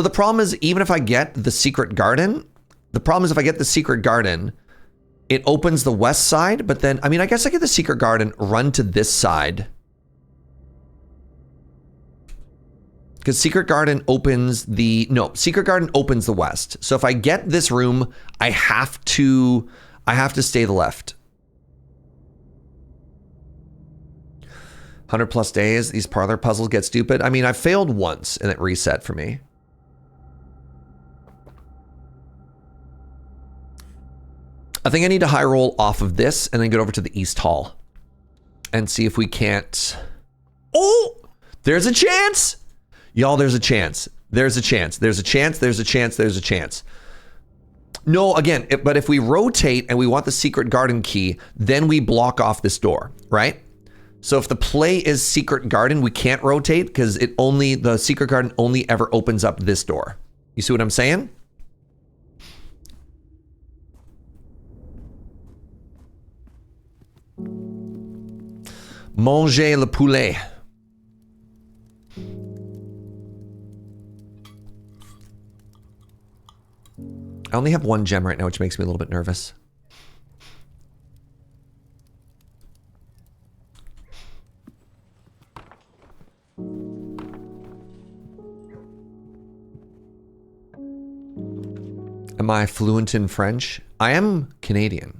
the problem is, even if I get the secret garden, it opens the west side, but then, I mean, I guess I get the secret garden, run to this side. Because secret garden opens the, no, secret garden opens the west. So if I get this room, I have to stay the left. 100+ days, these parlor puzzles get stupid. I mean, I failed once and it reset for me. I think I need to high roll off of this and then get over to the East Hall and see if we can't. Oh, there's a chance. Y'all, there's a chance. There's a chance. There's a chance. There's a chance. There's a chance. No, again, but if we rotate and we want the secret garden key, then we block off this door, right? So if the play is secret garden, we can't rotate because the secret garden only ever opens up this door. You see what I'm saying? Manger le poulet. I only have 1 gem right now, which makes me a little bit nervous. Am I fluent in French? I am Canadian.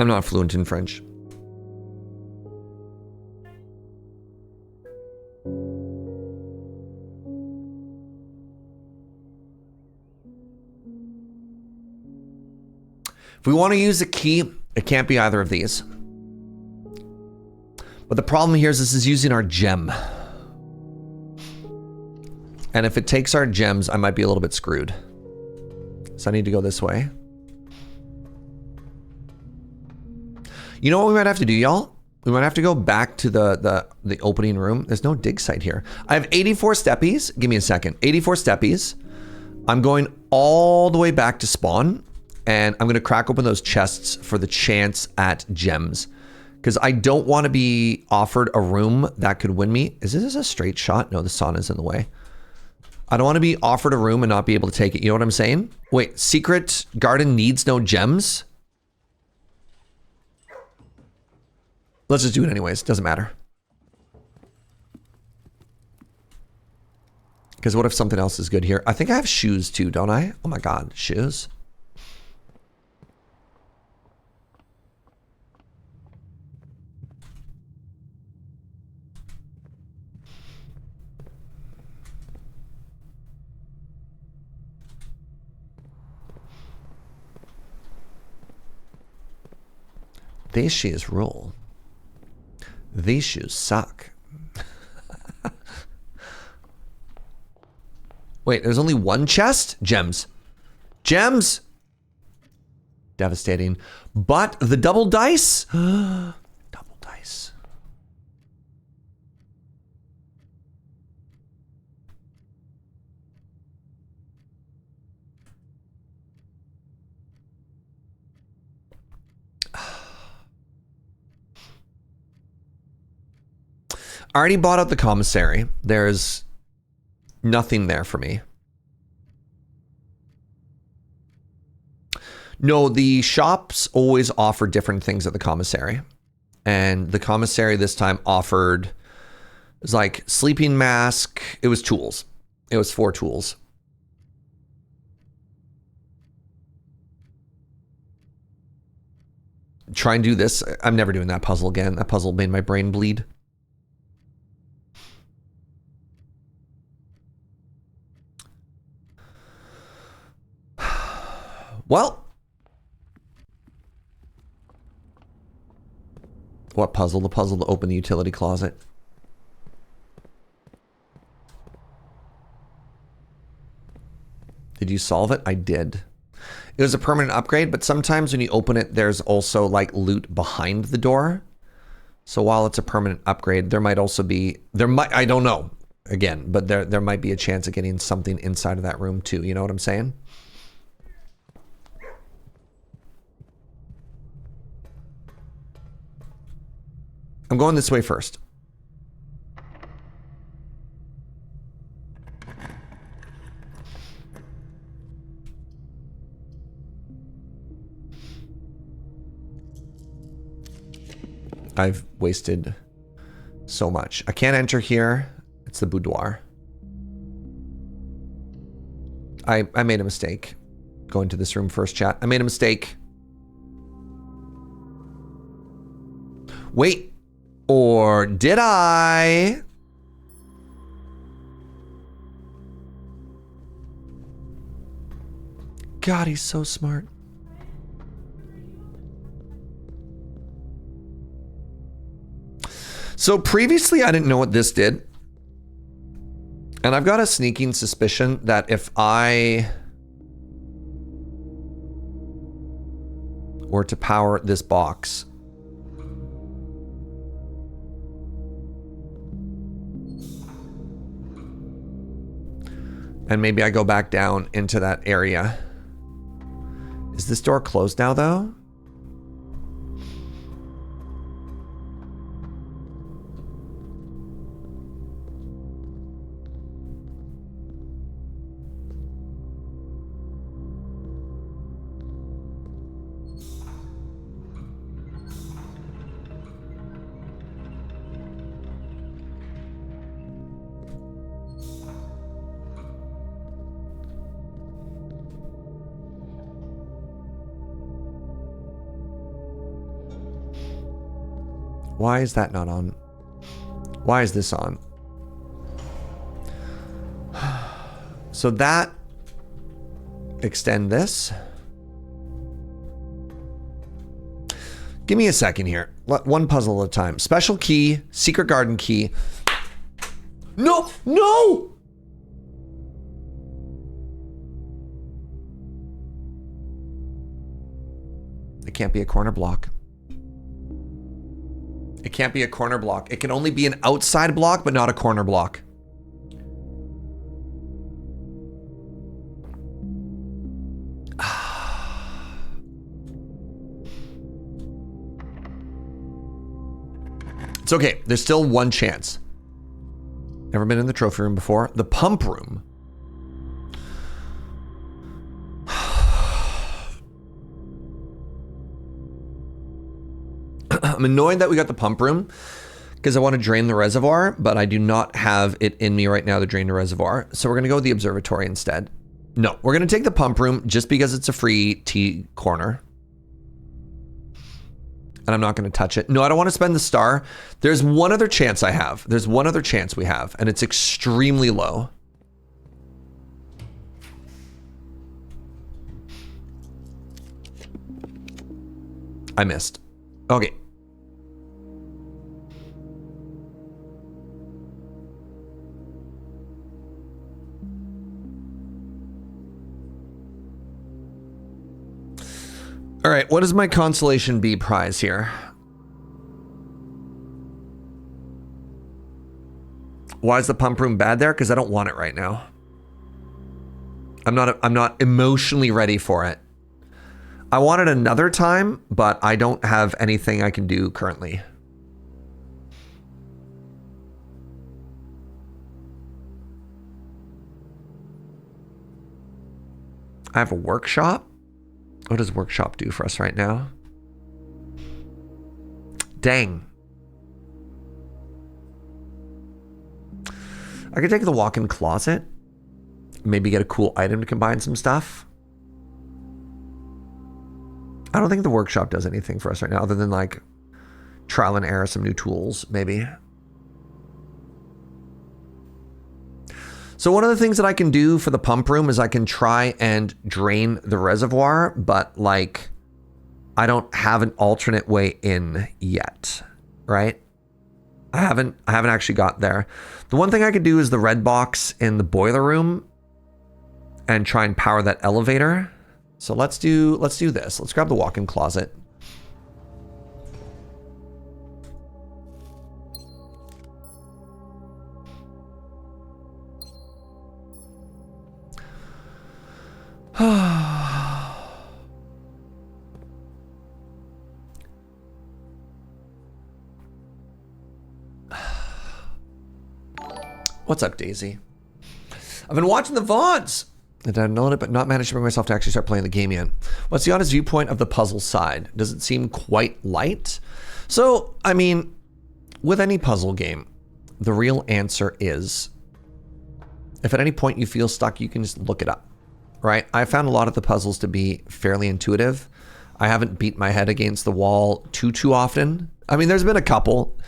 I'm not fluent in French. If we want to use a key, it can't be either of these. But the problem here is this is using our gem. And if it takes our gems, I might be a little bit screwed. So I need to go this way. You know what we might have to do, y'all? We might have to go back to the opening room. There's no dig site here. I have 84 steppies. Give me a second. 84 steppies. I'm going all the way back to spawn. And I'm going to crack open those chests for the chance at gems. Because I don't want to be offered a room that could win me. Is this a straight shot? No, the sauna's in the way. I don't want to be offered a room and not be able to take it. You know what I'm saying? Wait, secret garden needs no gems? Let's just do it anyways. Doesn't matter. Because what if something else is good here? I think I have shoes too, don't I? Oh my god, shoes. This is roll. These shoes suck. Wait, there's only one chest? Gems. Gems! Devastating. But the double dice? Double dice. I already bought out the commissary. There's nothing there for me. No, the shops always offer different things at the commissary. And the commissary this time offered, it was like sleeping mask. It was tools. It was 4 tools. Try and do this. I'm never doing that puzzle again. That puzzle made my brain bleed. Well, what puzzle? The puzzle to open the utility closet. Did you solve it? I did. It was a permanent upgrade, but sometimes when you open it, there's also like loot behind the door. So while it's a permanent upgrade, there might also be, I don't know, again, but there might be a chance of getting something inside of that room too. You know what I'm saying? I'm going this way first. I've wasted so much. I can't enter here. It's the boudoir. I made a mistake going to this room first, chat. I made a mistake. Wait. Or did I? God, he's so smart. So previously, I didn't know what this did. And I've got a sneaking suspicion that if I were to power this box, and maybe I go back down into that area. Is this door closed now, though? Why is that not on? Why is this on? So that, extend this. Give me a second here. One puzzle at a time. Special key, secret garden key. No, no! It can't be a corner block. It can't be a corner block. It can only be an outside block, but not a corner block. It's okay. There's still one chance. Never been in the trophy room before. The pump room. I'm annoyed that we got the pump room because I want to drain the reservoir, but I do not have it in me right now to drain the reservoir. So we're going to go with the observatory instead. No, we're going to take the pump room just because it's a free T corner. And I'm not going to touch it. No, I don't want to spend the star. There's one other chance I have. There's one other chance we have, and it's extremely low. I missed. Okay. right, what is my consolation B prize here? Why is the pump room bad there? Because I don't want it right now. I'm not emotionally ready for it. I want it another time, but I don't have anything I can do currently. I have a workshop. What does workshop do for us right now? Dang. I could take the walk-in closet. Maybe get a cool item to combine some stuff. I don't think the workshop does anything for us right now other than like trial and error some new tools, maybe. So one of the things that I can do for the pump room is I can try and drain the reservoir, but like I don't have an alternate way in yet, right? I haven't actually got there. The one thing I could do is the red box in the boiler room and try and power that elevator. So let's do this. Let's grab the walk-in closet. What's up, Daisy? I've been watching the VODs. I downloaded it, but not managed to bring myself to actually start playing the game yet. What's the honest viewpoint of the puzzle side? Does it seem quite light? So, I mean, with any puzzle game, the real answer is, if at any point you feel stuck, you can just look it up, right? I found a lot of the puzzles to be fairly intuitive. I haven't beat my head against the wall too often. I mean, there's been a couple,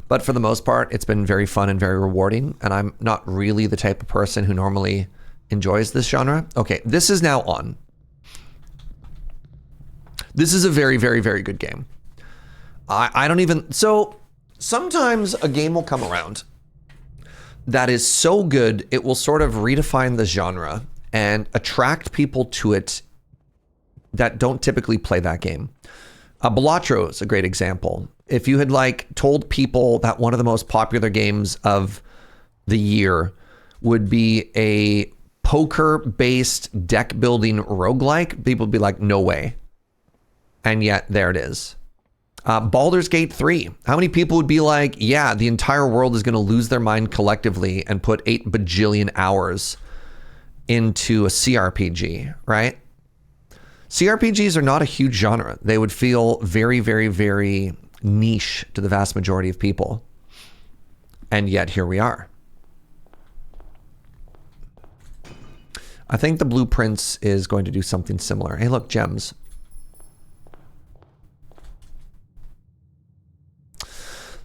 but for the most part, it's been very fun and very rewarding. And I'm not really the type of person who normally enjoys this genre. Okay, this is now on. This is a very, very, very good game. I don't even... So, sometimes a game will come around that is so good, it will sort of redefine the genre and attract people to it that don't typically play that game. Balatro is a great example. If you had like told people that one of the most popular games of the year would be a poker-based deck-building roguelike, people would be like, no way. And yet, there it is. Baldur's Gate 3. How many people would be like, yeah, the entire world is going to lose their mind collectively and put 8 bajillion hours into a CRPG, right? CRPGs are not a huge genre. They would feel very, very, very niche to the vast majority of people. And yet, here we are. I think the Blueprints is going to do something similar. Hey, look, gems.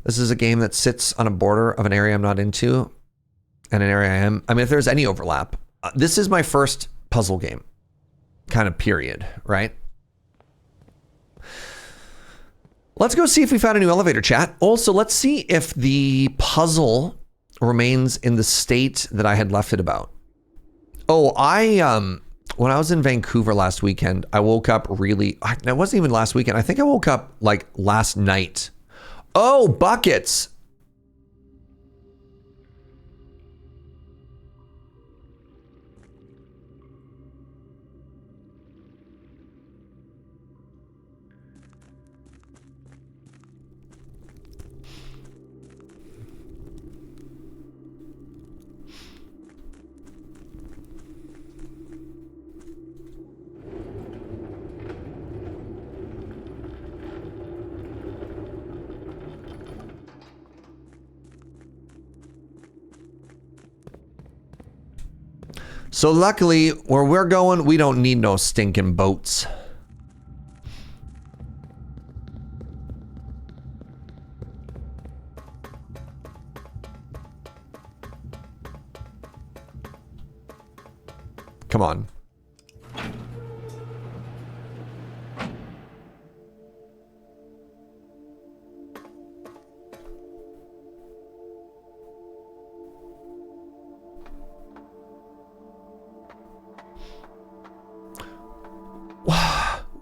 This is a game that sits on a border of an area I'm not into and an area I am. I mean, if there's any overlap, this is my first puzzle game, kind of period, right? Let's go see if we found a new elevator, chat. Also, let's see if the puzzle remains in the state that I had left it about. Oh, when I was in Vancouver last weekend, I woke up really, it wasn't even last weekend. I think I woke up like last night. Oh, buckets. So luckily, where we're going, we don't need no stinking boats. Come on.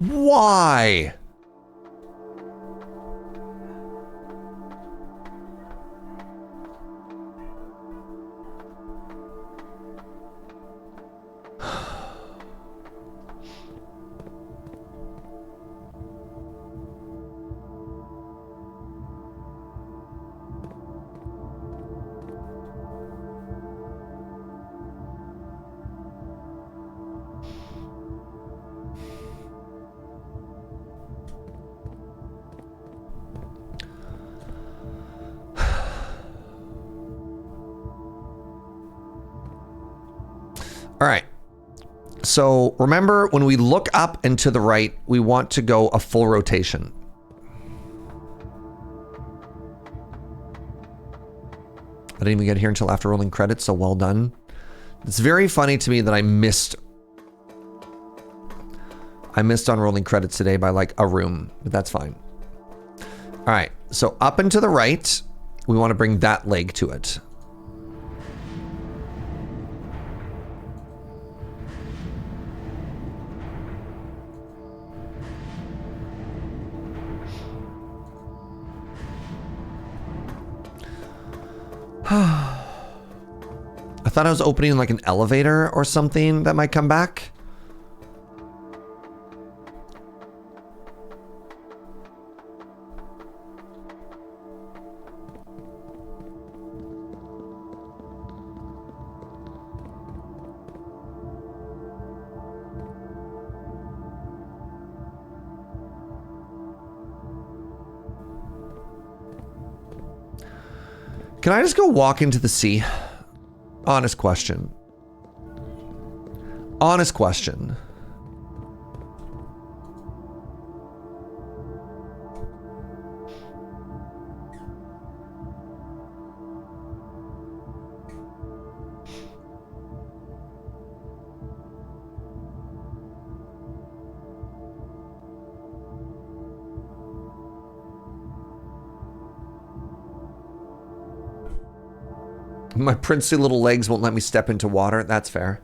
Why? All right. So remember, when we look up and to the right, we want to go a full rotation. I didn't even get here until after rolling credits, so well done. It's very funny to me that I missed on rolling credits today by like a room, but that's fine. All right, so up and to the right, we want to bring that leg to it. I thought I was opening like an elevator or something that might come back. Can I just go walk into the sea? Honest question. Honest question. My princely little legs won't let me step into water. That's fair.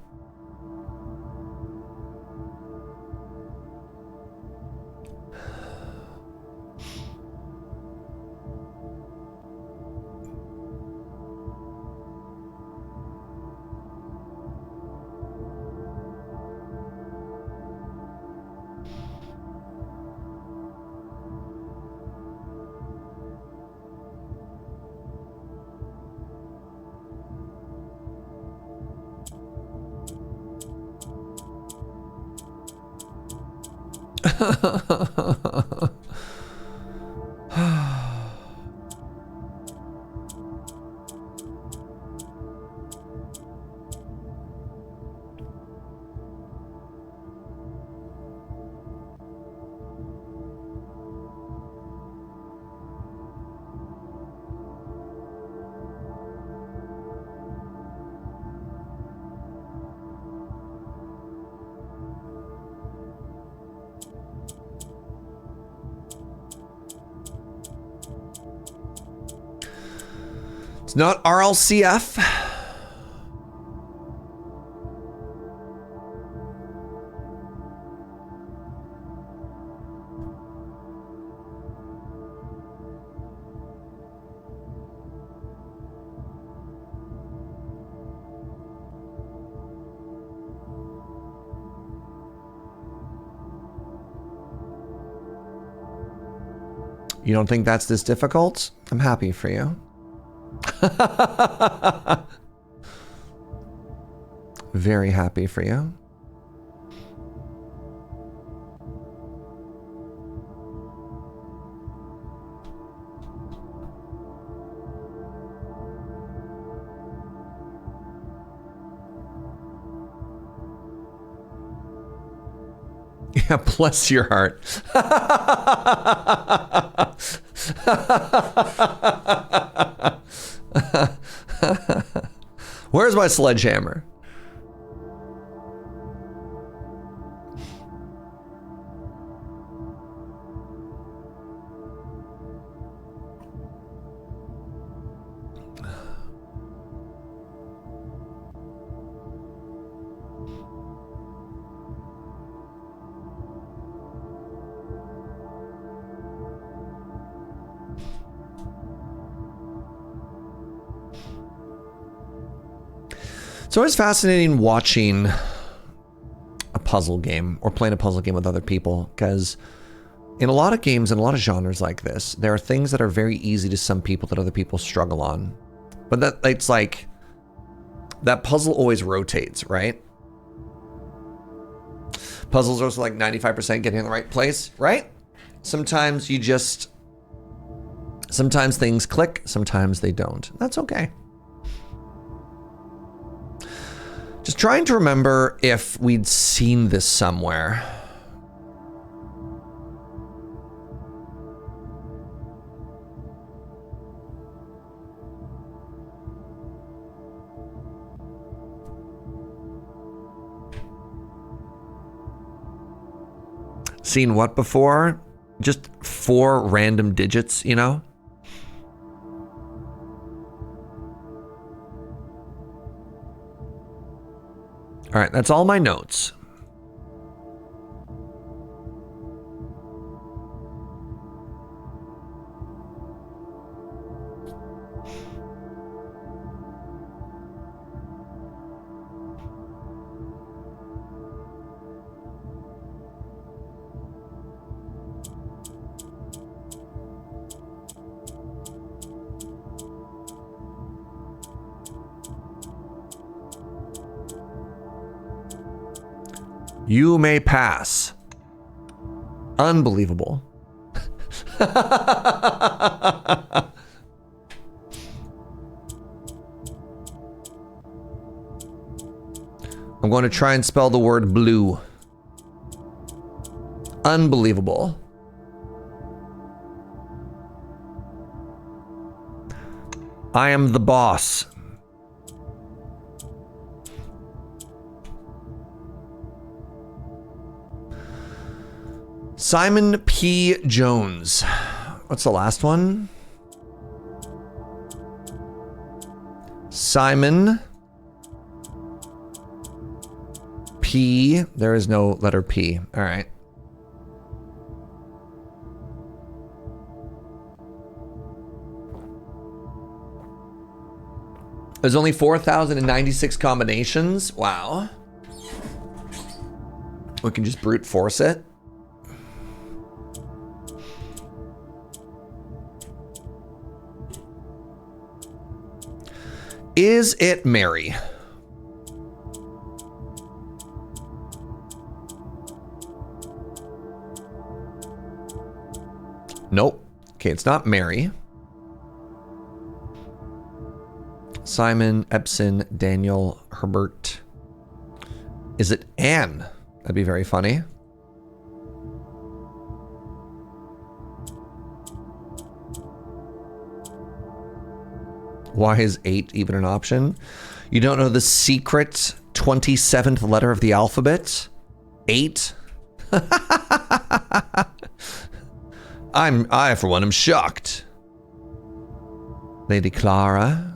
It's not RLCF. You don't think that's this difficult? I'm happy for you. Very happy for you. Yeah, bless your heart. Where's my sledgehammer? It's always fascinating watching a puzzle game or playing a puzzle game with other people, because in a lot of games and a lot of genres like this, there are things that are very easy to some people that other people struggle on. But that it's like that puzzle always rotates, right? Puzzles are also like 95% getting in the right place, right? Sometimes sometimes things click, sometimes they don't. That's okay. Just trying to remember if we'd seen this somewhere. Seen what before? Just 4 random digits, you know? All right, that's all my notes. You may pass. Unbelievable. I'm going to try and spell the word blue. Unbelievable. I am the boss. Simon P. Jones. What's the last one? Simon P. There is no letter P. All right. There's only 4,096 combinations. Wow. We can just brute force it. Is it Mary? Nope. Okay, it's not Mary. Simon, Epson, Daniel, Herbert. Is it Anne? That'd be very funny. Why is 8 even an option? You don't know the secret 27th letter of the alphabet? 8? I for one am shocked. Lady Clara.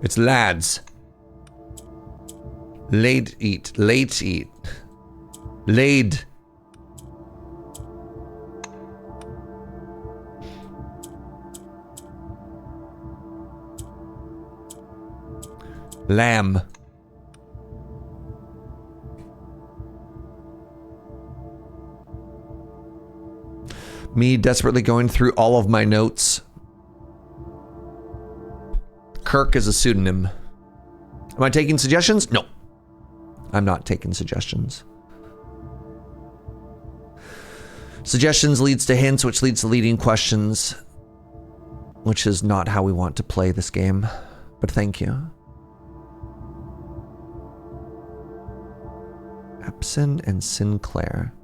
It's lads. Late eat. Late eat. Laid. Lamb. Me desperately going through all of my notes. Kirk is a pseudonym. Am I taking suggestions? No. I'm not taking suggestions. Suggestions leads to hints, which leads to leading questions, which is not how we want to play this game. But thank you. Epson and Sinclair.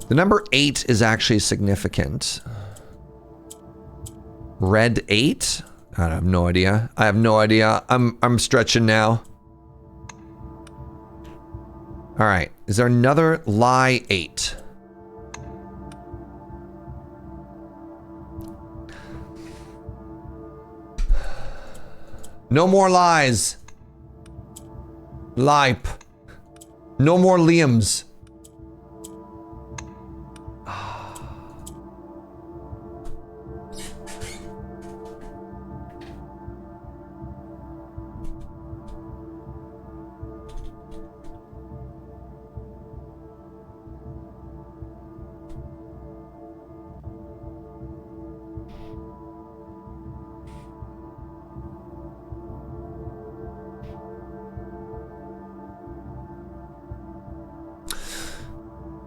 The number 8 is actually significant. Red 8? I have no idea. I have no idea. I'm stretching now. All right. Is there another lie 8? No more lies. Lipe. No more Liams.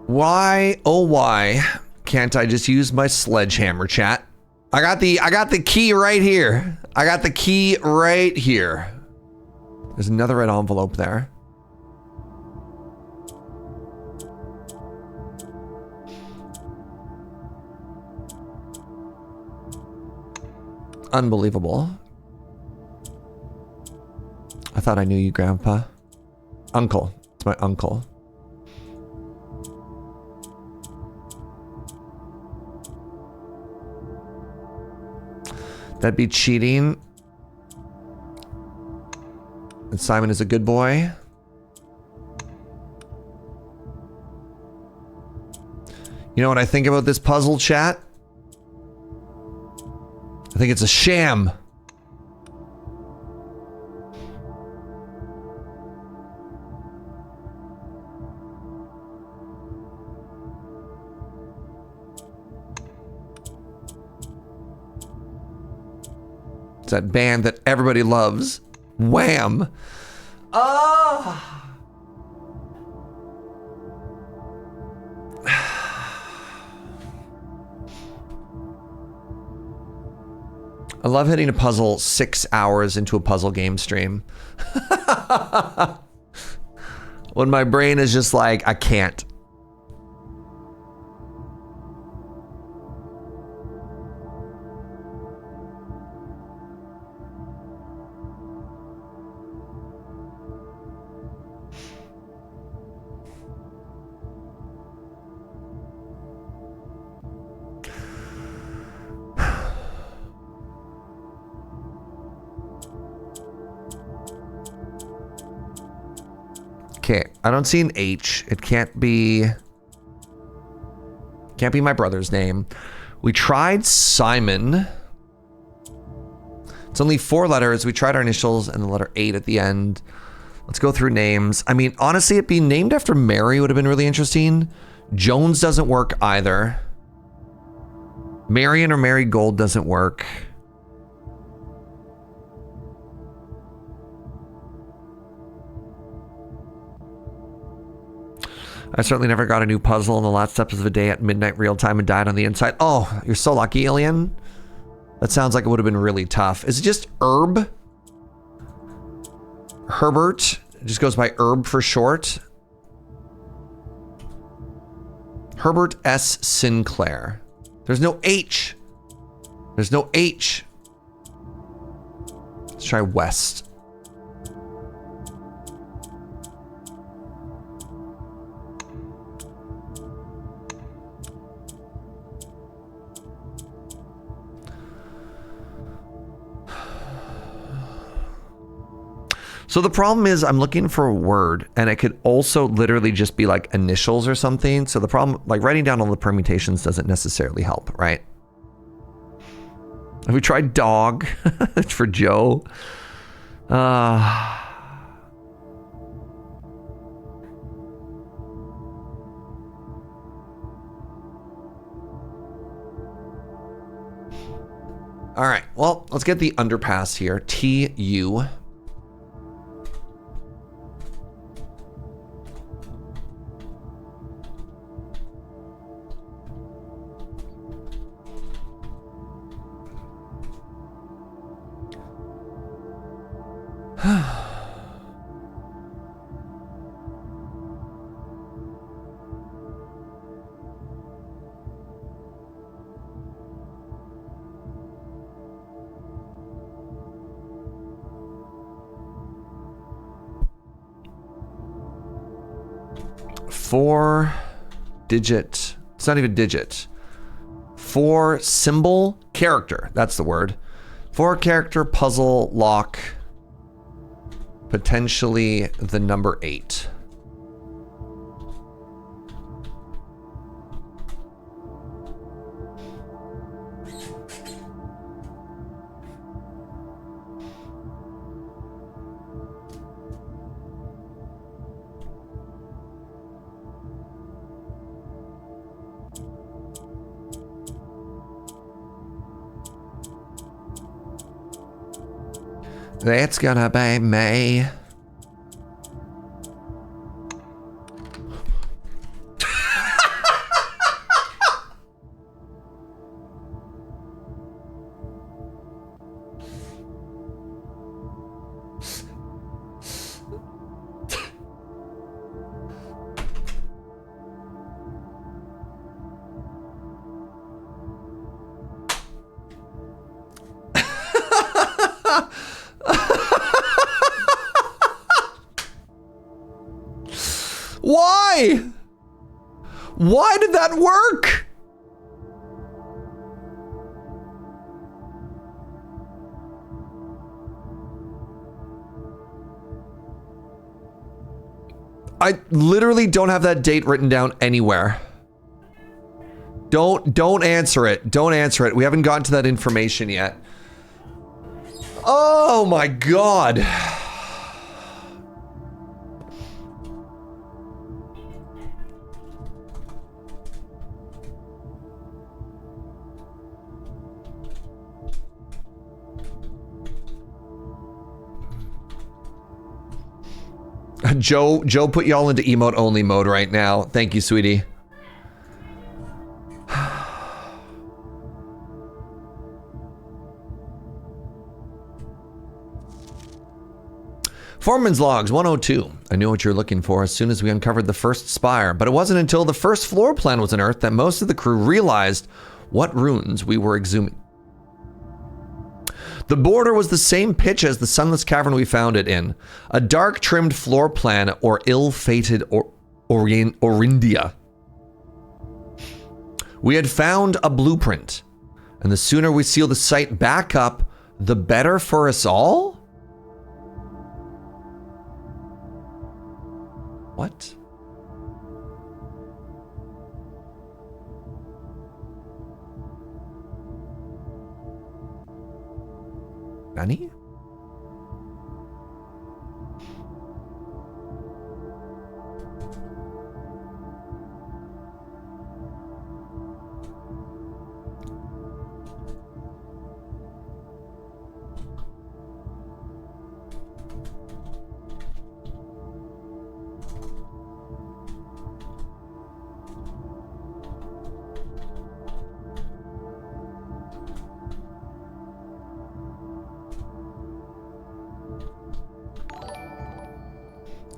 Why, oh why, can't I just use my sledgehammer, chat? I got the key right here. I got the key right here. There's another red envelope there. Unbelievable. I thought I knew you, Grandpa. Uncle. It's my uncle. That'd be cheating. And Simon is a good boy. You know what I think about this puzzle, chat? I think it's a sham. That band that everybody loves, Wham. Ah. I love hitting a puzzle 6 hours into a puzzle game stream. When my brain is just like, I can't. Okay, I don't see an H. It can't be my brother's name. We tried Simon. It's only 4 letters. We tried our initials and the letter 8 at the end. Let's go through names. I mean, honestly, it being named after Mary would have been really interesting. Jones doesn't work either. Marion or Marigold doesn't work. I certainly never got a new puzzle in the last steps of the day at midnight real time and died on the inside. Oh, you're so lucky, Alien. That sounds like it would have been really tough. Is it just Herb? Herbert? It just goes by Herb for short. Herbert S. Sinclair. There's no H. There's no H. Let's try West. So the problem is I'm looking for a word and it could also literally just be like initials or something. So the problem, like writing down all the permutations doesn't necessarily help, right? Have we tried dog? It's for Joe. All right, well, let's get the underpass here. TU. 4-digit, it's not even digit, 4-symbol character, that's the word. 4-character puzzle lock, potentially the number 8. It's gonna be me. Why? Why did that work? I literally don't have that date written down anywhere. Don't answer it. Don't answer it. We haven't gotten to that information yet. Oh my God. Joe put y'all into emote only mode right now. Thank you, sweetie. Foreman's Logs 102. I knew what you were looking for as soon as we uncovered the first spire, but it wasn't until the first floor plan was unearthed that most of the crew realized what runes we were exhuming. The border was the same pitch as the sunless cavern we found it in. A dark trimmed floor plan or ill-fated Orindia. We had found a blueprint, and the sooner we seal the site back up, the better for us all? What? Nani?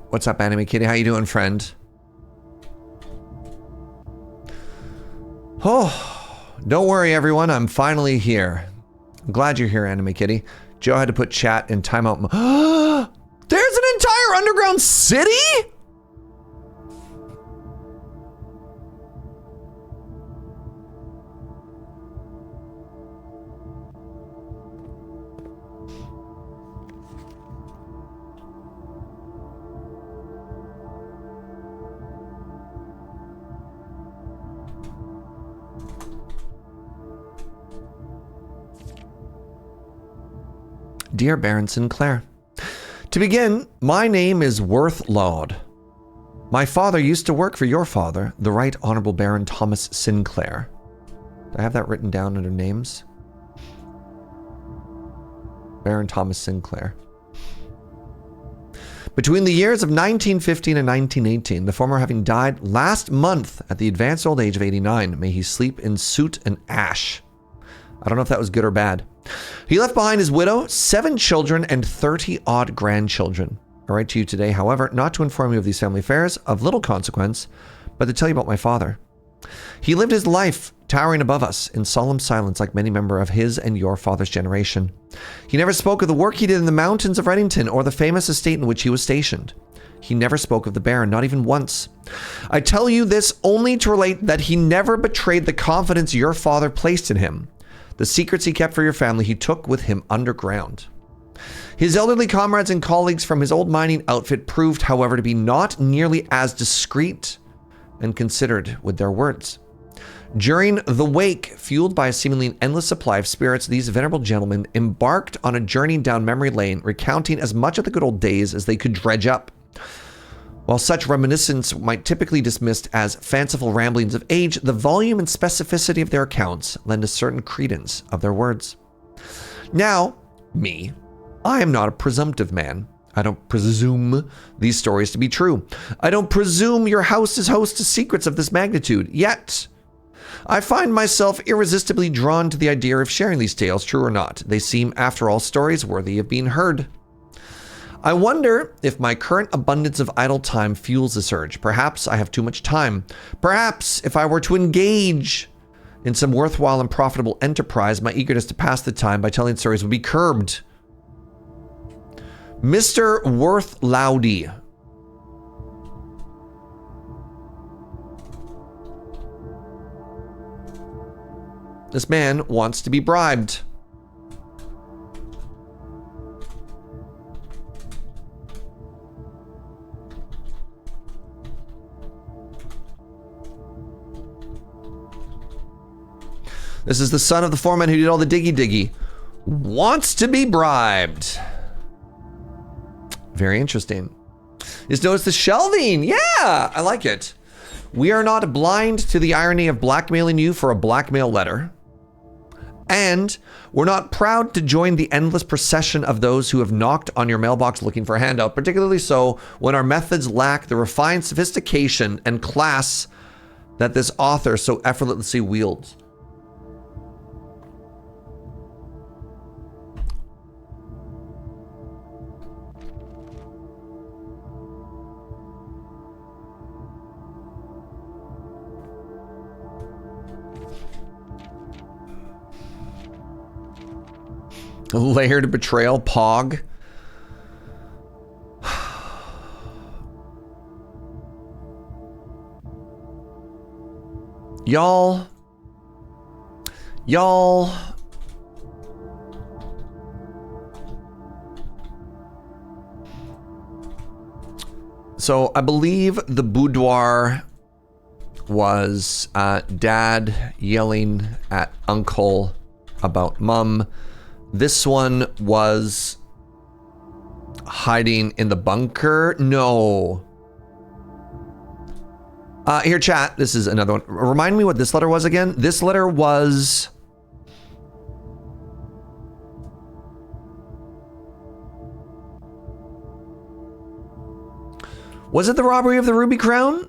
What's up, Anime Kitty? How you doing, friend? Oh, don't worry, everyone. I'm finally here. I'm glad you're here, Anime Kitty. Joe had to put chat in timeout mode. There's an entire underground city? Dear Baron Sinclair, to begin, my name is Worth Laud. My father used to work for your father, the Right Honorable Baron Thomas Sinclair. Do I have that written down under names? Baron Thomas Sinclair. Between the years of 1915 and 1918, the former having died last month at the advanced old age of 89, may he sleep in soot and ash. I don't know if that was good or bad. He left behind his widow, 7 children, and 30-odd grandchildren. I write to you today, however, not to inform you of these family affairs of little consequence, but to tell you about my father. He lived his life towering above us in solemn silence like many members of his and your father's generation. He never spoke of the work he did in the mountains of Reddington or the famous estate in which he was stationed. He never spoke of the Baron, not even once. I tell you this only to relate that he never betrayed the confidence your father placed in him. The secrets he kept for your family, he took with him underground. His elderly comrades and colleagues from his old mining outfit proved, however, to be not nearly as discreet and considered with their words. During the wake, fueled by a seemingly endless supply of spirits, these venerable gentlemen embarked on a journey down memory lane, recounting as much of the good old days as they could dredge up. While such reminiscence might typically be dismissed as fanciful ramblings of age, the volume and specificity of their accounts lend a certain credence of their words. Now, me, I am not a presumptive man. I don't presume these stories to be true. I don't presume your house is host to secrets of this magnitude. Yet, I find myself irresistibly drawn to the idea of sharing these tales, true or not. They seem, after all, stories worthy of being heard. I wonder if my current abundance of idle time fuels this urge. Perhaps I have too much time. Perhaps if I were to engage in some worthwhile and profitable enterprise, my eagerness to pass the time by telling stories would be curbed. Mr. Worth Loudy. This man wants to be bribed. This is the son of the foreman who did all the diggy. Wants to be bribed. Very interesting. Just notice the shelving. Yeah, I like it. We are not blind to the irony of blackmailing you for a blackmail letter. And we're not proud to join the endless procession of those who have knocked on your mailbox looking for a handout, particularly so when our methods lack the refined sophistication and class that this author so effortlessly wields. Layered betrayal, Pog. Y'all. So I believe the boudoir was dad yelling at uncle about mum. This one was hiding in the bunker. No. Here, chat. This is another one. Remind me what this letter was again. This letter was... Was it the robbery of the Ruby Crown?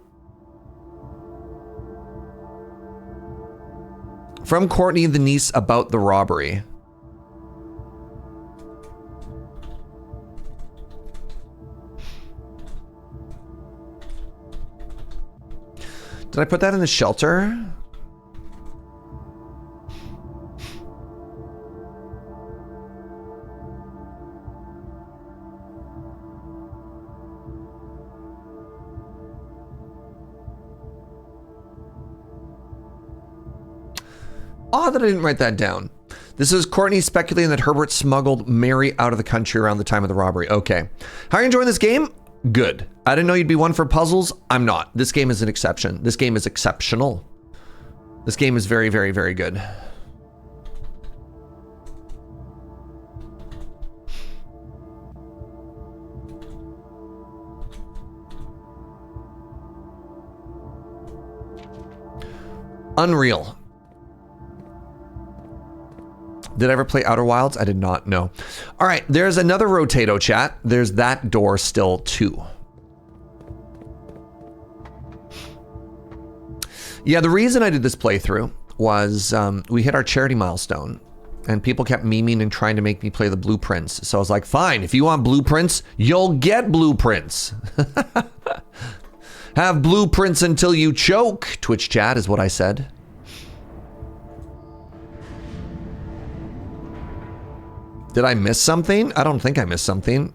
From Courtney, the niece, about the robbery. Did I put that in the shelter? Odd that I didn't write that down. This is Courtney speculating that Herbert smuggled Mary out of the country around the time of the robbery. Okay. How are you enjoying this game? Good. I didn't know you'd be one for puzzles. I'm not. This game is an exception. This game is exceptional. This game is very, very, very good. Unreal. Did I ever play Outer Wilds? I did not know. All right, there's another Rotato, chat. There's that door still too. Yeah, the reason I did this playthrough was we hit our charity milestone and people kept memeing and trying to make me play the blueprints. So I was like, fine, if you want blueprints, you'll get blueprints. Have blueprints until you choke, Twitch chat is what I said. Did I miss something? I don't think I missed something.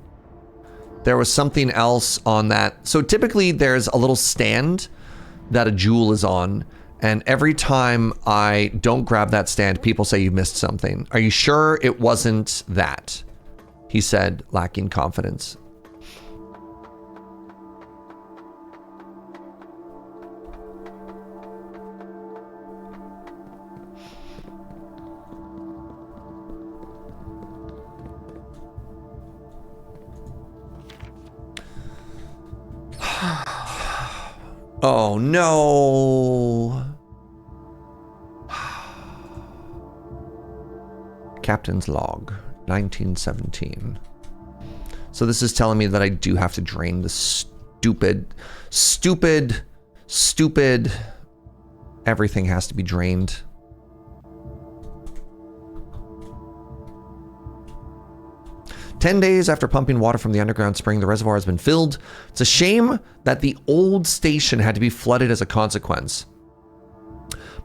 There was something else on that. So typically there's a little stand that a jewel is on. And every time I don't grab that stand, people say you missed something. Are you sure it wasn't that? He said, lacking confidence. Oh no. Captain's log, 1917. So this is telling me that I do have to drain the stupid, everything has to be drained. "10 days after pumping water from the underground spring, the reservoir has been filled. It's a shame that the old station had to be flooded as a consequence.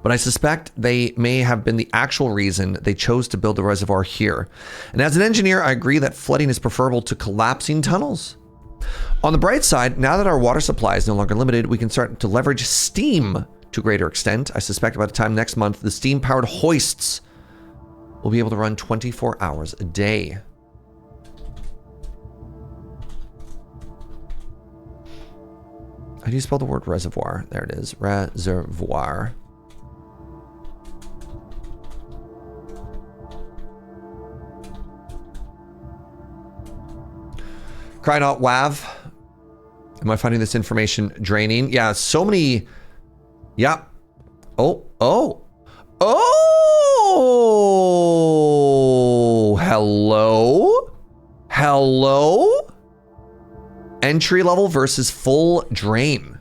But I suspect they may have been the actual reason they chose to build the reservoir here. And as an engineer, I agree that flooding is preferable to collapsing tunnels. On the bright side, now that our water supply is no longer limited, we can start to leverage steam to a greater extent. I suspect by the time next month, the steam-powered hoists will be able to run 24 hours a day." How do you spell the word reservoir? There it is. Reservoir. Cry not wav. Am I finding this information draining? Yeah, so many. Yeah. Oh. Hello? Hello? Entry level versus full drain.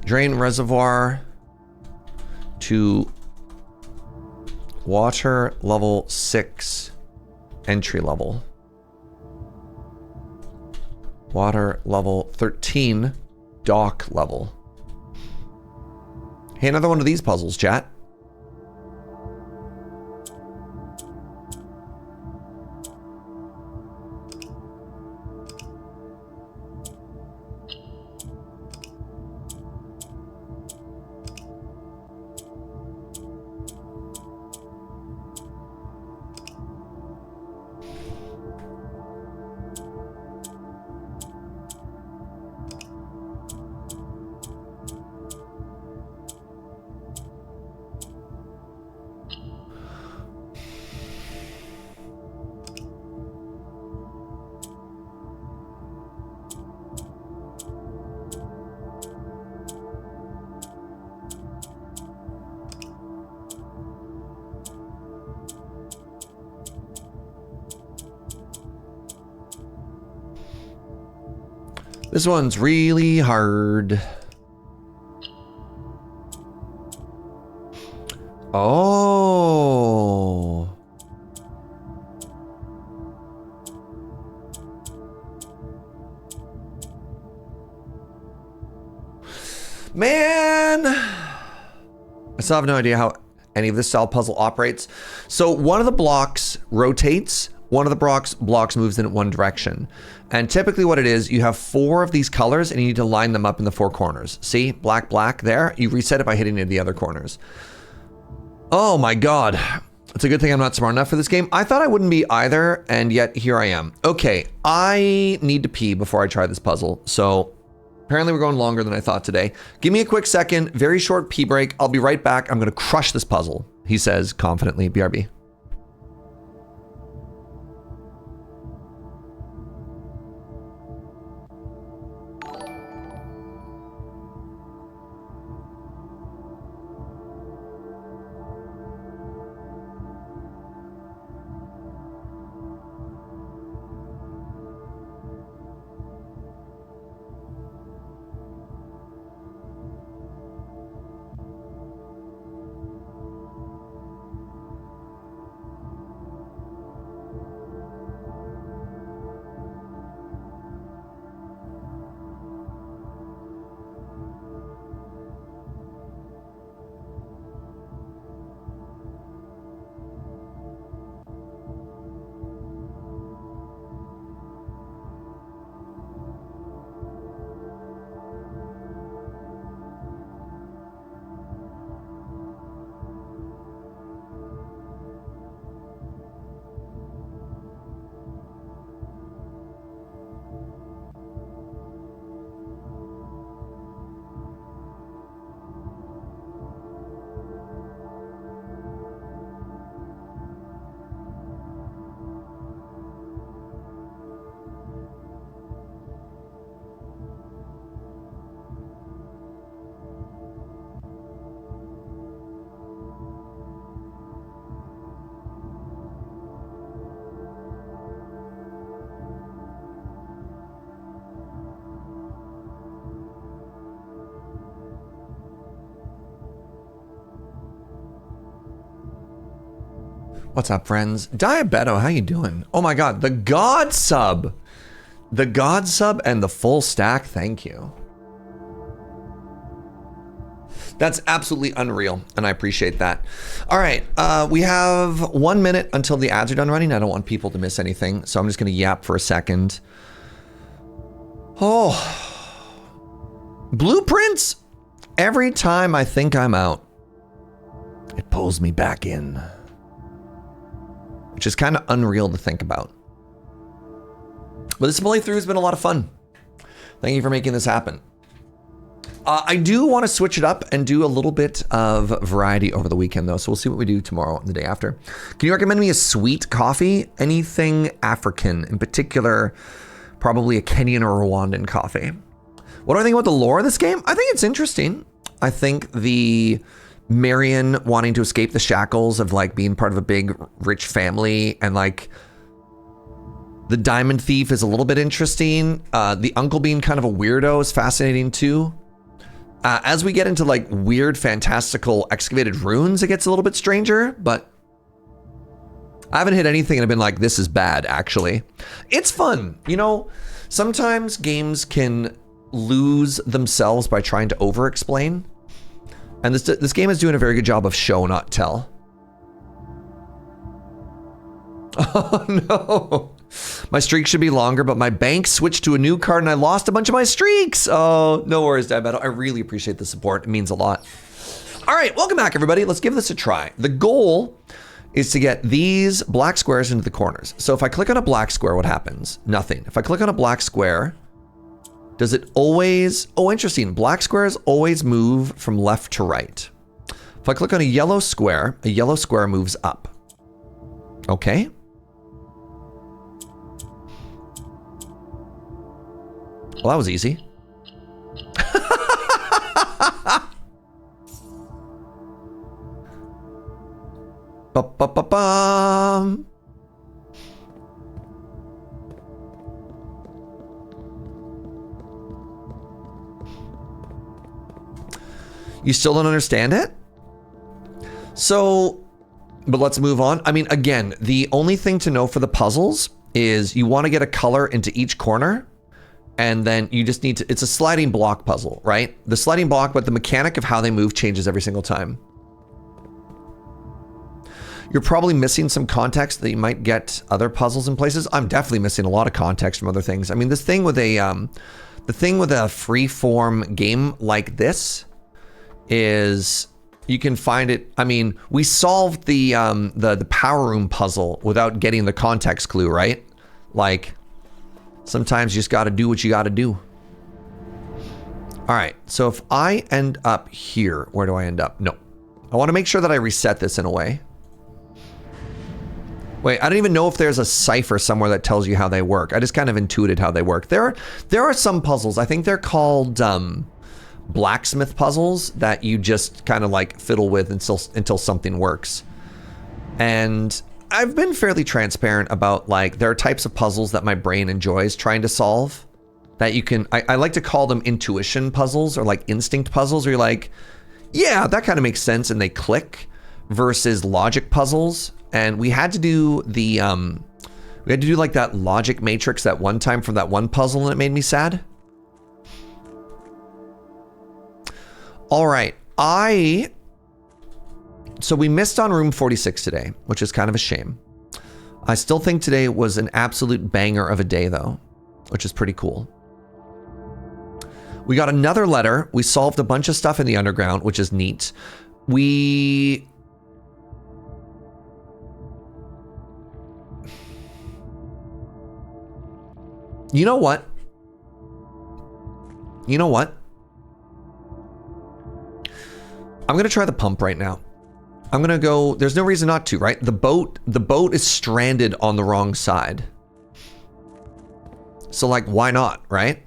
Drain reservoir to water level 6 entry level. Water level 13 dock level. Hey, another one of these puzzles, chat. This one's really hard. Oh. Man. I still have no idea how any of this style puzzle operates. So one of the blocks rotates, one of the blocks moves in one direction. And typically what it is, you have 4 of these colors and you need to line them up in the 4 corners. See, black, black there. You reset it by hitting into the other corners. Oh my God. It's a good thing I'm not smart enough for this game. I thought I wouldn't be either, and yet here I am. Okay, I need to pee before I try this puzzle. So apparently we're going longer than I thought today. Give me a quick second, very short pee break. I'll be right back. I'm gonna crush this puzzle, he says confidently. BRB. What's up, friends? Diabeto, how you doing? Oh my god, the God sub! The God sub and the full stack, thank you. That's absolutely unreal, and I appreciate that. All right, we have 1 minute until the ads are done running. I don't want people to miss anything, so I'm just gonna yap for a second. Oh, blueprints? Every time I think I'm out, it pulls me back in. Which is kind of unreal to think about. But this playthrough has been a lot of fun. Thank you for making this happen. I do want to switch it up and do a little bit of variety over the weekend, though. So we'll see what we do tomorrow and the day after. Can you recommend me a sweet coffee? Anything African, in particular, probably a Kenyan or Rwandan coffee. What do I think about the lore of this game? I think it's interesting. I think the Marion wanting to escape the shackles of like being part of a big rich family, and like the diamond thief is a little bit interesting. The uncle being kind of a weirdo is fascinating too. As we get into like weird, fantastical excavated ruins, it gets a little bit stranger, but I haven't hit anything and I've been like, this is bad, actually. It's fun. You know, sometimes games can lose themselves by trying to over-explain. And this game is doing a very good job of show, not tell. Oh no. My streak should be longer, but my bank switched to a new card and I lost a bunch of my streaks. Oh, no worries, Diabeto. I really appreciate the support. It means a lot. All right, welcome back, everybody. Let's give this a try. The goal is to get these black squares into the corners. So if I click on a black square, what happens? Nothing. If I click on a black square, does it always... Oh, interesting. Black squares always move from left to right. If I click on a yellow square moves up. Okay. Well, that was easy. Ba-ba-ba-bum. You still don't understand it? So, but let's move on. I mean, again, the only thing to know for the puzzles is you want to get a color into each corner. And then you just need to, it's a sliding block puzzle, right? The sliding block, but the mechanic of how they move changes every single time. You're probably missing some context that you might get other puzzles in places. I'm definitely missing a lot of context from other things. I mean, this thing with the thing with a free-form game like this is you can find it. I mean, we solved the power room puzzle without getting the context clue, right? Like, sometimes you just got to do what you got to do. All right, so if I end up here, where do I end up? No, I want to make sure that I reset this in a way. Wait, I don't even know if there's a cipher somewhere that tells you how they work. I just kind of intuited how they work. There are some puzzles, I think they're called blacksmith puzzles, that you just kind of like fiddle with until something works. And I've been fairly transparent about, like, there are types of puzzles that my brain enjoys trying to solve that you can, I like to call them intuition puzzles or like instinct puzzles, where you're like, yeah, that kind of makes sense, and they click, versus logic puzzles. And we had to do the, we had to do like that logic matrix that one time for that one puzzle, and it made me sad. All right, so we missed on room 46 today, which is kind of a shame. I still think today was an absolute banger of a day though, which is pretty cool. We got another letter. We solved a bunch of stuff in the underground, which is neat. You know what? You know what? I'm gonna try the pump right now. I'm gonna go, there's no reason not to, right? The boat is stranded on the wrong side. So like, why not, right?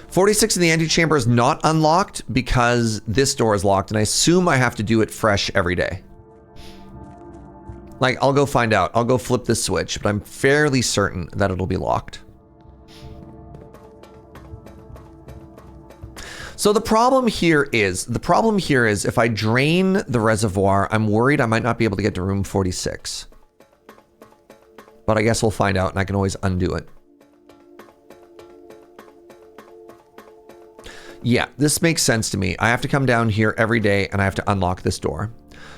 46 in the antechamber is not unlocked because this door is locked, and I assume I have to do it fresh every day. Like, I'll go find out. I'll go flip this switch, but I'm fairly certain that it'll be locked. So So the problem here is if I drain the reservoir, I'm worried I might not be able to get to room 46. But I guess we'll find out, and I can always undo it. Yeah, this makes sense to me. I have to come down here every day, and I have to unlock this door.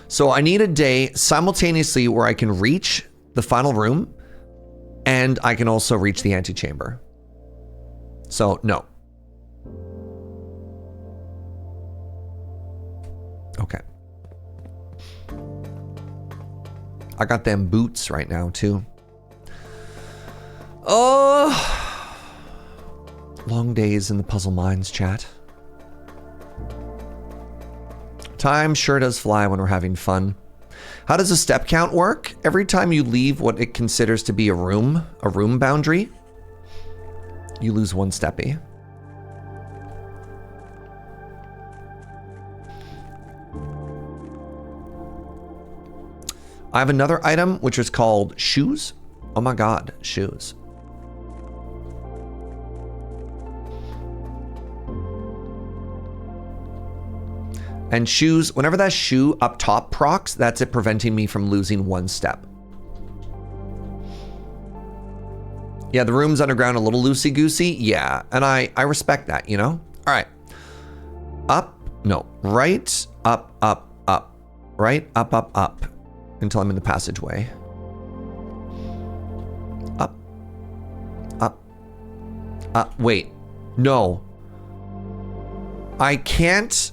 So I need a day simultaneously where I can reach the final room, and I can also reach the antechamber. So, no. Okay. I got them boots right now, too. Oh, long days in the puzzle mines, chat. Time sure does fly when we're having fun. How does a step count work? Every time you leave what it considers to be a room boundary, you lose 1 steppy. I have another item which is called shoes. Oh my god, shoes. And shoes, whenever that shoe up top procs, that's it preventing me from losing 1 step. Yeah, the room's underground a little loosey-goosey. Yeah, and I respect that, you know? All right. Up, no, right, up, up, up. Right, up, up, up. Until I'm in the passageway. Up. Up. Up, wait. No. I can't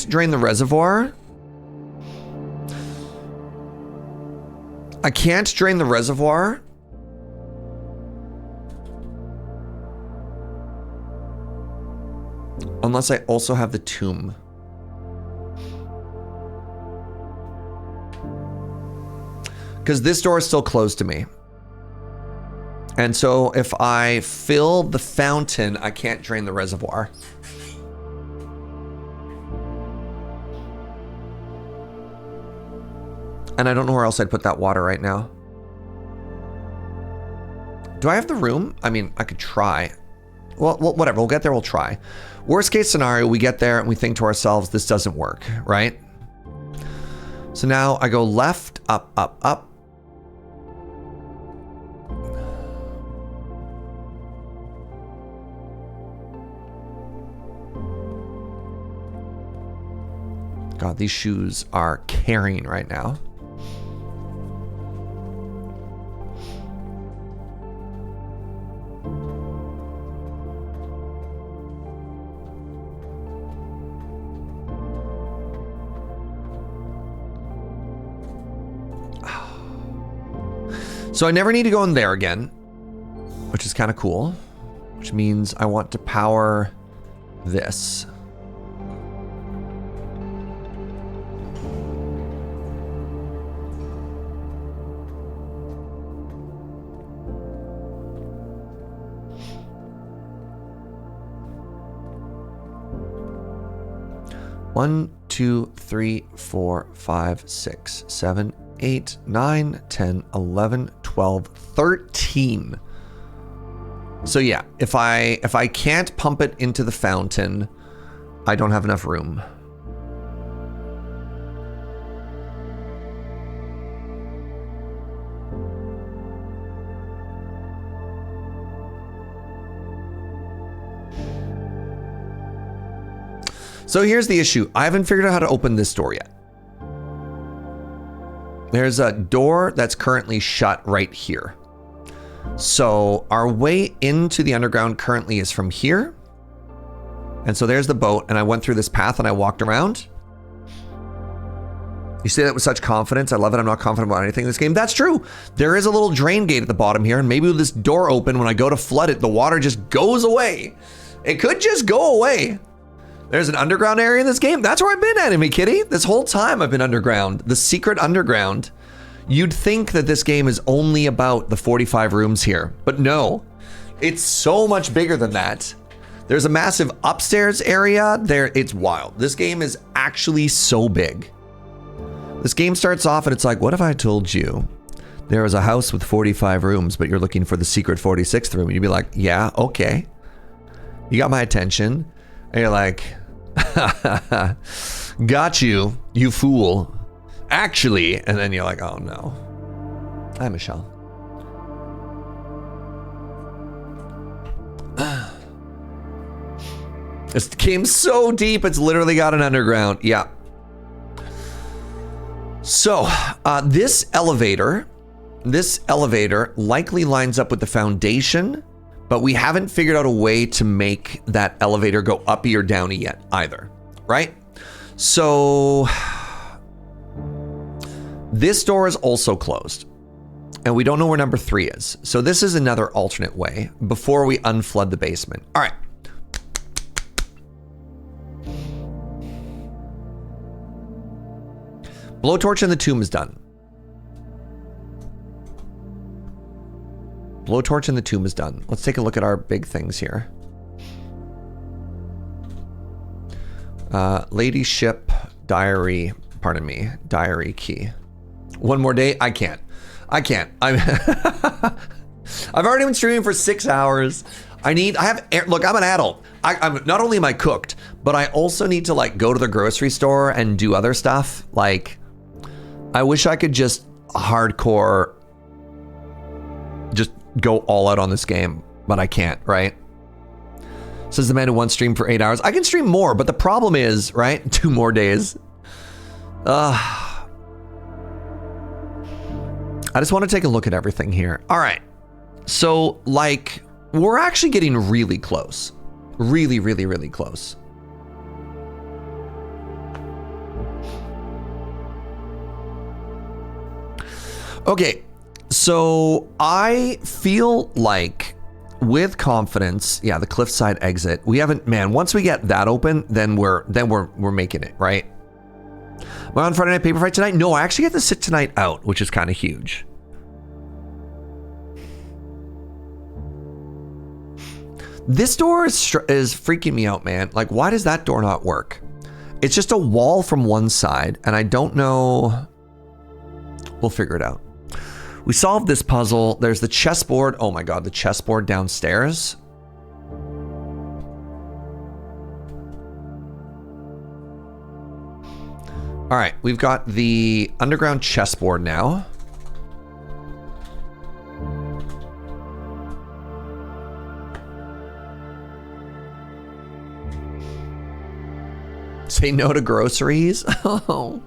drain the reservoir. I can't drain the reservoir. Unless I also have the tomb. Because this door is still closed to me. And so if I fill the fountain, I can't drain the reservoir. And I don't know where else I'd put that water right now. Do I have the room? I mean, I could try. Well, whatever. We'll get there. We'll try. Worst case scenario, we get there and we think to ourselves, this doesn't work, right? So now I go left, up, up, up. God, these shoes are carrying right now. So I never need to go in there again, which is kind of cool, which means I want to power this. One, 2, 3, 4, 5, 6, 7, 8, 9, 10, 11, 12, 13. So yeah, if I can't pump it into the fountain, I don't have enough room. So here's the issue. I haven't figured out how to open this door yet. There's a door that's currently shut right here. So our way into the underground currently is from here. And so there's the boat, and I went through this path and I walked around. You say that with such confidence. I love it. I'm not confident about anything in this game. That's true. There is a little drain gate at the bottom here, and maybe with this door open, when I go to flood it, the water just goes away. It could just go away. There's an underground area in this game. That's where I've been, Enemy Kitty. This whole time I've been underground. The secret underground. You'd think that this game is only about the 45 rooms here, but no. It's so much bigger than that. There's a massive upstairs area there. It's wild. This game is actually so big. This game starts off and it's like, what if I told you there was a house with 45 rooms, but you're looking for the secret 46th room? And you'd be like, yeah, okay. You got my attention. And you're like, Got you, you fool. Actually, and then you're like, oh no. Hi, Michelle. This came so deep, it's literally got an underground. Yeah. So, this elevator likely lines up with the foundation, but we haven't figured out a way to make that elevator go uppy or downy yet either, right? So, this door is also closed, and we don't know where number 3 is. So this is another alternate way before we unflood the basement. All right. Blowtorch in the tomb is done. Blowtorch in the tomb is done. Let's take a look at our big things here. Lady ship, diary, pardon me, diary key. One more day? I can't. I've already been streaming for 6 hours. Look, I'm an adult. I'm not only am I cooked, but I also need to like go to the grocery store and do other stuff. Like, I wish I could just hardcore, just go all out on this game, but I can't, right? Says the man who once streamed for 8 hours. I can stream more, but the problem is, right? 2 more days. I just want to take a look at everything here. All right. So, like, we're actually getting really close. Really, really, really close. Okay, so I feel like with confidence, yeah, the cliffside exit. We haven't, man. Once we get that open, then we're making it, right? Am I on Friday Night Paper Fight tonight? No, I actually get to sit tonight out, which is kind of huge. This door is freaking me out, man. Like, why does that door not work? It's just a wall from one side, and I don't know. We'll figure it out. We solved this puzzle. There's the chessboard. Oh my god, the chessboard downstairs. All right, we've got the underground chessboard now. Say no to groceries. Oh.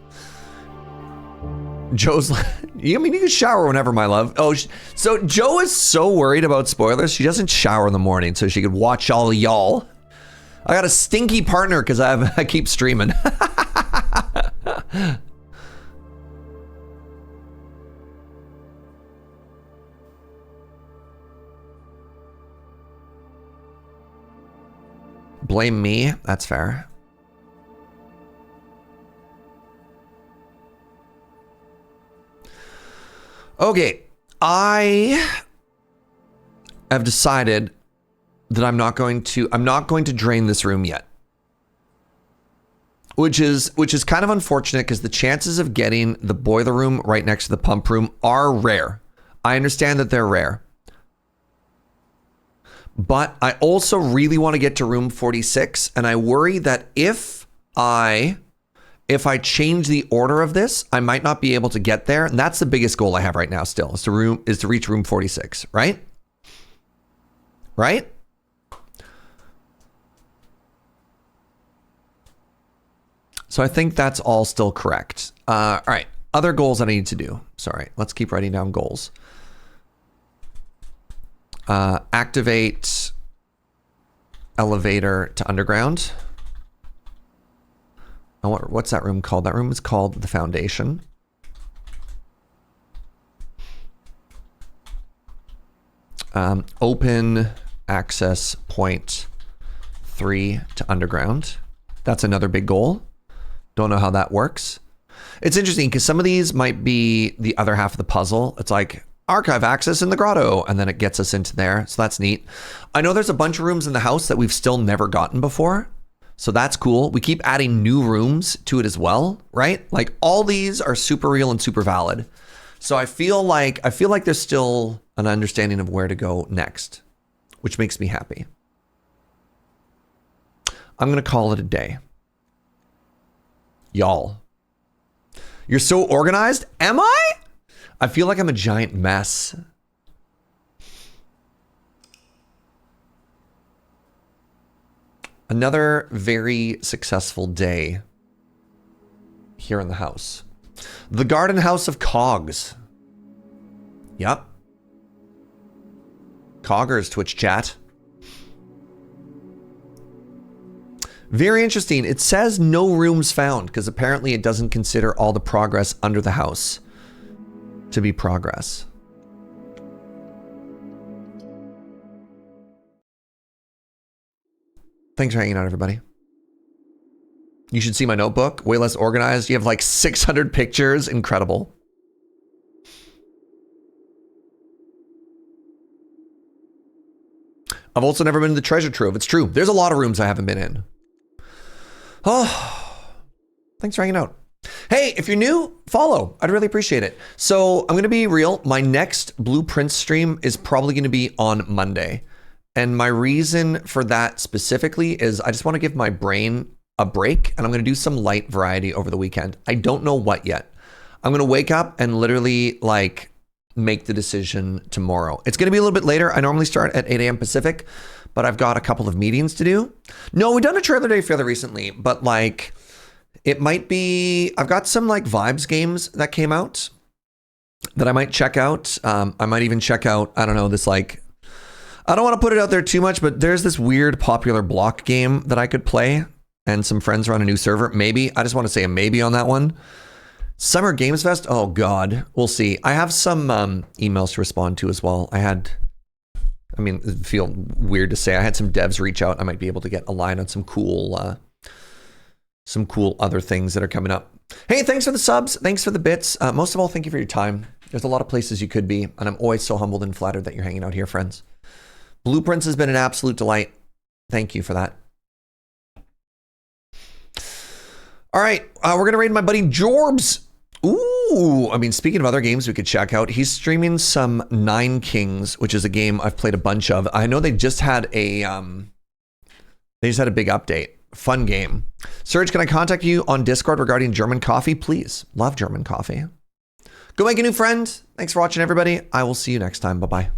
Joe's like, I mean, you can shower whenever, my love. Oh, so Joe is so worried about spoilers. She doesn't shower in the morning so she could watch all y'all. I got a stinky partner because I keep streaming. Blame me. That's fair. Okay, I have decided that I'm not going to drain this room yet. Which is kind of unfortunate because the chances of getting the boiler room right next to the pump room are rare. I understand that they're rare. But I also really want to get to room 46, and I worry that if I change the order of this, I might not be able to get there. And that's the biggest goal I have right now still, is to reach room 46, right? Right? So I think that's all still correct. All right, other goals that I need to do. Sorry, let's keep writing down goals. Activate elevator to underground. What's that room called? That room is called the foundation. Open access point 3 to underground. That's another big goal. Don't know how that works. It's interesting because some of these might be the other half of the puzzle. It's like archive access in the grotto, and then it gets us into there. So that's neat. I know there's a bunch of rooms in the house that we've still never gotten before. So that's cool. We keep adding new rooms to it as well, right? Like all these are super real and super valid. So I feel like there's still an understanding of where to go next, which makes me happy. I'm going to call it a day. Y'all. You're so organized? Am I? I feel like I'm a giant mess. Another very successful day here in the house. The Garden House of Cogs. Yep. Coggers, Twitch chat. Very interesting. It says no rooms found because apparently it doesn't consider all the progress under the house to be progress. Thanks for hanging out, everybody. You should see my notebook. Way less organized. You have like 600 pictures. Incredible. I've also never been to the treasure trove. It's true. There's a lot of rooms I haven't been in. Oh, thanks for hanging out. Hey, if you're new, follow. I'd really appreciate it. So I'm going to be real. My next Blueprint stream is probably going to be on Monday. And my reason for that specifically is I just want to give my brain a break, and I'm going to do some light variety over the weekend. I don't know what yet. I'm going to wake up and literally like make the decision tomorrow. It's going to be a little bit later. I normally start at 8 a.m. Pacific, but I've got a couple of meetings to do. No, we've done a trailer day fairly recently, but like it might be, I've got some like vibes games that came out that I might check out. I might even check out, I don't know, this like, I don't want to put it out there too much, but there's this weird popular block game that I could play and some friends run a new server. Maybe, I just want to say a maybe on that one. Summer Games Fest. Oh God, we'll see. I have some emails to respond to as well. I mean, it feel weird to say. I had some devs reach out. I might be able to get a line on some cool other things that are coming up. Hey, thanks for the subs. Thanks for the bits. Most of all, thank you for your time. There's a lot of places you could be, and I'm always so humbled and flattered that you're hanging out here, friends. Blueprints has been an absolute delight. Thank you for that. All right, we're going to raid my buddy Jorbs. Ooh, I mean, speaking of other games we could check out, he's streaming some Nine Kings, which is a game I've played a bunch of. I know they just had a big update. Fun game. Serge, can I contact you on Discord regarding German coffee? Please. Love German coffee. Go make a new friend. Thanks for watching, everybody. I will see you next time. Bye-bye.